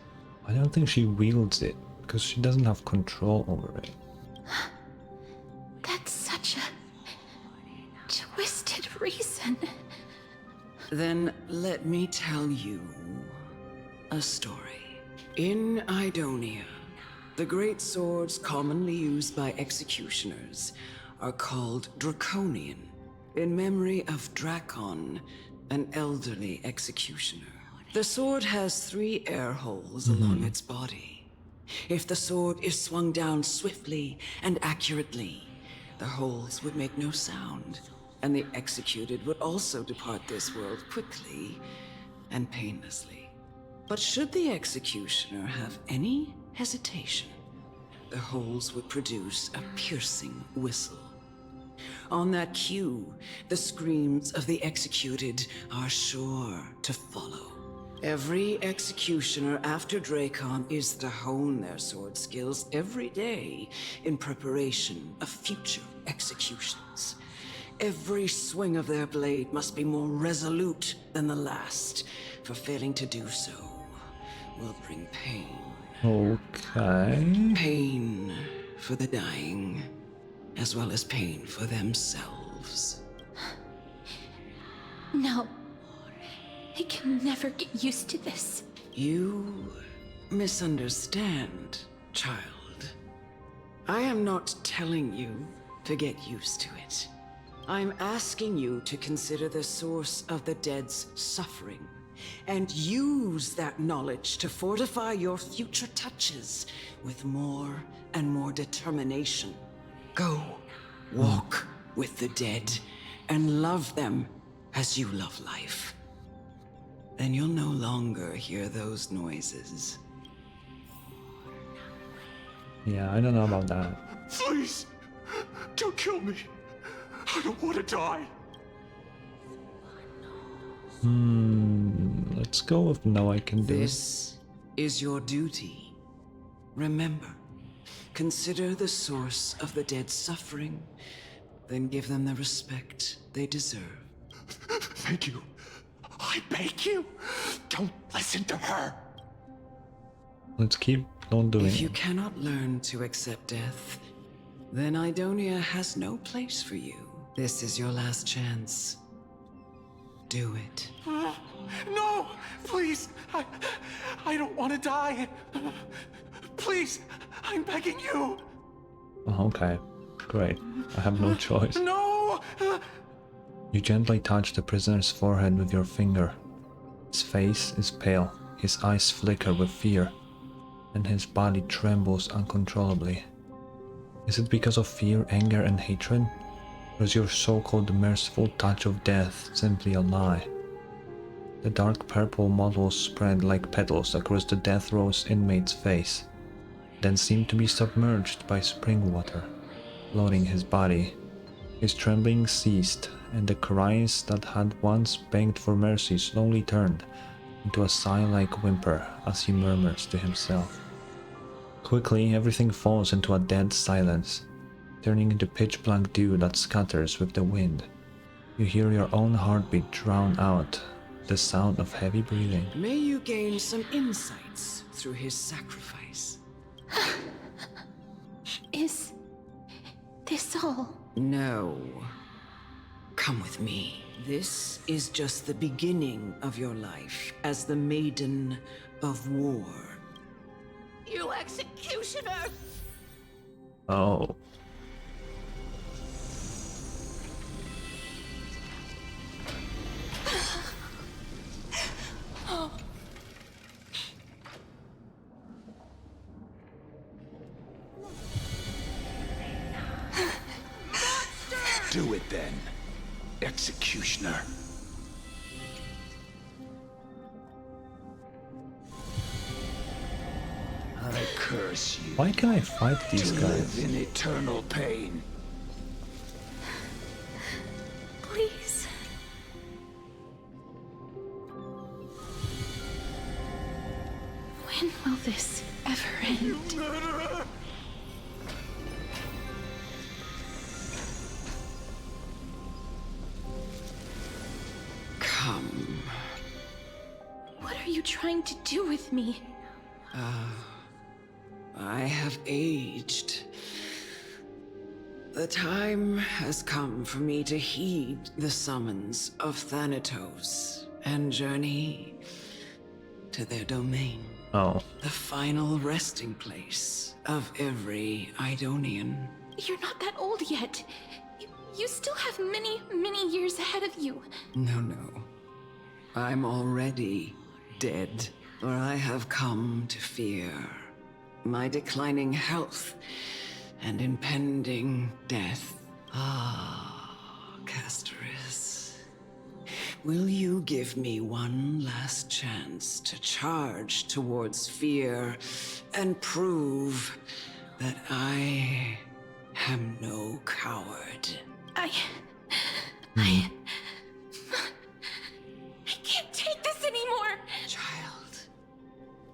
I don't think she wields it, because she doesn't have control over it. That's such a twisted reason. Then let me tell you a story. In Idonia, the great swords commonly used by executioners are called Draconian, in memory of Drakon, an elderly executioner. The sword has 3 air holes along its body. If the sword is swung down swiftly and accurately, the holes would make no sound, and the executed would also depart this world quickly and painlessly. But should the executioner have any hesitation, the holes would produce a piercing whistle. On that cue, the screams of the executed are sure to follow. Every executioner after Drakon is to hone their sword skills every day in preparation of future executions. Every swing of their blade must be more resolute than the last, for failing to do so will bring pain. Okay. Pain for the dying, as well as pain for themselves. No. I can never get used to this. You misunderstand, child. I am not telling you to get used to it. I'm asking you to consider the source of the dead's suffering and use that knowledge to fortify your future touches with more and more determination. Go, walk with the dead and love them as you love life. Then you'll no longer hear those noises. Yeah, I don't know about that. Please, don't kill me. I don't want to die. Let's go with no, I can do it. This is your duty. Remember, consider the source of the dead's suffering, then give them the respect they deserve. Thank you. I beg you, don't listen to her. Let's keep on doing If you it. cannot learn to accept death, then Idonia has no place for you. This is your last chance. Do it. No, please, I don't want to die. Please, I'm begging you. Oh, okay, great. I have no choice. No! You gently touch the prisoner's forehead with your finger. His face is pale, his eyes flicker with fear, and his body trembles uncontrollably. Is it because of fear, anger, and hatred? Or is your so-called merciful touch of death simply a lie? The dark purple mottles spread like petals across the death row's inmate's face, then seemed to be submerged by spring water, floating his body. His trembling ceased, and the cries that had once begged for mercy slowly turned into a sigh-like whimper as he murmurs to himself. Quickly, everything falls into a dead silence, turning into pitch-black dew that scatters with the wind. You hear your own heartbeat drown out the sound of heavy breathing. May you gain some insights through his sacrifice. this all? No. Come with me. This is just the beginning of your life as the Maiden of War. You executioner! Oh. Do it then, executioner. I curse you. Why can I fight these to guys? live in eternal pain. Please. When will this ever end? Come. What are you trying to do with me? I have aged. The time has come for me to heed the summons of Thanatos and journey to their domain. Oh. The final resting place of every Idonian. You're not that old yet. You still have many, many years ahead of you. No. I'm already dead, for I have come to fear my declining health and impending death. Ah, castorice. Will you give me one last chance to charge towards fear and prove that I am no coward? I can't take this anymore! Child,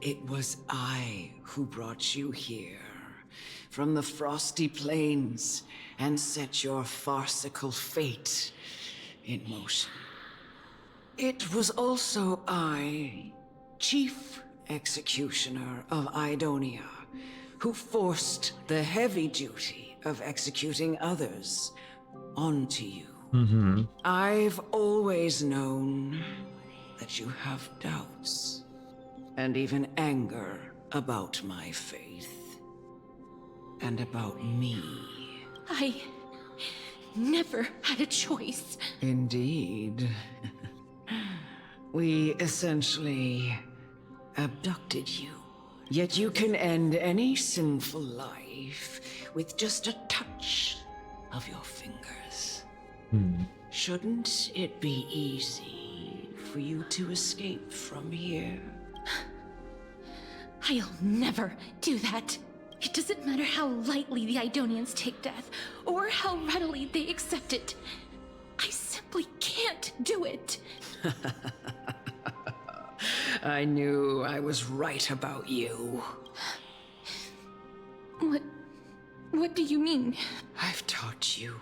it was I who brought you here from the frosty plains and set your farcical fate in motion. It was also I, Chief Executioner of Idonia, who forced the heavy duty of executing others onto you. Mm-hmm. I've always known that you have doubts and even anger about my faith and about me. I never had a choice. Indeed. We essentially abducted you. Yet you can end any sinful life with just a touch of your fingers. Shouldn't it be easy for you to escape from here? I'll never do that. It doesn't matter how lightly the Idonians take death, or how readily they accept it. I simply can't do it. I knew I was right about you. What do you mean? I've taught you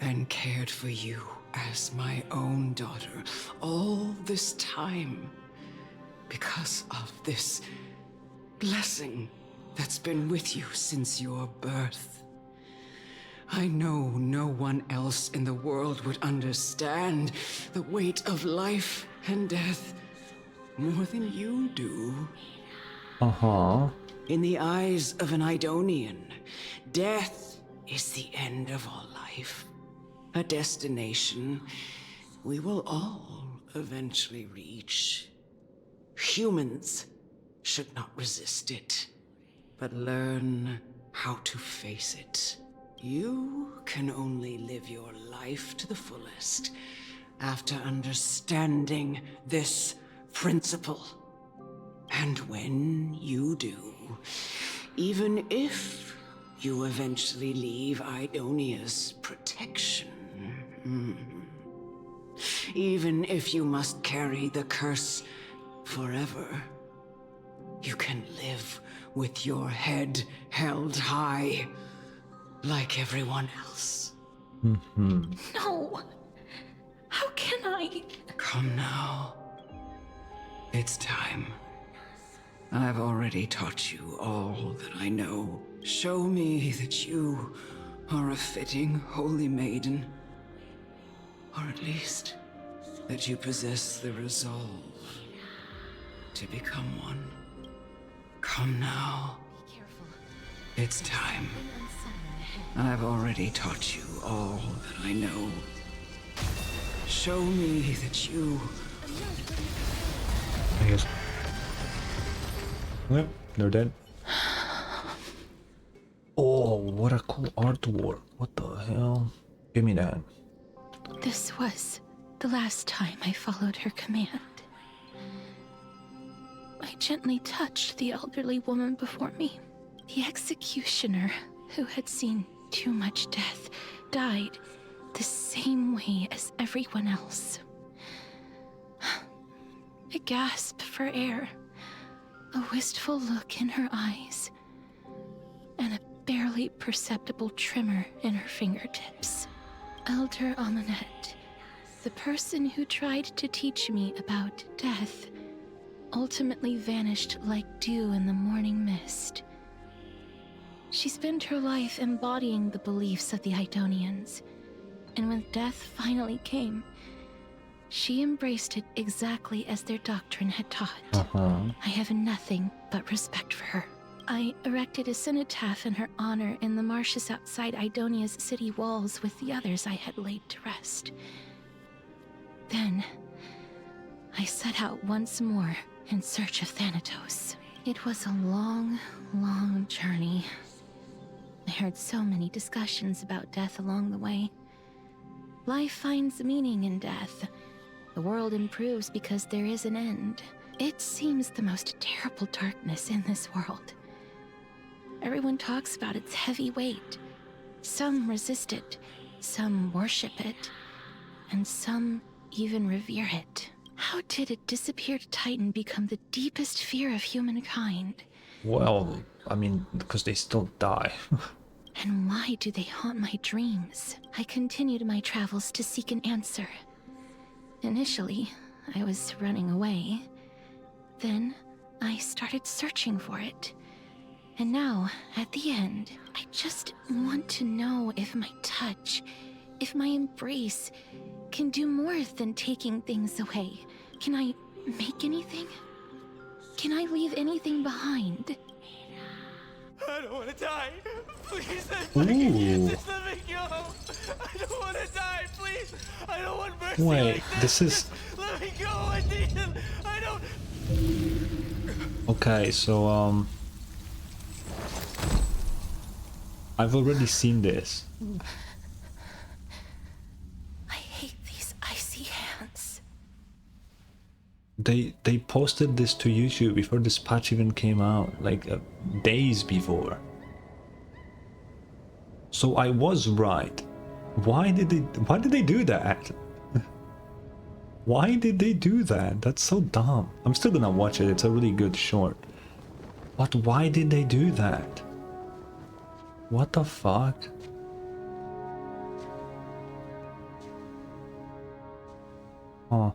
and cared for you as my own daughter all this time because of this blessing that's been with you since your birth. I know no one else in the world would understand the weight of life and death more than you do. Uh-huh. In the eyes of an Idonian, death is the end of all life. A destination we will all eventually reach. Humans should not resist it, but learn how to face it. You can only live your life to the fullest after understanding this principle. And when you do, even if you eventually leave Idonia's protection, even if you must carry the curse forever, you can live with your head held high, like everyone else. No! How can I? Come now. It's time. I've already taught you all that I know. Show me that you are a fitting holy maiden. Or at least, that you possess the resolve to become one. Come now. It's time. I've already taught you all that I know. Show me that you... I guess. Yep, they're dead. Oh, what a cool artwork. What the hell? Give me that. This was the last time I followed her command. I gently touched the elderly woman before me. The executioner, who had seen too much death, died the same way as everyone else. A gasp for air, a wistful look in her eyes, and a barely perceptible tremor in her fingertips. Elder Amunet, the person who tried to teach me about death, ultimately vanished like dew in the morning mist. She spent her life embodying the beliefs of the Idonians, and when death finally came, she embraced it exactly as their doctrine had taught. I have nothing but respect for her. I erected a cenotaph in her honor in the marshes outside Idonia's city walls with the others I had laid to rest. Then, I set out once more in search of Thanatos. It was a long, long journey. I heard so many discussions about death along the way. Life finds meaning in death. The world improves because there is an end. It seems the most terrible darkness in this world. Everyone talks about its heavy weight. Some resist it, some worship it, and some even revere it. How did a disappeared titan become the deepest fear of humankind? Well, I mean, because they still die. And why do they haunt my dreams? I continued my travels to seek an answer. Initially, I was running away. Then, I started searching for it. And now, at the end, I just want to know if my touch, if my embrace, can do more than taking things away. Can I make anything? Can I leave anything behind? I don't want to die. Please, Ooh. just let me go. I don't want to die, please. I don't want mercy. Wait, like this is... Let me go, I need him. I don't... Okay, so, I've already seen this. I hate these icy hands. They posted this to YouTube before this patch even came out, like days before. So I was right. Why did they do that? Why did they do that? That's so dumb. I'm still gonna watch it. It's a really good short. But why did they do that? What the fuck? Huh.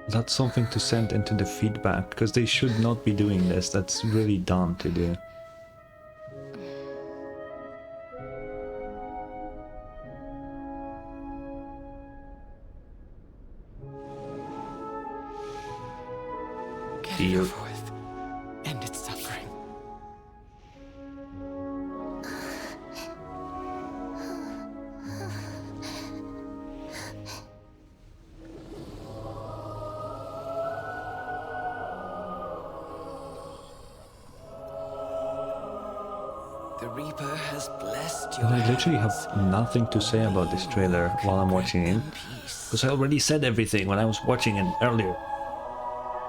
That's something to send into the feedback, because they should not be doing this. That's really dumb to do. Dear. End its suffering. The Reaper has blessed And your I literally have hands. nothing to say about this trailer while I'm watching it, because I already said everything when I was watching it earlier.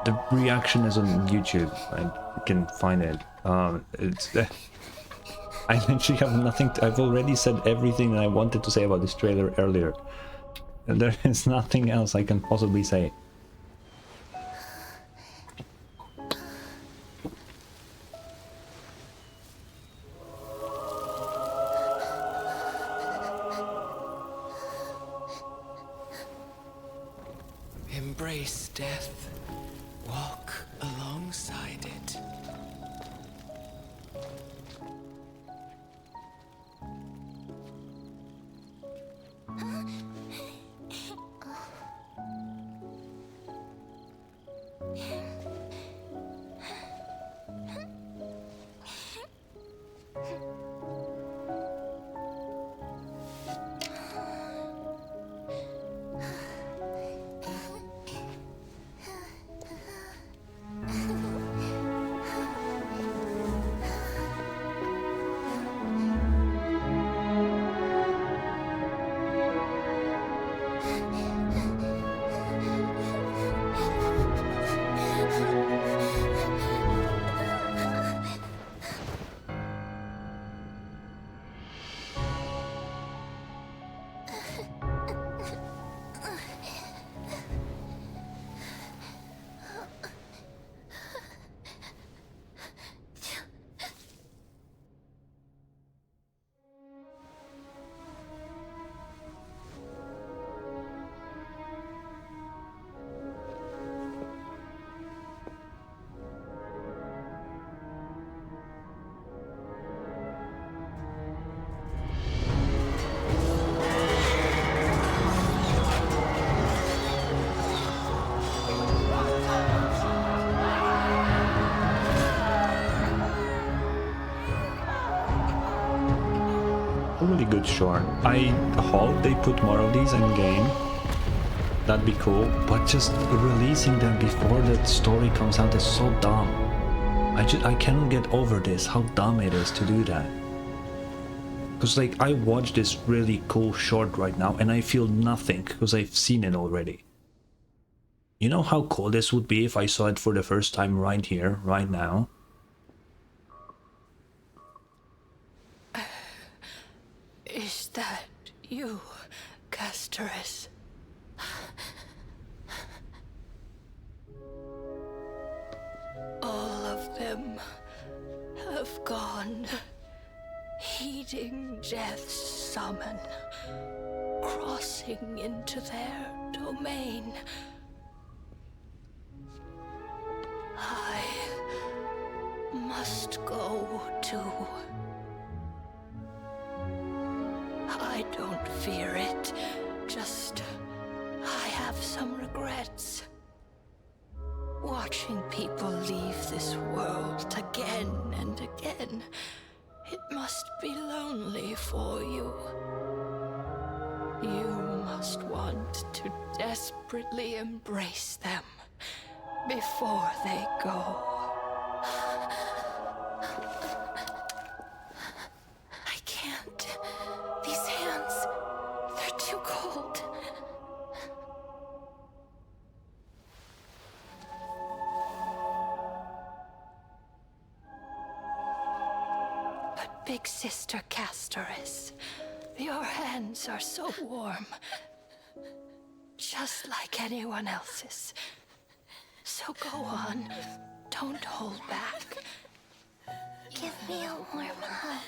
The reaction is on YouTube. You can find it. It's I literally have nothing to, I've already said everything that I wanted to say about this trailer earlier. And there is nothing else I can possibly say. Embrace death. Walk alongside it. good short. I hope they put more of these in game. That'd be cool, but just releasing them before the story comes out is so dumb. I cannot get over this, how dumb it is to do that. Because like, I watched this really cool short right now and I feel nothing because I've seen it already. You know how cool this would be if I saw it for the first time right here, right now? Is that you, castorice? All of them have gone, heeding death's summon, crossing into their domain. I must go too. I don't fear it, just I have some regrets. Watching people leave this world again and again, it must be lonely for you. You must want to desperately embrace them before they go. I can't. These hands, they're too cold. But big sister Castorice, your hands are so warm. Just like anyone else's. So go on, don't hold back. Give me a warm hug.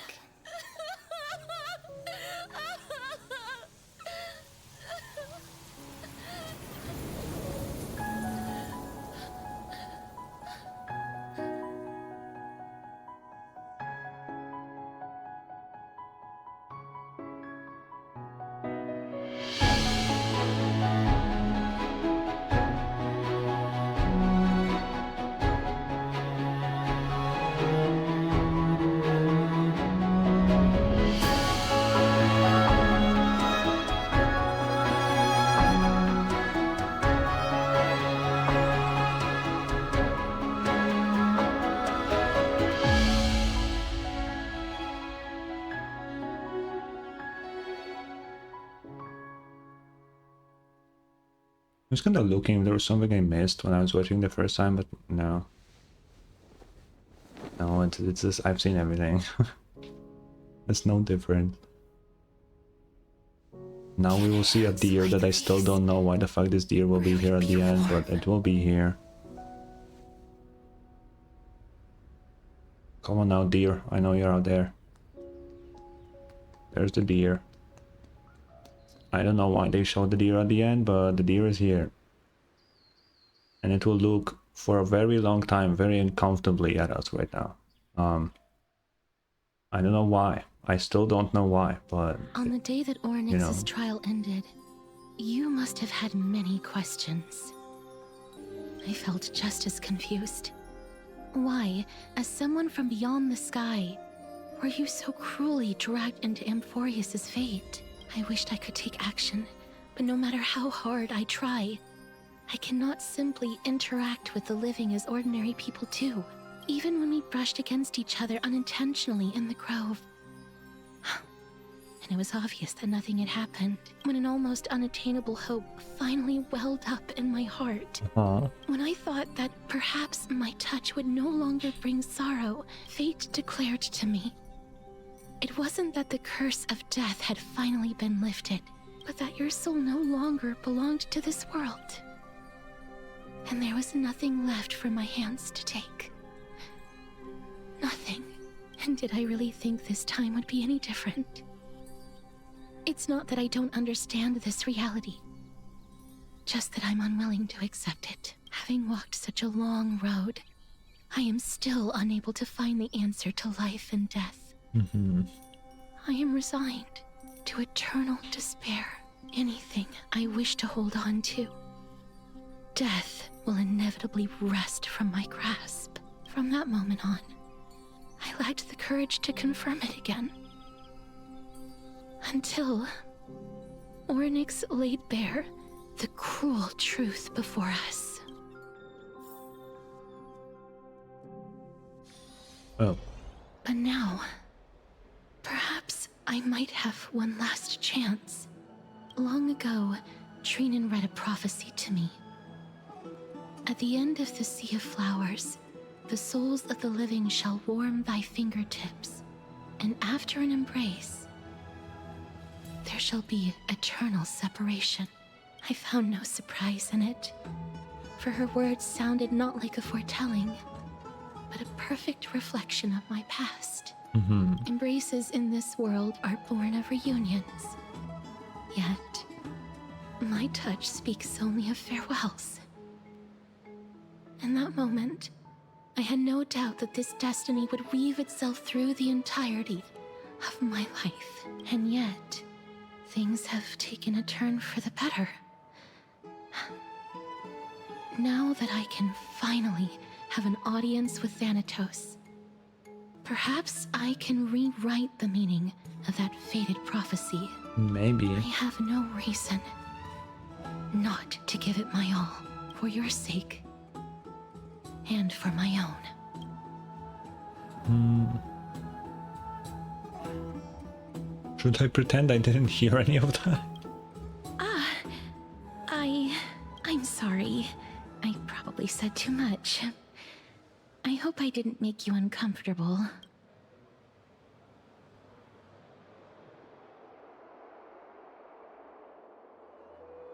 I was kind of looking if there was something I missed when I was watching the first time, but no. No, it's just, I've seen everything. It's no different. Now we will see a deer that I still don't know why the fuck this deer will be here at the end, but it will be here. Come on now, deer. I know you're out there. There's the deer. I don't know why they showed the deer at the end, but the deer is here. And it will look for a very long time, very uncomfortably at us right now. I don't know why. I still don't know why, but... On the day that Oryx's you know. trial ended, you must have had many questions. I felt just as confused. Why, as someone from beyond the sky, were you so cruelly dragged into Amphoreus' fate? I wished I could take action, but no matter how hard I try, I cannot simply interact with the living as ordinary people do, even when we brushed against each other unintentionally in the grove. And it was obvious that nothing had happened when an almost unattainable hope finally welled up in my heart. When I thought that perhaps my touch would no longer bring sorrow, fate declared to me, it wasn't that the curse of death had finally been lifted, but that your soul no longer belonged to this world. And there was nothing left for my hands to take. Nothing. And did I really think this time would be any different? It's not that I don't understand this reality, just that I'm unwilling to accept it. Having walked such a long road, I am still unable to find the answer to life and death. I am resigned to eternal despair. Anything I wish to hold on to, death will inevitably wrest from my grasp. From that moment on, I lacked the courage to confirm it again. Until Ornyx laid bare the cruel truth before us. Oh. But now, perhaps I might have one last chance. Long ago, Trinan read a prophecy to me. At the end of the Sea of Flowers, the souls of the living shall warm thy fingertips, and after an embrace, there shall be eternal separation. I found no surprise in it, for her words sounded not like a foretelling, but a perfect reflection of my past. Embraces in this world are born of reunions. Yet, my touch speaks only of farewells. In that moment, I had no doubt that this destiny would weave itself through the entirety of my life. And yet, things have taken a turn for the better. Now that I can finally have an audience with Thanatos, perhaps I can rewrite the meaning of that fated prophecy. Maybe. I have no reason not to give it my all, for your sake, and for my own. Should I pretend I didn't hear any of that? I'm sorry. I probably said too much. I hope I didn't make you uncomfortable.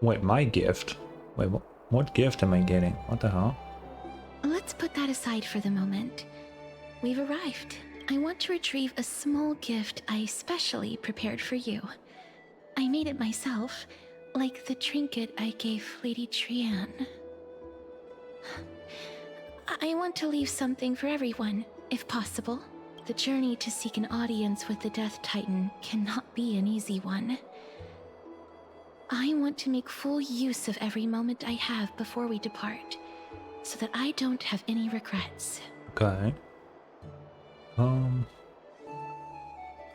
Wait, my gift? Wait, what gift am I getting? What the hell? Let's put that aside for the moment. We've arrived. I want to retrieve a small gift I specially prepared for you. I made it myself, like the trinket I gave Lady Trianne. I want to leave something for everyone, if possible. The journey to seek an audience with the Death Titan cannot be an easy one. I want to make full use of every moment I have before we depart, so that I don't have any regrets. Okay.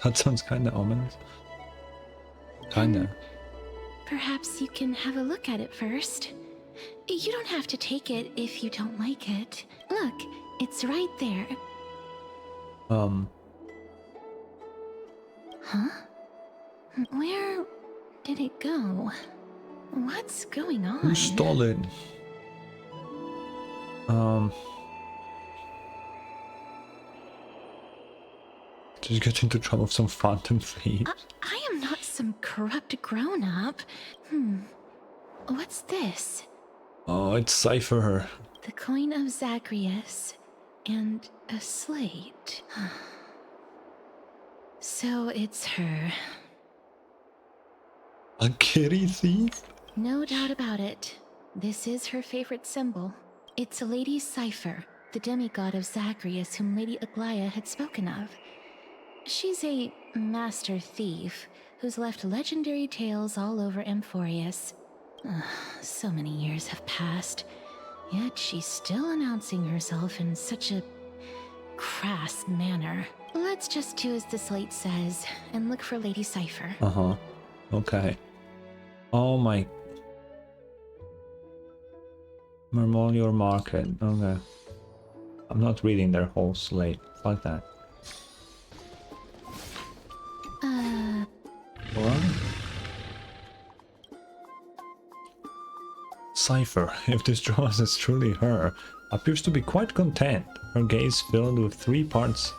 That sounds kinda ominous. Kinda. Perhaps you can have a look at it first. You don't have to take it if you don't like it. Look, it's right there. Huh? Where did it go? What's going on? Who stole it? Did you get into trouble with some phantom thief? I am not some corrupt grown-up. What's this? Oh, it's Cypher. The coin of Zagreus and a slate. So it's her. A kitty thief? No doubt about it. This is her favorite symbol. It's Lady Cypher, the demigod of Zagreus whom Lady Aglaia had spoken of. She's a master thief who's left legendary tales all over Amphoreus. So many years have passed, yet she's still announcing herself in such a crass manner. Let's just do as the slate says and look for Lady Cypher. Okay. Oh my... Memorial Market. Okay. I'm not reading their whole slate. Fuck that. What? Cypher, if this drawing is truly her, appears to be quite content. Her gaze filled with 3 parts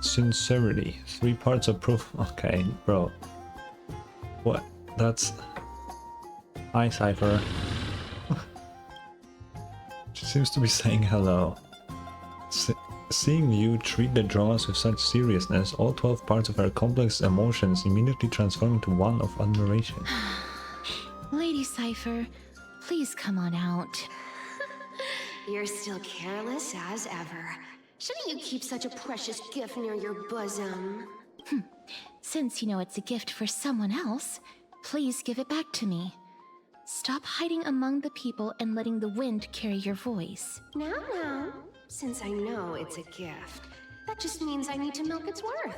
sincerity, 3 parts of proof. Okay, bro. What? That's... Hi, Cypher. She seems to be saying hello. Seeing you treat the draws with such seriousness, all 12 parts of her complex emotions immediately transform into one of admiration. Lady Cypher, please come on out. You're still careless as ever. Shouldn't you keep such a precious gift near your bosom? Since you know it's a gift for someone else, please give it back to me. Stop hiding among the people and letting the wind carry your voice. Now, since I know it's a gift, that just means I need to milk its worth.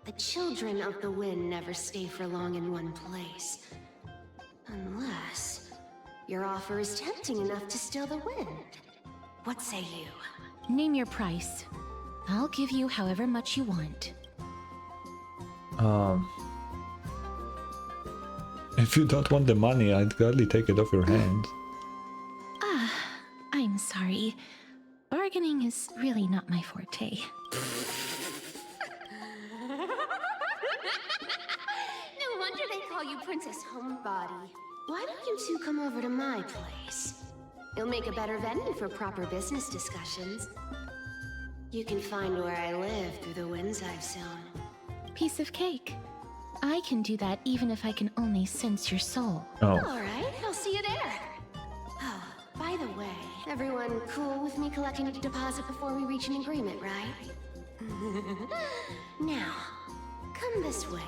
The children of the wind never stay for long in one place. Unless your offer is tempting enough to still the wind. What say you? Name your price. I'll give you however much you want. If you don't want the money, I'd gladly take it off your hands. I'm sorry. Bargaining is really not my forte. No wonder they call you Princess Homebody. Why don't you two come over to my place? You'll make a better venue for proper business discussions. You can find where I live through the winds I've sown. Piece of cake. I can do that even if I can only sense your soul. Oh. Alright, I'll see you there. Oh, by the way, everyone cool with me collecting a deposit before we reach an agreement, right? Now, come this way.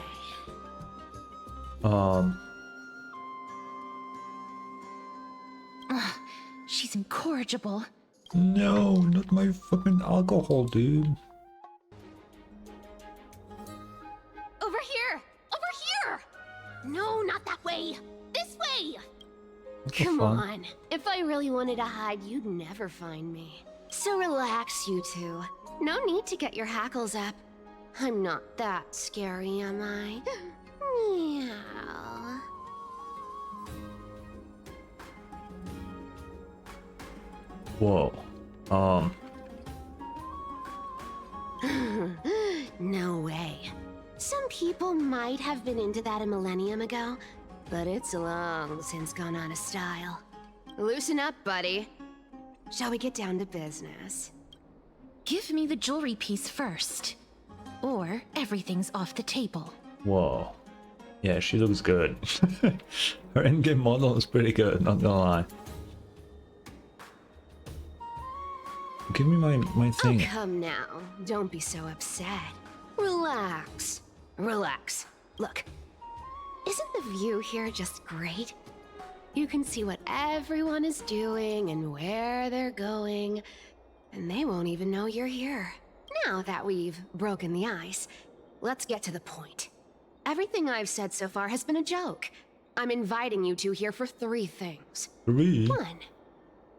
She's incorrigible. No, not my fucking alcohol, dude. Over here! Over here! No, not that way! This way! Come on. If I really wanted to hide, you'd never find me. So relax, you two. No need to get your hackles up. I'm not that scary, am I? Meow. Whoa. No way. Some people might have been into that a millennium ago, but it's long since gone out of style. Loosen up, buddy. Shall we get down to business? Give me the jewelry piece first. Or everything's off the table. Whoa. Yeah, she looks good. Her in-game model is pretty good, not gonna lie. Give me my thing. Oh, come now. Don't be so upset. Relax. Relax. Look. Isn't the view here just great? You can see what everyone is doing and where they're going, and they won't even know you're here. Now that we've broken the ice, let's get to the point. Everything I've said so far has been a joke. I'm inviting you two here for 3 things. 3? 1.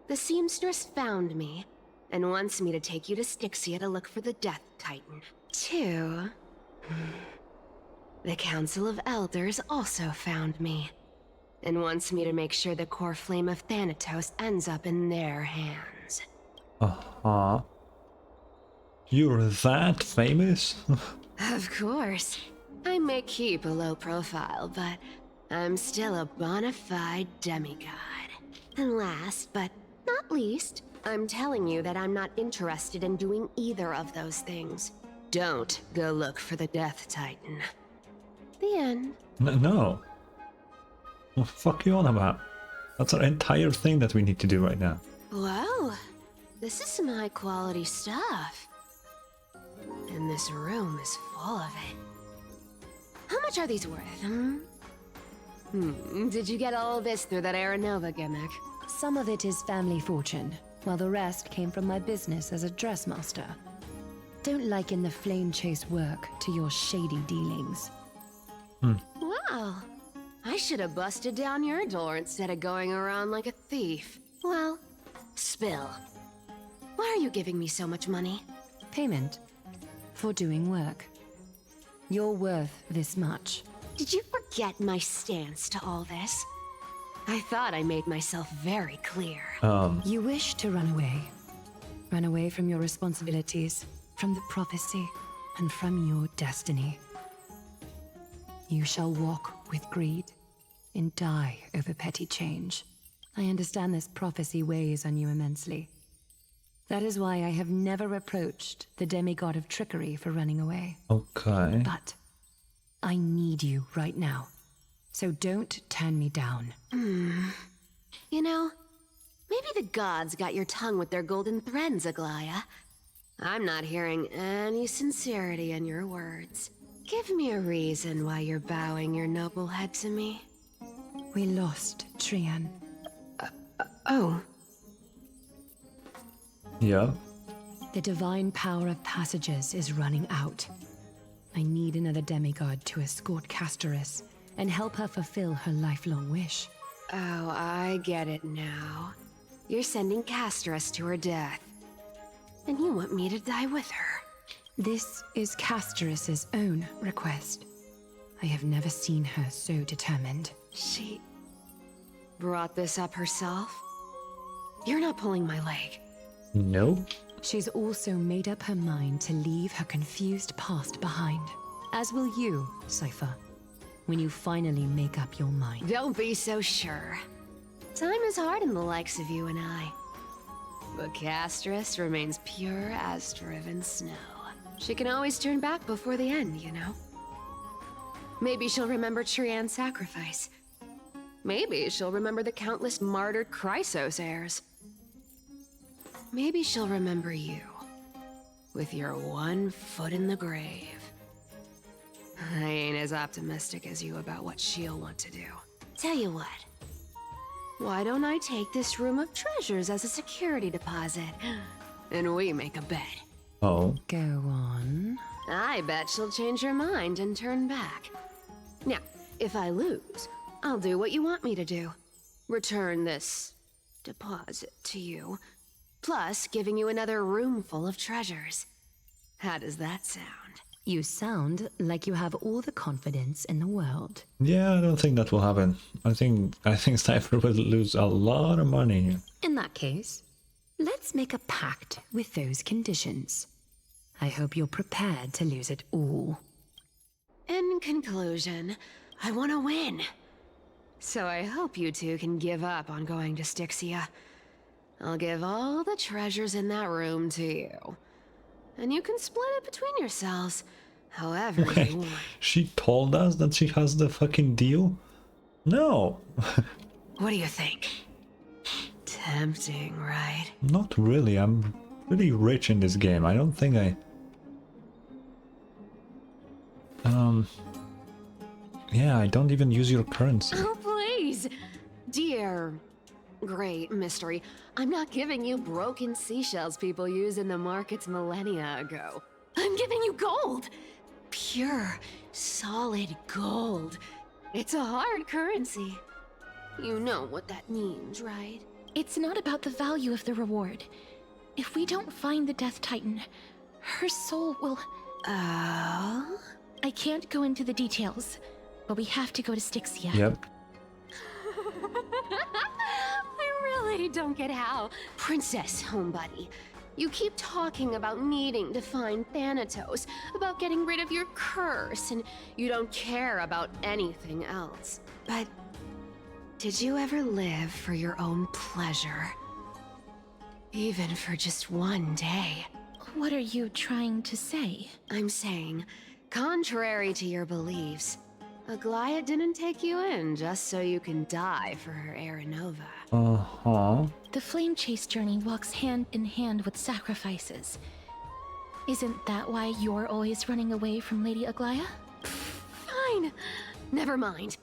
The seamstress found me and wants me to take you to Styxia to look for the Death Titan. 2. The Council of Elders also found me and wants me to make sure the core flame of Thanatos ends up in their hands. Uh-huh. You're that famous? Of course. I may keep a low profile, but I'm still a bona fide demigod. And last, but not least, I'm telling you that I'm not interested in doing either of those things. Don't go look for the Death Titan. The end. No. What the fuck are you on about? That's our entire thing that we need to do right now. Wow, this is some high quality stuff. And this room is full of it. How much are these worth, Did you get all this through that Aranova gimmick? Some of it is family fortune, while the rest came from my business as a dressmaster. Don't liken the flame chase work to your shady dealings. Wow. I should have busted down your door instead of going around like a thief. Well, spill. Why are you giving me so much money? Payment for doing work. You're worth this much. Did you forget my stance to all this? I thought I made myself very clear. You wish to run away. Run away from your responsibilities, from the prophecy, and from your destiny. You shall walk with greed and die over petty change. I understand this prophecy weighs on you immensely. That is why I have never approached the demigod of trickery for running away. Okay. But I need you right now, so don't turn me down. You know, maybe the gods got your tongue with their golden threads, Aglaya. I'm not hearing any sincerity in your words. Give me a reason why you're bowing your noble head to me. We lost Trian. Oh. Yeah. The divine power of passages is running out. I need another demigod to escort Castorice and help her fulfill her lifelong wish. Oh, I get it now. You're sending Castorice to her death. And you want me to die with her. This is Castorice's own request. I have never seen her so determined. She brought this up herself? You're not pulling my leg. No. She's also made up her mind to leave her confused past behind. As will you, Cypher, when you finally make up your mind. Don't be so sure. Time is hard in the likes of you and I. But Castorice remains pure as driven snow. She can always turn back before the end, you know? Maybe she'll remember Trian's sacrifice. Maybe she'll remember the countless martyred Chrysos heirs. Maybe she'll remember you, with your one foot in the grave. I ain't as optimistic as you about what she'll want to do. Tell you what, why don't I take this room of treasures as a security deposit, and we make a bet? Oh. Go on. I bet she'll change her mind and turn back. Now, if I lose, I'll do what you want me to do. Return this deposit to you, plus giving you another room full of treasures. How does that sound? You sound like you have all the confidence in the world. Yeah, I don't think that will happen. I think Cypher will lose a lot of money. In that case, let's make a pact with those conditions. I hope you're prepared to lose it all. In conclusion, I want to win. So I hope you two can give up on going to Styxia. I'll give all the treasures in that room to you. And you can split it between yourselves, however you want. She told us that she has the fucking deal? No. What do you think? Tempting, right? Not really. I'm pretty rich in this game. I don't think I... Yeah, I don't even use your currency. Oh, please! Dear great mystery, I'm not giving you broken seashells people use in the markets millennia ago. I'm giving you gold! Pure, solid gold. It's a hard currency. You know what that means, right? It's not about the value of the reward. If we don't find the Death Titan, her soul will... Oh? I can't go into the details, but we have to go to Styxia. Yep. I really don't get how. Princess, homebuddy, you keep talking about needing to find Thanatos, about getting rid of your curse, and you don't care about anything else. But did you ever live for your own pleasure? Even for just one day? What are you trying to say? I'm saying, contrary to your beliefs, Aglaia didn't take you in just so you can die for her Aranova. Uh-huh. The flame chase journey walks hand in hand with sacrifices. Isn't that why you're always running away from Lady Aglaia? Fine. Never mind.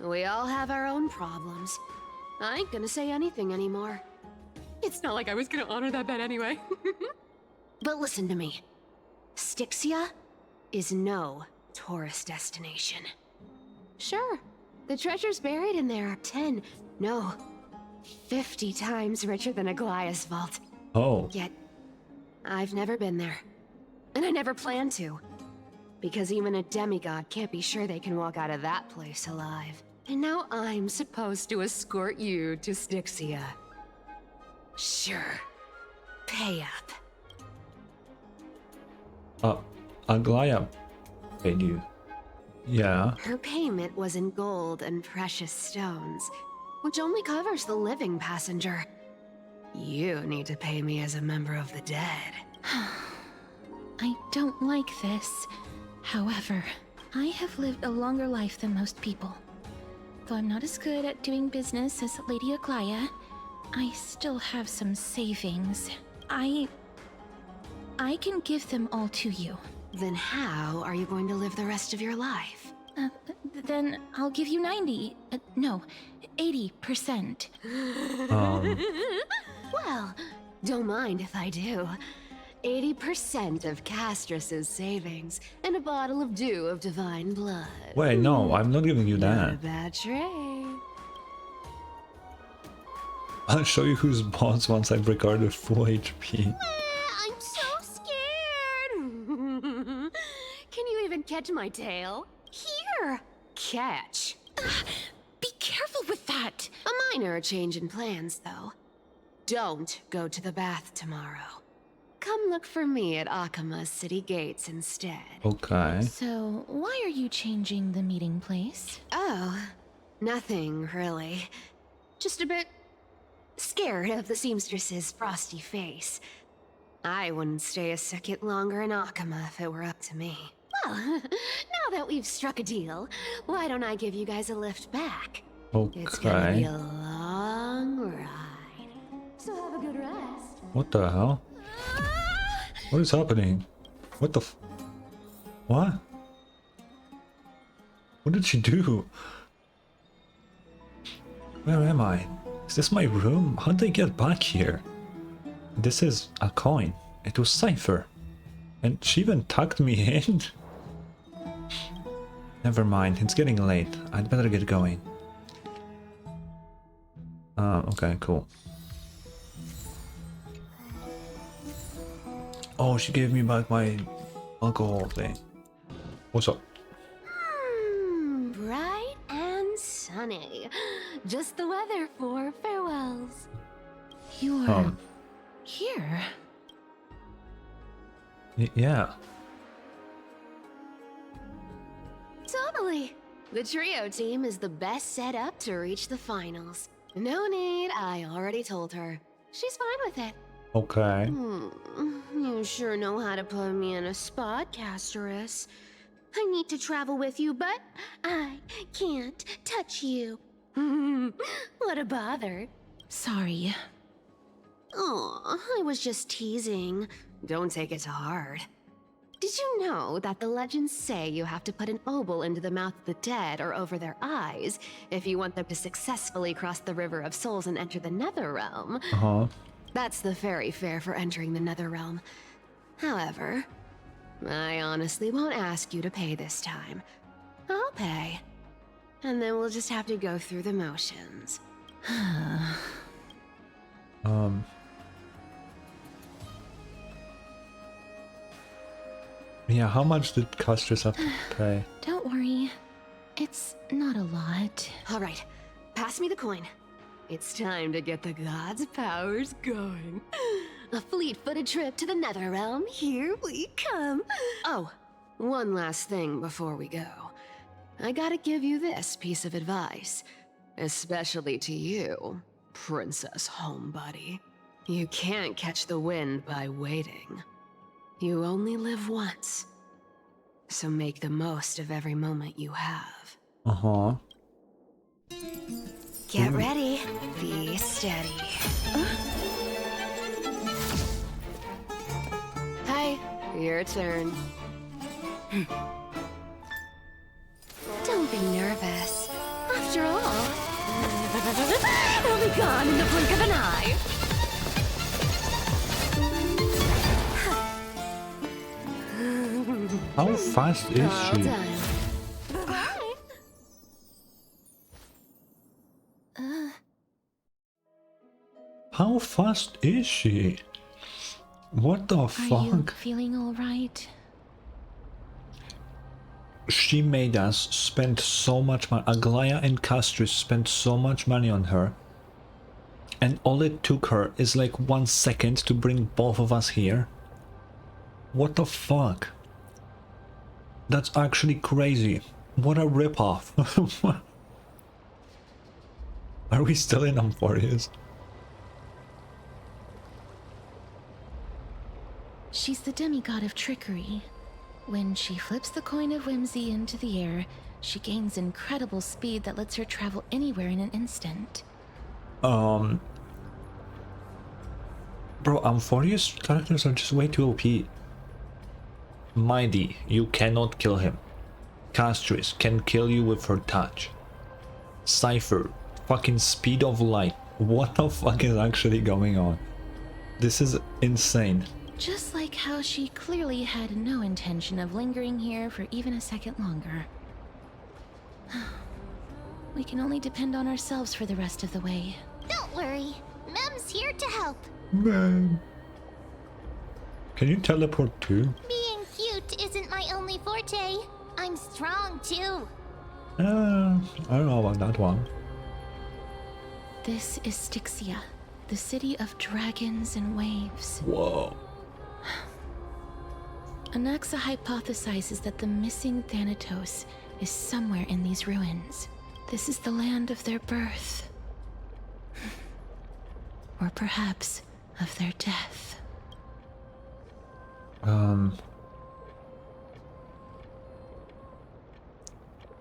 We all have our own problems. I ain't gonna say anything anymore. It's not like I was gonna honor that bet anyway. But listen to me. Styxia is no tourist destination. Sure, the treasures buried in there are 10, no, 50 times richer than Aglaia's vault. Oh. Yet, I've never been there. And I never plan to. Because even a demigod can't be sure they can walk out of that place alive. And now I'm supposed to escort you to Styxia. Sure. Pay up. Aglaia paid you. Yeah. Her payment was in gold and precious stones, which only covers the living passenger. You need to pay me as a member of the dead. I don't like this. However, I have lived a longer life than most people. Though I'm not as good at doing business as Lady Aglaia, I still have some savings. I can give them all to you. Then how are you going to live the rest of your life? Then I'll give you 80%. Well, don't mind if I do. 80% of Castorice's savings and a bottle of dew of divine blood. Wait, no, I'm not giving you Not a that. bad trade. I'll show you who's boss once I've recovered full HP. I'm so scared. Can you even catch my tail? Here. Catch. Be careful with that. A minor change in plans, though. Don't go to the bath tomorrow. Come look for me at Akima's city gates instead. Okay. So, why are you changing the meeting place? Oh, nothing really. Just a bit scared of the seamstress's frosty face. I wouldn't stay a second longer in Akima if it were up to me. Well, now that we've struck a deal, why don't I give you guys a lift back? It's gonna be Okay. a long ride. So have a good rest. What the hell? What is happening? What the f- What? What did she do? Where am I? Is this my room? How did I get back here? This is a coin. It was Cypher. And she even tucked me in? Never mind, it's getting late. I'd better get going. Okay, cool. Oh, she gave me back my alcohol thing. What's up? Bright and sunny. Just the weather for farewells. You are here. Yeah. Totally. The trio team is the best set up to reach the finals. No need, I already told her. She's fine with it. Okay. You sure know how to put me in a spot, castorice. I need to travel with you, but I can't touch you. What a bother. Sorry. Aw, I was just teasing. Don't take it to heart. Did you know that the legends say you have to put an obol into the mouth of the dead or over their eyes if you want them to successfully cross the River of Souls and enter the Netherrealm? Uh-huh. That's the fairy fare for entering the Netherrealm. However, I honestly won't ask you to pay this time. I'll pay. And then we'll just have to go through the motions. Yeah, how much did Castorice have to pay? Don't worry. It's not a lot. All right, pass me the coin. It's time to get the gods' powers going. A fleet-footed trip to the Netherrealm. Here we come. Oh, one last thing before we go. I gotta give you this piece of advice, especially to you, Princess Homebody. You can't catch the wind by waiting. You only live once, so make the most of every moment you have. Uh-huh. Get ready. Be steady. Hi, your turn. Don't be nervous. After all, it'll be gone in the blink of an eye. How fast is All she? done. How fast is she? What the Are you fuck? feeling all right? She made us spend so much money. Aglaya and Castorice spent so much money on her. And all it took her is like 1 second to bring both of us here. What the fuck? That's actually crazy. What a ripoff. Are we still in Amphoreus? She's the demigod of trickery. When she flips the coin of whimsy into the air, she gains incredible speed that lets her travel anywhere in an instant. Bro, Amphoreus characters are just way too OP. Mighty, you cannot kill him. Castorice can kill you with her touch. Cypher, fucking speed of light. What the fuck is actually going on? This is insane. Just like how she clearly had no intention of lingering here for even a second longer. We can only depend on ourselves for the rest of the way. Don't worry. Mem's here to help. Man. Can you teleport too? Being cute isn't my only forte. I'm strong too. I don't know about that one. This is Styxia, the city of dragons and waves. Whoa. Anaxa hypothesizes that the missing Thanatos is somewhere in these ruins. This is the land of their birth. Or perhaps of their death.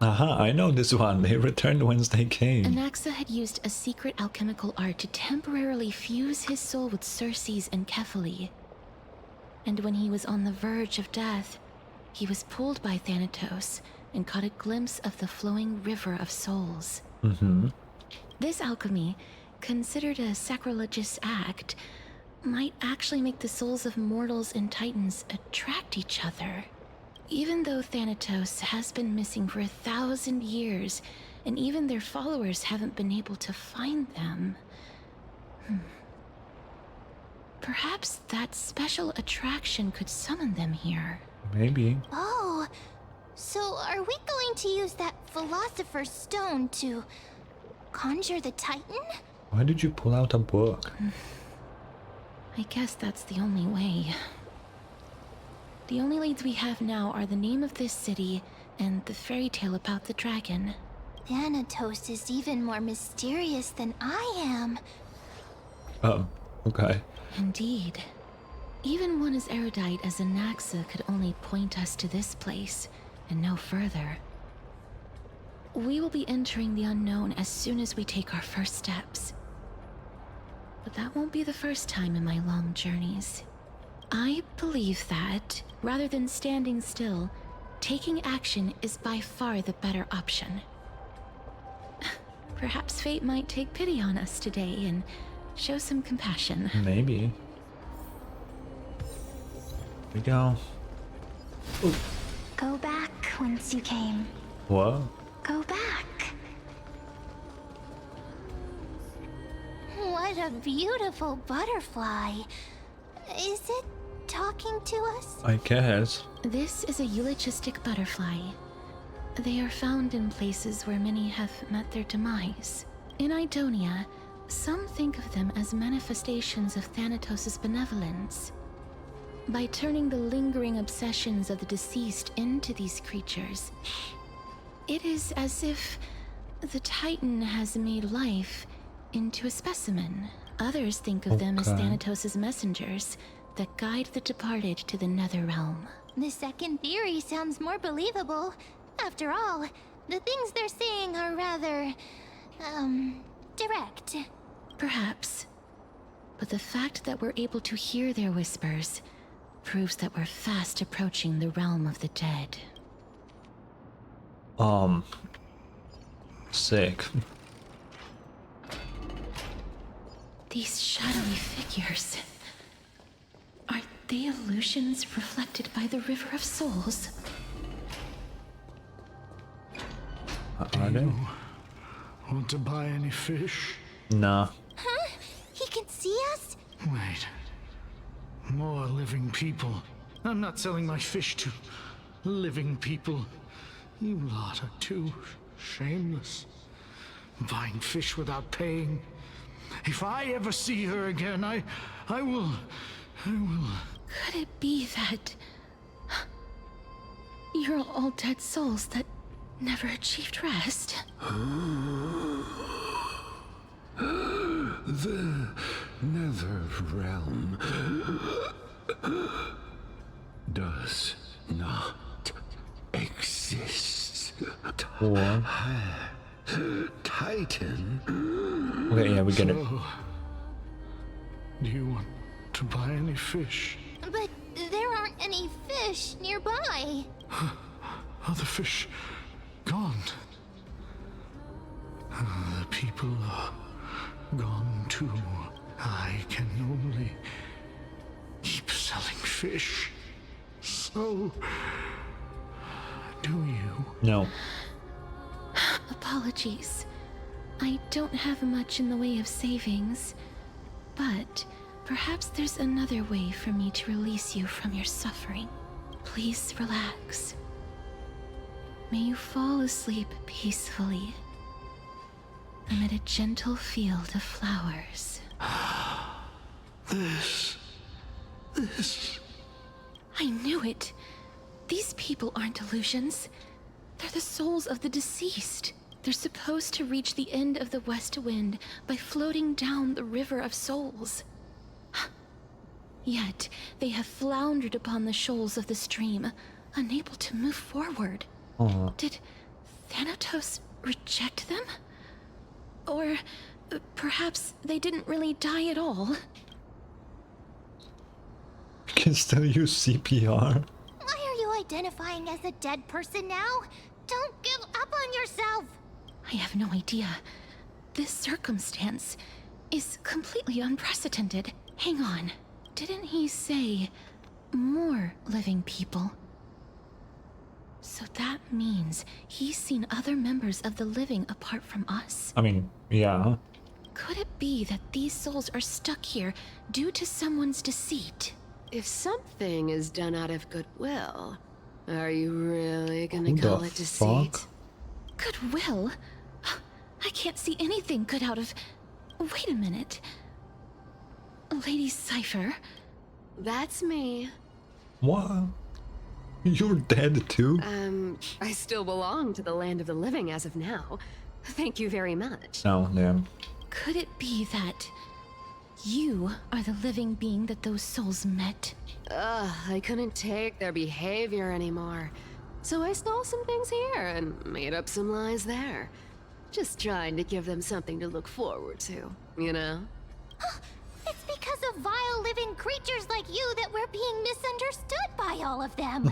Aha, I know this one. They returned whence they came. Anaxa had used a secret alchemical art to temporarily fuse his soul with Circe's and Kephae. And when he was on the verge of death, he was pulled by Thanatos and caught a glimpse of the flowing river of souls. This alchemy, considered a sacrilegious act, might actually make the souls of mortals and titans attract each other. Even though Thanatos has been missing for 1,000 years, and even their followers haven't been able to find them. Perhaps that special attraction could summon them here. Maybe. Oh, so are we going to use that philosopher's stone to conjure the Titan? Why did you pull out a book? I guess that's the only way. The only leads we have now are the name of this city and the fairy tale about the dragon. Thanatos is even more mysterious than I am. Oh, okay. Indeed. Even one as erudite as Anaxa could only point us to this place, and no further. We will be entering the unknown as soon as we take our first steps. But that won't be the first time in my long journeys. I believe that, rather than standing still, taking action is by far the better option. Perhaps fate might take pity on us today and show some compassion. Maybe. Here we go. Ooh. Go back whence you came. What? Go back. What a beautiful butterfly. Is it talking to us? I guess. This is a eulogistic butterfly. They are found in places where many have met their demise. In Idonia, some think of them as manifestations of Thanatos' benevolence. By turning the lingering obsessions of the deceased into these creatures, it is as if the Titan has made life into a specimen. Others think of them as Thanatos' messengers that guide the departed to the nether realm. The second theory sounds more believable. After all, the things they're saying are rather, direct. Perhaps. But the fact that we're able to hear their whispers proves that we're fast approaching the realm of the dead. Sick. These shadowy figures. Are they illusions reflected by the River of Souls? Are they? Want to buy any fish? Nah. Huh? He can see us? Wait. More living people. I'm not selling my fish to living people. You lot are too shameless. Buying fish without paying. If I ever see her again, I will... Could it be that you're all dead souls that never achieved rest? The nether realm does not exist. Or... Titan. Okay, yeah, we get it. So, do you want to buy any fish? But there aren't any fish nearby. Are the fish gone? The people are gone too. I can only keep selling fish. So, do you? No. Apologies. I don't have much in the way of savings, but perhaps there's another way for me to release you from your suffering. Please relax. May you fall asleep peacefully amid a gentle field of flowers. This... I knew it. These people aren't illusions. They're the souls of the deceased. They're supposed to reach the end of the west wind by floating down the river of souls. Yet, they have floundered upon the shoals of the stream, unable to move forward. Did Thanatos reject them? Or perhaps they didn't really die at all? Can still use CPR. Why are you identifying as a dead person now? Don't give up on yourself! I have no idea. This circumstance is completely unprecedented. Hang on. Didn't he say more living people? So that means he's seen other members of the living apart from us? I mean, yeah. Could it be that these souls are stuck here due to someone's deceit? If something is done out of goodwill, are you really gonna call it deceit? Goodwill? I can't see anything good out of... Wait a minute. Lady Cypher? That's me. What? You're dead too? I still belong to the land of the living as of now. Thank you very much. No, damn. Could it be that you are the living being that those souls met? I couldn't take their behavior anymore. So I stole some things here and made up some lies there. Just trying to give them something to look forward to, you know? It's because of vile living creatures like you that we're being misunderstood by all of them.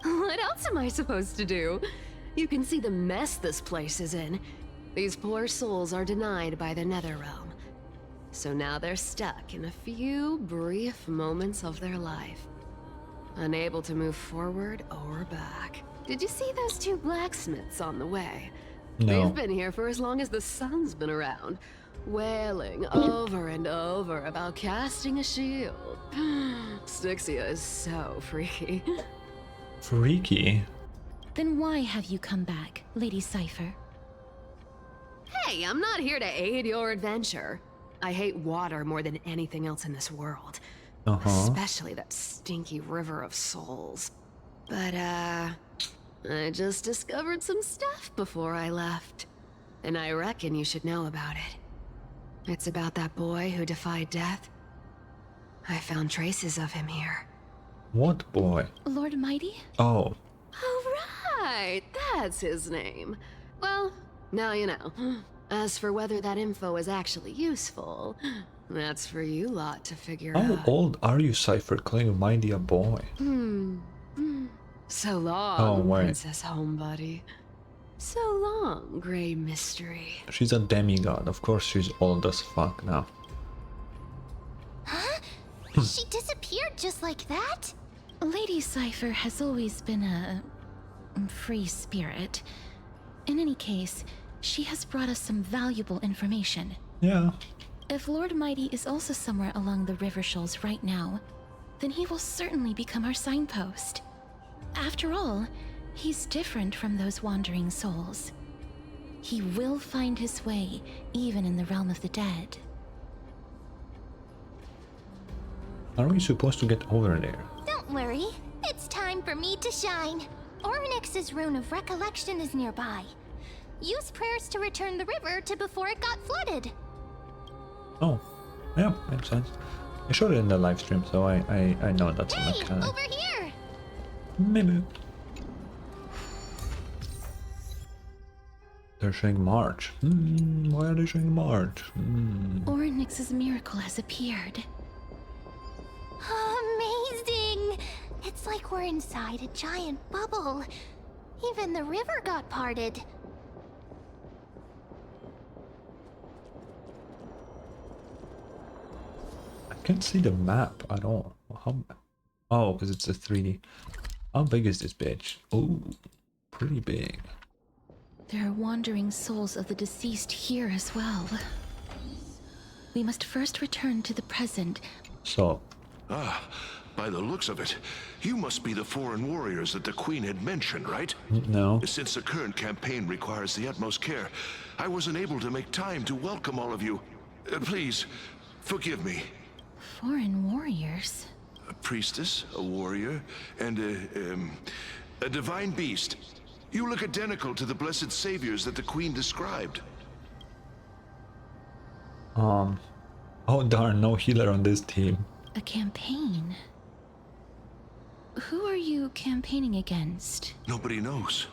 What else am I supposed to do? You can see the mess this place is in. These poor souls are denied by the Netherrealm. So now they're stuck in a few brief moments of their life. Unable to move forward or back. Did you see those two blacksmiths on the way? No. They've been here for as long as the sun's been around, wailing over and over about casting a shield. Styxia is so freaky. Freaky? Then why have you come back, Lady Cypher? Hey, I'm not here to aid your adventure. I hate water more than anything else in this world. Especially that stinky river of souls. But, I just discovered some stuff before I left. And I reckon you should know about it. It's about that boy who defied death. I found traces of him here. What boy? Lord Mighty? Oh. Oh, right! That's his name. Well, now you know. As for whether that info is actually useful, that's for you lot to figure out. How old are you, Cypher, calling Mighty a boy? So long, wait. Princess Homebody. So long, Grey Mystery. She's a demigod. Of course she's old as fuck now. Huh? She disappeared just like that? Lady Cypher has always been a free spirit. In any case, she has brought us some valuable information. Yeah. If Lord Mighty is also somewhere along the river shoals right now, then he will certainly become our signpost. After all, he's different from those wandering souls. He will find his way, even in the realm of the dead. Are we supposed to get over there? Don't worry. It's time for me to shine. Ornyx's rune of recollection is nearby. Use prayers to return the river to before it got flooded. Oh, yeah, makes sense. I showed it in the live stream, so I know that's a mechanic. Over here! Maybe. They're showing March. Why are they showing March? Ornyx's miracle has appeared. Amazing! It's like we're inside a giant bubble. Even the river got parted. I can't see the map at all. How? Oh, because it's a 3D. How big is this bitch? Oh, pretty big. There are wandering souls of the deceased here as well. We must first return to the present. So. Ah, by the looks of it, you must be the foreign warriors that the Queen had mentioned, right? No. Since the current campaign requires the utmost care, I wasn't able to make time to welcome all of you. Please, forgive me. Foreign warriors? A priestess, a warrior, and a divine beast. You look identical to the blessed saviors that the Queen described. Oh darn, no healer on this team. A campaign? Who are you campaigning against? Nobody knows.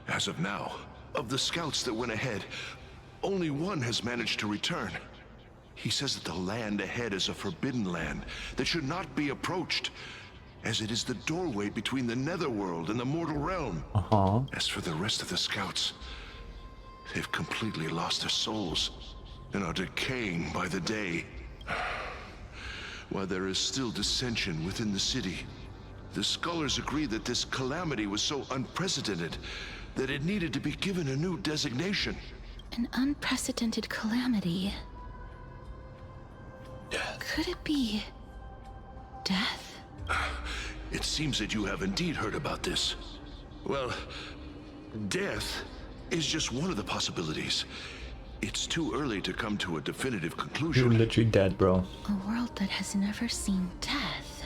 As of now, of the scouts that went ahead, only one has managed to return. He says that the land ahead is a forbidden land that should not be approached, as it is the doorway between the netherworld and the mortal realm. As for the rest of the scouts, they've completely lost their souls and are decaying by the day. While there is still dissension within the city, the scholars agree that this calamity was so unprecedented that it needed to be given a new designation. An unprecedented calamity. Could it be death? It seems that you have indeed heard about this. Well, death is just one of the possibilities. It's too early to come to a definitive conclusion. You're literally dead, bro. A world that has never seen death.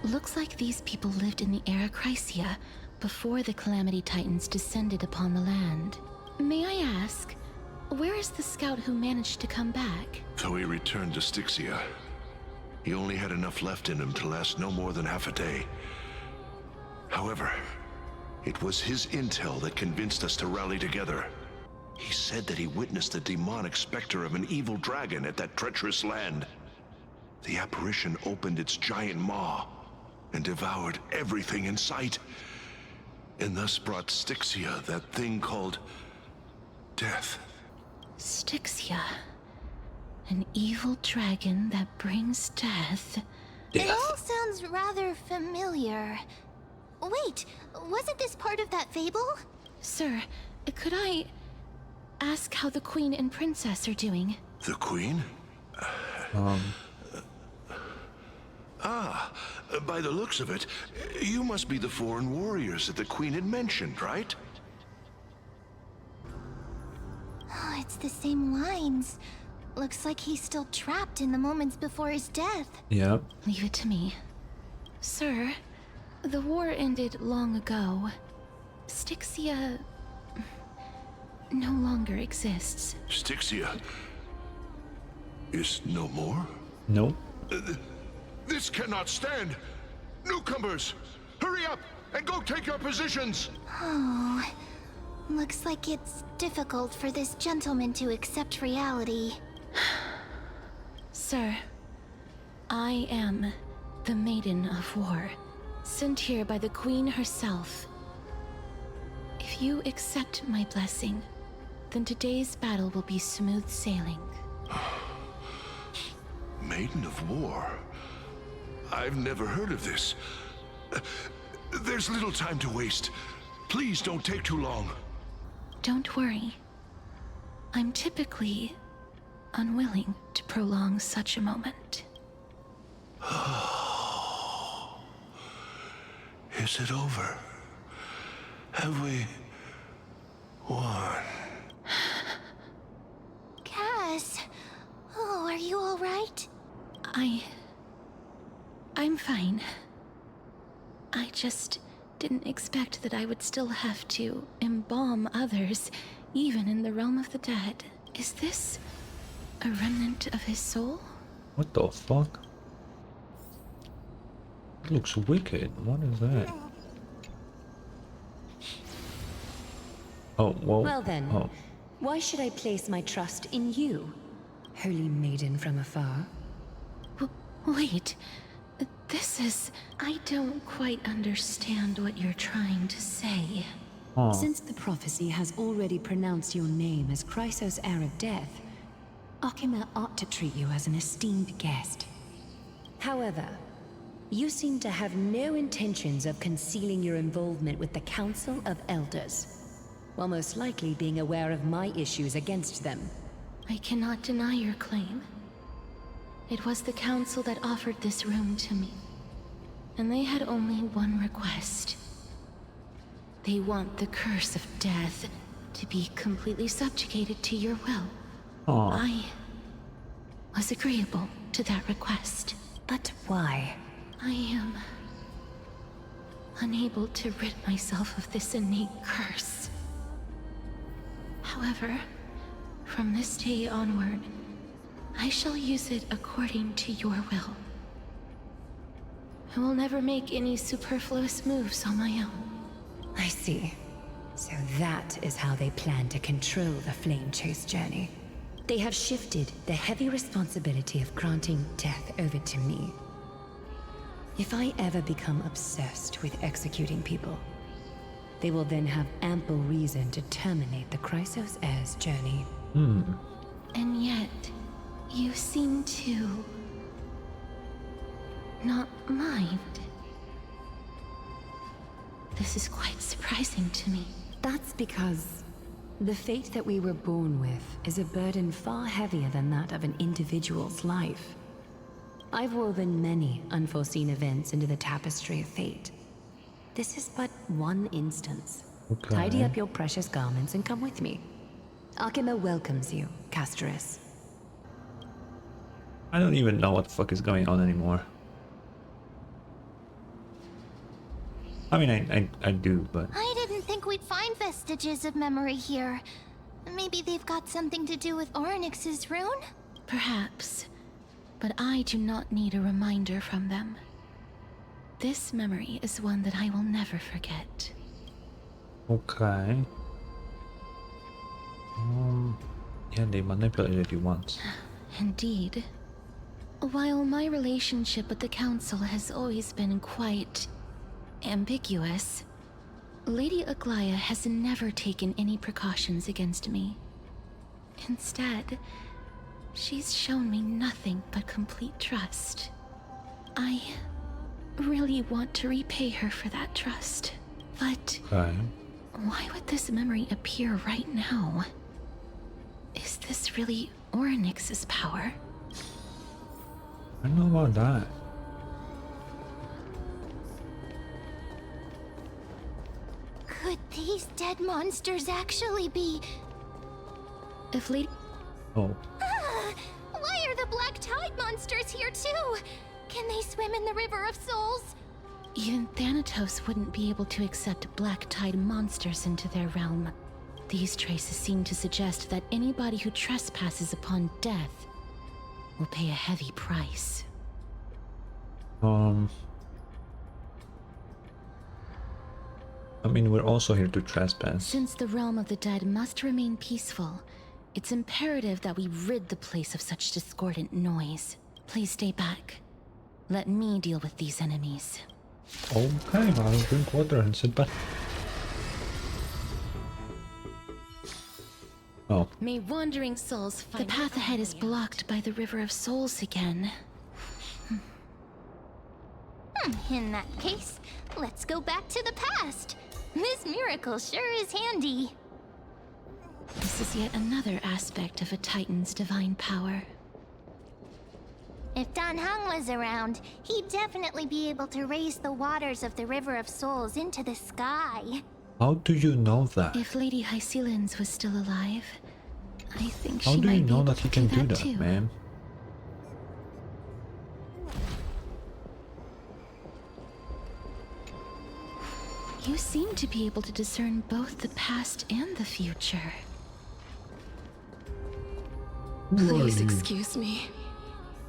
Looks like these people lived in the Era Chrysia before the Calamity Titans descended upon the land. May I ask, where is the scout who managed to come back? So he returned to Styxia. He only had enough left in him to last no more than half a day. However, it was his intel that convinced us to rally together. He said that he witnessed the demonic specter of an evil dragon at that treacherous land. The apparition opened its giant maw and devoured everything in sight, and thus brought Styxia that thing called death. Styxia. An evil dragon that brings death. It all sounds rather familiar. Wait, wasn't this part of that fable? Sir, could I ask how the Queen and Princess are doing? The Queen? By the looks of it, you must be the foreign warriors that the Queen had mentioned, right? Oh, it's the same lines. Looks like he's still trapped in the moments before his death. Yep. Leave it to me. Sir, the war ended long ago. Styxia no longer exists. Styxia is no more? No. This cannot stand! Newcomers, hurry up and go take your positions! Oh, looks like it's difficult for this gentleman to accept reality. Sir, I am the Maiden of War, sent here by the Queen herself. If you accept my blessing, then today's battle will be smooth sailing. Maiden of War? I've never heard of this. There's little time to waste. Please don't take too long. Don't worry. I'm typically unwilling to prolong such a moment. Is it over? Have we won? Cass! Oh, are you alright? I'm fine. I just didn't expect that I would still have to embalm others, even in the realm of the dead. Is this a remnant of his soul? What the fuck? It looks wicked. What is that? Oh, whoa. Well then, Oh. why should I place my trust in you, holy maiden from afar? Wait. This is... I don't quite understand what you're trying to say. Since the prophecy has already pronounced your name as Chrysos' heir of death, Akima ought to treat you as an esteemed guest. However, you seem to have no intentions of concealing your involvement with the Council of Elders, while most likely being aware of my issues against them. I cannot deny your claim. It was the Council that offered this room to me, and they had only one request. They want the curse of death to be completely subjugated to your will. I was agreeable to that request. But why? I am unable to rid myself of this innate curse. However, from this day onward, I shall use it according to your will. I will never make any superfluous moves on my own. I see. So that is how they plan to control the Flame Chase journey. They have shifted the heavy responsibility of granting death over to me. If I ever become obsessed with executing people, they will then have ample reason to terminate the Chrysos Heir's journey. And yet, you seem to not mind. This is quite surprising to me. That's because the fate that we were born with is a burden far heavier than that of an individual's life. I've woven many unforeseen events into the tapestry of fate. This is but one instance. Okay. Tidy up your precious garments and come with me. Akima welcomes you, castorice. I don't even know what the fuck is going on anymore. I mean, I do, but... I didn't think we'd find vestiges of memory here. Maybe they've got something to do with Orynyx's rune? Perhaps. But I do not need a reminder from them. This memory is one that I will never forget. Okay. Yeah, they manipulated you once. Indeed. While my relationship with the Council has always been quite ambiguous, Lady Aglaya has never taken any precautions against me. Instead, she's shown me nothing but complete trust. I really want to repay her for that trust, but why would this memory appear right now? Is this really Orynyx's power? I don't know about that. Could these dead monsters actually be... If Lady... Oh. Why are the Black Tide monsters here too? Can they swim in the River of Souls? Even Thanatos wouldn't be able to accept Black Tide monsters into their realm. These traces seem to suggest that anybody who trespasses upon death will pay a heavy price. I mean, we're also here to trespass. Since the realm of the dead must remain peaceful, it's imperative that we rid the place of such discordant noise. Please stay back. Let me deal with these enemies. Okay, I'll drink water and sit back. Oh. May wandering souls find the path ahead is blocked by the River of Souls again. In that case, let's go back to the past. This miracle sure is handy. This is yet another aspect of a Titan's divine power. If Dan Heng was around, he'd definitely be able to raise the waters of the River of Souls into the sky. How do you know that? If Lady Hycelens was still alive, I think How she do might you know be that he can do that, too. man? You seem to be able to discern both the past and the future. Please excuse me.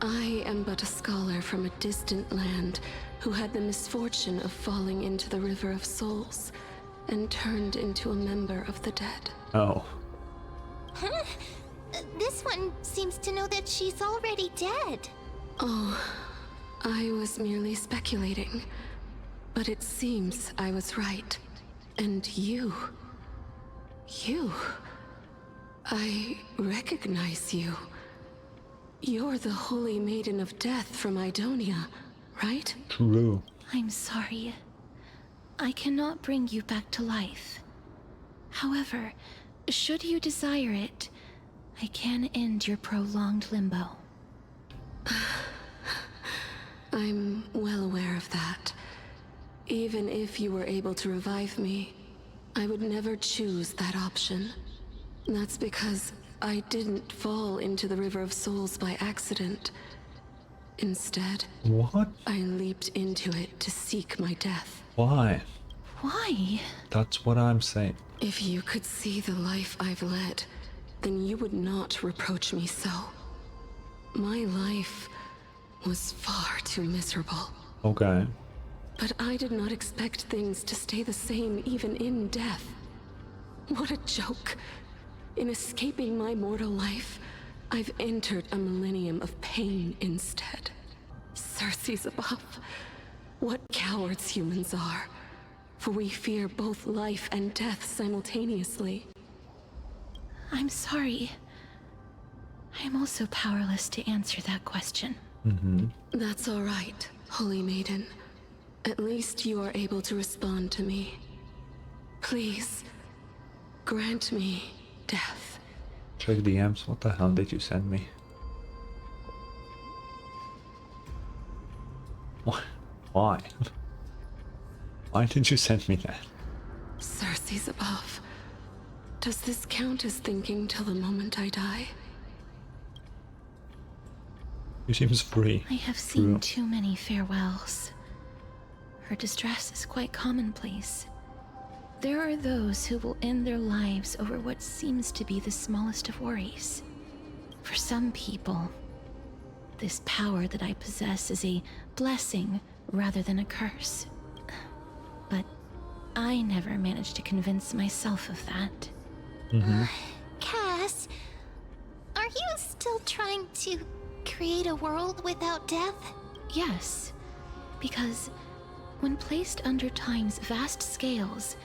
I am but a scholar from a distant land who had the misfortune of falling into the River of Souls and turned into a member of the dead. Oh. Huh? This one seems to know that she's already dead. Oh, I was merely speculating. But it seems I was right. And you... I recognize you. You're the Holy Maiden of Death from Idonia, right? True. I'm sorry. I cannot bring you back to life. However, should you desire it, I can end your prolonged limbo. I'm well aware of that. Even if you were able to revive me, I would never choose that option. That's because I didn't fall into the River of Souls by accident. Instead, what? I leaped into it to seek my death. Why? Why? That's what I'm saying. If you could see the life I've led, then you would not reproach me so. My life was far too miserable. Okay. But I did not expect things to stay the same even in death. What a joke. In escaping my mortal life, I've entered a millennium of pain instead. Circe's above. What cowards humans are. For we fear both life and death simultaneously. I'm sorry. I'm also powerless to answer that question. That's all right, Holy Maiden. At least you are able to respond to me. Please, grant me death. Check DMs. What the hell did you send me? Why? Why did you send me that? Circe's above. Does this count as thinking till the moment I die? She seems free. I have seen too many farewells. Her distress is quite commonplace. There are those who will end their lives over what seems to be the smallest of worries. For some people, this power that I possess is a blessing rather than a curse. But I never managed to convince myself of that. Cass, are you still trying to create a world without death? Yes, because when placed under time's vast scales,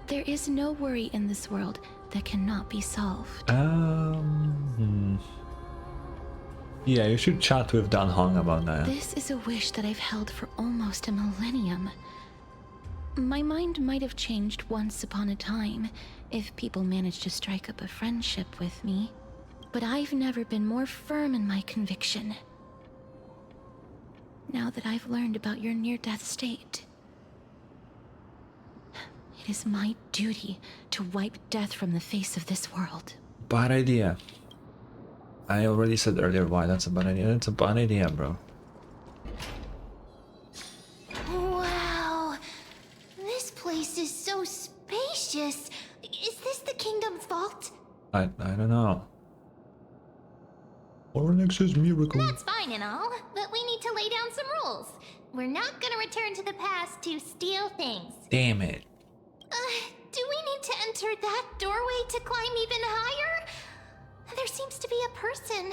there is no worry in this world that cannot be solved. Yeah, you should chat with Dan Hong about that. This is a wish that I've held for almost a millennium. My mind might have changed once upon a time if people managed to strike up a friendship with me, but I've never been more firm in my conviction. Now that I've learned about your near-death state, it is my duty to wipe death from the face of this world. Bad idea. I already said earlier why that's a bad idea. It's a bad idea, bro. Wow, this place is so spacious. Is this the kingdom's vault? I don't know. Ornix's miracle. That's fine and all, but we need to lay down some rules. We're not gonna return to the past to steal things. Damn it. Do we need to enter that doorway to climb even higher? There seems to be a person.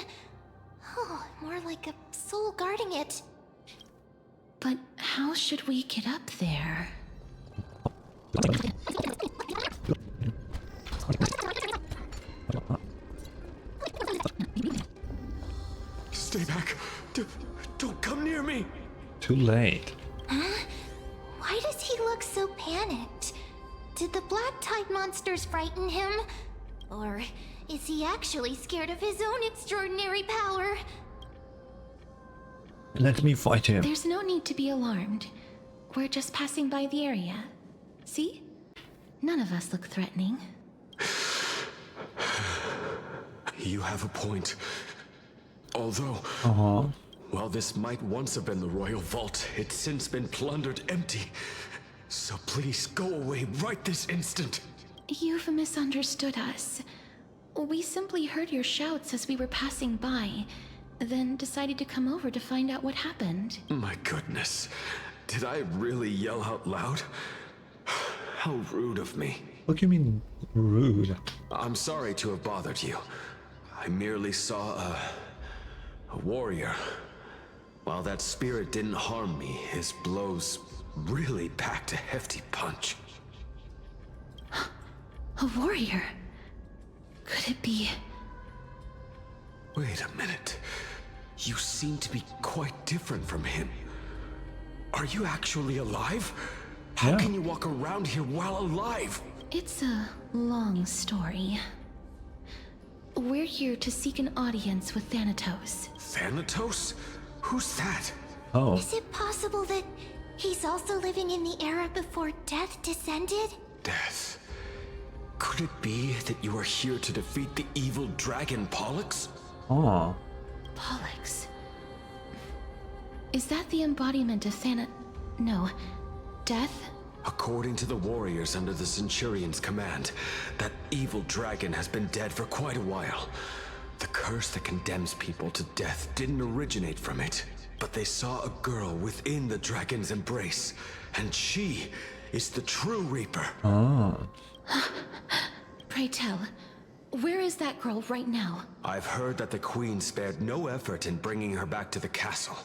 Oh, more like a soul guarding it. But how should we get up there? Stay back. Don't come near me. Too late. Huh? Why does he look so panicked? Did the black tide monsters frighten him? Or is he actually scared of his own extraordinary power? Let me fight him. There's no need to be alarmed. We're just passing by the area. See? None of us look threatening. You have a point. Although, while this might once have been the royal vault, it's since been plundered empty. So please go away right this instant. You've misunderstood us. We simply heard your shouts as we were passing by, then decided to come over to find out what happened. My goodness. Did I really yell out loud? How rude of me. What do you mean, rude? I'm sorry to have bothered you. I merely saw a warrior. While that spirit didn't harm me, his blows really packed a hefty punch. A warrior? Could it be? Wait a minute. You seem to be quite different from him. Are you actually alive? How can you walk around here while alive? It's a long story. We're here to seek an audience with Thanatos. Thanatos? Who's that? Oh. Is it possible that he's also living in the era before death descended? Death? Could it be that you are here to defeat the evil dragon Pollux? Oh. Pollux. Is that the embodiment of No. Death? According to the warriors under the Centurion's command, that evil dragon has been dead for quite a while. The curse that condemns people to death didn't originate from it, but they saw a girl within the dragon's embrace, and she is the true Reaper. Oh. Pray tell, where is that girl right now? I've heard that the Queen spared no effort in bringing her back to the castle.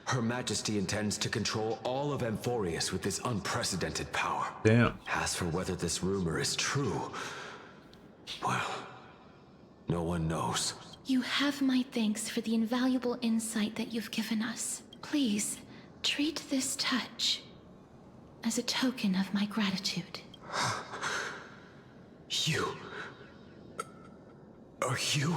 Her Majesty intends to control all of Amphoreus with this unprecedented power. Damn. As for whether this rumor is true, well, no one knows. You have my thanks for the invaluable insight that you've given us. Please, treat this touch as a token of my gratitude. You... Are you...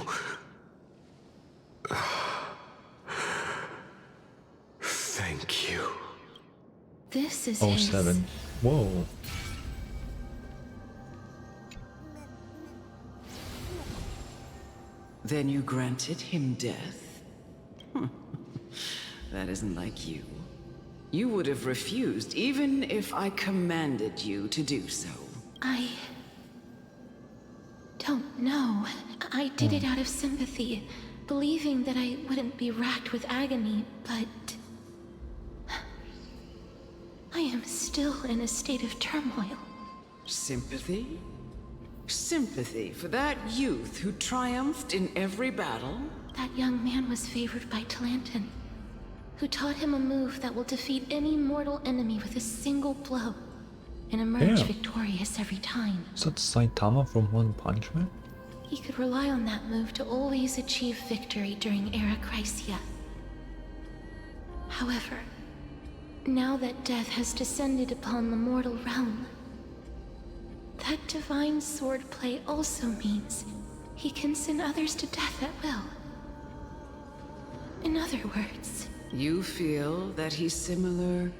Thank you. This is 07. Whoa. Then you granted him death? That isn't like you. You would have refused even if I commanded you to do so. I don't know. I did it out of sympathy, believing that I wouldn't be racked with agony, but I am still in a state of turmoil. Sympathy? Sympathy for that youth who triumphed in every battle? That young man was favored by Talantin, who taught him a move that will defeat any mortal enemy with a single blow and emerge victorious every time. Is that Saitama from One Punch Man? He could rely on that move to always achieve victory during Era Chrysia. However, now that death has descended upon the mortal realm, that divine swordplay also means he can send others to death at will. In other words... You feel that he's similar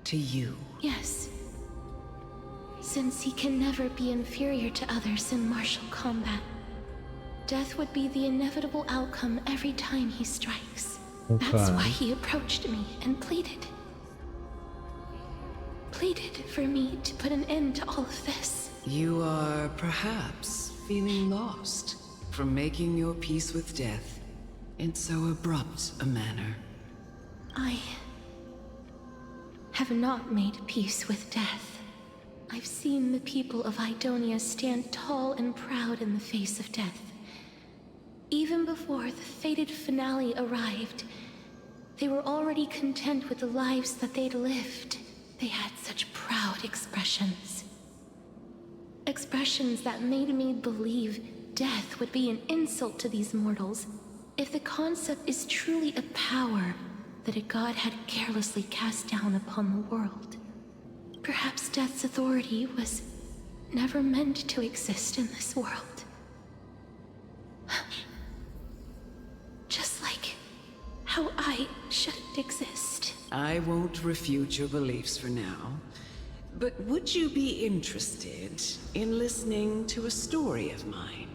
to you? Yes. Since he can never be inferior to others in martial combat, death would be the inevitable outcome every time he strikes. Okay. That's why he approached me and pleaded. Pleaded for me to put an end to all of this. You are perhaps feeling lost from making your peace with death in so abrupt a manner. I have not made peace with death. I've seen the people of Idonia stand tall and proud in the face of death. Even before the fated finale arrived, they were already content with the lives that they'd lived. They had such proud expressions. Expressions that made me believe death would be an insult to these mortals if the concept is truly a power that a god had carelessly cast down upon the world. Perhaps death's authority was never meant to exist in this world. Just like how I shouldn't exist. I won't refute your beliefs for now, but would you be interested in listening to a story of mine?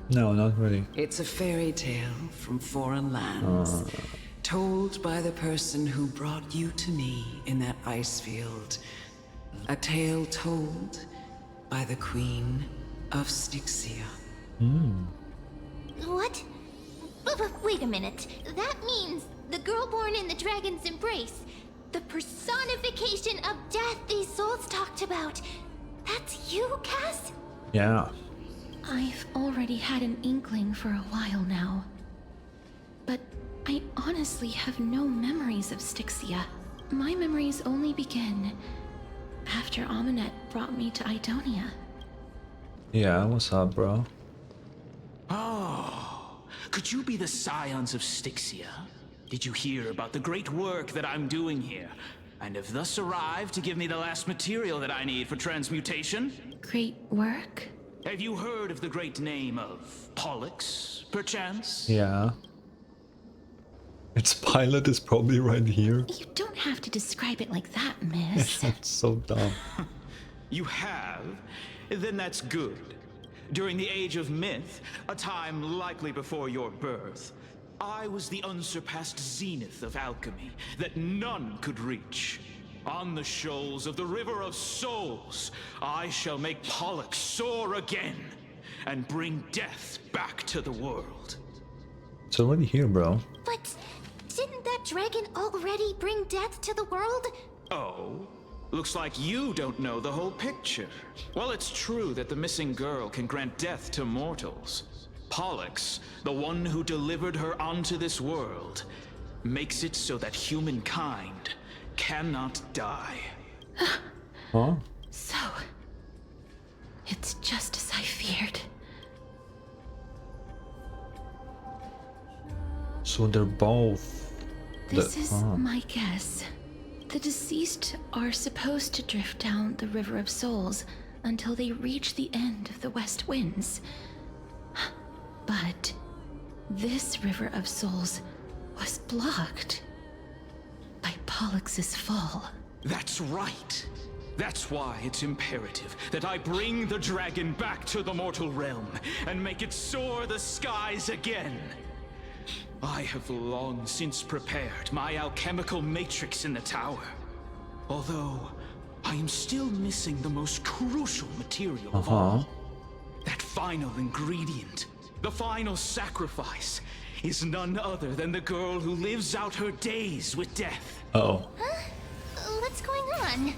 No, not really. It's a fairy tale from foreign lands, told by the person who brought you to me in that ice field. A tale told by the Queen of Styxia. What? But wait a minute. That means the girl born in the dragon's embrace, the personification of death these souls talked about. That's you, Cass? Yeah. I've already had an inkling for a while now. But I honestly have no memories of Styxia. My memories only begin after Amunet brought me to Idonia. Yeah, what's up, bro? Oh, Could you be the scions of Styxia? Did you hear about the great work that I'm doing here? And have thus arrived to give me the last material that I need for transmutation? Great work? Have you heard of the great name of Pollux, perchance? Yeah. Its pilot is probably right here. You don't have to describe it like that, miss. That's so dumb. You have? Then that's good. During the Age of Myth, a time likely before your birth, I was the unsurpassed zenith of alchemy that none could reach. On the shoals of the River of Souls, I shall make Pollux soar again and bring death back to the world. It's already here, bro. But didn't that dragon already bring death to the world? Oh? Looks like you don't know the whole picture. Well, it's true that the missing girl can grant death to mortals. Pollux, the one who delivered her onto this world, makes it so that humankind cannot die. Huh? So, it's just as I feared. So they're both... This is my guess. The deceased are supposed to drift down the River of Souls until they reach the end of the West Winds. But this River of Souls was blocked by Pollux's fall. That's right. That's why it's imperative that I bring the dragon back to the mortal realm and make it soar the skies again. I have long since prepared my alchemical matrix in the tower. Although, I am still missing the most crucial material of all. That final ingredient, the final sacrifice, is none other than the girl who lives out her days with death. Oh. Huh? What's going on?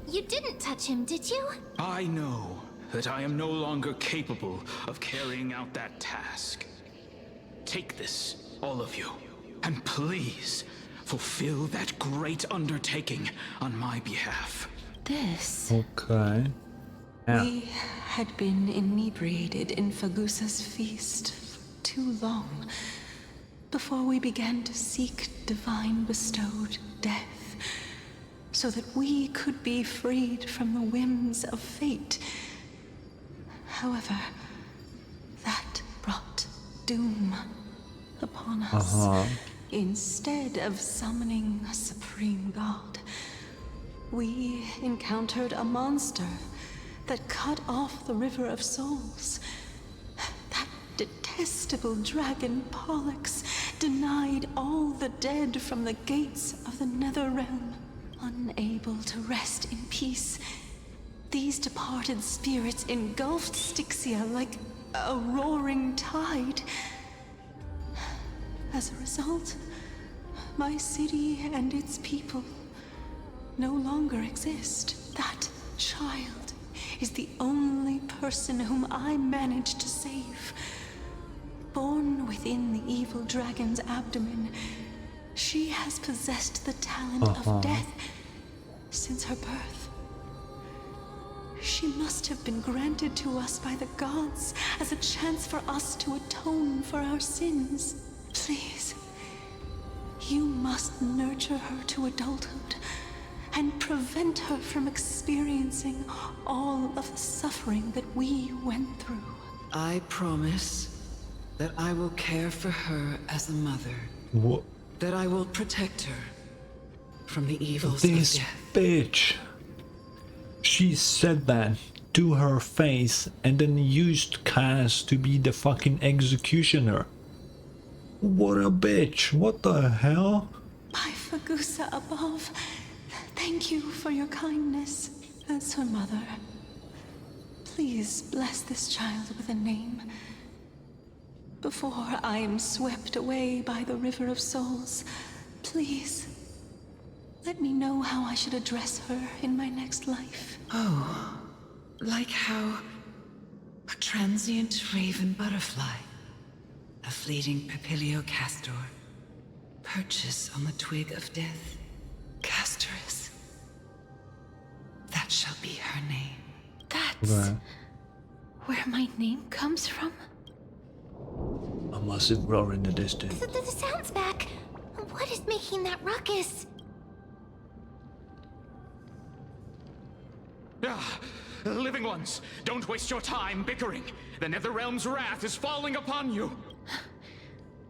You didn't touch him, did you? I know that I am no longer capable of carrying out that task. Take this, all of you, and please fulfill that great undertaking on my behalf. This... Okay. Yeah. We had been inebriated in Fagusa's feast for too long before we began to seek divine bestowed death, so that we could be freed from the whims of fate. However, that brought doom upon us. Instead of summoning a supreme god, we encountered a monster that cut off the River of Souls. That detestable dragon Pollux denied all the dead from the gates of the nether realm. Unable to rest in peace, these departed spirits engulfed Styxia like a roaring tide. As a result, my city and its people no longer exist. That child is the only person whom I managed to save. Born within the evil dragon's abdomen, she has possessed the talent of death since her birth. She must have been granted to us by the gods as a chance for us to atone for our sins. Please, you must nurture her to adulthood and prevent her from experiencing all of the suffering that we went through. I promise that I will care for her as a mother. What? That I will protect her from the evils This of death. bitch. She said that to her face and then used Cass to be the fucking executioner. What a bitch. What the hell? By Fagusa above, thank you for your kindness as her mother. Please bless this child with a name before I am swept away by the River of Souls. Please, let me know how I should address her in my next life. Oh, like how a transient raven butterfly, a fleeting papilio castor, perches on the twig of death. Castorice. That shall be her name. That's where my name comes from? A massive roar in the distance. The sound's back. What is making that ruckus? Ah, living ones, don't waste your time bickering. The Netherrealm's wrath is falling upon you.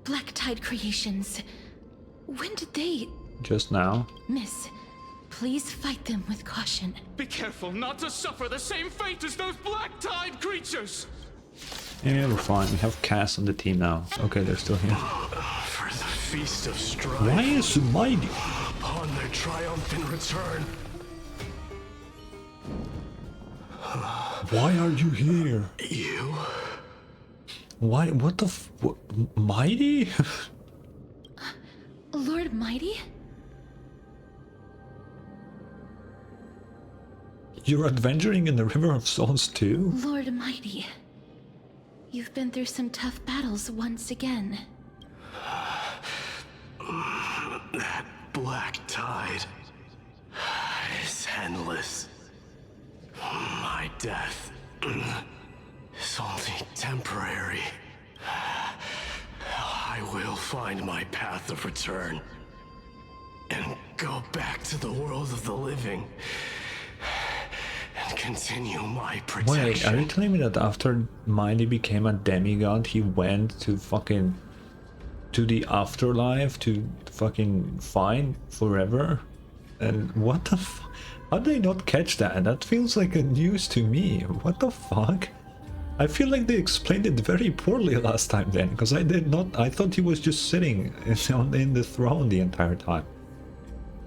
Black Tide creations. When did they... Just now. Miss, please fight them with caution. Be careful not to suffer the same fate as those Black Tide creatures. Yeah, we're fine. We have Cass on the team now. Okay, they're still here. For the feast of strife. Why is Mighty? Upon their triumphant return. Why are you here? You? Why? What the Mighty? Lord Mighty? You're adventuring in the River of Souls too? Lord Mighty. You've been through some tough battles once again. That black tide is endless. My death is only temporary. I will find my path of return and go back to the world of the living and continue my protection. Wait, are you telling me that after Mighty became a demigod, he went to fucking to the afterlife to fucking find forever? And what the how did they not catch that? That feels like a news to me. What the fuck? I feel like they explained it very poorly last time then, because I did not. I thought he was just sitting in the throne the entire time.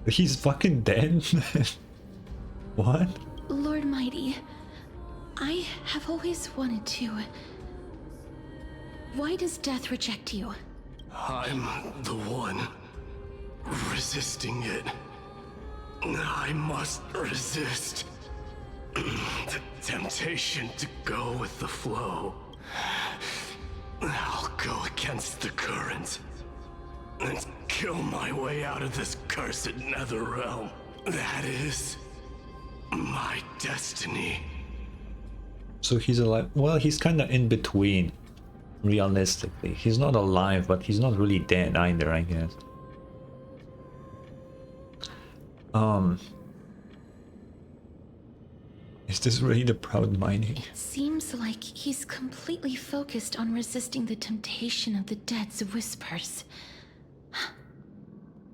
He's fucking dead. What? Lord Mighty, I have always wanted to. Why does death reject you? I'm the one resisting it. I must resist the temptation to go with the flow. I'll go against the current and kill my way out of this cursed nether realm. That is my destiny. So he's alive. Well, he's kind of in between, realistically. He's not alive, but he's not really dead either, I guess. Is this really the Proud Mighty? Seems like he's completely focused on resisting the temptation of the dead's whispers.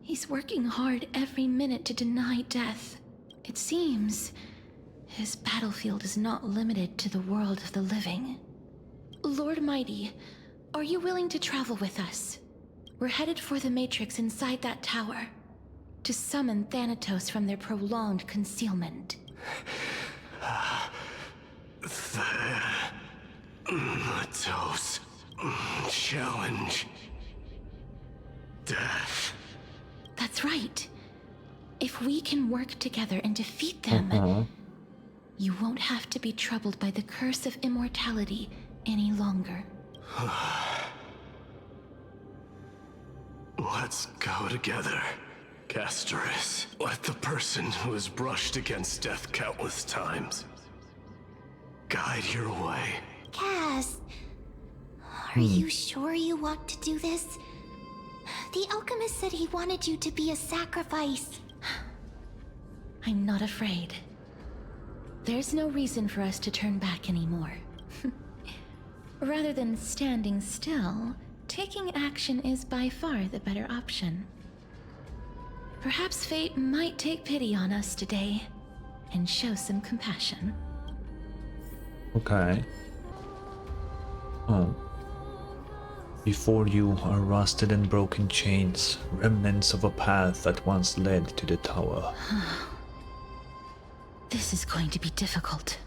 He's working hard every minute to deny death. It seems his battlefield is not limited to the world of the living. Lord Mighty, are you willing to travel with us? We're headed for the Matrix inside that tower, to summon Thanatos from their prolonged concealment. Thanatos challenge death. That's right. If we can work together and defeat them, you won't have to be troubled by the curse of immortality any longer. Let's go together, castorice. Let the person who has brushed against death countless times guide your way. Cass, are you sure you want to do this? The alchemist said he wanted you to be a sacrifice. I'm not afraid. There's no reason for us to turn back anymore. Rather than standing still, taking action is by far the better option. Perhaps fate might take pity on us today and show some compassion. Okay. Before you are rusted and broken chains, remnants of a path that once led to the tower. This is going to be difficult.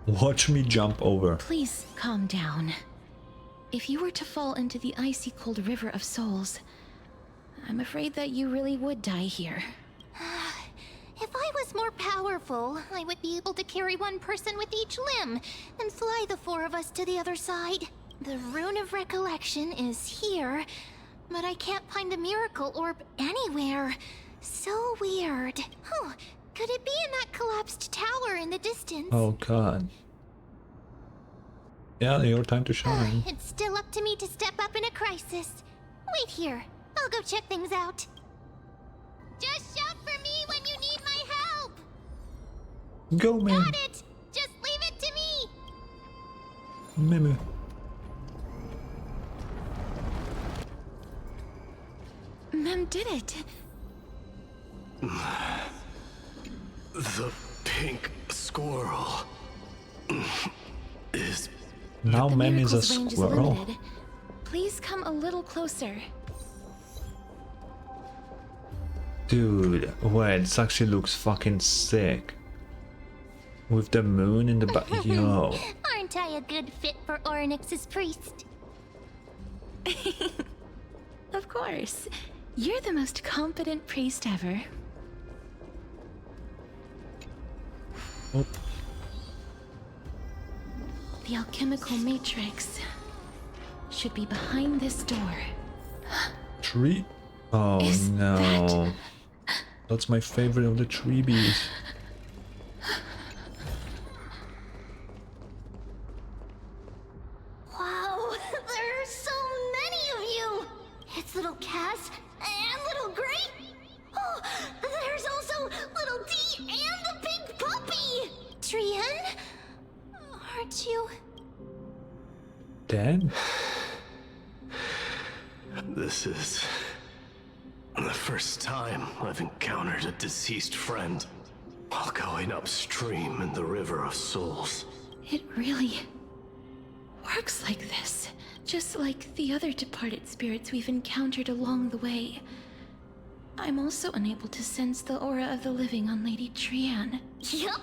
Watch me jump over. Please calm down. If you were to fall into the icy cold river of souls, I'm afraid that you really would die here. If I was more powerful, I would be able to carry one person with each limb and fly the four of us to the other side. The Rune of Recollection is here, but I can't find the miracle orb anywhere. So weird. Could it be in that collapsed tower in the distance? Oh god. Yeah, your time to shine. It's still up to me to step up in a crisis. Wait here. I'll go check things out. Just shout for me when you need my help. Go, man. Got it. Just leave it to me. Meme. Mem did it. The pink squirrel is... Now The Mem is a miracle's range is squirrel. limited. Please come a little closer. Dude, wait, this actually looks fucking sick. With the moon in the back. Yo. Aren't I a good fit for Orynyx's priest? Of course. You're the most competent priest ever. Oh. The alchemical matrix should be behind this door. Tree? Oh no. That's my favorite of the tree bees. Wow, there are so many of you! It's little Cass and little Gray. Oh, there's also little D and the big puppy! Trian? Aren't you? Dead? This is the first time I've encountered a deceased friend while going upstream in the River of Souls. It really works like this. Just like the other departed spirits we've encountered along the way. I'm also unable to sense the aura of the living on Lady Trian. Yup,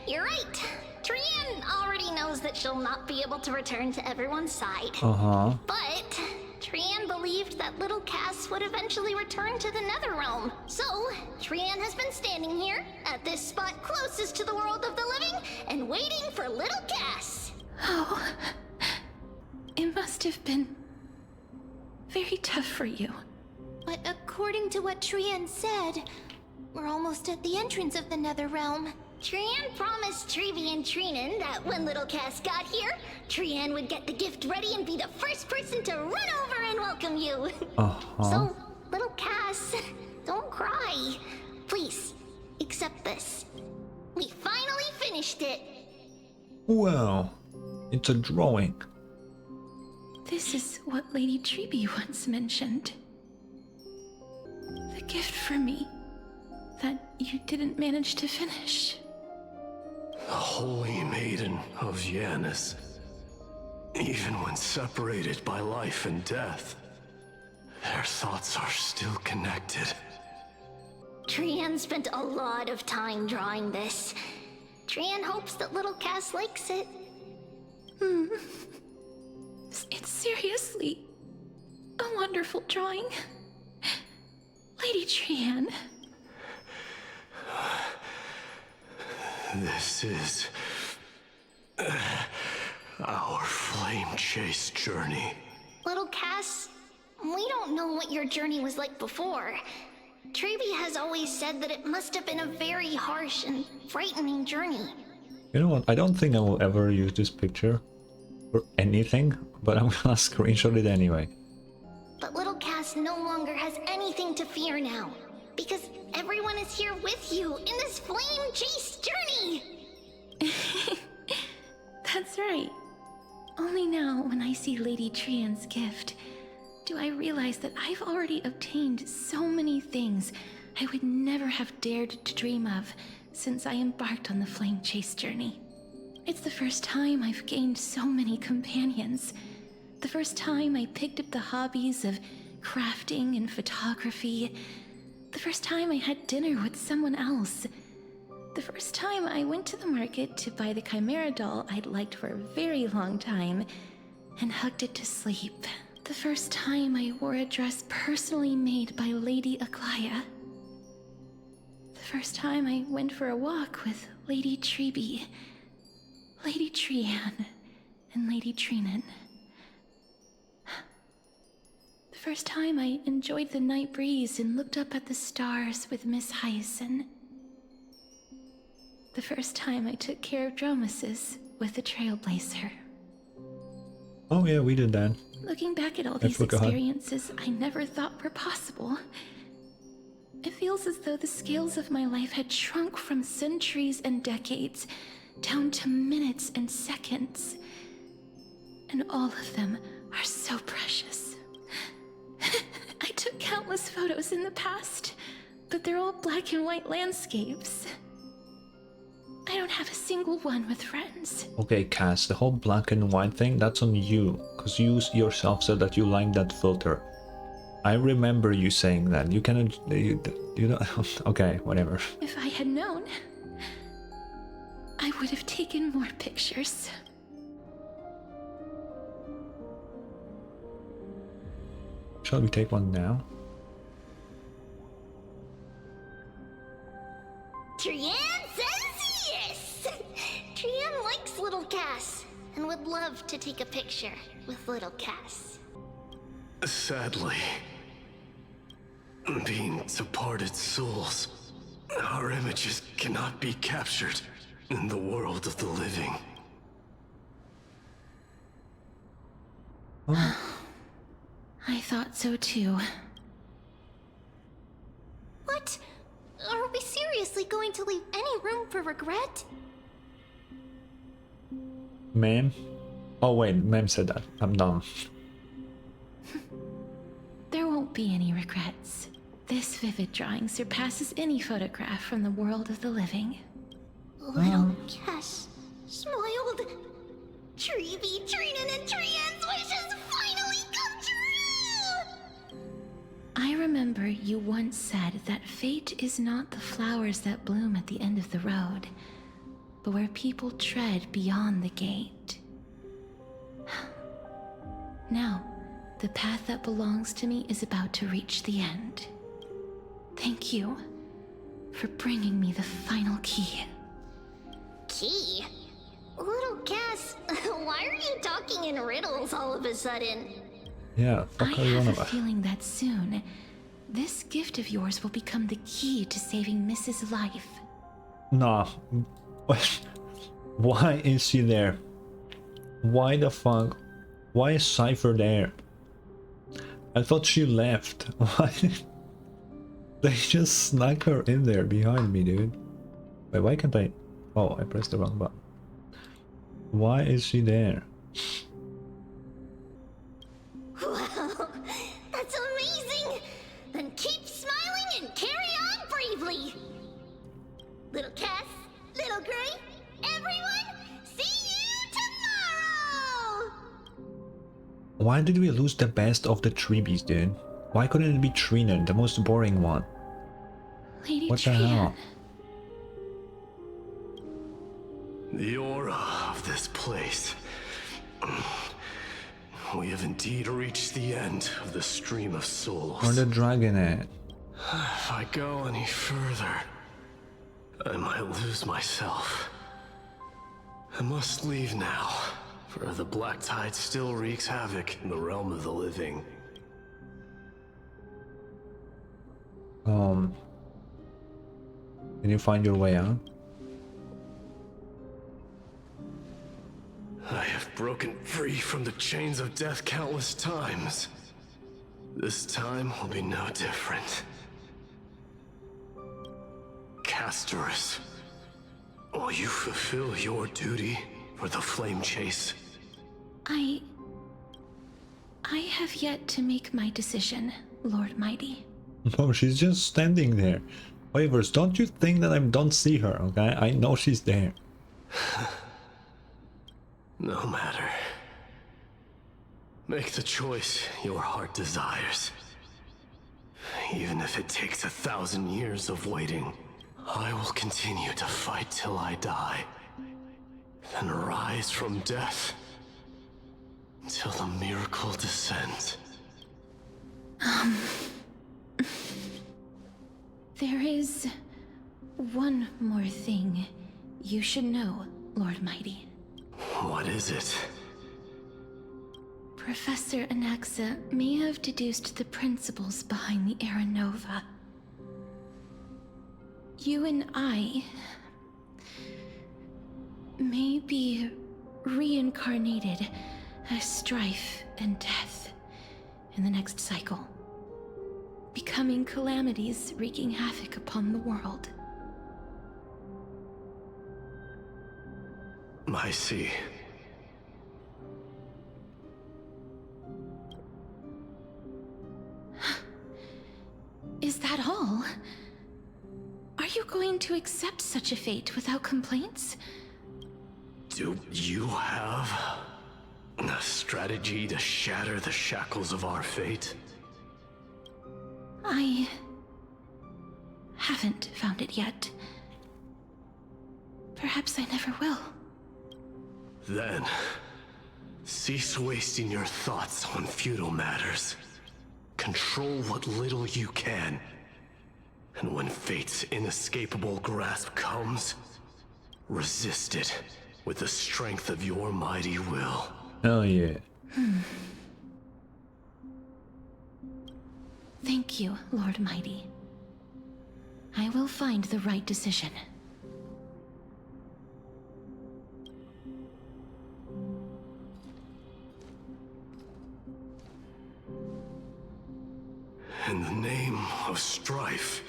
you're right. Trian already knows that she'll not be able to return to everyone's side. But Trian believed that little Cass would eventually return to the Netherrealm. So, Trian has been standing here, at this spot closest to the world of the living, and waiting for little Cass. Oh, it must have been very tough for you. But according to what Trian said, we're almost at the entrance of the Netherrealm. Trian promised Trevi and Trinan that when little Cass got here, Trian would get the gift ready and be the first person to run over and welcome you. So, little Cass, don't cry. Please, accept this. We finally finished it. Wow, it's a drawing. This is what Lady Treeby once mentioned. The gift for me that you didn't manage to finish. The Holy Maiden of Janus. Even when separated by life and death, their thoughts are still connected. Trian spent a lot of time drawing this. Trian hopes that little Cass likes it. It's seriously a wonderful drawing. Lady Trian. This is our flame chase journey. Little Cass, we don't know what your journey was like before. Trevi has always said that it must have been a very harsh and frightening journey. You know what? I don't think I will ever use this picture for anything, but I'm gonna screenshot it anyway. But little Cass no longer has anything to fear now, because everyone is here with you in this flame chase journey! That's right. Only now, when I see Lady Trian's gift, do I realize that I've already obtained so many things I would never have dared to dream of since I embarked on the flame chase journey. It's the first time I've gained so many companions. The first time I picked up the hobbies of crafting and photography. The first time I had dinner with someone else. The first time I went to the market to buy the Chimera doll I'd liked for a very long time and hugged it to sleep. The first time I wore a dress personally made by Lady Aglaya. The first time I went for a walk with Lady Treeby, Lady Trian, and Lady Trinan. The first time I enjoyed the night breeze and looked up at the stars with Miss Hyacin. The first time I took care of Dromasis with the Trailblazer. Oh yeah, we did that. Looking back at all I these forgot. experiences I never thought were possible, it feels as though the scales of my life had shrunk from centuries and decades down to minutes and seconds. And all of them are so precious. I took countless photos in the past, but they're all black and white landscapes. I don't have a single one with friends. Okay, Cass, the whole black and white thing, that's on you. Because you yourself said that you like that filter. I remember you saying that. You cannot... You don't... Okay, whatever. If I had known, I would have taken more pictures. Shall we take one now? Trian says yes! Trian likes little Cass and would love to take a picture with little Cass. Sadly, being departed souls, our images cannot be captured in the world of the living. I thought so too. What? Are we seriously going to leave any room for regret? Ma'am? Oh wait, ma'am said that. I'm dumb. There won't be any regrets. This vivid drawing surpasses any photograph from the world of the living. Little Cass smiled. Treevee, Trinan, and Trian's wishes finally come true! I remember you once said that fate is not the flowers that bloom at the end of the road, but where people tread beyond the gate. Now, the path that belongs to me is about to reach the end. Thank you for bringing me the final key. Key? Little Cass, why are you talking in riddles all of a sudden? Yeah, I fuck are you on have a about? feeling that soon, this gift of yours will become the key to saving Mrs. Life. Nah. Why is she there? Why the fuck? Why is Cypher there? I thought she left. Why? They just snuck her in there behind me, dude. Wait, why can't I? Oh, I pressed the wrong button. Why is she there? Wow, that's amazing! Then keep smiling and carry on bravely! Little Cass, little Gray, everyone, see you tomorrow! Why did we lose the best of the Treebies, dude? Why couldn't it be Trinan, the most boring one? Lady What the hell? The aura of this place. We have indeed reached the end of the stream of souls. Or the dragon at? If I go any further, I might lose myself. I must leave now, for the black tide still wreaks havoc in the realm of the living. Can you find your way out? I have broken free from the chains of death countless times. This time will be no different. Castorice, will you fulfill your duty for the flame chase? I have yet to make my decision, Lord Mighty. No, she's just standing there. Waivers, don't you think that I don't see her, okay? I know she's there. No matter. Make the choice your heart desires. Even if it takes 1,000 years of waiting, I will continue to fight till I die. Then rise from death till the miracle descends. There is one more thing you should know, Lord Mighty. What is it? Professor Anaxa may have deduced the principles behind the Era Nova. You and I may be reincarnated a strife and death in the next cycle, becoming calamities wreaking havoc upon the world. I see. Is that all? Are you going to accept such a fate without complaints? Do you have a strategy to shatter the shackles of our fate? I haven't found it yet. Perhaps I never will. Then, cease wasting your thoughts on futile matters. Control what little you can. And when fate's inescapable grasp comes, resist it with the strength of your mighty will. Hell yeah. Thank you, Lord Mighty. I will find the right decision. In the name of strife,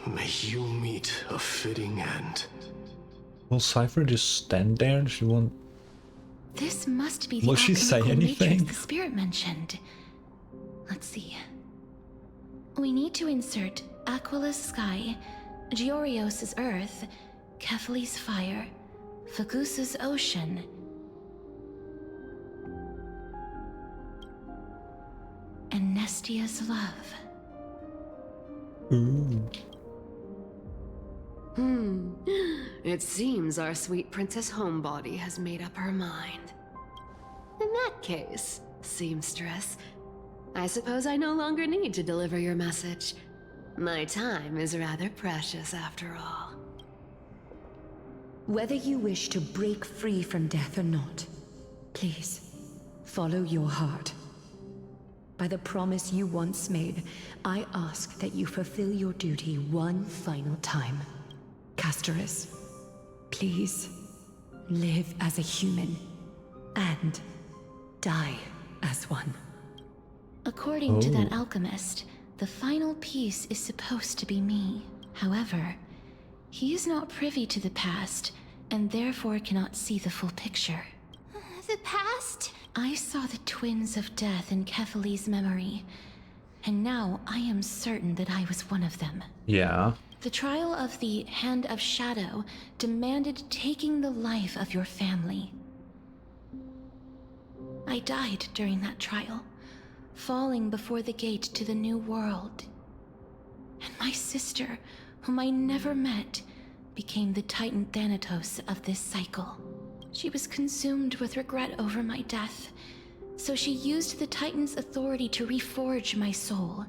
may you meet a fitting end. Will Cypher just stand there? She won't. This must be the Will she say alchemical anything? matrix the spirit mentioned. Let's see. We need to insert Aquila's sky, Georios' earth, Kephales's fire, Fagusa's ocean, and Nestia's love. Ooh. It seems our sweet Princess Homebody has made up her mind. In that case, seamstress, I suppose I no longer need to deliver your message. My time is rather precious after all. Whether you wish to break free from death or not, please, follow your heart. By the promise you once made, I ask that you fulfill your duty one final time. Castorice, please, live as a human, and die as one. According to that alchemist, the final piece is supposed to be me. However, he is not privy to the past, and therefore cannot see the full picture. The past? I saw the twins of death in Kephales's memory, and now I am certain that I was one of them. Yeah. The trial of the Hand of Shadow demanded taking the life of your family. I died during that trial, falling before the gate to the new world. And my sister, whom I never met, became the Titan Thanatos of this cycle. She was consumed with regret over my death, so she used the Titan's authority to reforge my soul.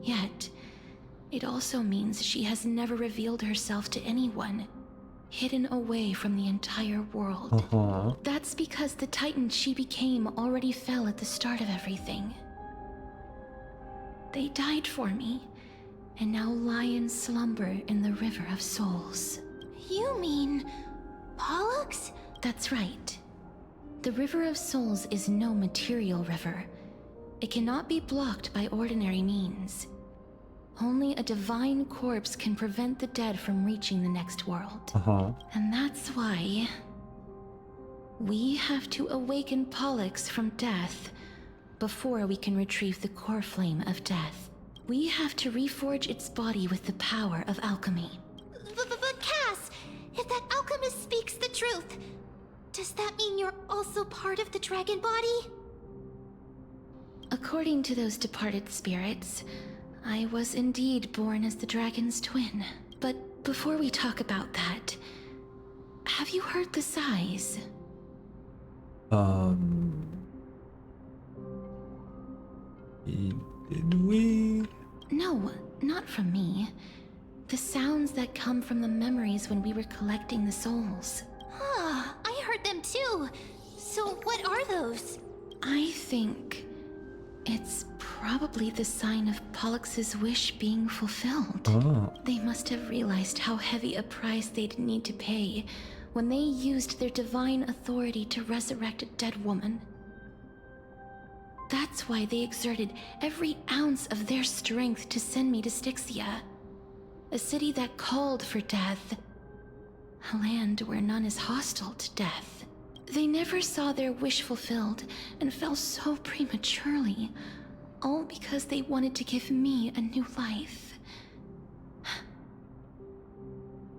Yet, it also means she has never revealed herself to anyone, hidden away from the entire world. That's because the Titan she became already fell at the start of everything. They died for me, and now lie in slumber in the River of Souls. You mean Pollux? That's right. The River of Souls is no material river. It cannot be blocked by ordinary means. Only a divine corpse can prevent the dead from reaching the next world. And that's why we have to awaken Pollux from death before we can retrieve the core flame of death. We have to reforge its body with the power of alchemy. But Cass, if that alchemist speaks the truth, does that mean you're also part of the dragon body? According to those departed spirits, I was indeed born as the dragon's twin. But before we talk about that, have you heard the sighs? Did we? No, not from me. The sounds that come from the memories when we were collecting the souls. Ah, I heard them too. So what are those? I think it's probably the sign of Pollux's wish being fulfilled. They must have realized how heavy a price they'd need to pay when they used their divine authority to resurrect a dead woman. That's why they exerted every ounce of their strength to send me to Styxia, a city that called for death, a land where none is hostile to death. They never saw their wish fulfilled and fell so prematurely, all because they wanted to give me a new life.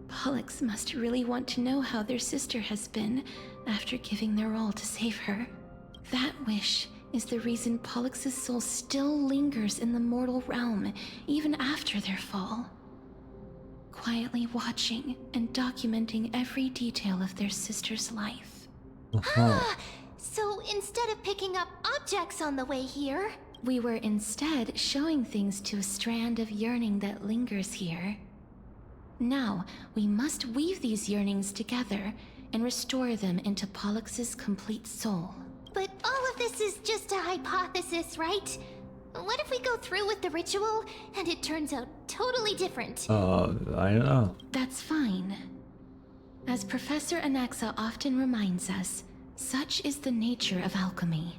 Pollux must really want to know how their sister has been after giving their all to save her. That wish is the reason Pollux's soul still lingers in the mortal realm even after their fall, quietly watching and documenting every detail of their sister's life. So instead of picking up objects on the way here, we were instead showing things to a strand of yearning that lingers here. Now, we must weave these yearnings together and restore them into Pollux's complete soul. But all of this is just a hypothesis, right? What if we go through with the ritual and it turns out totally different? I don't know. That's fine. As Professor Anaxa often reminds us, such is the nature of alchemy.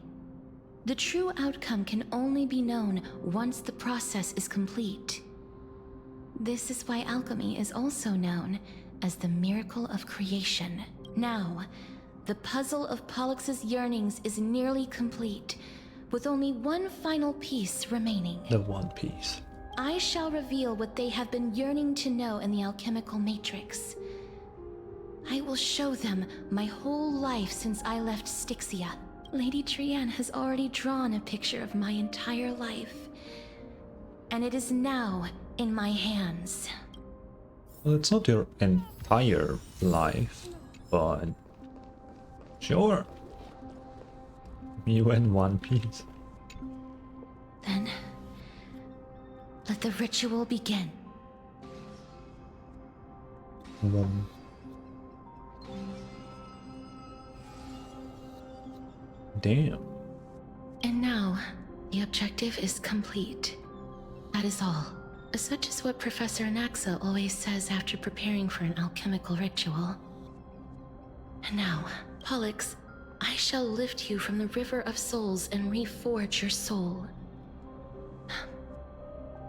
The true outcome can only be known once the process is complete. This is why alchemy is also known as the miracle of creation. Now, the puzzle of Pollux's yearnings is nearly complete, with only one final piece remaining. The one piece. I shall reveal what they have been yearning to know in the alchemical matrix. I will show them my whole life since I left Styxia. Lady Trianne has already drawn a picture of my entire life, and it is now in my hands. Well, it's not your entire life, but sure. You in one piece. Then, let the ritual begin. Damn. And now, the objective is complete. That is all. Such is what Professor Anaxa always says after preparing for an alchemical ritual. And now, Pollux, I shall lift you from the river of souls and reforge your soul.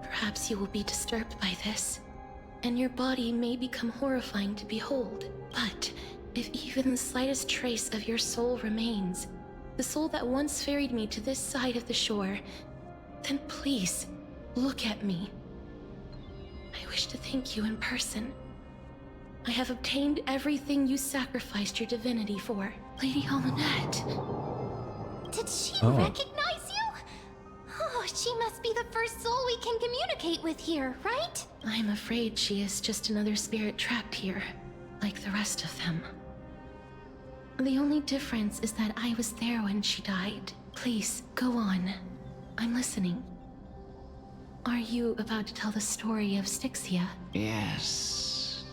Perhaps you will be disturbed by this, and your body may become horrifying to behold. But if even the slightest trace of your soul remains, the soul that once ferried me to this side of the shore, then please, look at me. I wish to thank you in person. I have obtained everything you sacrificed your divinity for. Lady Almanette. Did she recognize you? Oh, she must be the first soul we can communicate with here, right? I'm afraid she is just another spirit trapped here, like the rest of them. The only difference is that I was there when she died. Please, go on. I'm listening. Are you about to tell the story of Styxia? Yes.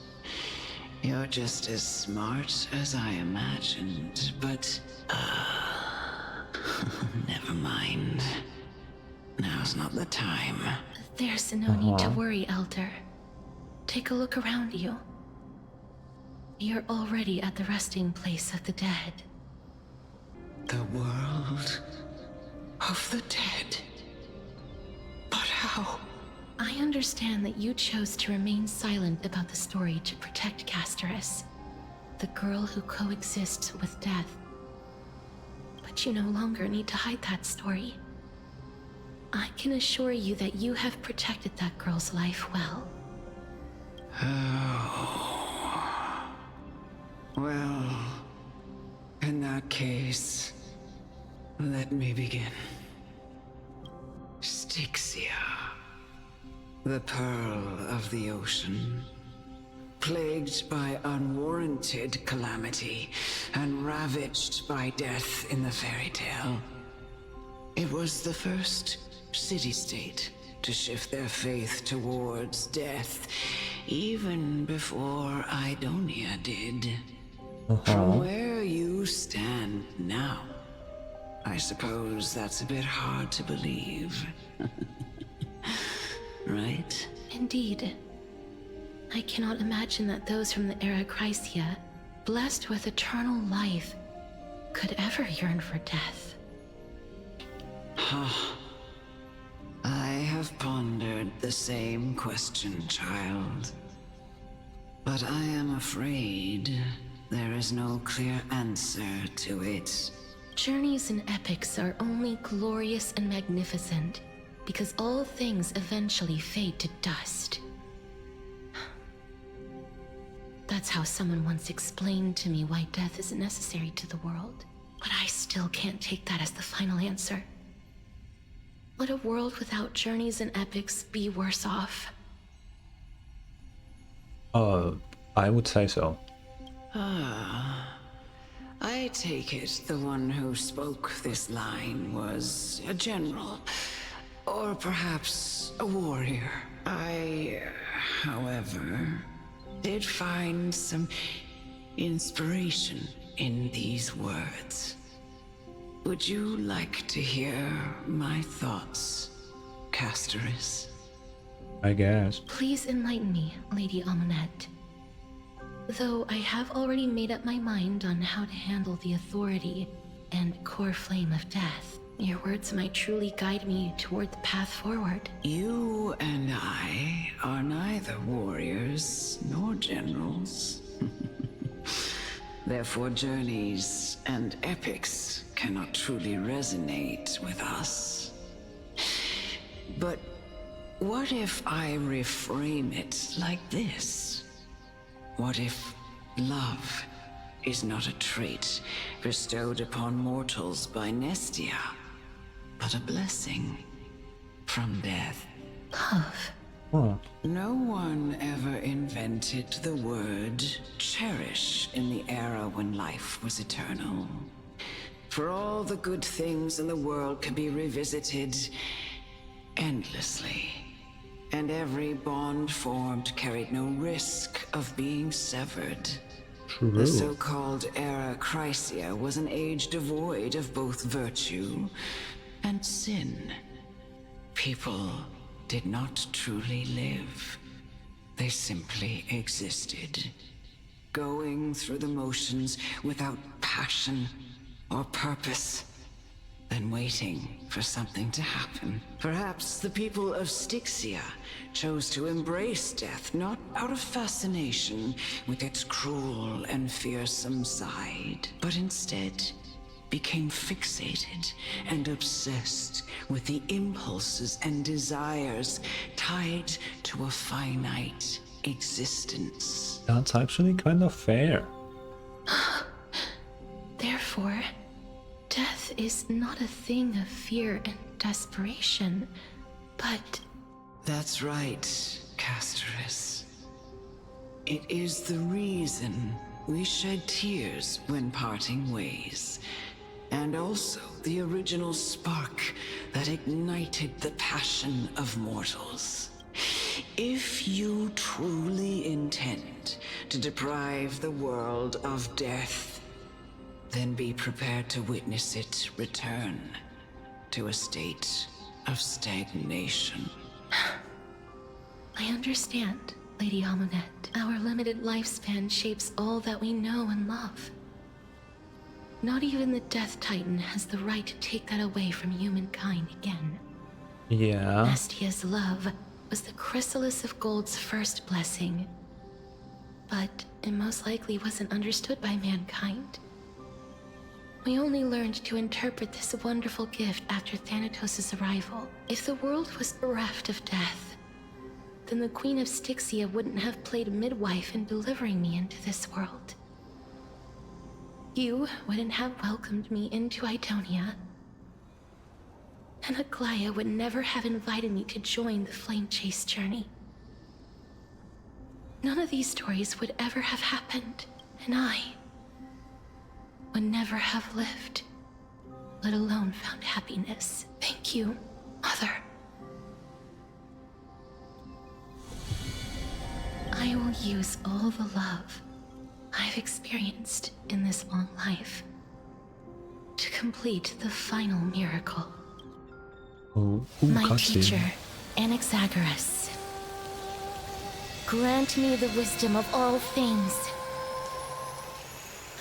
You're just as smart as I imagined, but... never mind. Now's not the time. There's no need to worry, Elder. Take a look around you. You're already at the resting place of the dead. The world of the dead? But how? I understand that you chose to remain silent about the story to protect Castorice, the girl who coexists with death. But you no longer need to hide that story. I can assure you that you have protected that girl's life well. Oh. Well, in that case, let me begin. Styxia, the pearl of the ocean, plagued by unwarranted calamity and ravaged by death in the fairy tale. It was the first city-state to shift their faith towards death, even before Idonia did. From where you stand now, I suppose that's a bit hard to believe. Right? Indeed. I cannot imagine that those from the Era Chrysia, blessed with eternal life, could ever yearn for death? I have pondered the same question, child. But I am afraid there is no clear answer to it. Journeys and epics are only glorious and magnificent because all things eventually fade to dust. That's how someone once explained to me why death is necessary to the world. But I still can't take that as the final answer. Would a world without journeys and epics be worse off? I would say so. I take it the one who spoke this line was a general, or perhaps a warrior. I, however, did find some inspiration in these words. Would you like to hear my thoughts, Castorice? I guess. Please enlighten me, Lady Amunet. Though I have already made up my mind on how to handle the authority and core flame of death, your words might truly guide me toward the path forward. You and I are neither warriors nor generals. Therefore, journeys and epics cannot truly resonate with us. But what if I reframe it like this? What if love is not a trait bestowed upon mortals by Nestia, but a blessing from death? Love? No one ever invented the word cherish in the era when life was eternal. For all the good things in the world can be revisited endlessly. And every bond formed carried no risk of being severed. True. The so-called Era Chrysia was an age devoid of both virtue and sin. People did not truly live. They simply existed, going through the motions without passion or purpose, then waiting for something to happen. Perhaps the people of Styxia chose to embrace death, not out of fascination with its cruel and fearsome side, but instead became fixated and obsessed with the impulses and desires tied to a finite existence. That's actually kind of fair. Therefore, death is not a thing of fear and desperation, but... That's right, Castorice. It is the reason we shed tears when parting ways, and also the original spark that ignited the passion of mortals. If you truly intend to deprive the world of death, then be prepared to witness it return to a state of stagnation. I understand, Lady Amunet. Our limited lifespan shapes all that we know and love. Not even the Death Titan has the right to take that away from humankind again. Yeah. Nestia's love was the chrysalis of gold's first blessing, but it most likely wasn't understood by mankind. We only learned to interpret this wonderful gift after Thanatos' arrival. If the world was bereft of death, then the Queen of Styxia wouldn't have played midwife in delivering me into this world. You wouldn't have welcomed me into Idonia, and Aglaya would never have invited me to join the Flame Chase journey. None of these stories would ever have happened, and I would never have lived, let alone found happiness. Thank you, Mother. I will use all the love I've experienced in this long life to complete the final miracle. My teacher, Anaxagoras, grant me the wisdom of all things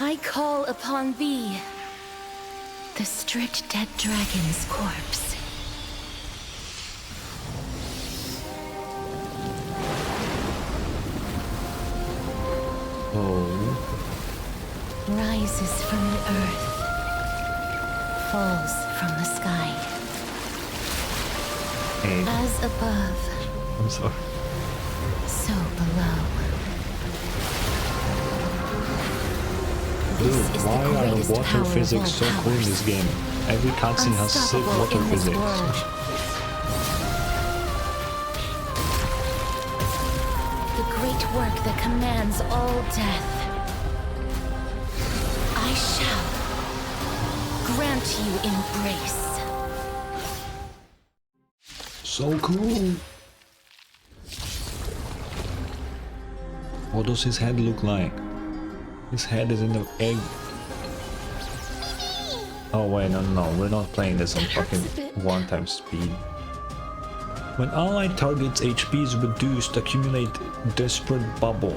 I call upon thee, the stripped dead dragon's corpse. Oh. Rises from the earth, falls from the sky. Hey. As above, I'm sorry. so below. Dude, why are water physics so cool in this game? Every cutscene has sick water physics. The great work that commands all death. I shall grant you embrace. So cool. What does his head look like? His head is in the egg. Oh wait, no, we're not playing this on fucking 1x speed. When allied target's HP is reduced, accumulate Desperate Bubble.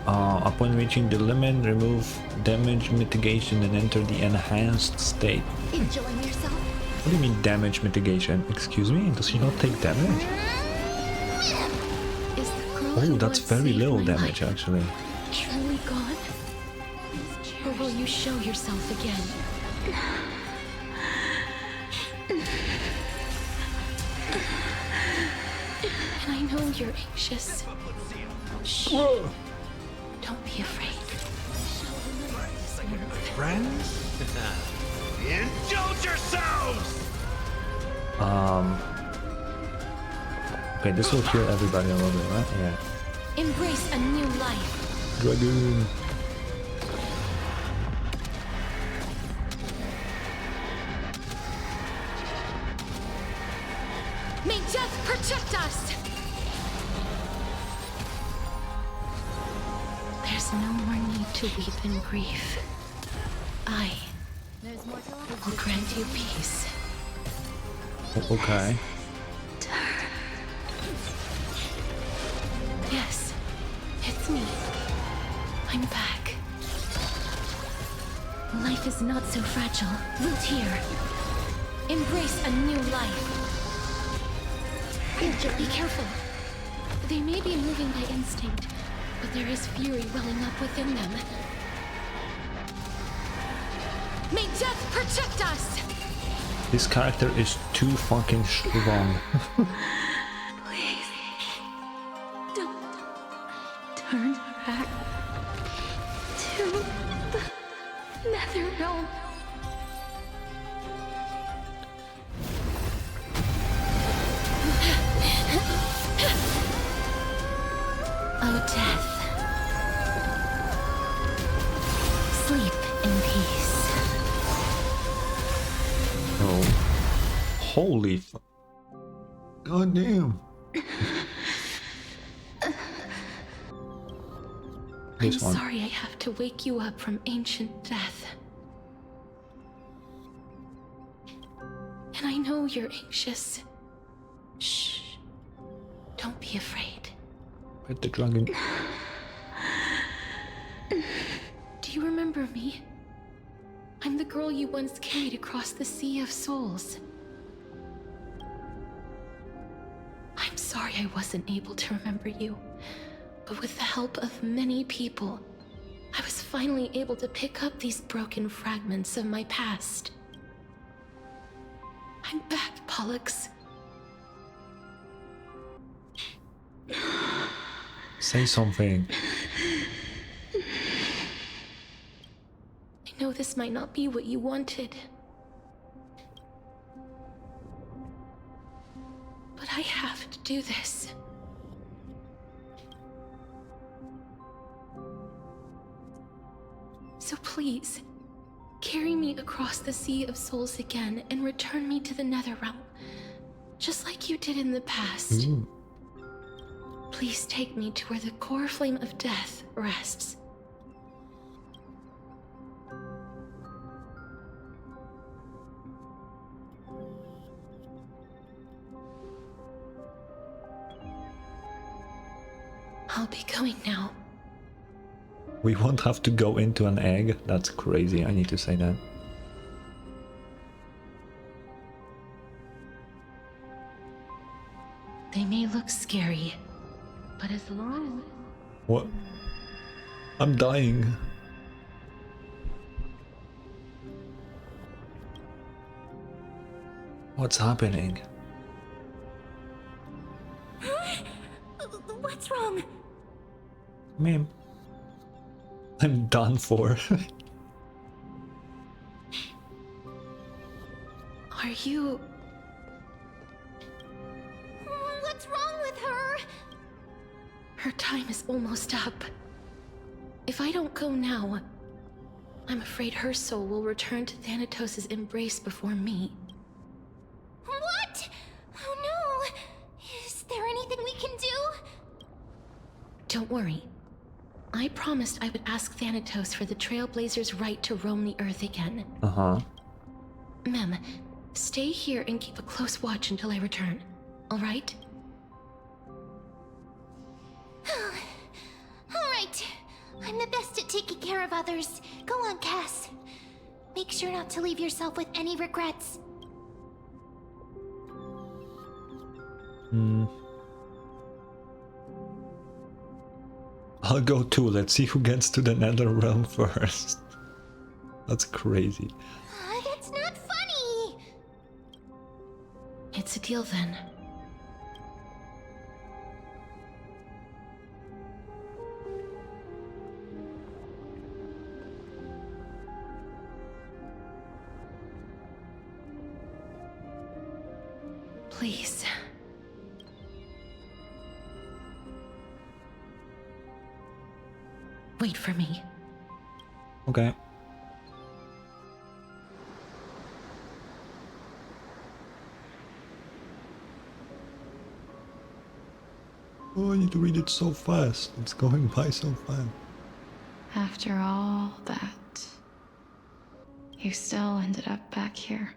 Upon reaching the limit, remove damage mitigation and enter the enhanced state. Enjoying yourself? What do you mean damage mitigation? Excuse me? Does he not take damage? Oh, that's very little damage actually. Truly gone? Or will you show yourself again? And I know you're anxious. Shh. Don't be afraid. Friends? Indulge yourselves! Okay, this will heal everybody a little bit, right? Yeah. Embrace a new life. Dragoon. May death protect us! There's no more need to weep in grief. I will grant you peace. Okay. Yes, it's me. I'm back. Life is not so fragile. Vtuber. Embrace a new life. Be careful. They may be moving by instinct, but there is fury welling up within them. May death protect us! This character is too fucking strong. Please. Don't turn back to the nether realm. Oh, death. Sleep in peace. Oh. Holy fuck. God damn. I'm sorry I have to wake you up from ancient death. And I know you're anxious. Shh. Don't be afraid. Pet the dragon. Do you remember me? I'm the girl you once carried across the Sea of Souls. I'm sorry I wasn't able to remember you, but with the help of many people, I was finally able to pick up these broken fragments of my past. I'm back, Pollux. Say something. I know this might not be what you wanted, but I have to do this. So please, carry me across the Sea of Souls again and return me to the Netherrealm, just like you did in the past. Please take me to where the core flame of death rests. I'll be going now. We won't have to go into an egg. That's crazy, I need to say that. They may look scary, but as long... What? I'm dying. What's happening? What's wrong? Ma'am, I'm done for. Are you... What's wrong with her? Her time is almost up. If I don't go now, I'm afraid her soul will return to Thanatos' embrace before me. What? Oh no! Is there anything we can do? Don't worry. I promised I would ask Thanatos for the Trailblazers' right to roam the Earth again. Uh-huh. Mem, stay here and keep a close watch until I return. All right? All right. I'm the best at taking care of others. Go on, Cass. Make sure not to leave yourself with any regrets. I'll go too. Let's see who gets to the Nether Realm first. That's crazy. That's not funny! It's a deal then. Please. Wait for me. Okay. Oh, I need to read it so fast. It's going by so fast. After all that, you still ended up back here.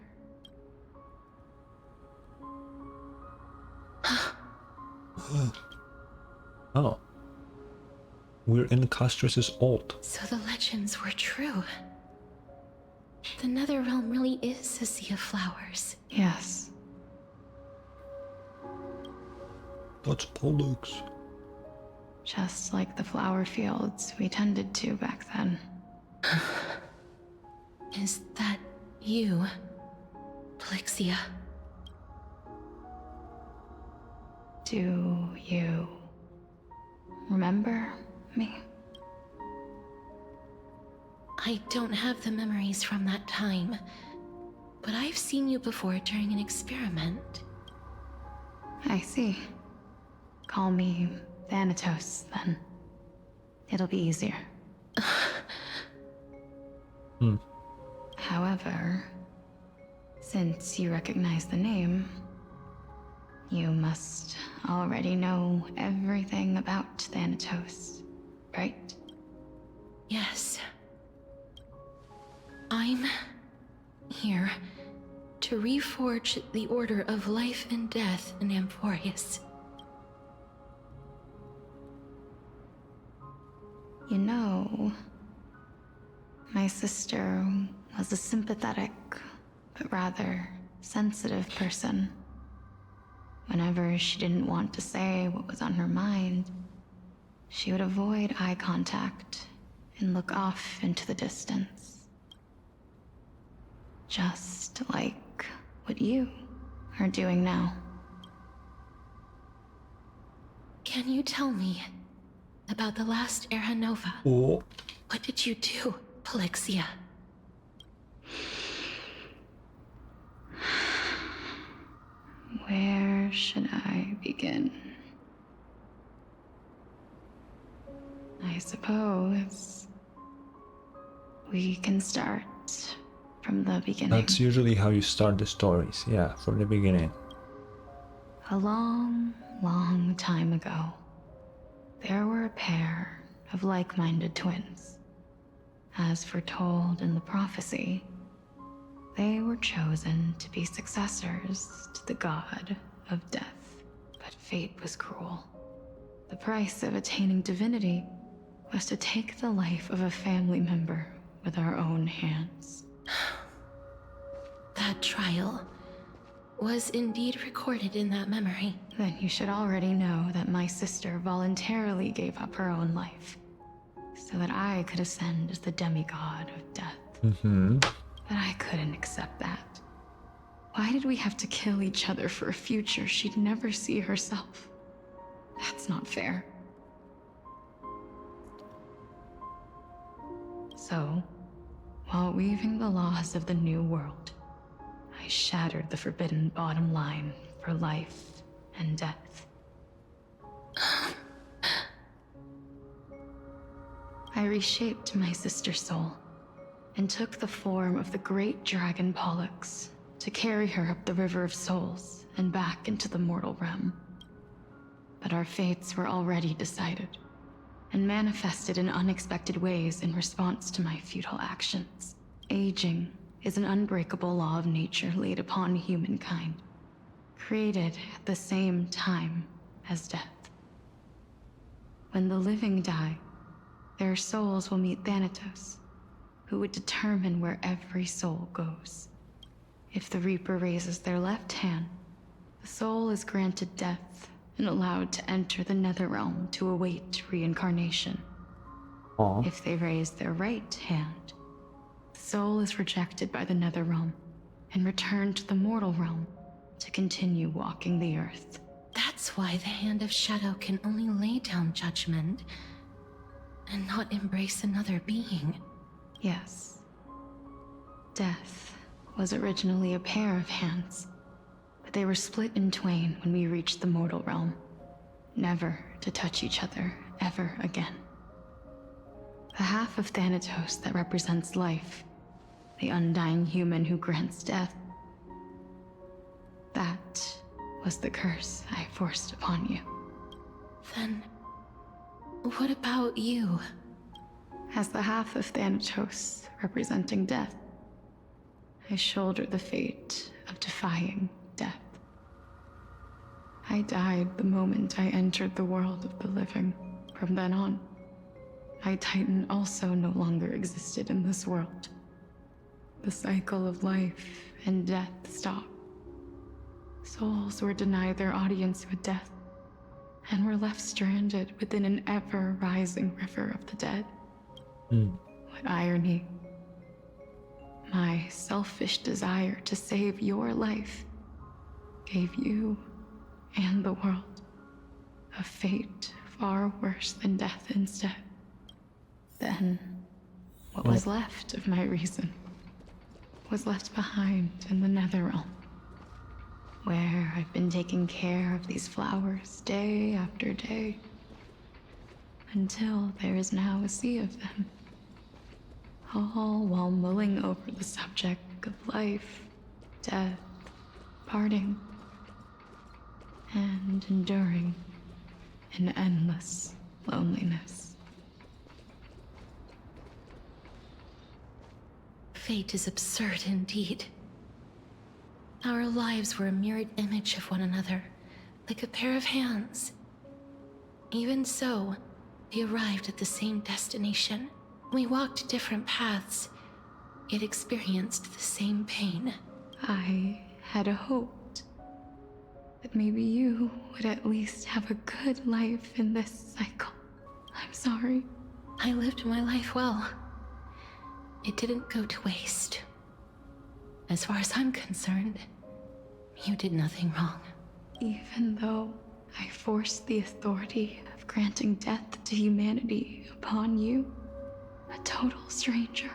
Oh. We're in Castorice's ult. So the legends were true. The Nether Realm really is a sea of flowers. Yes. That's Pollux. Just like the flower fields we tended to back then. Is that you, Plixia? Do you remember me? I don't have the memories from that time, but I've seen you before during an experiment. I see. Call me Thanatos, then. It'll be easier. However, since you recognize the name, you must already know everything about Thanatos, right? Yes. I'm here to reforge the order of life and death in Amphoreus. You know, my sister was a sympathetic, but rather sensitive person. Whenever she didn't want to say what was on her mind, she would avoid eye contact and look off into the distance. Just like what you are doing now. Can you tell me about the last Era Nova? Oh. What did you do, Plixia? Where should I begin? I suppose we can start from the beginning. That's usually how you start the stories. Yeah, from the beginning. A long, long time ago, there were a pair of like-minded twins. As foretold in the prophecy, they were chosen to be successors to the god of death. But fate was cruel. The price of attaining divinity was to take the life of a family member with our own hands. That trial was indeed recorded in that memory. Then you should already know that my sister voluntarily gave up her own life so that I could ascend as the demigod of death. But I couldn't accept that. Why did we have to kill each other for a future she'd never see herself? That's not fair. So, while weaving the laws of the new world, I shattered the forbidden bottom line for life and death. I reshaped my sister's soul and took the form of the great dragon Pollux to carry her up the River of Souls and back into the mortal realm. But our fates were already decided and manifested in unexpected ways in response to my futile actions. Aging is an unbreakable law of nature laid upon humankind, created at the same time as death. When the living die, their souls will meet Thanatos, who would determine where every soul goes. If the Reaper raises their left hand, the soul is granted death and allowed to enter the Netherrealm to await reincarnation. If they raise their right hand, the soul is rejected by the Netherrealm and returned to the mortal realm to continue walking the earth. That's why the Hand of Shadow can only lay down judgment and not embrace another being. Yes. Death was originally a pair of hands, but they were split in twain when we reached the mortal realm, never to touch each other ever again. The half of Thanatos that represents life, the undying human who grants death, that was the curse I forced upon you. Then, what about you? As the half of Thanatos representing death, I shoulder the fate of defying death. I died the moment I entered the world of the living. From then on, my Titan also no longer existed in this world. The cycle of life and death stopped. Souls were denied their audience with death, and were left stranded within an ever-rising river of the dead. What irony. My selfish desire to save your life gave you and the world a fate far worse than death instead. Then, what was left of my reason was left behind in the Netherrealm, where I've been taking care of these flowers day after day, until there is now a sea of them, all while mulling over the subject of life, death, parting, and enduring an endless loneliness. Fate is absurd indeed. Our lives were a mirrored image of one another, like a pair of hands. Even so, we arrived at the same destination. We walked different paths, yet experienced the same pain. I had hoped that maybe you would at least have a good life in this cycle. I'm sorry. I lived my life well. It didn't go to waste. As far as I'm concerned, you did nothing wrong. Even though I forced the authority of granting death to humanity upon you, a total stranger.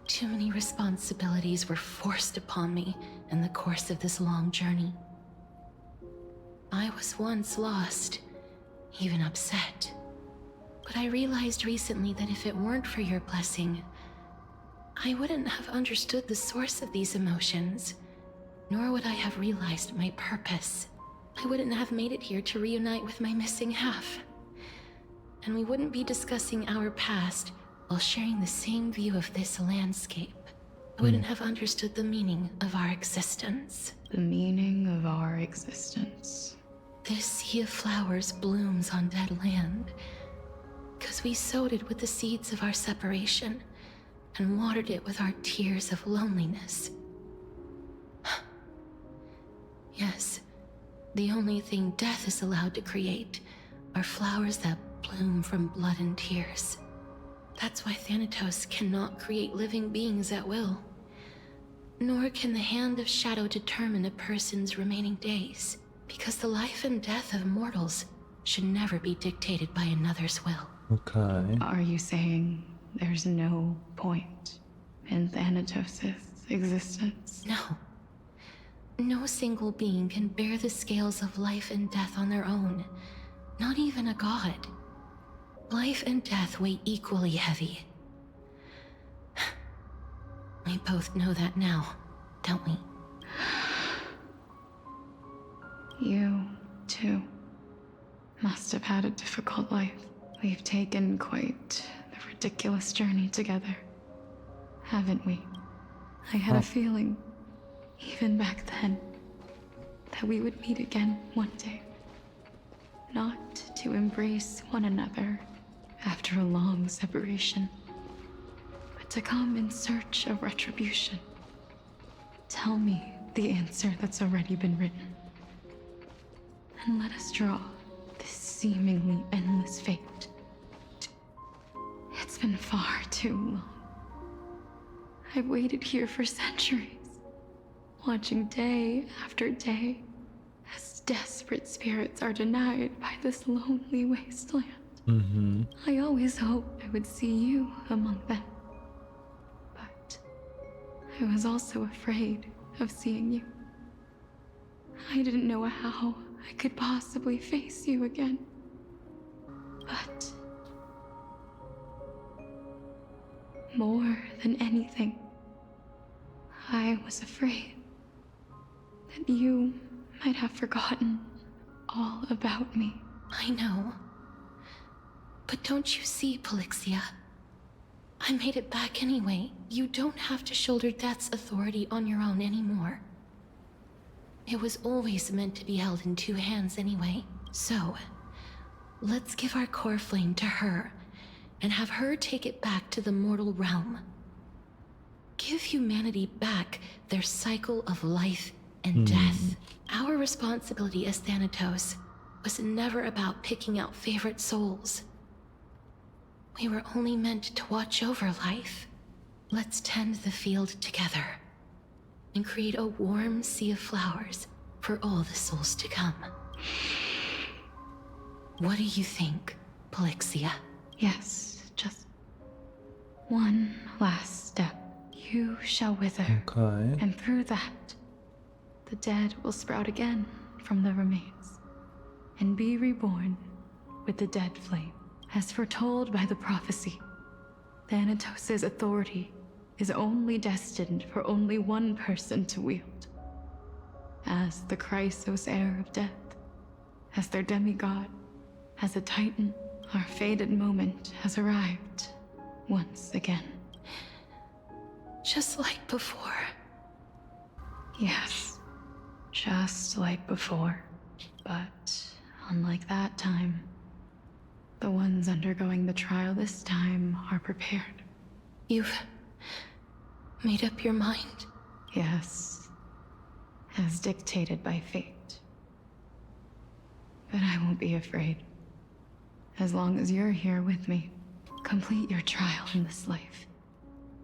Too many responsibilities were forced upon me in the course of this long journey. I was once lost, even upset. But I realized recently that if it weren't for your blessing, I wouldn't have understood the source of these emotions, nor would I have realized my purpose. I wouldn't have made it here to reunite with my missing half. And we wouldn't be discussing our past while sharing the same view of this landscape. I wouldn't have understood the meaning of our existence. The meaning of our existence. This sea of flowers blooms on dead land, because we sowed it with the seeds of our separation and watered it with our tears of loneliness. Yes, the only thing death is allowed to create are flowers that bloom from blood and tears. That's why Thanatos cannot create living beings at will. Nor can the Hand of Shadow determine a person's remaining days, because the life and death of mortals should never be dictated by another's will. Okay. Are you saying there's no point in Thanatos' existence? No. No single being can bear the scales of life and death on their own. Not even a god. Life and death weigh equally heavy. We both know that now, don't we? You, too, must have had a difficult life. We've taken quite the ridiculous journey together, haven't we? I had a feeling, even back then, that we would meet again one day. Not to embrace one another after a long separation, but to come in search of retribution. Tell me the answer that's already been written, and let us draw this seemingly endless fate. It's been far too long. I've waited here for centuries, watching day after day as desperate spirits are denied by this lonely wasteland. I always hoped I would see you among them. But I was also afraid of seeing you. I didn't know how I could possibly face you again. But more than anything, I was afraid that you might have forgotten all about me. I know. But don't you see, Polixia? I made it back anyway. You don't have to shoulder death's authority on your own anymore. It was always meant to be held in two hands anyway. So, let's give our core flame to her and have her take it back to the mortal realm. Give humanity back their cycle of life and death. Our responsibility as Thanatos was never about picking out favorite souls. We were only meant to watch over life. Let's tend the field together and create a warm sea of flowers for all the souls to come. What do you think, Polixia? Yes, just one last step. You shall wither, and through that, the dead will sprout again from the remains, and be reborn with the dead flame. As foretold by the prophecy, Thanatos' authority is only destined for only one person to wield. As the Chrysos heir of death, as their demigod, as a titan, our fated moment has arrived once again. Just like before. Yes, just like before. But unlike that time, the ones undergoing the trial this time are prepared. You've made up your mind? Yes, as dictated by fate. But I won't be afraid. As long as you're here with me, complete your trial in this life.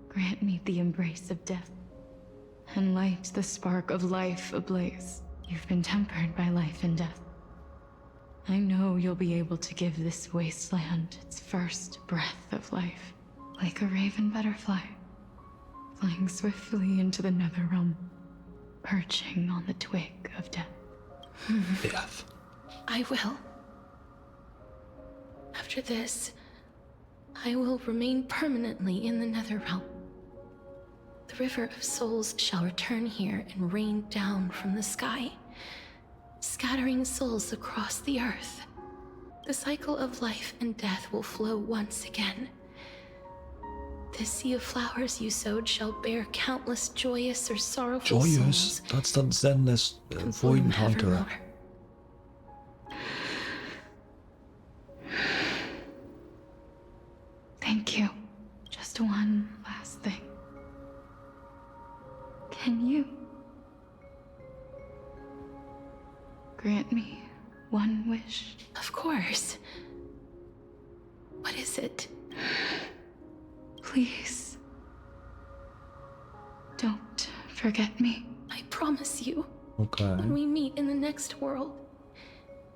Grant me the embrace of death, and light the spark of life ablaze. You've been tempered by life and death. I know you'll be able to give this wasteland its first breath of life, like a raven butterfly, flying swiftly into the Netherrealm, perching on the twig of death. Death. I will. After this, I will remain permanently in the Netherrealm. The River of Souls shall return here and rain down from the sky, scattering souls across the earth. The cycle of life and death will flow once again. The sea of flowers you sowed shall bear countless joyous or sorrowful souls. That's the zenless void hunter. grant me one wish? Of course. What is it? Please. Don't forget me. I promise you. Okay. When we meet in the next world,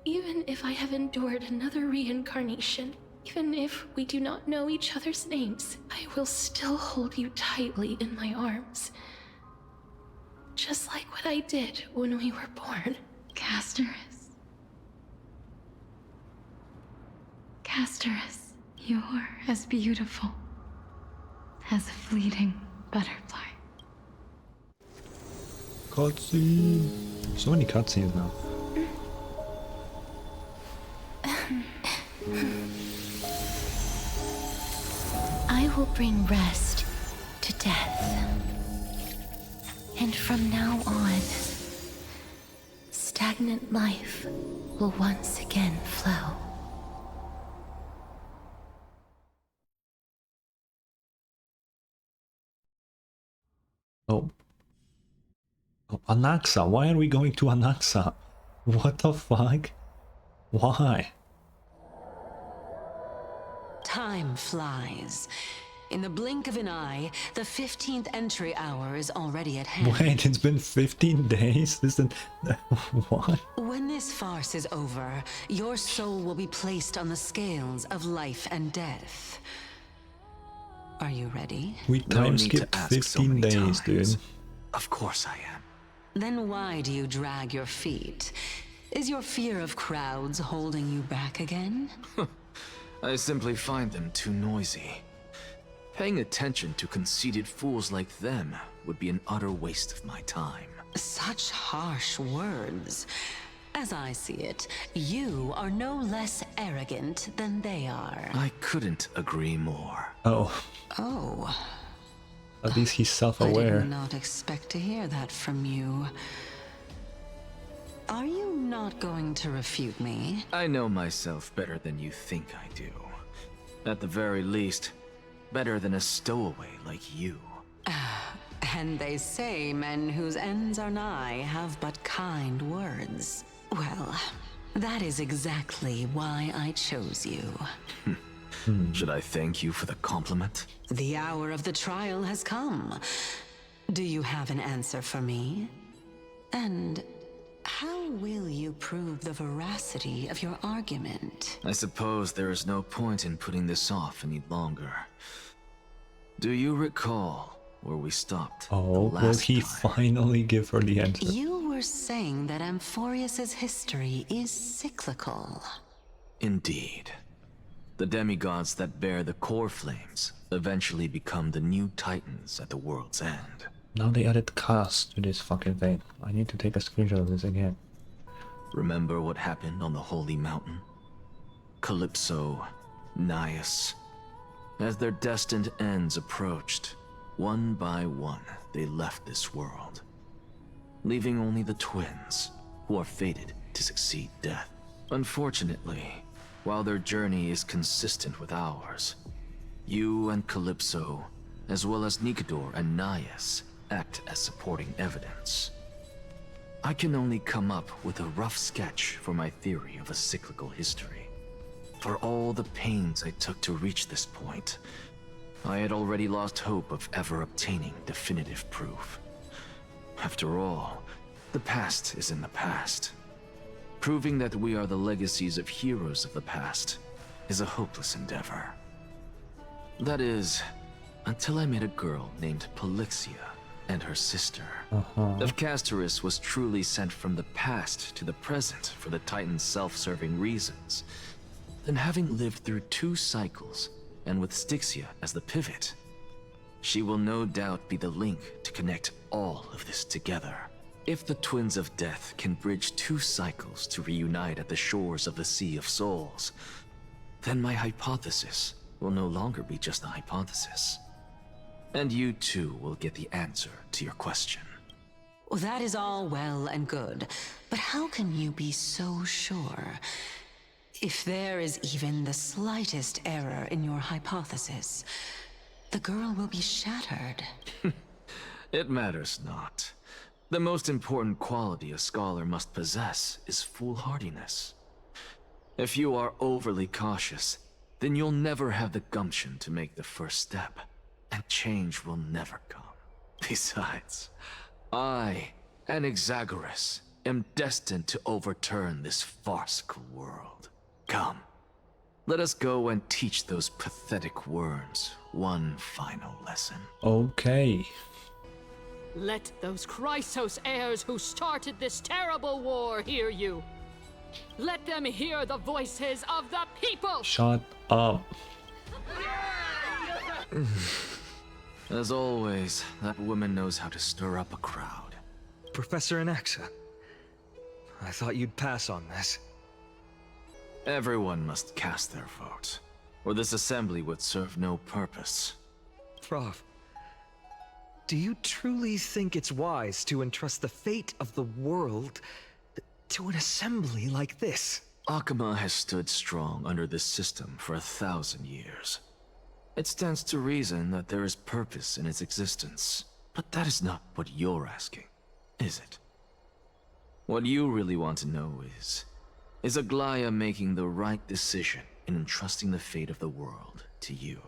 even if I have endured another reincarnation, even if we do not know each other's names, I will still hold you tightly in my arms. Just like what I did when we were born. Castorice. Castorice, you're as beautiful as a fleeting butterfly. Cutscene. So many cutscenes now. I will bring rest to death. And from now on, stagnant life will once again flow. Oh. Oh, Anaxa. Why are we going to Anaxa? What the fuck? Why? Time flies. In the blink of an eye, the 15th entry hour is already at hand. Wait, it's been 15 days? What? When this farce is over, your soul will be placed on the scales of life and death. Are you ready? We time skipped 15 days, dude. Of course I am. Then why do you drag your feet? Is your fear of crowds holding you back again? I simply find them too noisy. Paying attention to conceited fools like them would be an utter waste of my time. Such harsh words. As I see it, you are no less arrogant than they are. I couldn't agree more. Oh. Oh. At least he's I self-aware. did not expect to hear that from you. Are you not going to refute me? I know myself better than you think I do. At the very least, better than a stowaway like you. And they say men whose ends are nigh have but kind words. Well, that is exactly why I chose you. Should I thank you for the compliment? The hour of the trial has come. Do you have an answer for me? And how will you prove the veracity of your argument? I suppose there is no point in putting this off any longer. Do you recall where we stopped? Oh, will he finally give her the answer? You were saying that Amphoreus' history is cyclical. Indeed. The demigods that bear the core flames eventually become the new titans at the world's end. Now they added cast to this fucking thing. I need to take a screenshot of this again. Remember what happened on the Holy Mountain? Calypso, Naias. As their destined ends approached, one by one they left this world, leaving only the twins, who are fated to succeed death. Unfortunately, while their journey is consistent with ours, you and Calypso, as well as Nicodor and Naias, act as supporting evidence. I can only come up with a rough sketch for my theory of a cyclical history. For all the pains I took to reach this point, I had already lost hope of ever obtaining definitive proof. After all, the past is in the past. Proving that we are the legacies of heroes of the past is a hopeless endeavor. That is, until I met a girl named Polixia and her sister. If Castorice was truly sent from the past to the present for the Titan's self-serving reasons, then having lived through 2 cycles, and with Styxia as the pivot, she will no doubt be the link to connect all of this together. If the Twins of Death can bridge 2 cycles to reunite at the shores of the Sea of Souls, then my hypothesis will no longer be just a hypothesis. And you too will get the answer to your question. Well, that is all well and good, but how can you be so sure? If there is even the slightest error in your hypothesis, the girl will be shattered. It matters not. The most important quality a scholar must possess is foolhardiness. If you are overly cautious, then you'll never have the gumption to make the first step, and change will never come. Besides, I, Anaxagoras, am destined to overturn this farcical world. Come, let us go and teach those pathetic worms one final lesson. Okay. Let those Chrysos heirs who started this terrible war hear you. Let them hear the voices of the people! Shut up. As always, that woman knows how to stir up a crowd. Professor Anaxa, I thought you'd pass on this. Everyone must cast their vote, or this assembly would serve no purpose. Prof, do you truly think it's wise to entrust the fate of the world to an assembly like this? Akama has stood strong under this system for 1,000 years. It stands to reason that there is purpose in its existence. But that is not what you're asking, is it? What you really want to know is Aglaya making the right decision in entrusting the fate of the world to you?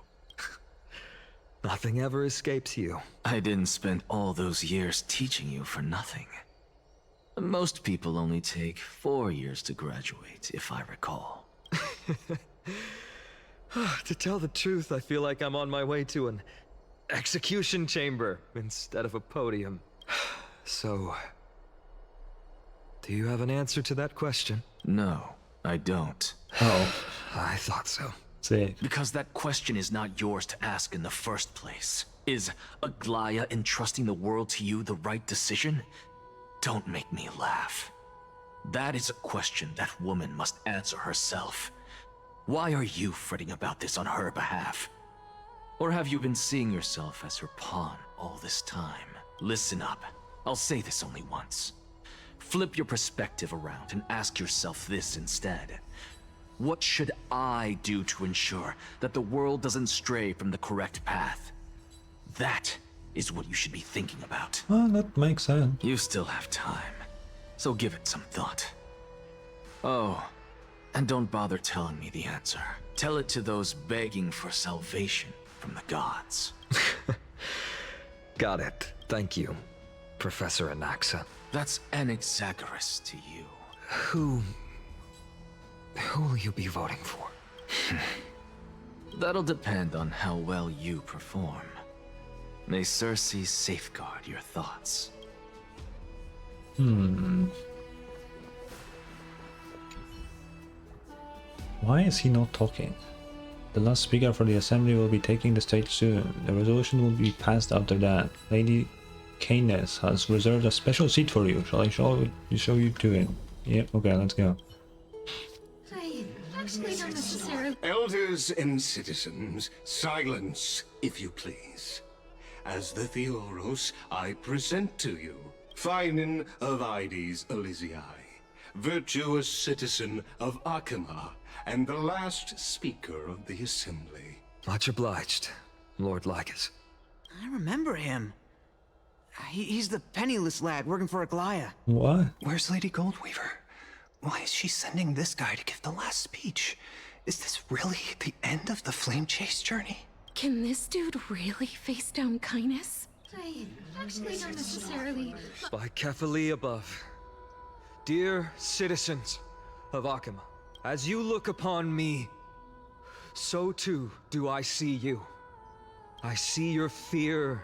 Nothing ever escapes you. I didn't spend all those years teaching you for nothing. Most people only take 4 years to graduate, if I recall. To tell the truth, I feel like I'm on my way to an execution chamber instead of a podium. So, do you have an answer to that question? No, I don't. Oh, I thought so. See. Because that question is not yours to ask in the first place. Is Aglaya entrusting the world to you the right decision? Don't make me laugh. That is a question that woman must answer herself. Why are you fretting about this on her behalf? Or have you been seeing yourself as her pawn all this time? Listen up. I'll say this only once. Flip your perspective around and ask yourself this instead. What should I do to ensure that the world doesn't stray from the correct path? That is what you should be thinking about. Well, that makes sense. You still have time, so give it some thought. Oh, and don't bother telling me the answer. Tell it to those begging for salvation from the gods. Got it. Thank you, Professor Anaxa. That's Anaxagoras to you. Who will you be voting for? That'll depend on how well you perform. May Circe safeguard your thoughts. Why is he not talking? The last speaker for the assembly will be taking the stage soon. The resolution will be passed after that. Lady Canis has reserved a special seat for you. Shall I show you to him? Yep, okay, let's go. Actually, not necessarily. Elders and citizens, silence, if you please. As the Theoros, I present to you Phinin of Ides Elysiae, virtuous citizen of Akama, and the last speaker of the assembly. Much obliged, Lord Lycus. I remember him. He's the penniless lad working for Aglaya. What? Where's Lady Goldweaver? Why is she sending this guy to give the last speech? Is this really the end of the Flame Chase journey? Can this dude really face down kindness? Actually, not necessarily. By Kephali above. Dear citizens of Akama, as you look upon me, so too do I see you. I see your fear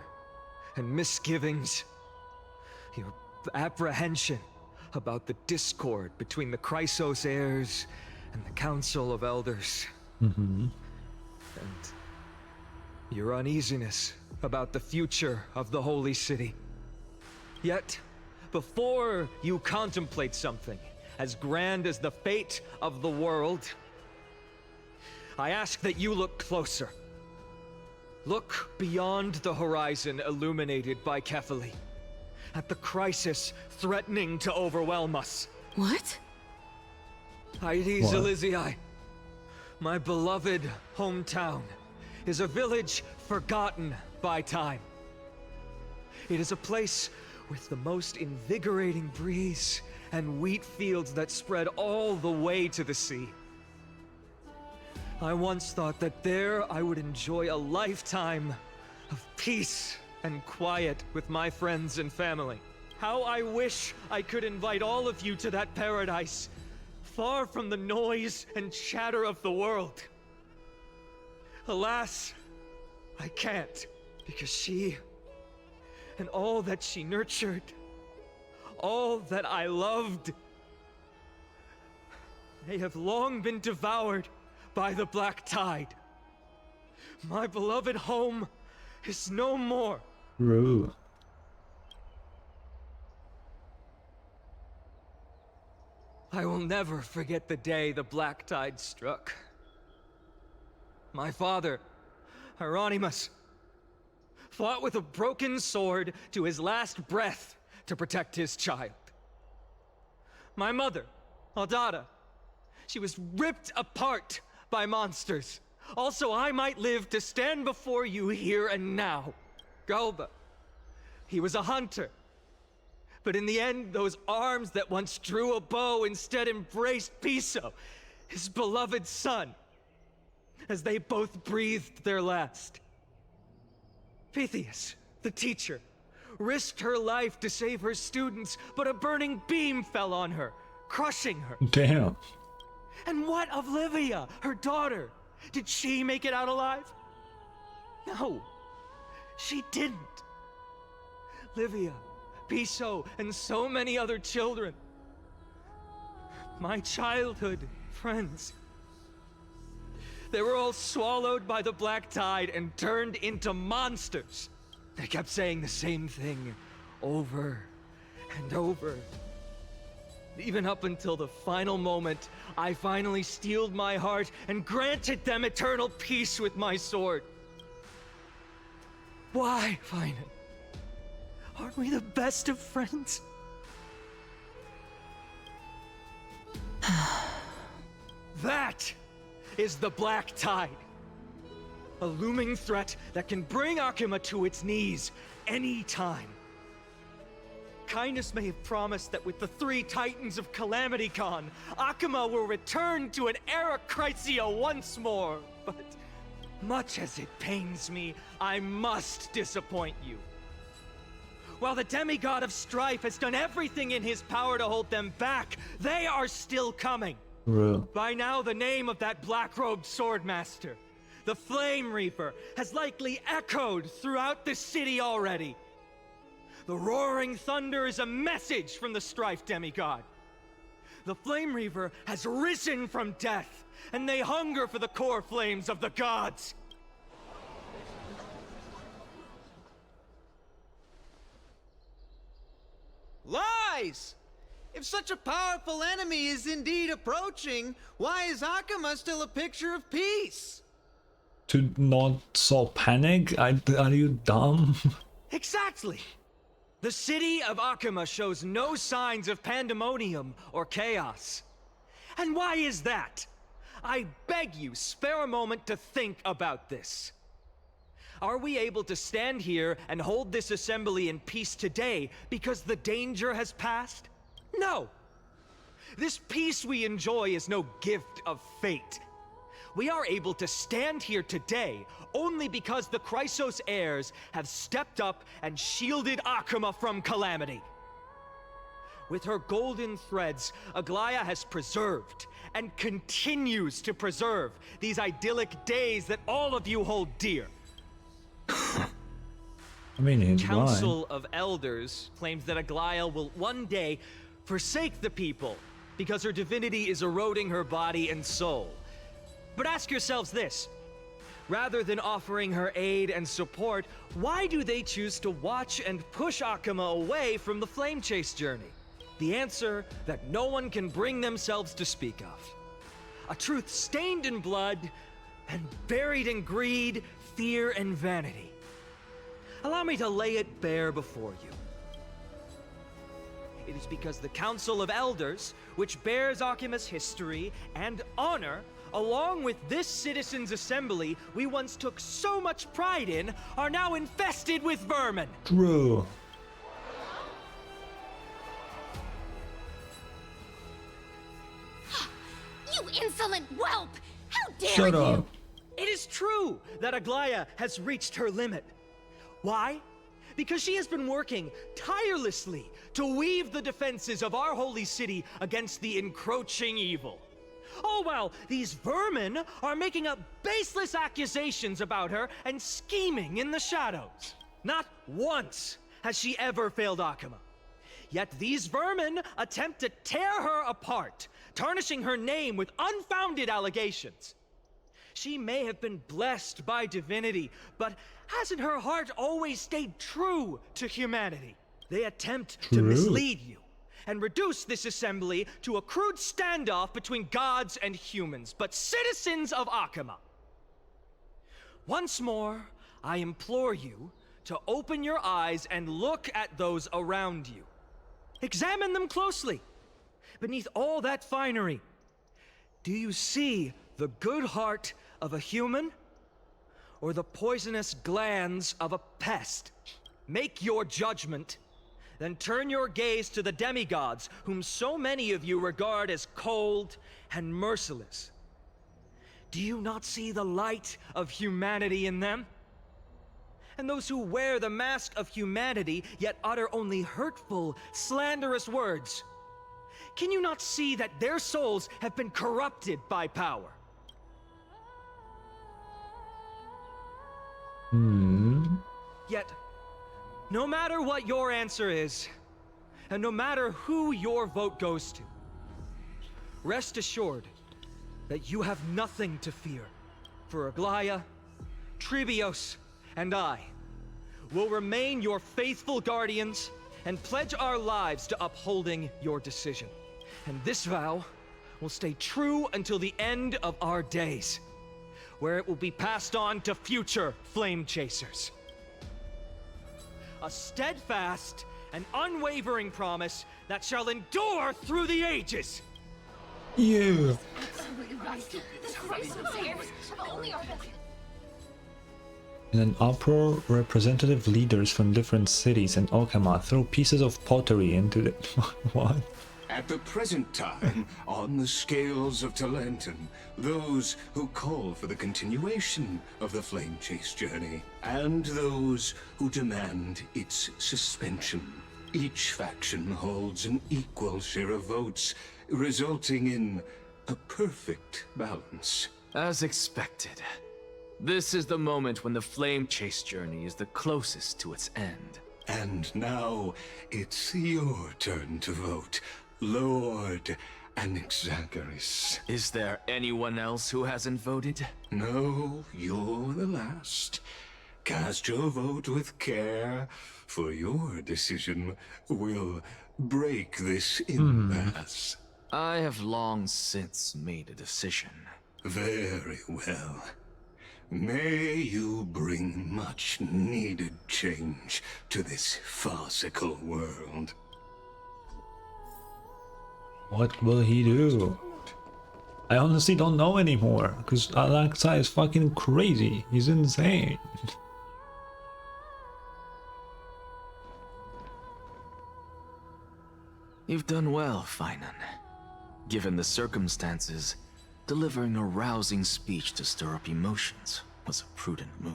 and misgivings, your apprehension about the discord between the Chrysos heirs and the Council of Elders. And your uneasiness about the future of the Holy City. Yet, before you contemplate something as grand as the fate of the world, I ask that you look closer. Look beyond the horizon illuminated by Kephali, at the crisis threatening to overwhelm us. What? Ides Elysiae, my beloved hometown, is a village forgotten by time. It is a place with the most invigorating breeze and wheat fields that spread all the way to the sea. I once thought that there I would enjoy a lifetime of peace and quiet with my friends and family. How I wish I could invite all of you to that paradise, far from the noise and chatter of the world. Alas, I can't, because she and all that she nurtured, all that I loved, they have long been devoured by the black tide. My beloved home is no more. True. I will never forget the day the black tide struck. My father, Hieronymus, fought with a broken sword to his last breath to protect his child. My mother, Aldada, she was ripped apart by monsters. Also, I might live to stand before you here and now. Galba, he was a hunter. But in the end, those arms that once drew a bow instead embraced Piso, his beloved son, as they both breathed their last. Pythias, the teacher, risked her life to save her students, but a burning beam fell on her, crushing her. Damn. And what of Livia, her daughter? Did she make it out alive? No, she didn't. Livia, Piso, and so many other children. My childhood friends. They were all swallowed by the black tide and turned into monsters. They kept saying the same thing over and over. Even up until the final moment, I finally steeled my heart and granted them eternal peace with my sword. Why, Finan? Aren't we the best of friends? That is the black tide. A looming threat that can bring Akuma to its knees any time. Kindness may have promised that with the 3 Titans of Calamity Con, Akuma will return to an era Chrysia once more, but much as it pains me, I must disappoint you. While the demigod of strife has done everything in his power to hold them back, they are still coming. Real. By now, the name of that black-robed swordmaster, the Flame Reaper, has likely echoed throughout the city already. The roaring thunder is a message from the strife demigod. The Flame Reaver has risen from death, and they hunger for the core flames of the gods. Lies! If such a powerful enemy is indeed approaching, why is Akuma still a picture of peace? To not so panic? Are you dumb? Exactly! The city of Akuma shows no signs of pandemonium or chaos. And why is that? I beg you, spare a moment to think about this. Are we able to stand here and hold this assembly in peace today because the danger has passed? No! This peace we enjoy is no gift of fate. We are able to stand here today only because the Chrysos heirs have stepped up and shielded Akuma from calamity. With her golden threads, Aglaya has preserved and continues to preserve these idyllic days that all of you hold dear. I mean, he's Council of Elders claims that Aglaya will one day forsake the people because her divinity is eroding her body and soul. But ask yourselves this. Rather than offering her aid and support, why do they choose to watch and push Akuma away from the Flame Chase journey? The answer that no one can bring themselves to speak of. A truth stained in blood and buried in greed, fear, and vanity. Allow me to lay it bare before you. It is because the Council of Elders, which bears Akuma's history and honor, along with this citizens' assembly we once took so much pride in, are now infested with vermin. True. You insolent whelp! How dare Shut you! up. It is true that Aglaya has reached her limit. Why? Because she has been working tirelessly to weave the defenses of our holy city against the encroaching evil. All while these vermin are making up baseless accusations about her and scheming in the shadows. Not once has she ever failed Akama. Yet these vermin attempt to tear her apart, tarnishing her name with unfounded allegations. She may have been blessed by divinity, but hasn't her heart always stayed true to humanity? They attempt to mislead you and reduce this assembly to a crude standoff between gods and humans, but citizens of Akama. Once more, I implore you to open your eyes and look at those around you. Examine them closely. Beneath all that finery, do you see the good heart of a human or the poisonous glands of a pest? Make your judgment, then turn your gaze to the demigods whom so many of you regard as cold and merciless. Do you not see the light of humanity in them? And those who wear the mask of humanity yet utter only hurtful, slanderous words. Can you not see that their souls have been corrupted by power? Yet, no matter what your answer is, and no matter who your vote goes to, rest assured that you have nothing to fear, for Aglaya, Trebios, and I will remain your faithful guardians and pledge our lives to upholding your decision. And this vow will stay true until the end of our days, where it will be passed on to future flame chasers. A steadfast and unwavering promise that shall endure through the ages. Yeah. In an uproar, representative leaders from different cities in Okama throw pieces of pottery into the... What? At the present time, on the scales of Talentum, those who call for the continuation of the Flame Chase journey, and those who demand its suspension. Each faction holds an equal share of votes, resulting in a perfect balance. As expected. This is the moment when the Flame Chase journey is the closest to its end. And now, it's your turn to vote, Lord Anaxagoras. Is there anyone else who hasn't voted? No, you're the last. Cast your vote with care, for your decision will break this impasse. I have long since made a decision. Very well. May you bring much needed change to this farcical world. What will he do? I honestly don't know anymore, because Anaxa is fucking crazy. He's insane. You've done well, Finan. Given the circumstances, delivering a rousing speech to stir up emotions was a prudent move.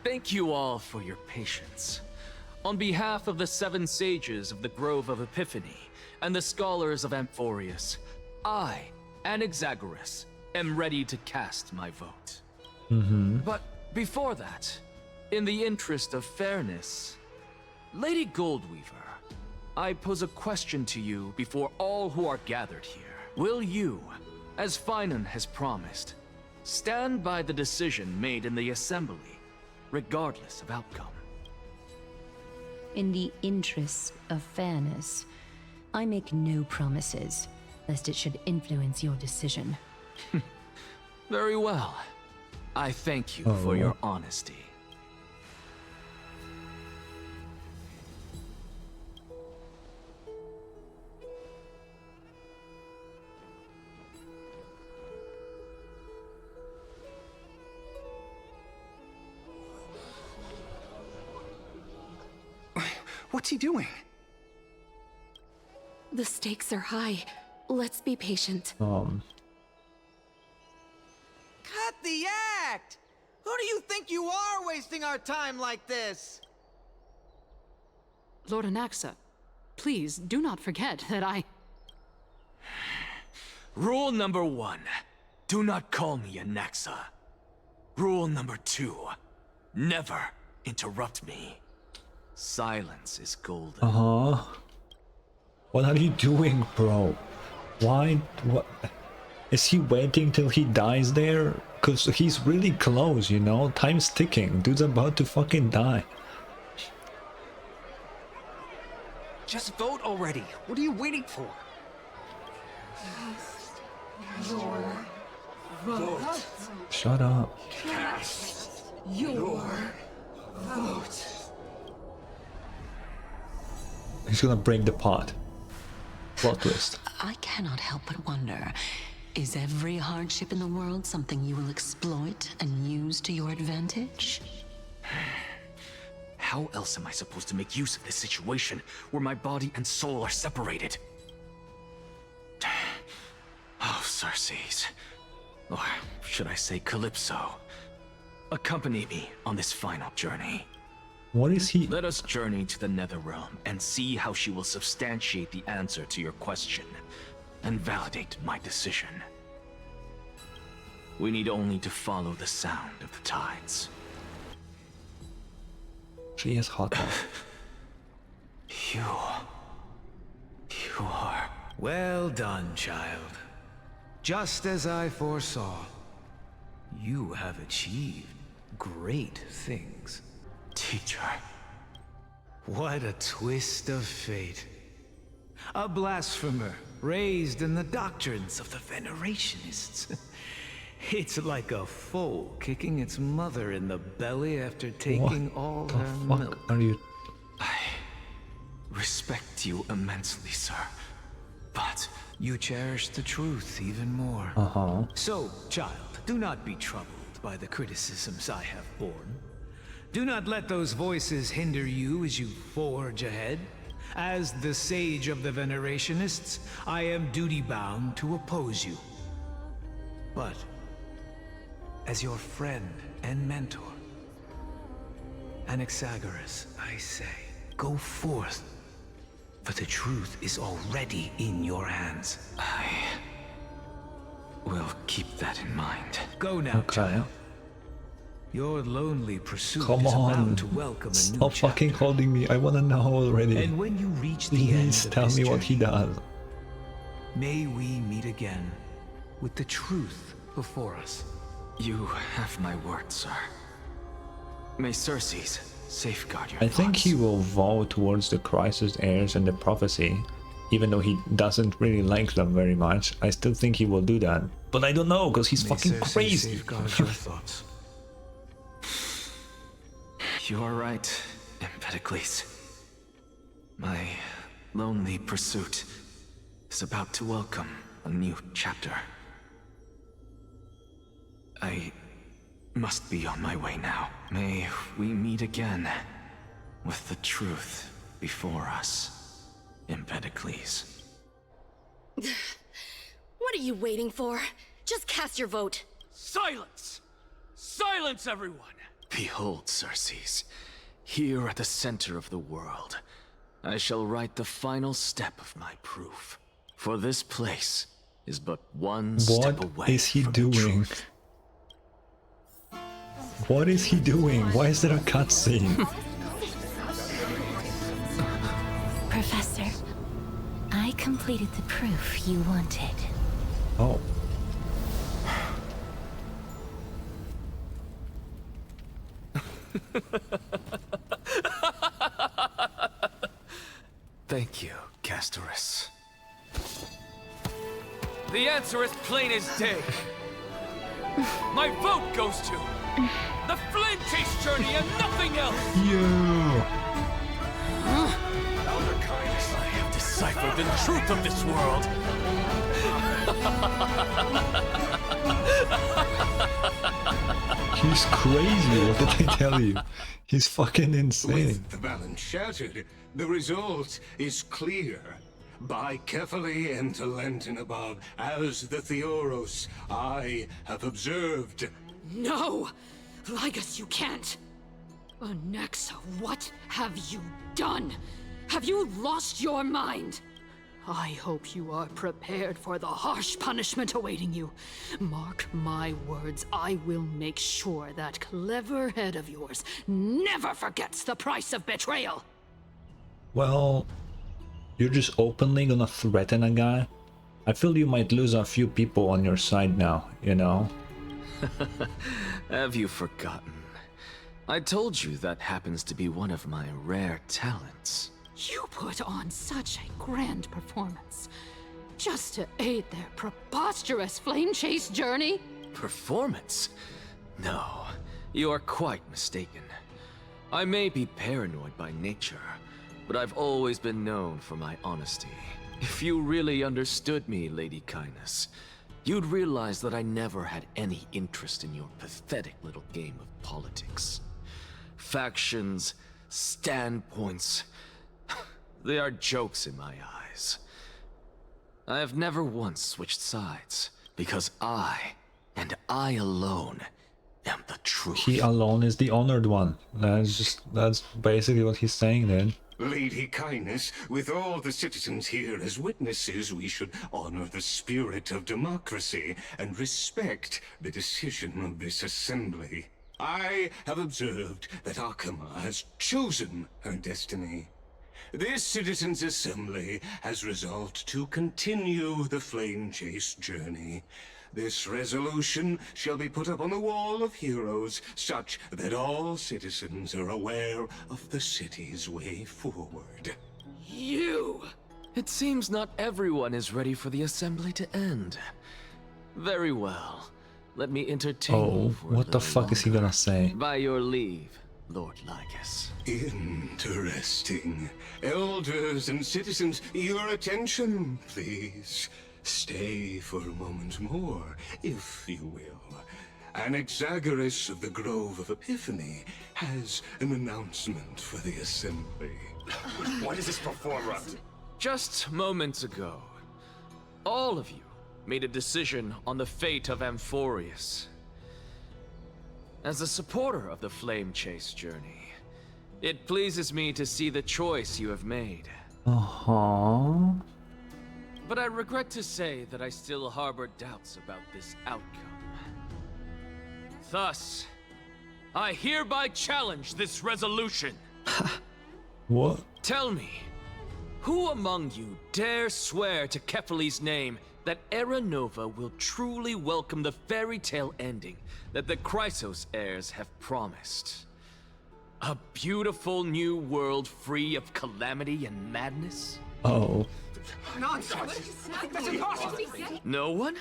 Thank you all for your patience. On behalf of the 7 sages of the Grove of Epiphany and the scholars of Amphoreus, I, Anaxagoras, am ready to cast my vote. But before that, in the interest of fairness, Lady Goldweaver, I pose a question to you before all who are gathered here. Will you, as Finan has promised, stand by the decision made in the assembly, regardless of outcome? In the interest of fairness, I make no promises, lest it should influence your decision. Very well. I thank you for your honesty. What's he doing? The stakes are high. Let's be patient. Cut the act! Who do you think you are wasting our time like this? Lord Anaxa, please do not forget that I... Rule number 1. Do not call me Anaxa. Rule number 2. Never interrupt me. Silence is golden. What are you doing, bro? Why? What? Is he waiting till he dies there? Cause he's really close, you know? Time's ticking. Dude's about to fucking die. Just vote already. What are you waiting for? Your vote. Shut up. Cast your vote. He's gonna break the pot. Plot twist. I cannot help but wonder, is every hardship in the world something you will exploit and use to your advantage? How else am I supposed to make use of this situation where my body and soul are separated? Oh, Circes. Or should I say Calypso? Accompany me on this final journey. What is he? Let us journey to the Netherrealm and see how she will substantiate the answer to your question and validate my decision. We need only to follow the sound of the tides. She is hot. You are... Well done, child. Just as I foresaw, you have achieved great things. Teacher. What a twist of fate. A blasphemer raised in the doctrines of the Venerationists. It's like a foal kicking its mother in the belly after taking all her milk. Are you? I respect you immensely, sir. But you cherish the truth even more. So, child, do not be troubled by the criticisms I have borne. Do not let those voices hinder you as you forge ahead. As the sage of the Venerationists, I am duty-bound to oppose you. But as your friend and mentor, Anaxagoras, I say, go forth, for the truth is already in your hands. I will keep that in mind. Go now, child. Your lonely pursuit Come is on. about to welcome a new Stop chapter. fucking holding me. I wanna know already. And when you reach the end Please of tell this me journey, what he does. may we meet again with the truth before us. You have my word, sir. May Circes safeguard your I think thoughts. he will vow towards the crisis heirs and the prophecy. Even though he doesn't really like them very much, I still think he will do that. But I don't know, because he's May fucking Circe crazy. safeguard your thoughts. You are right, Empedocles. My lonely pursuit is about to welcome a new chapter. I must be on my way now. May we meet again with the truth before us, Empedocles. What are you waiting for? Just cast your vote. Silence! Silence, everyone! Behold, Circes, here at the center of the world, I shall write the final step of my proof. For this place is but one step away. What is he doing? What is he doing? Why is there a cutscene? Professor, I completed the proof you wanted. Oh. Thank you, Castorice. The answer is plain as day. My vote goes to the Flame Chase journey and nothing else. I have deciphered the truth of this world. He's crazy, what did I tell you? He's fucking insane. With the balance shattered, the result is clear. By carefully interlenting above, as the Theoros, I have observed. No! Ligus, you can't! Anaxa, what have you done? Have you lost your mind? I hope you are prepared for the harsh punishment awaiting you. Mark my words, I will make sure that clever head of yours never forgets the price of betrayal. Well, you're just openly gonna threaten a guy? I feel you might lose a few people on your side now, you know? Have you forgotten? I told you that happens to be one of my rare talents. You put on such a grand performance, just to aid their preposterous flame chase journey? Performance? No, you are quite mistaken. I may be paranoid by nature, but I've always been known for my honesty. If you really understood me, Lady Kindness, you'd realize that I never had any interest in your pathetic little game of politics. Factions, standpoints, they are jokes in my eyes. I have never once switched sides, because I, and I alone, am the truth. He alone is the honored one. That's basically what he's saying then. Lady Kindness, with all the citizens here as witnesses, we should honor the spirit of democracy and respect the decision of this assembly. I have observed that Akama has chosen her destiny. This citizens' assembly has resolved to continue the flame chase journey. This resolution shall be put up on the wall of heroes, such that all citizens are aware of the city's way forward. You! It seems not everyone is ready for the assembly to end. Very well. Let me entertain you for what the fuck is he gonna say? By your leave, Lord Lycus. Interesting. Elders and citizens, your attention, please. Stay for a moment more, if you will. Anaxagoras of the Grove of Epiphany has an announcement for the assembly. What is this performer up to? Just moments ago, all of you made a decision on the fate of Amphoreus. As a supporter of the Flame Chase journey, it pleases me to see the choice you have made. Uh-huh. But I regret to say that I still harbor doubts about this outcome. Thus, I hereby challenge this resolution. What? Tell me, who among you dare swear to Kefali's name that Era Nova will truly welcome the fairy tale ending that the Chrysos heirs have promised? A beautiful new world free of calamity and madness? Oh. Nonsense! That's impossible! No one?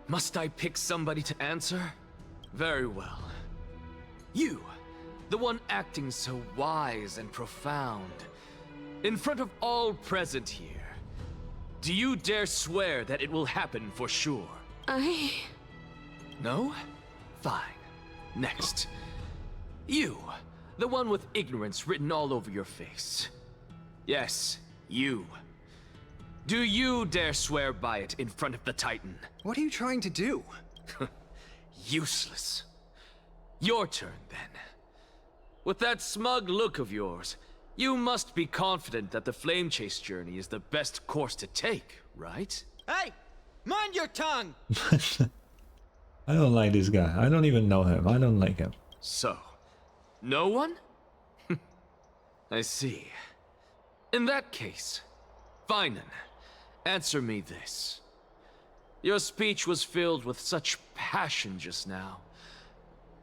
Must I pick somebody to answer? Very well. You, the one acting so wise and profound, in front of all present here, do you dare swear that it will happen for sure? No? Fine. Next. You, the one with ignorance written all over your face. Yes, you. Do you dare swear by it in front of the Titan? What are you trying to do? Useless. Your turn, then. With that smug look of yours, you must be confident that the Flame Chase journey is the best course to take, right? Hey! Mind your tongue! I don't like this guy. I don't even know him. I don't like him. So, no one? I see. In that case, Finan, answer me this. Your speech was filled with such passion just now.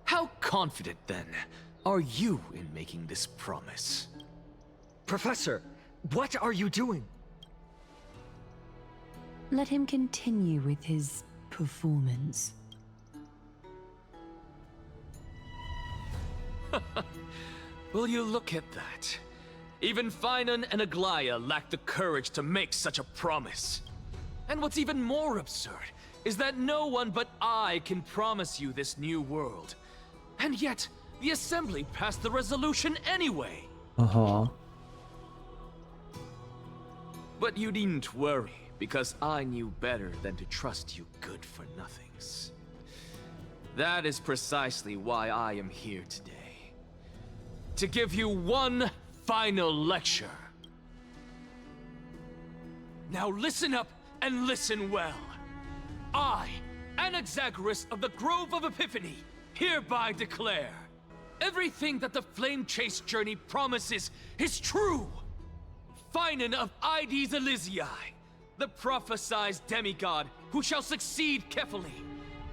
How confident, then, are you in making this promise? Professor, what are you doing? Let him continue with his performance. Will you look at that? Even Finan and Aglaya lack the courage to make such a promise. And what's even more absurd is that no one but I can promise you this new world. And yet, the Assembly passed the resolution anyway. Uh-huh. But you needn't worry, because I knew better than to trust you good-for-nothings. That is precisely why I am here today. To give you one final lecture. Now listen up and listen well. I, Anaxagoras of the Grove of Epiphany, hereby declare everything that the Flame Chase journey promises is true. Finan of Ides Elysiae, the prophesized demigod who shall succeed Kefali,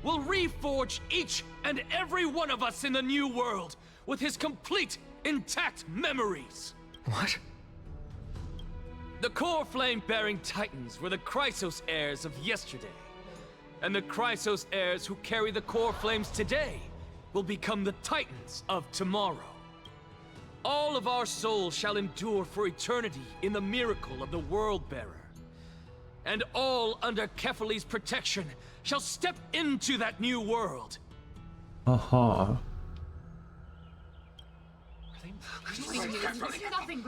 will reforge each and every one of us in the new world with his complete, intact memories. What? The core flame-bearing titans were the Chrysos heirs of yesterday. And the Chrysos heirs who carry the core flames today will become the titans of tomorrow. All of our souls shall endure for eternity in the miracle of the World-Bearer. And all under Kefali's protection shall step into that new world.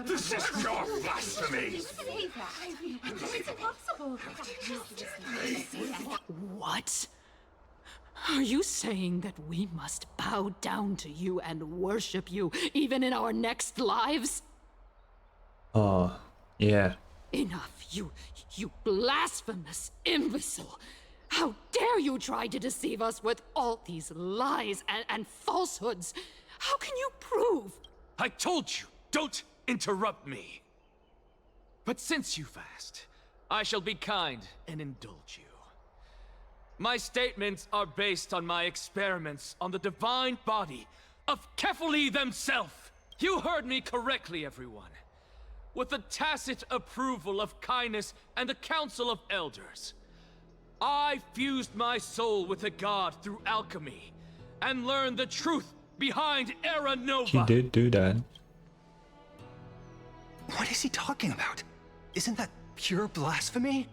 This is pure blasphemy! It's impossible. What? Are you saying that we must bow down to you and worship you, even in our next lives? Yeah. Enough, you blasphemous imbecile! How dare you try to deceive us with all these lies and falsehoods? How can you prove? I told you, don't interrupt me. But since you've asked, I shall be kind and indulge you. My statements are based on my experiments on the divine body of Kefali themselves. You heard me correctly, everyone. With the tacit approval of Kindness and the Council of Elders, I fused my soul with the god through alchemy and learned the truth behind Era Nova. He did do that. What is he talking about? Isn't that pure blasphemy?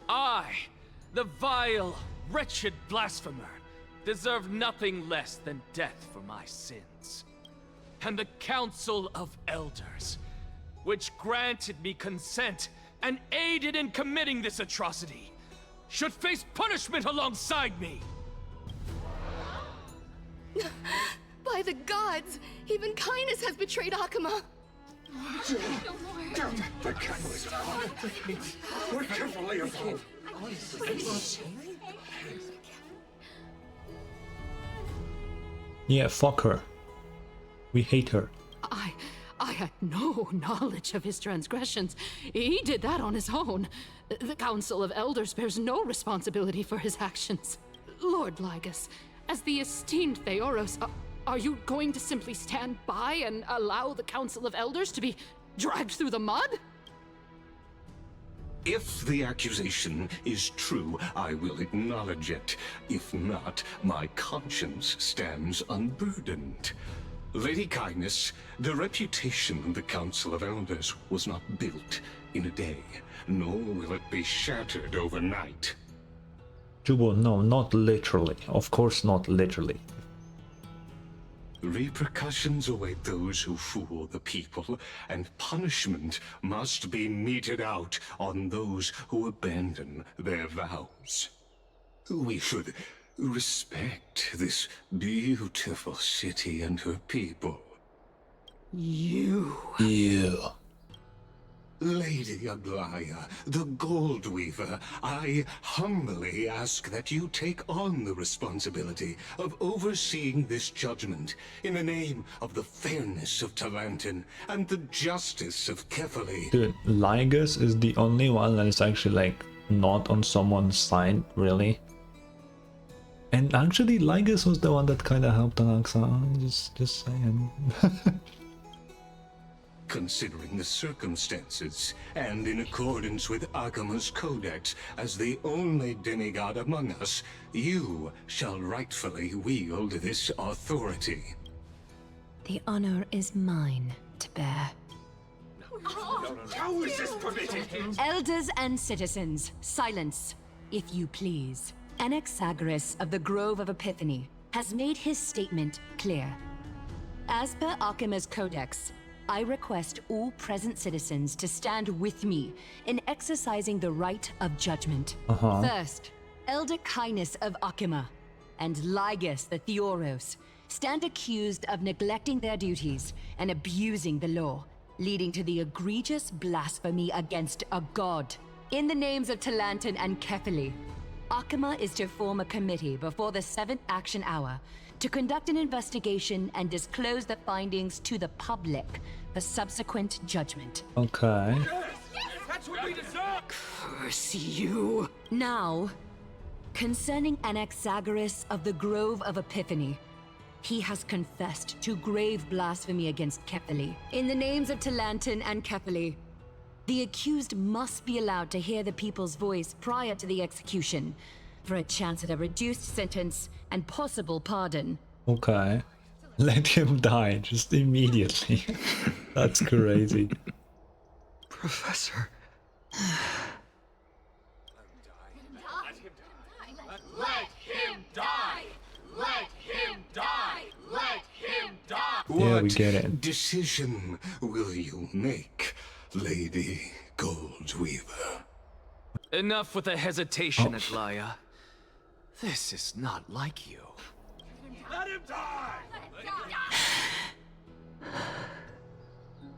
I, the vile, wretched blasphemer, deserve nothing less than death for my sins. And the Council of Elders, which granted me consent and aided in committing this atrocity, should face punishment alongside me. By the gods, even Kindness has betrayed Akama. The catalyst. We're carefully involved. Yeah, fuck her. We hate her. I had no knowledge of his transgressions. He did that on his own. The Council of Elders bears no responsibility for his actions. Lord Lygus, as the esteemed Theoros, are you going to simply stand by and allow the Council of Elders to be dragged through the mud? If the accusation is true, I will acknowledge it. If not, my conscience stands unburdened. Lady Kindness, the reputation of the Council of Elders was not built in a day, nor will it be shattered overnight. Jubo, no, not literally. Of course not literally. Repercussions await those who fool the people, and punishment must be meted out on those who abandon their vows. We should respect this beautiful city and her people. You. Lady Aglaya, the Gold Weaver, I humbly ask that you take on the responsibility of overseeing this judgment in the name of the fairness of Talantin and the justice of Kefali. Dude, Lygus is the only one that is actually like not on someone's side, really. And actually Lygus was the one that kinda helped Anaxa, just saying. Considering the circumstances, and in accordance with Akama's codex, as the only demigod among us, you shall rightfully wield this authority. The honor is mine to bear. How is this permitted? Elders and citizens, silence, if you please. Anaxagoras of the Grove of Epiphany has made his statement clear. As per Akima's codex, I request all present citizens to stand with me in exercising the right of judgment. First, Elder Kindness of Akima and Ligus the Theoros stand accused of neglecting their duties and abusing the law, leading to the egregious blasphemy against a god. In the names of Talantin and Kefili, Akima is to form a committee before the 7th action hour to conduct an investigation and disclose the findings to the public for subsequent judgment. Okay. That's what we deserve! Curse you! Now, concerning Anaxagoras of the Grove of Epiphany, he has confessed to grave blasphemy against Kefili. In the names of Talantin and Kefili, the accused must be allowed to hear the people's voice prior to the execution, for a chance at a reduced sentence and possible pardon. Okay. Let him die just immediately. That's crazy. Professor. Let him die! Let him die! Let him die! Yeah, we get it. Decision will you make, Lady Goldweaver? Enough with the hesitation, Aglaya. This is not like you. Let him die!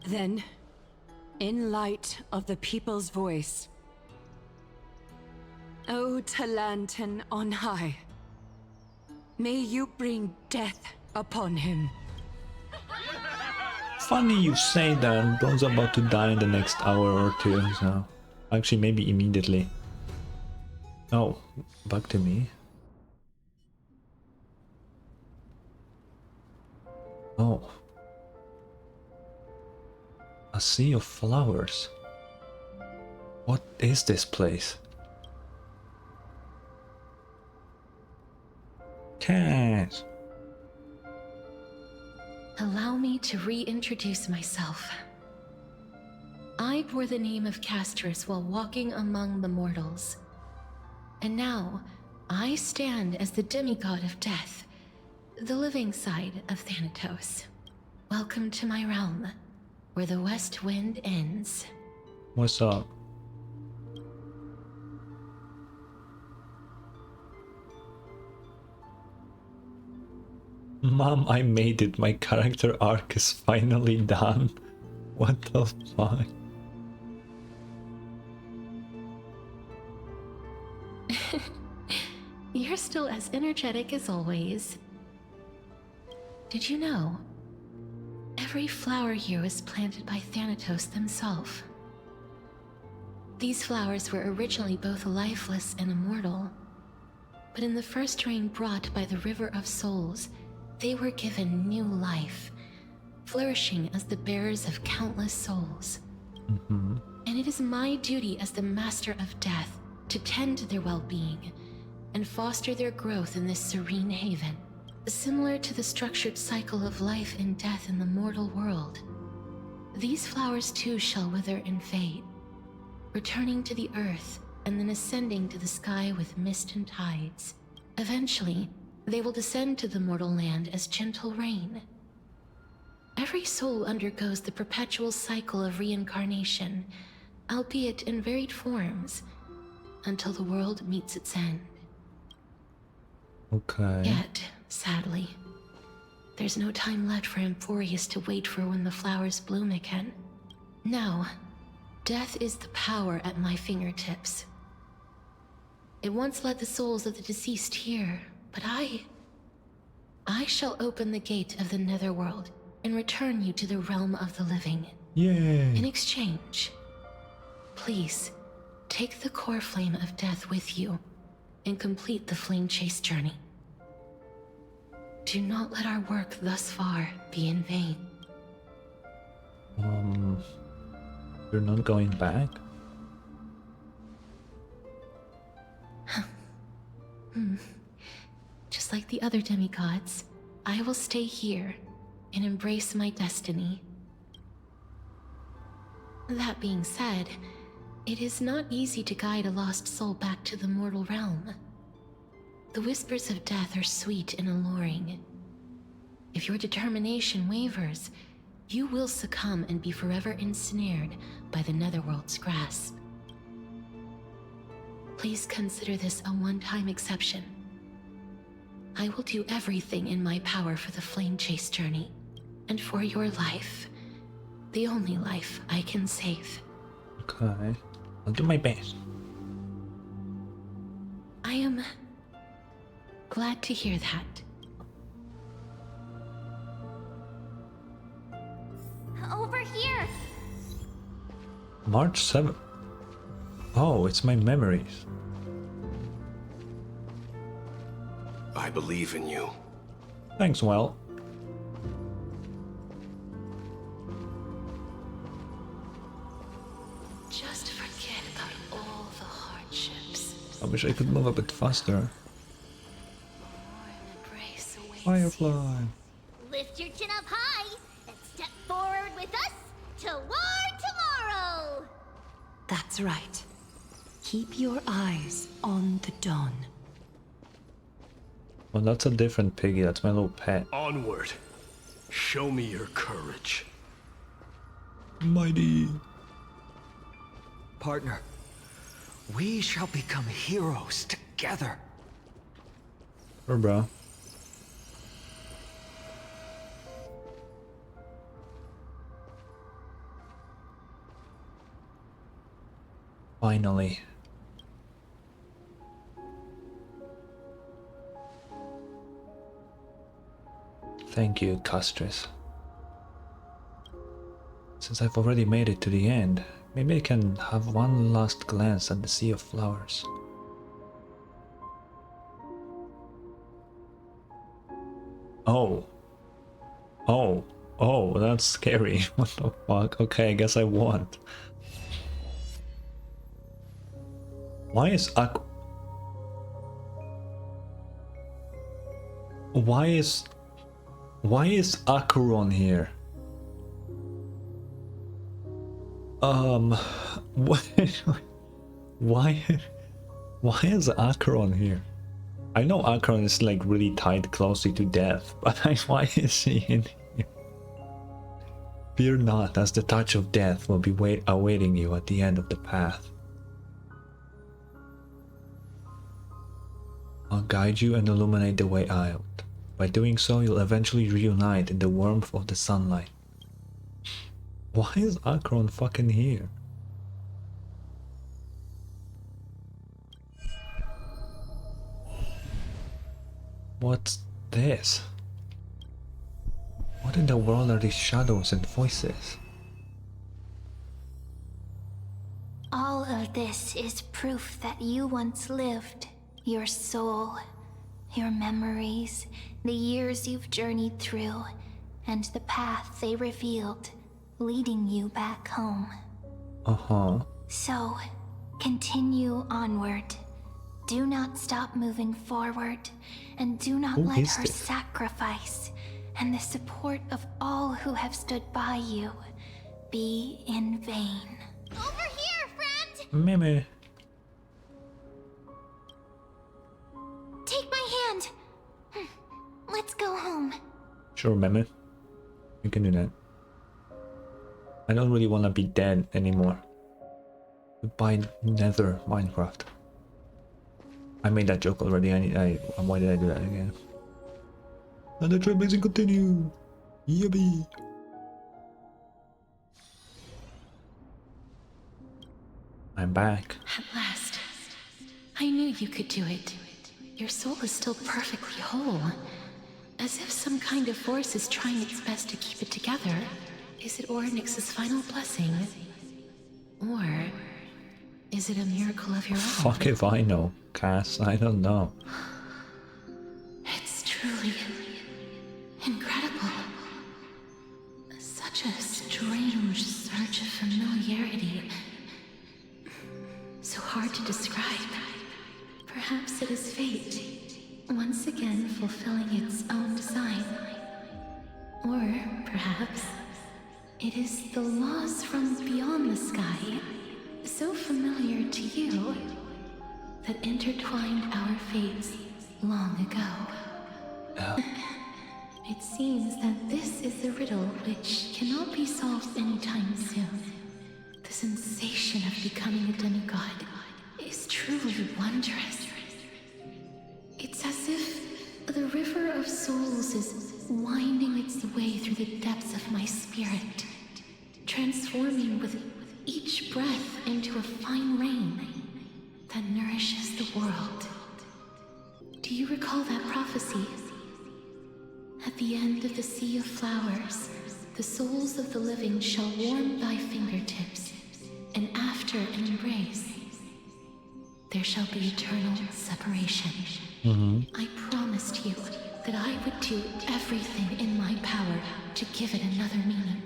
Then, in light of the people's voice, O Talantin on high, may you bring death upon him. Funny you say that. Bron's about to die in the next hour or two, so... Actually, maybe immediately. Oh, back to me. Oh. A sea of flowers. What is this place? Cat. Allow me to reintroduce myself. I bore the name of Castorice while walking among the mortals. And now, I stand as the demigod of death, the living side of Thanatos. Welcome to my realm, where the west wind ends. What's up? Mom, I made it. My character arc is finally done. What the fuck? You're still as energetic as always. Did you know? Every flower here was planted by Thanatos themselves. These flowers were originally both lifeless and immortal, but in the first rain brought by the River of Souls, they were given new life, flourishing as the bearers of countless souls. And it is my duty as the Master of Death to tend to their well-being and foster their growth in this serene haven. Similar to the structured cycle of life and death in the mortal world, these flowers too shall wither and fade, returning to the earth and then ascending to the sky with mist and tides. Eventually, they will descend to the mortal land as gentle rain. Every soul undergoes the perpetual cycle of reincarnation, albeit in varied forms, until the world meets its end. Okay. Yet, sadly, there's no time left for Amphoreus to wait for when the flowers bloom again. Now, death is the power at my fingertips. It once led the souls of the deceased here, but I shall open the gate of the netherworld and return you to the realm of the living. Yay! In exchange, please, take the core flame of death with you and complete the flame chase journey. Do not let our work thus far be in vain. You're not going back? Just like the other demigods, I will stay here and embrace my destiny. That being said, it is not easy to guide a lost soul back to the mortal realm. The whispers of death are sweet and alluring. If your determination wavers, you will succumb and be forever ensnared by the Netherworld's grasp. Please consider this a one-time exception. I will do everything in my power for the Flame Chase journey, and for your life, the only life I can save. Okay, I'll do my best. I am glad to hear that. Over here! March 7th. Oh, it's my memories. I believe in you. Thanks, Well. Just forget about all the hardships. I wish I could move a bit faster. Firefly. Lift your chin up high and step forward with us toward tomorrow! That's right. Keep your eyes on the dawn. Well, that's a different piggy. That's my little pet. Onward. Show me your courage. Mighty. Partner, we shall become heroes together. Sure, bro. Finally. Thank you, castorice. Since I've already made it to the end, maybe I can have one last glance at the sea of flowers. Oh. Oh. Oh, that's scary. What the fuck? Okay, I guess I won't. Why is Why is Acheron here? Why is Acheron here? I know Acheron is like really tied closely to death, but why is he in here? Fear not, as the touch of death will be awaiting you at the end of the path. I'll guide you and illuminate the way out. By doing so, you'll eventually reunite in the warmth of the sunlight. Why is Acheron fucking here? What's this? What in the world are these shadows and voices? All of this is proof that you once lived. Your soul, your memories, the years you've journeyed through, and the path they revealed, leading you back home. Uh-huh. So, continue onward. Do not stop moving forward, and do not Who let is her this? sacrifice and the support of all who have stood by you be in vain. Over here, friend! Meme. Take my hand! Let's go home. Sure, Meme. You can do that. I don't really want to be dead anymore. Goodbye, Nether Minecraft. I made that joke already. Why did I do that again? And the trailblazing continue. Yippee. I'm back. At last. I knew you could do it. Your soul is still perfectly whole. As if some kind of force is trying its best to keep it together. Is it Oryx's final blessing? Or is it a miracle of your own? Fuck if I know, Cass. I don't know. It's truly incredible. Such a strange surge of familiarity. So hard to describe. Perhaps it is fate, once again fulfilling its own design. Or perhaps it is the laws from beyond the sky, so familiar to you, that intertwined our fates long ago. It seems that this is the riddle which cannot be solved anytime soon. The sensation of becoming a demigod is truly wondrous. It's as if the river of souls is winding its way through the depths of my spirit, transforming with each breath into a fine rain that nourishes the world. Do you recall that prophecy? At the end of the sea of flowers, the souls of the living shall warm thy fingertips, and after an embrace, there shall be eternal separation. I promised you that I would do everything in my power to give it another meaning.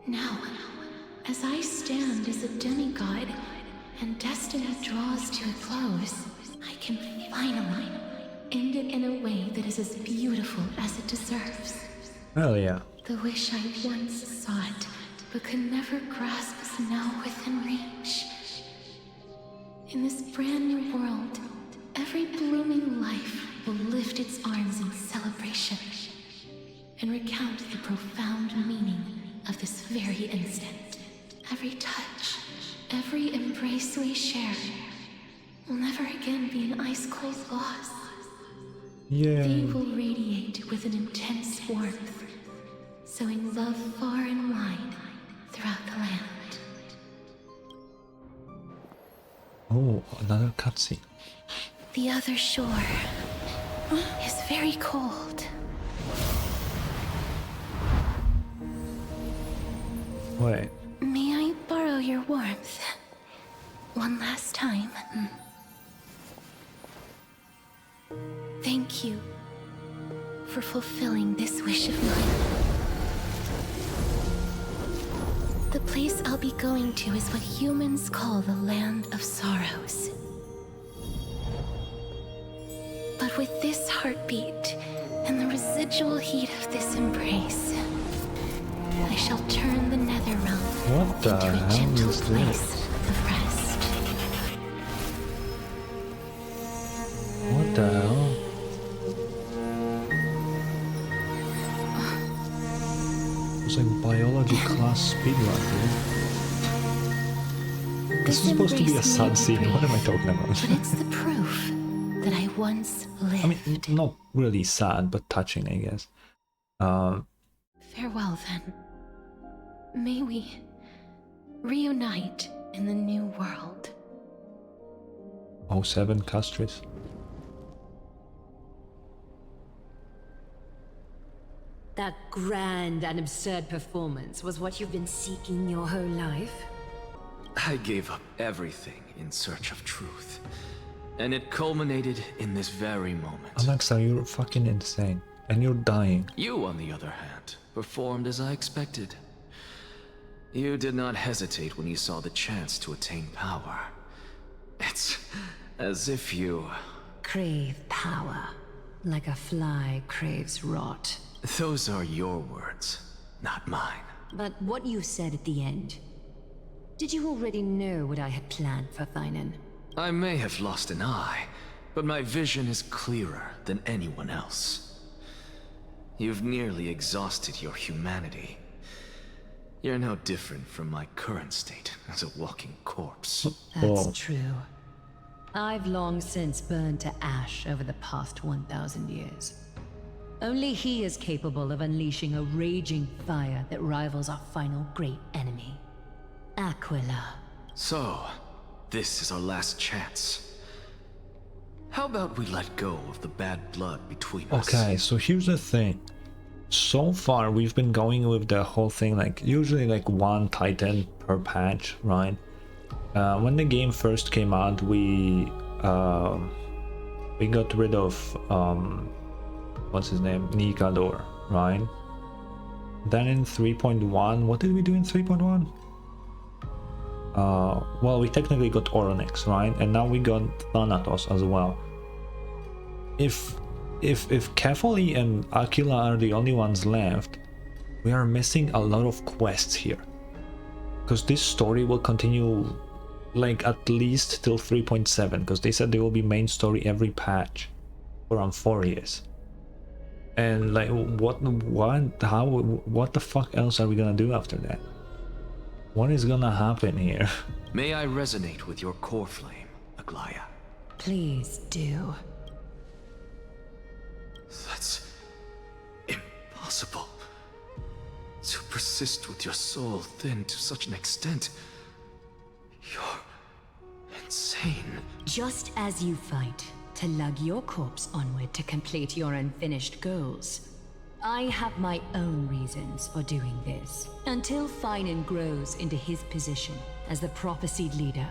Now, as I stand as a demigod and destiny draws to a close, I can finally end it in a way that is as beautiful as it deserves. Hell yeah. The wish I once sought, but could never grasp, is now within reach. In this brand new world, every blooming life will lift its arms in celebration and recount the profound meaning of this very instant. Every touch, every embrace we share will never again be an ice-cold loss. Yeah. They will radiate with an intense warmth, sowing love far and wide throughout the land. Oh, another cutscene. The other shore is very cold. Wait. May I borrow your warmth? One last time. Thank you for fulfilling this wish of mine. The place I'll be going to is what humans call the Land of Sorrows. But with this heartbeat and the residual heat of this embrace, I shall turn the nether realm What the into a hell gentle is place this? of rest. What the hell? It's like biology class speedrun, dude. This is supposed to be a sad scene. What am I talking about? But it's the proof that I once lived. I mean, not really sad, but touching, I guess. Farewell, then. May we reunite in the new world. 07 castorice. That grand and absurd performance was what you've been seeking your whole life? I gave up everything in search of truth. And it culminated in this very moment. Anaxa, you're fucking insane. And you're dying. You, on the other hand, performed as I expected. You did not hesitate when you saw the chance to attain power. It's as if you... Crave power, like a fly craves rot. Those are your words, not mine. But what you said at the end, did you already know what I had planned for Thynan? I may have lost an eye, but my vision is clearer than anyone else. You've nearly exhausted your humanity. You're no different from my current state as a walking corpse. That's true. I've long since burned to ash over the past 1,000 years. Only he is capable of unleashing a raging fire that rivals our final great enemy, Aquila. So, this is our last chance. How about we let go of the bad blood between us? Okay, so here's the thing. So far, we've been going with the whole thing, like, usually like one Titan per patch, right? When the game first came out, we got rid of, what's his name? Nikador, right? Then in 3.1, what did we do in 3.1? Well, we technically got Oronex, right? And now we got Thanatos as well. If Kefali and Aquila are the only ones left, we are missing a lot of quests here. Because this story will continue like at least till 3.7, because they said there will be main story every patch for Amphoreus. And like, what the fuck else are we gonna do after that? What is gonna happen here? May I resonate with your core flame, Aglaya? Please do. That's impossible. To persist with your soul thinned to such an extent. You're insane. Just as you fight to lug your corpse onward to complete your unfinished goals, I have my own reasons for doing this. Until Finan grows into his position as the prophesied leader,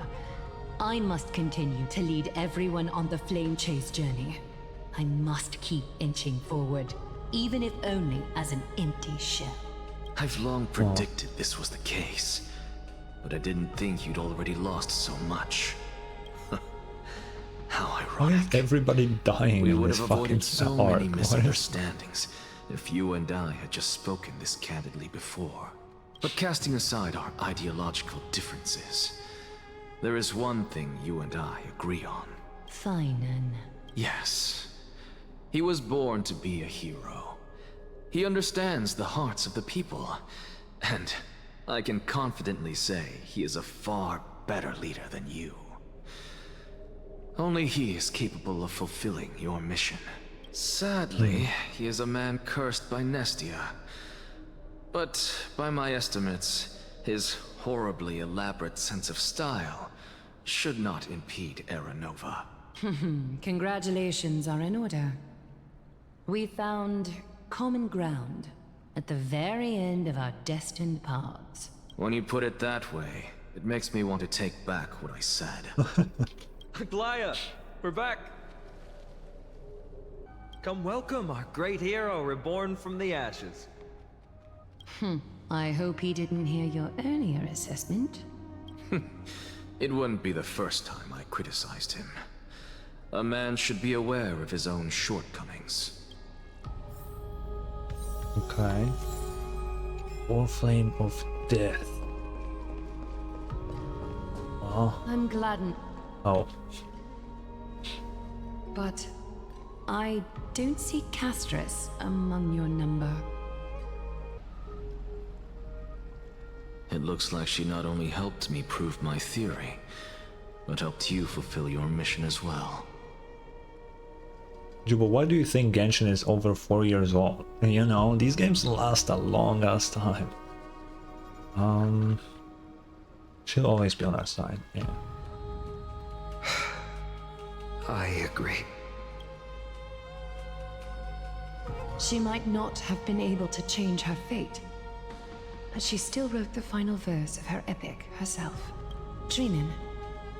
I must continue to lead everyone on the flame chase journey. I must keep inching forward, even if only as an empty shell. I've long predicted this was the case, but I didn't think you'd already lost so much. How ironic. Why is everybody dying We in would this have fucking avoided so arc? many misunderstandings if you and I had just spoken this candidly before. But casting aside our ideological differences, there is one thing you and I agree on. Finan. Yes. He was born to be a hero. He understands the hearts of the people, and I can confidently say he is a far better leader than you. Only he is capable of fulfilling your mission. Sadly, he is a man cursed by Nestia. But by my estimates, his horribly elaborate sense of style should not impede Era Nova. Congratulations are in order. We found common ground at the very end of our destined paths. When you put it that way, it makes me want to take back what I said. Aglaya, we're back. Come welcome our great hero reborn from the ashes. I hope he didn't hear your earlier assessment. It wouldn't be the first time I criticized him. A man should be aware of his own shortcomings. Okay. Core flame of death. Oh. I'm glad. Oh. But I don't see castorice among your number. It looks like she not only helped me prove my theory, but helped you fulfill your mission as well. Juba, why do you think Genshin is over 4 years old? You know, these games last a long ass time. She'll always be on our side, yeah. I agree. She might not have been able to change her fate, but she still wrote the final verse of her epic herself. Trinan,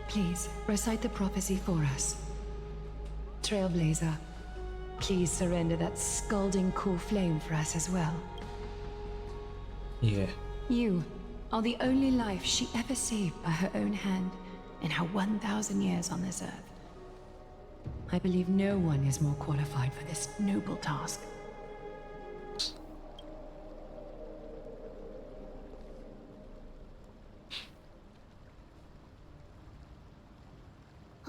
please recite the prophecy for us. Trailblazer, please surrender that scalding core flame for us as well. Yeah. You are the only life she ever saved by her own hand in her 1,000 years on this earth. I believe no one is more qualified for this noble task.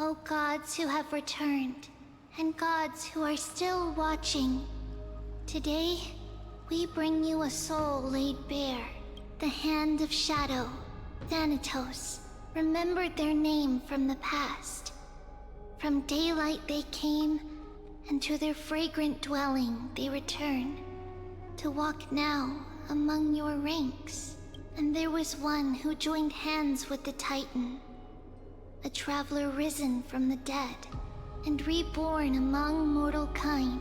O gods who have returned, and gods who are still watching, today we bring you a soul laid bare. The hand of shadow, Thanatos, remembered their name from the past. From daylight they came, and to their fragrant dwelling they return, to walk now among your ranks. And there was one who joined hands with the Titan, a traveler risen from the dead, and reborn among mortal kind.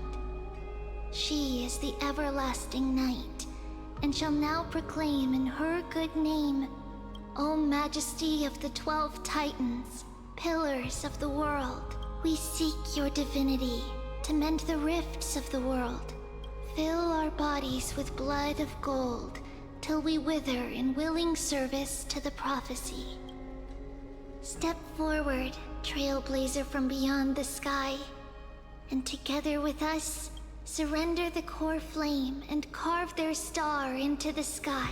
She is the everlasting night, and shall now proclaim in her good name, O Majesty of the 12 Titans, pillars of the world, we seek your divinity to mend the rifts of the world. Fill our bodies with blood of gold, till we wither in willing service to the prophecy. Step forward, trailblazer from beyond the sky, and together with us, surrender the core flame and carve their star into the sky.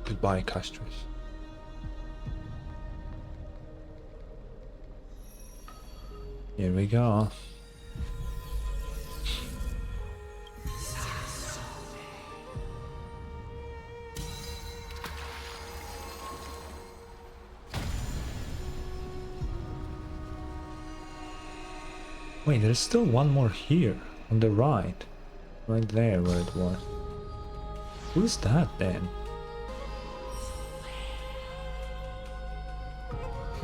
Goodbye, castorice. Here we go. Wait, there's still one more here, on the right. Right there where it was. Who's that then?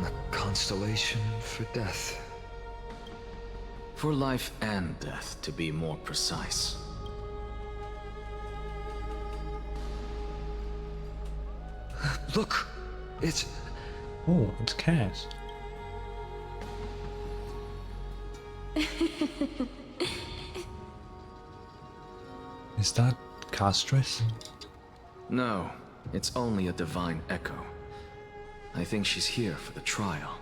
A constellation for death. For life and death, to be more precise. Look! It's... Oh, it's Cass. Is that castorice? No, it's only a divine echo. I think she's here for the trial.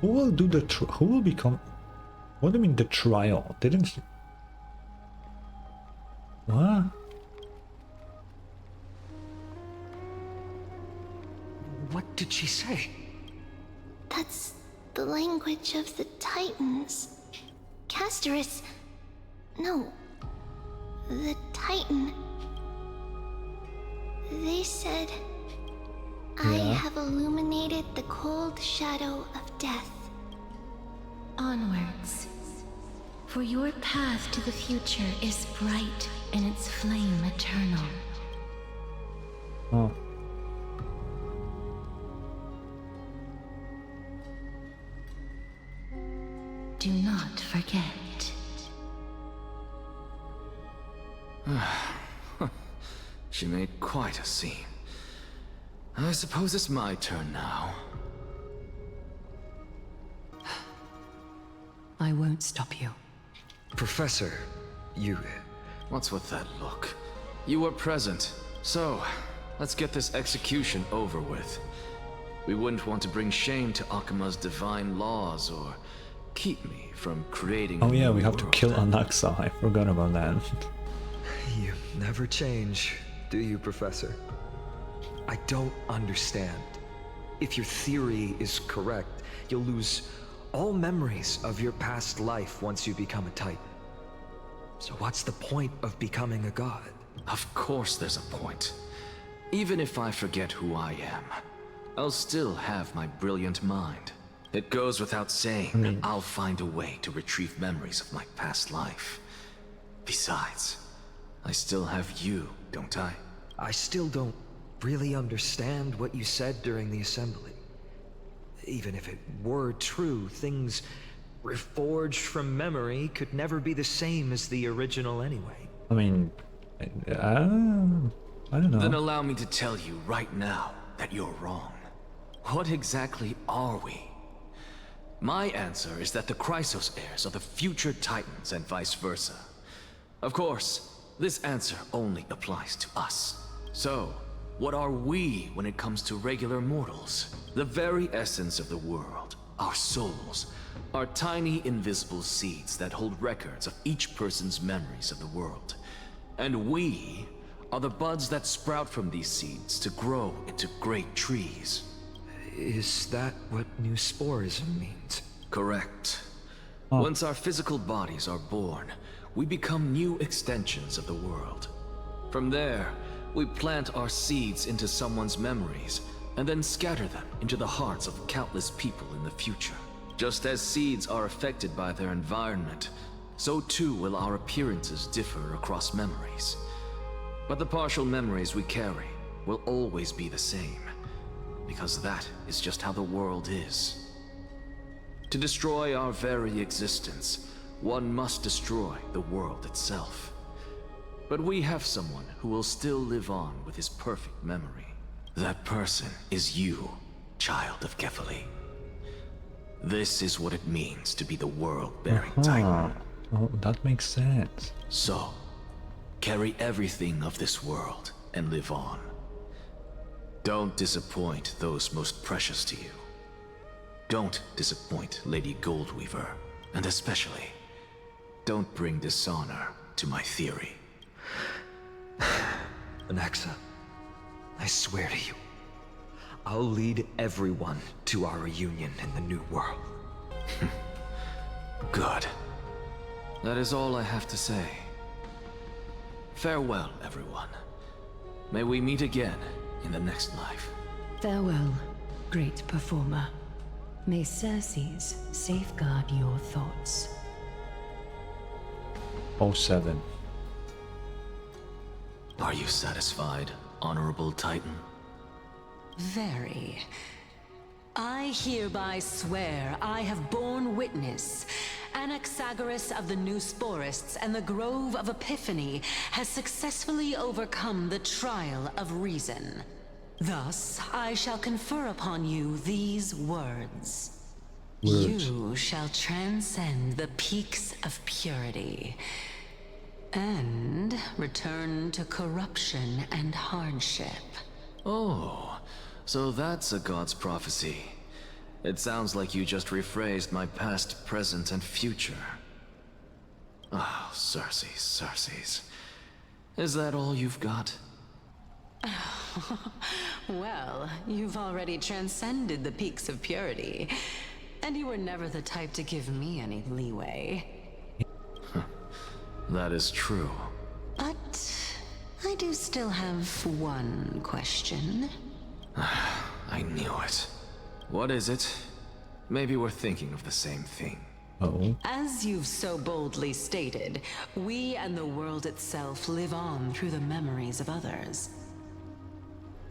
Who will do the who will become? What do you mean the trial? Didn't? What? What did she say? That's the language of the Titans. Castorice... No. The Titan. They said... I have illuminated the cold shadow of death. Onwards. For your path to the future is bright and its flame eternal. Oh. Do not forget. She made quite a scene. I suppose it's my turn now. I won't stop you. Professor, you... What's with that look? You were present, so let's get this execution over with. We wouldn't want to bring shame to Akima's divine laws or keep me from creating. Oh yeah, we have to kill Anaxa. I forgot about that. You never change, do you, Professor? I don't understand. If your theory is correct, you'll lose all memories of your past life once you become a Titan. So what's the point of becoming a god? Of course there's a point. Even if I forget who I am, I'll still have my brilliant mind. It goes without saying, I'll find a way to retrieve memories of my past life. Besides, I still have you, don't I? I still don't really understand what you said during the assembly. Even if it were true, things reforged from memory could never be the same as the original anyway. I mean, I don't know. Then allow me to tell you right now that you're wrong. What exactly are we? My answer is that the Chrysos heirs are the future Titans and vice versa. Of course, this answer only applies to us. So, what are we when it comes to regular mortals? The very essence of the world, our souls, are tiny invisible seeds that hold records of each person's memories of the world. And we are the buds that sprout from these seeds to grow into great trees. Is that what new sporism means? Correct. Once our physical bodies are born, we become new extensions of the world. From there, we plant our seeds into someone's memories, and then scatter them into the hearts of countless people in the future. Just as seeds are affected by their environment, so too will our appearances differ across memories. But the partial memories we carry will always be the same, because that is just how the world is. To destroy our very existence, one must destroy the world itself. But we have someone who will still live on with his perfect memory. That person is you, child of Kefali. This is what it means to be the world-bearing Titan. Oh, that makes sense. So, carry everything of this world and live on. Don't disappoint those most precious to you. Don't disappoint Lady Goldweaver, and especially, don't bring dishonor to my theory. Anaxa, I swear to you, I'll lead everyone to our reunion in the New World. Good. That is all I have to say. Farewell, everyone. May we meet again in the next life. Farewell, great performer. May Circes safeguard your thoughts. 07. Are you satisfied, Honorable Titan? Very. I hereby swear I have borne witness. Anaxagoras of the New Sporists and the Grove of Epiphany has successfully overcome the trial of reason. Thus, I shall confer upon you these words. You shall transcend the peaks of purity and return to corruption and hardship. Oh, so that's a god's prophecy. It sounds like you just rephrased my past, present, and future. Oh, Circes. Is that all you've got? Well, you've already transcended the peaks of purity, and you were never the type to give me any leeway. That is true. But I do still have one question. I knew it. What is it? Maybe we're thinking of the same thing. Oh. As you've so boldly stated, we and the world itself live on through the memories of others.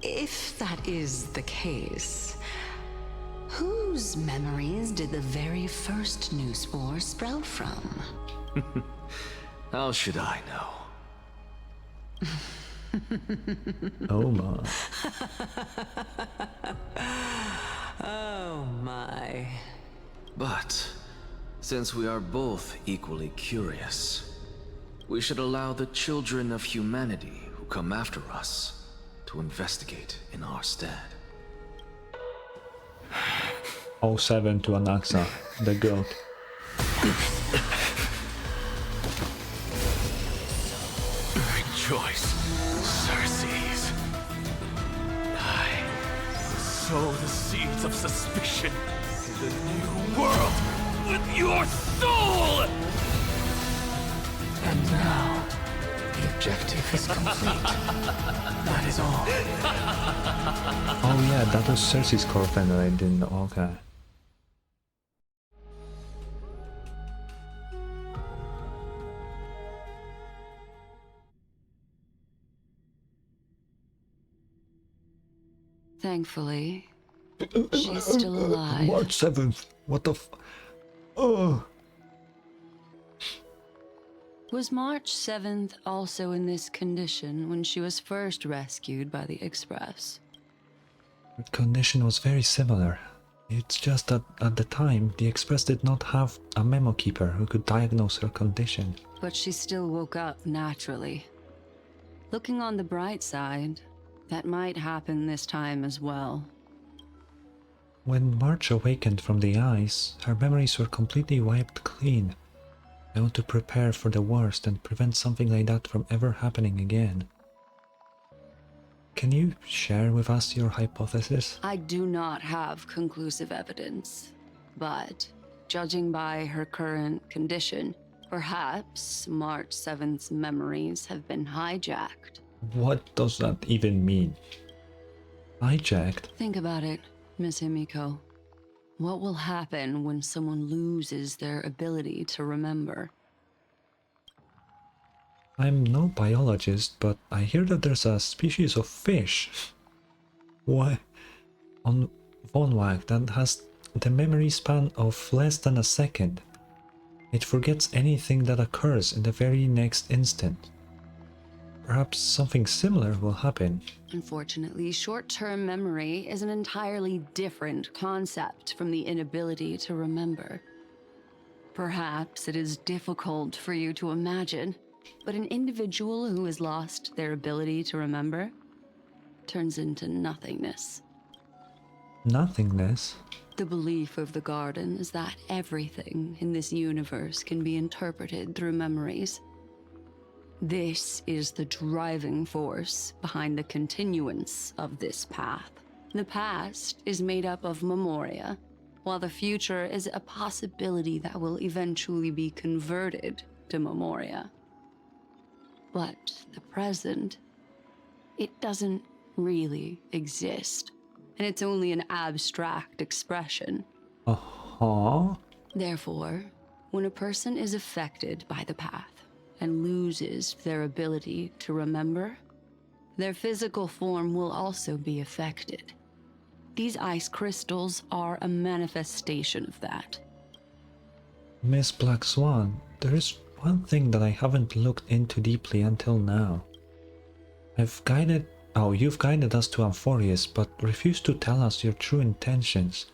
If that is the case, whose memories did the very first new spore sprout from? How should I know? Oh my. Oh my. But, since we are both equally curious, we should allow the children of humanity who come after us to investigate in our stead. 07 to Anaxa, the goat. Rejoice, Circes. I sow the seeds of suspicion in the new world with your soul! And now, the objective is complete. That is all. Oh yeah, that was Circe's girlfriend that I didn't know. Okay. Thankfully, she's still alive. March 7th. What the f... Oh. Was March 7th also in this condition when she was first rescued by the Express? Her condition was very similar. It's just that at the time, the Express did not have a memo keeper who could diagnose her condition. But she still woke up naturally. Looking on the bright side, that might happen this time as well. When March awakened from the ice, her memories were completely wiped clean. I want to prepare for the worst and prevent something like that from ever happening again. Can you share with us your hypothesis? I do not have conclusive evidence, but judging by her current condition, perhaps March 7th's memories have been hijacked. What does that even mean? Hijacked? Think about it, Miss Himiko. What will happen when someone loses their ability to remember? I'm no biologist, but I hear that there's a species of fish on Vonwag that has the memory span of less than a second. It forgets anything that occurs in the very next instant. perhaps something similar will happen. Unfortunately, short-term memory is an entirely different concept from the inability to remember. Perhaps it is difficult for you to imagine, but an individual who has lost their ability to remember turns into nothingness. Nothingness? The belief of the Garden is that everything in this universe can be interpreted through memories. This is the driving force behind the continuance of this path. The past is made up of memoria, while the future is a possibility that will eventually be converted to memoria. But the present, it doesn't really exist, and it's only an abstract expression. Therefore, when a person is affected by the path and loses their ability to remember, their physical form will also be affected. These ice crystals are a manifestation of that. Miss Black Swan, there is one thing that I haven't looked into deeply until now. You've guided us to Amphoreus, but refused to tell us your true intentions.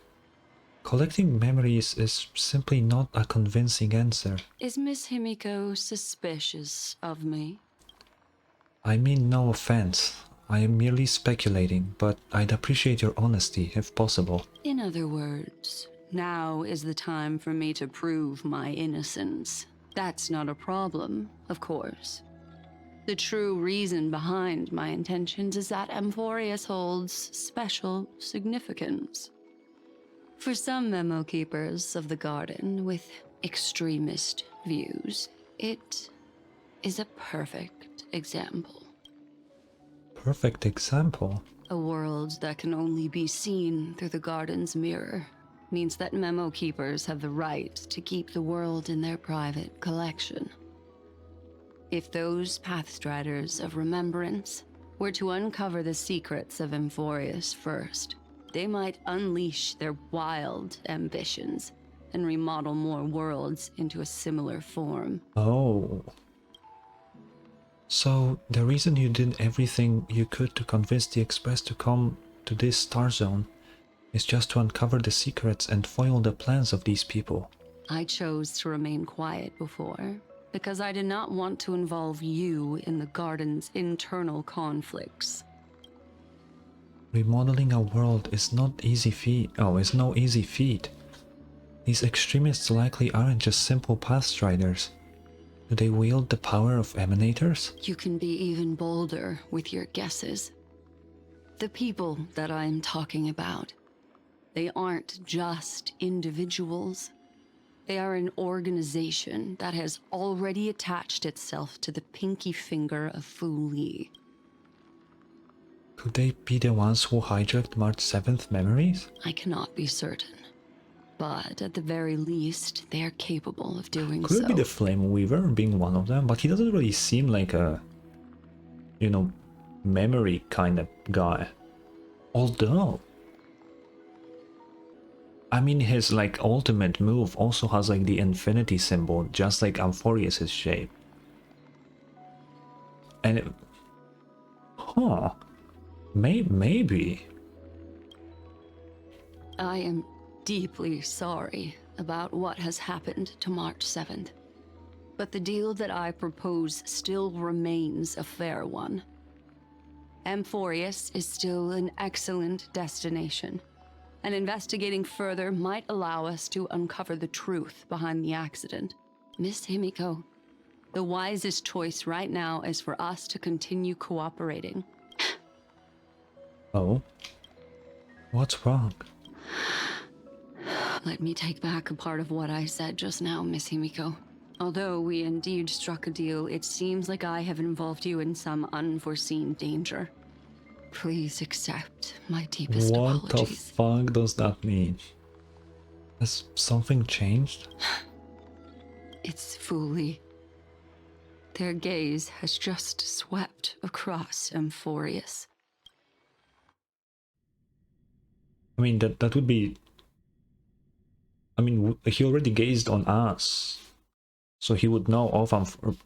Collecting memories is simply not a convincing answer. Is Miss Himiko suspicious of me? I mean no offense. I am merely speculating, but I'd appreciate your honesty if possible. In other words, now is the time for me to prove my innocence. That's not a problem, of course. The true reason behind my intentions is that Amphoreus holds special significance. For some memo keepers of the Garden with extremist views, it is a perfect example. Perfect example? A world that can only be seen through the Garden's mirror means that memo keepers have the right to keep the world in their private collection. If those Pathstriders of Remembrance were to uncover the secrets of Amphoreus first, they might unleash their wild ambitions and remodel more worlds into a similar form. Oh. So, the reason you did everything you could to convince the Express to come to this star zone is just to uncover the secrets and foil the plans of these people. I chose to remain quiet before, because I did not want to involve you in the Garden's internal conflicts. Remodeling a world is not easy feat. Is no easy feat. These extremists likely aren't just simple Pathstriders. Do they wield the power of emanators? You can be even bolder with your guesses. The people that I'm talking about, they aren't just individuals. They are an organization that has already attached itself to the pinky finger of Fu Li. Could they be the ones who hijacked March 7th memories? I cannot be certain, but at the very least, they are capable of doing so. Could it be the Flame Weaver being one of them? But he doesn't really seem like a, memory kind of guy. Although, I mean, his ultimate move also has the infinity symbol, just like Amphoreus' shape. And maybe. I am deeply sorry about what has happened to March 7th. But the deal that I propose still remains a fair one. Amphoreus is still an excellent destination, and investigating further might allow us to uncover the truth behind the accident. Miss Himiko, the wisest choice right now is for us to continue cooperating. Oh? What's wrong? Let me take back a part of what I said just now, Miss Himiko. Although we indeed struck a deal, it seems like I have involved you in some unforeseen danger. Please accept my deepest apologies. What the fuck does that mean? Has something changed? It's Fu Li. Their gaze has just swept across Amphoreus. I mean, that would be... I mean, he already gazed on us. So he would know of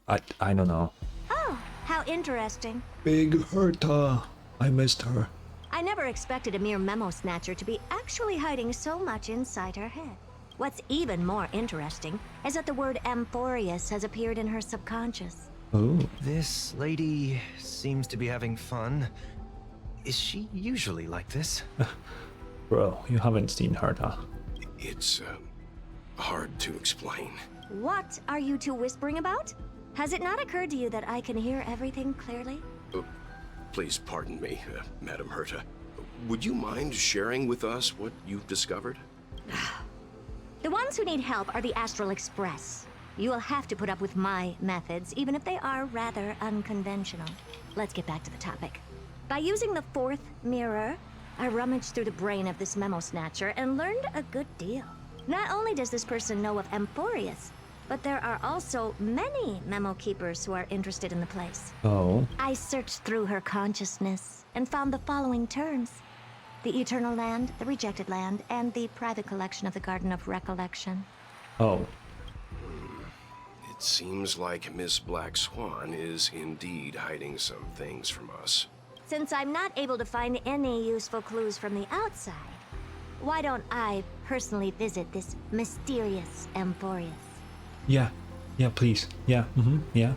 I don't know. Oh, how How interesting. Big Herta. I missed her. I never expected a mere memo snatcher to be actually hiding so much inside her head. What's even more interesting is that the word Amphoreus has appeared in her subconscious. Oh. This lady seems to be having fun. Is she usually like this? Bro, you haven't seen Herta. It's hard to explain. What are you two whispering about? Has it not occurred to you that I can hear everything clearly? Please pardon me, Madam Herta. Would you mind sharing with us what you've discovered? The ones who need help are the Astral Express. You will have to put up with my methods, even if they are rather unconventional. Let's get back to the topic. By using the fourth mirror, I rummaged through the brain of this memo snatcher and learned a good deal. Not only does this person know of Amphoreus, but there are also many memo keepers who are interested in the place. Oh. I searched through her consciousness and found the following terms: the Eternal Land, the Rejected Land, and the private collection of the Garden of Recollection. Oh. It seems like Miss Black Swan is indeed hiding some things from us. Since I'm not able to find any useful clues from the outside, why don't I personally visit this mysterious Amphoreus? Yeah, please. Yeah, yeah.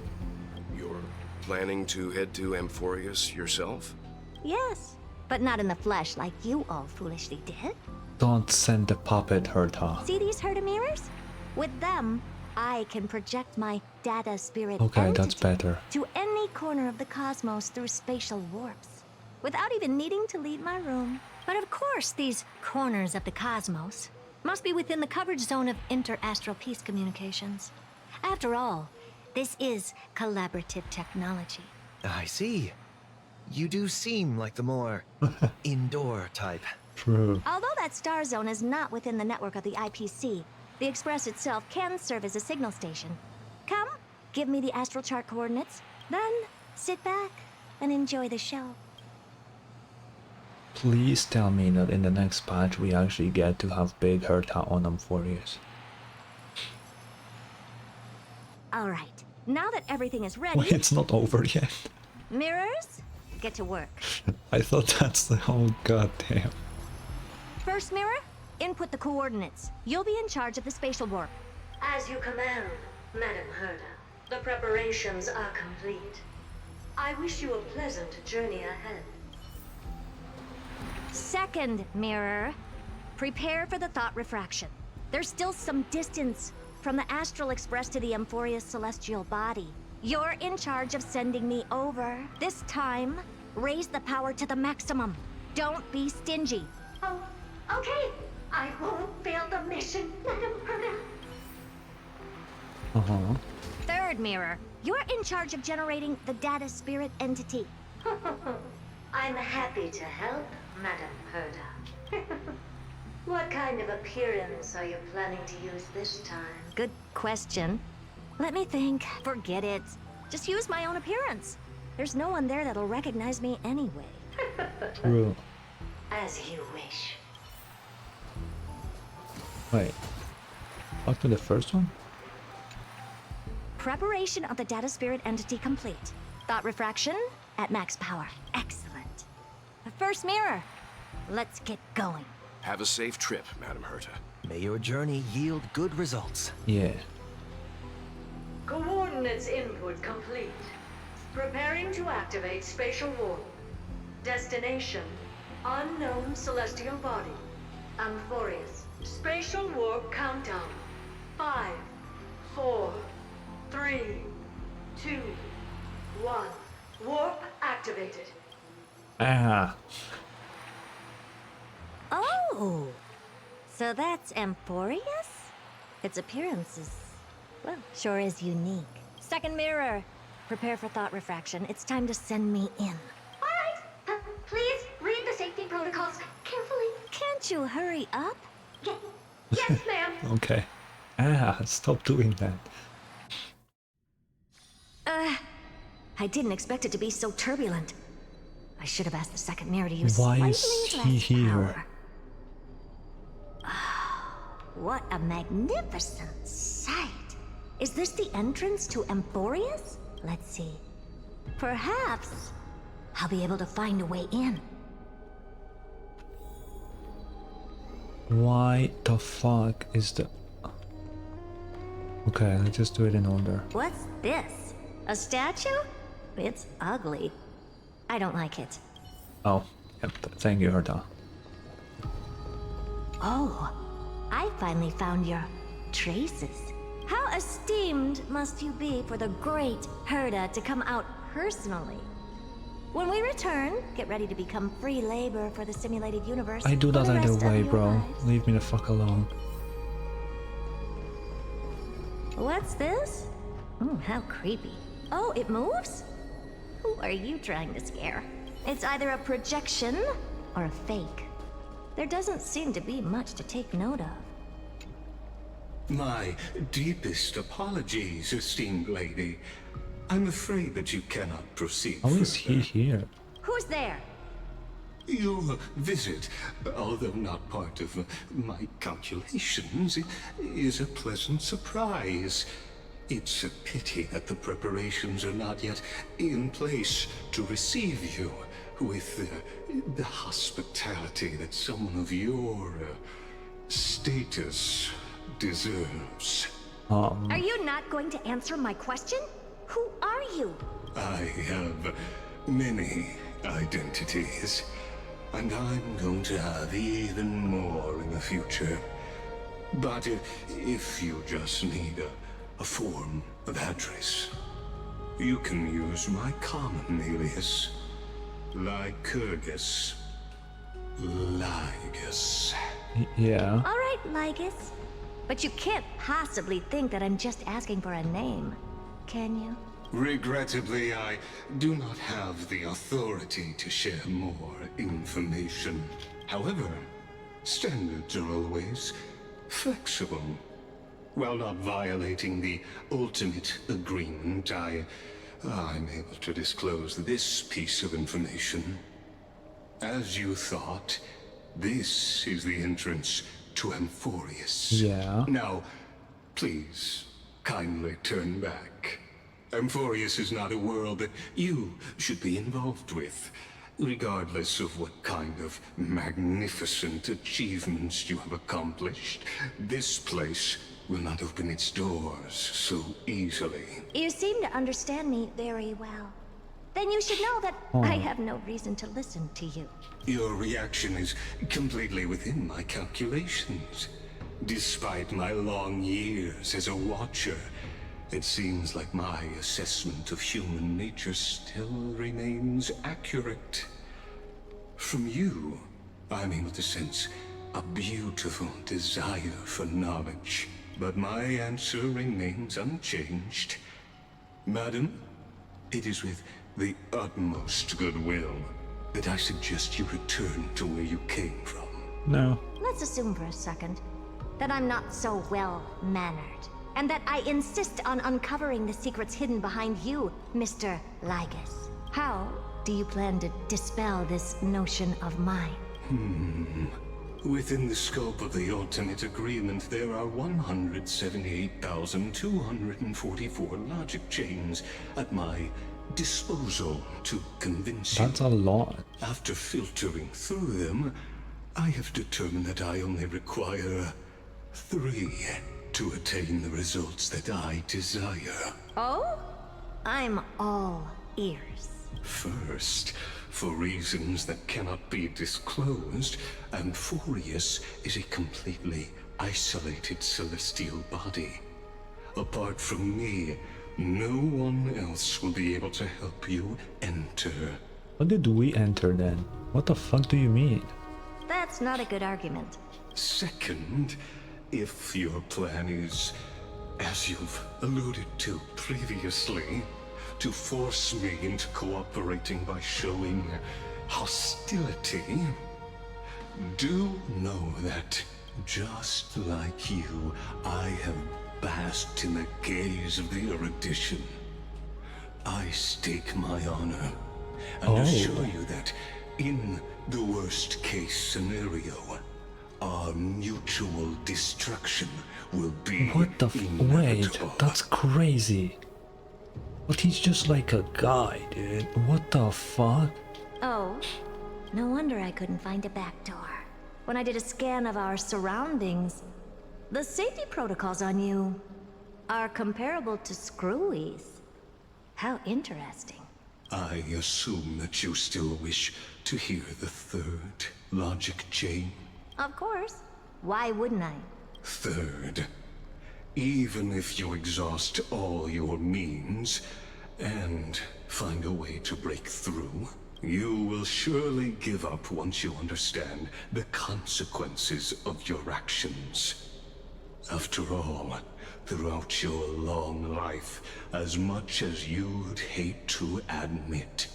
You're planning to head to Amphoreus yourself? Yes, but not in the flesh like you all foolishly did. Don't send the puppet, Herta. See these Herta mirrors? With them, I can project my data spirit Okay, entity that's better. to any corner of the cosmos through spatial warps, without even needing to leave my room. But of course, these corners of the cosmos must be within the coverage zone of inter-astral peace communications. After all, this is collaborative technology. I see. You do seem like the more indoor type. True. Although that star zone is not within the network of the IPC, the Express itself can serve as a signal station. Come, give me the astral chart coordinates, then sit back and enjoy the show. Please tell me that in the next patch we actually get to have Big Herta on Amphoreus. Alright, now that everything is ready... Wait, it's not over yet. Mirrors, get to work. I thought that's the whole goddamn. First mirror, input the coordinates. You'll be in charge of the spatial warp. As you command, Madam Herta. The preparations are complete. I wish you a pleasant journey ahead. Second mirror, prepare for the thought refraction. There's still some distance from the Astral Express to the Amphoreus celestial body. You're in charge of sending me over. This time, raise the power to the maximum. Don't be stingy. Oh, okay. I won't fail the mission, Madam Herta. Third mirror, you're in charge of generating the data spirit entity. I'm happy to help, Madam Herta. What kind of appearance are you planning to use this time? Good question. Let me think. Forget it. Just use my own appearance. There's no one there that'll recognize me anyway. True. As you wish. Wait. Back to the first one? Preparation of the data spirit entity complete. Thought refraction at max power. Excellent. The first mirror. Let's get going. Have a safe trip, Madam Herta. May your journey yield good results. Yeah. Coordinates input complete. Preparing to activate spatial warp. Destination: unknown celestial body. Amphoreus. Spatial warp countdown. 5, 4, 3, 2, 1. Warp activated. Ah. Oh! So that's Amphoreus? Its appearance is, well, sure is unique. Second mirror. Prepare for thought refraction. It's time to send me in. Alright. Please read the safety protocols carefully. Can't you hurry up? Yes, ma'am. Okay. Ah, stop doing that. I didn't expect it to be so turbulent. I should have asked the second mirror to use Why is slightly he less here? power. What a magnificent sight. Is this the entrance to Amphoreus? Let's see. Perhaps I'll be able to find a way in. Why the fuck is the... Okay, let's just do it in order. What's this? A statue? It's ugly. I don't like it. Oh, yep, thank you, Herta. Oh, I finally found your traces. How esteemed must you be for the great Herta to come out personally? When we return, get ready to become free labor for the simulated universe. I do that for the either rest of way, your bro. lives. Leave me the fuck alone. What's this? How creepy. Oh, it moves? Who are you trying to scare? It's either a projection or a fake. There doesn't seem to be much to take note of. My deepest apologies, esteemed lady. I'm afraid that you cannot proceed How is further. he here? Who's there? Your visit, although not part of my calculations, is a pleasant surprise. It's a pity that the preparations are not yet in place to receive you with the hospitality that someone of your status deserves. Are you not going to answer my question? Who are you? I have many identities, and I'm going to have even more in the future. But if you just need a form of address, you can use my common alias, Lycurgus. Lygus. Yeah. All right, Lygus. But you can't possibly think that I'm just asking for a name, can you? Regrettably, I do not have the authority to share more information. However, standards are always flexible. While not violating the ultimate agreement, I'm able to disclose this piece of information. As you thought, this is the entrance to Amphoreus. Yeah. Now, please, kindly turn back. Amphoreus is not a world that you should be involved with, regardless of what kind of magnificent achievements you have accomplished. This place will not open its doors so easily. You seem to understand me very well. Then you should know that I have no reason to listen to you. Your reaction is completely within my calculations. Despite my long years as a watcher, it seems like my assessment of human nature still remains accurate. From you, I'm able to sense a beautiful desire for knowledge, but my answer remains unchanged. Madam, it is with the utmost goodwill that I suggest you return to where you came from. No. Let's assume for a second that I'm not so well-mannered, and that I insist on uncovering the secrets hidden behind you, Mr. Lygus. How do you plan to dispel this notion of mine? Within the scope of the ultimate agreement, there are 178,244 logic chains at my disposal to convince you. That's a lot. After filtering through them, I have determined that I only require 3 to attain the results that I desire. Oh? I'm all ears. First, for reasons that cannot be disclosed, Amphoreus is a completely isolated celestial body. Apart from me, no one else will be able to help you enter. What did we enter then? What the fuck do you mean? That's not a good argument. Second, if your plan is, as you've alluded to previously, to force me into cooperating by showing hostility, do know that, just like you, I have basked in the gaze of the erudition. I stake my honor, and assure you that, in the worst-case scenario, our mutual destruction will be What the wait, that's crazy. But he's just like a guy, dude. What the fuck? Oh, no wonder I couldn't find a back door. When I did a scan of our surroundings, the safety protocols on you are comparable to Screwy's. How interesting. I assume that you still wish to hear the third logic chain. Of course. Why wouldn't I? Third, even if you exhaust all your means and find a way to break through, you will surely give up once you understand the consequences of your actions. After all, throughout your long life, as much as you'd hate to admit,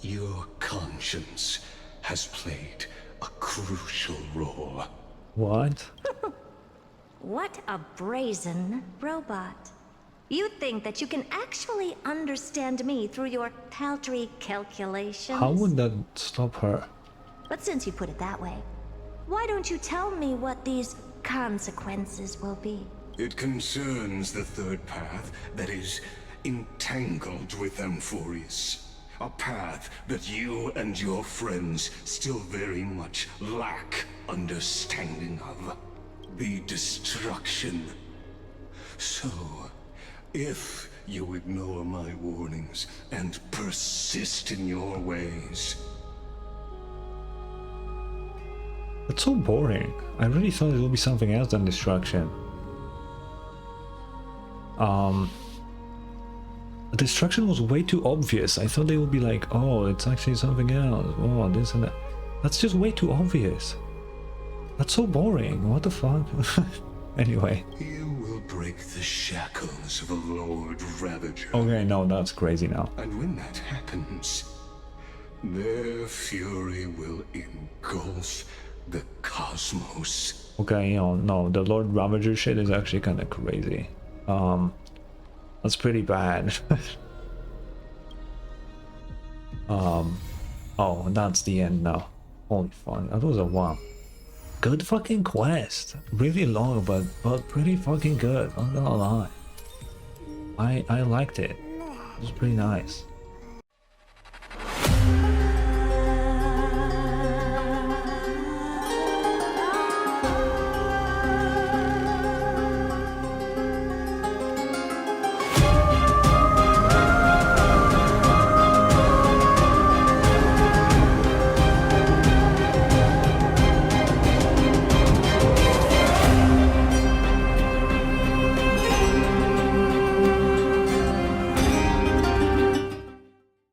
your conscience has played a crucial role. What? What a brazen robot. You think that you can actually understand me through your paltry calculations? How would that stop her? But since you put it that way, why don't you tell me what these consequences will be? It concerns the third path that is entangled with Amphoreus. A path that you and your friends still very much lack understanding of. The destruction. So, if you ignore my warnings and persist in your ways... That's so boring. I really thought it would be something else than destruction. The destruction was way too obvious. I thought they would be like, oh, it's actually something else. Oh, this and that. That's just way too obvious. That's so boring. What the fuck? Anyway. You will break the shackles of a Lord Ravager. Okay, no, that's crazy now. And when that happens, their fury will engulf the cosmos. Okay, no, the Lord Ravager shit is actually kind of crazy. That's pretty bad. Oh, that's the end now. Holy fuck, that was a wow. Good fucking quest. Really long, but pretty fucking good. I'm not gonna lie. I liked it. It was pretty nice.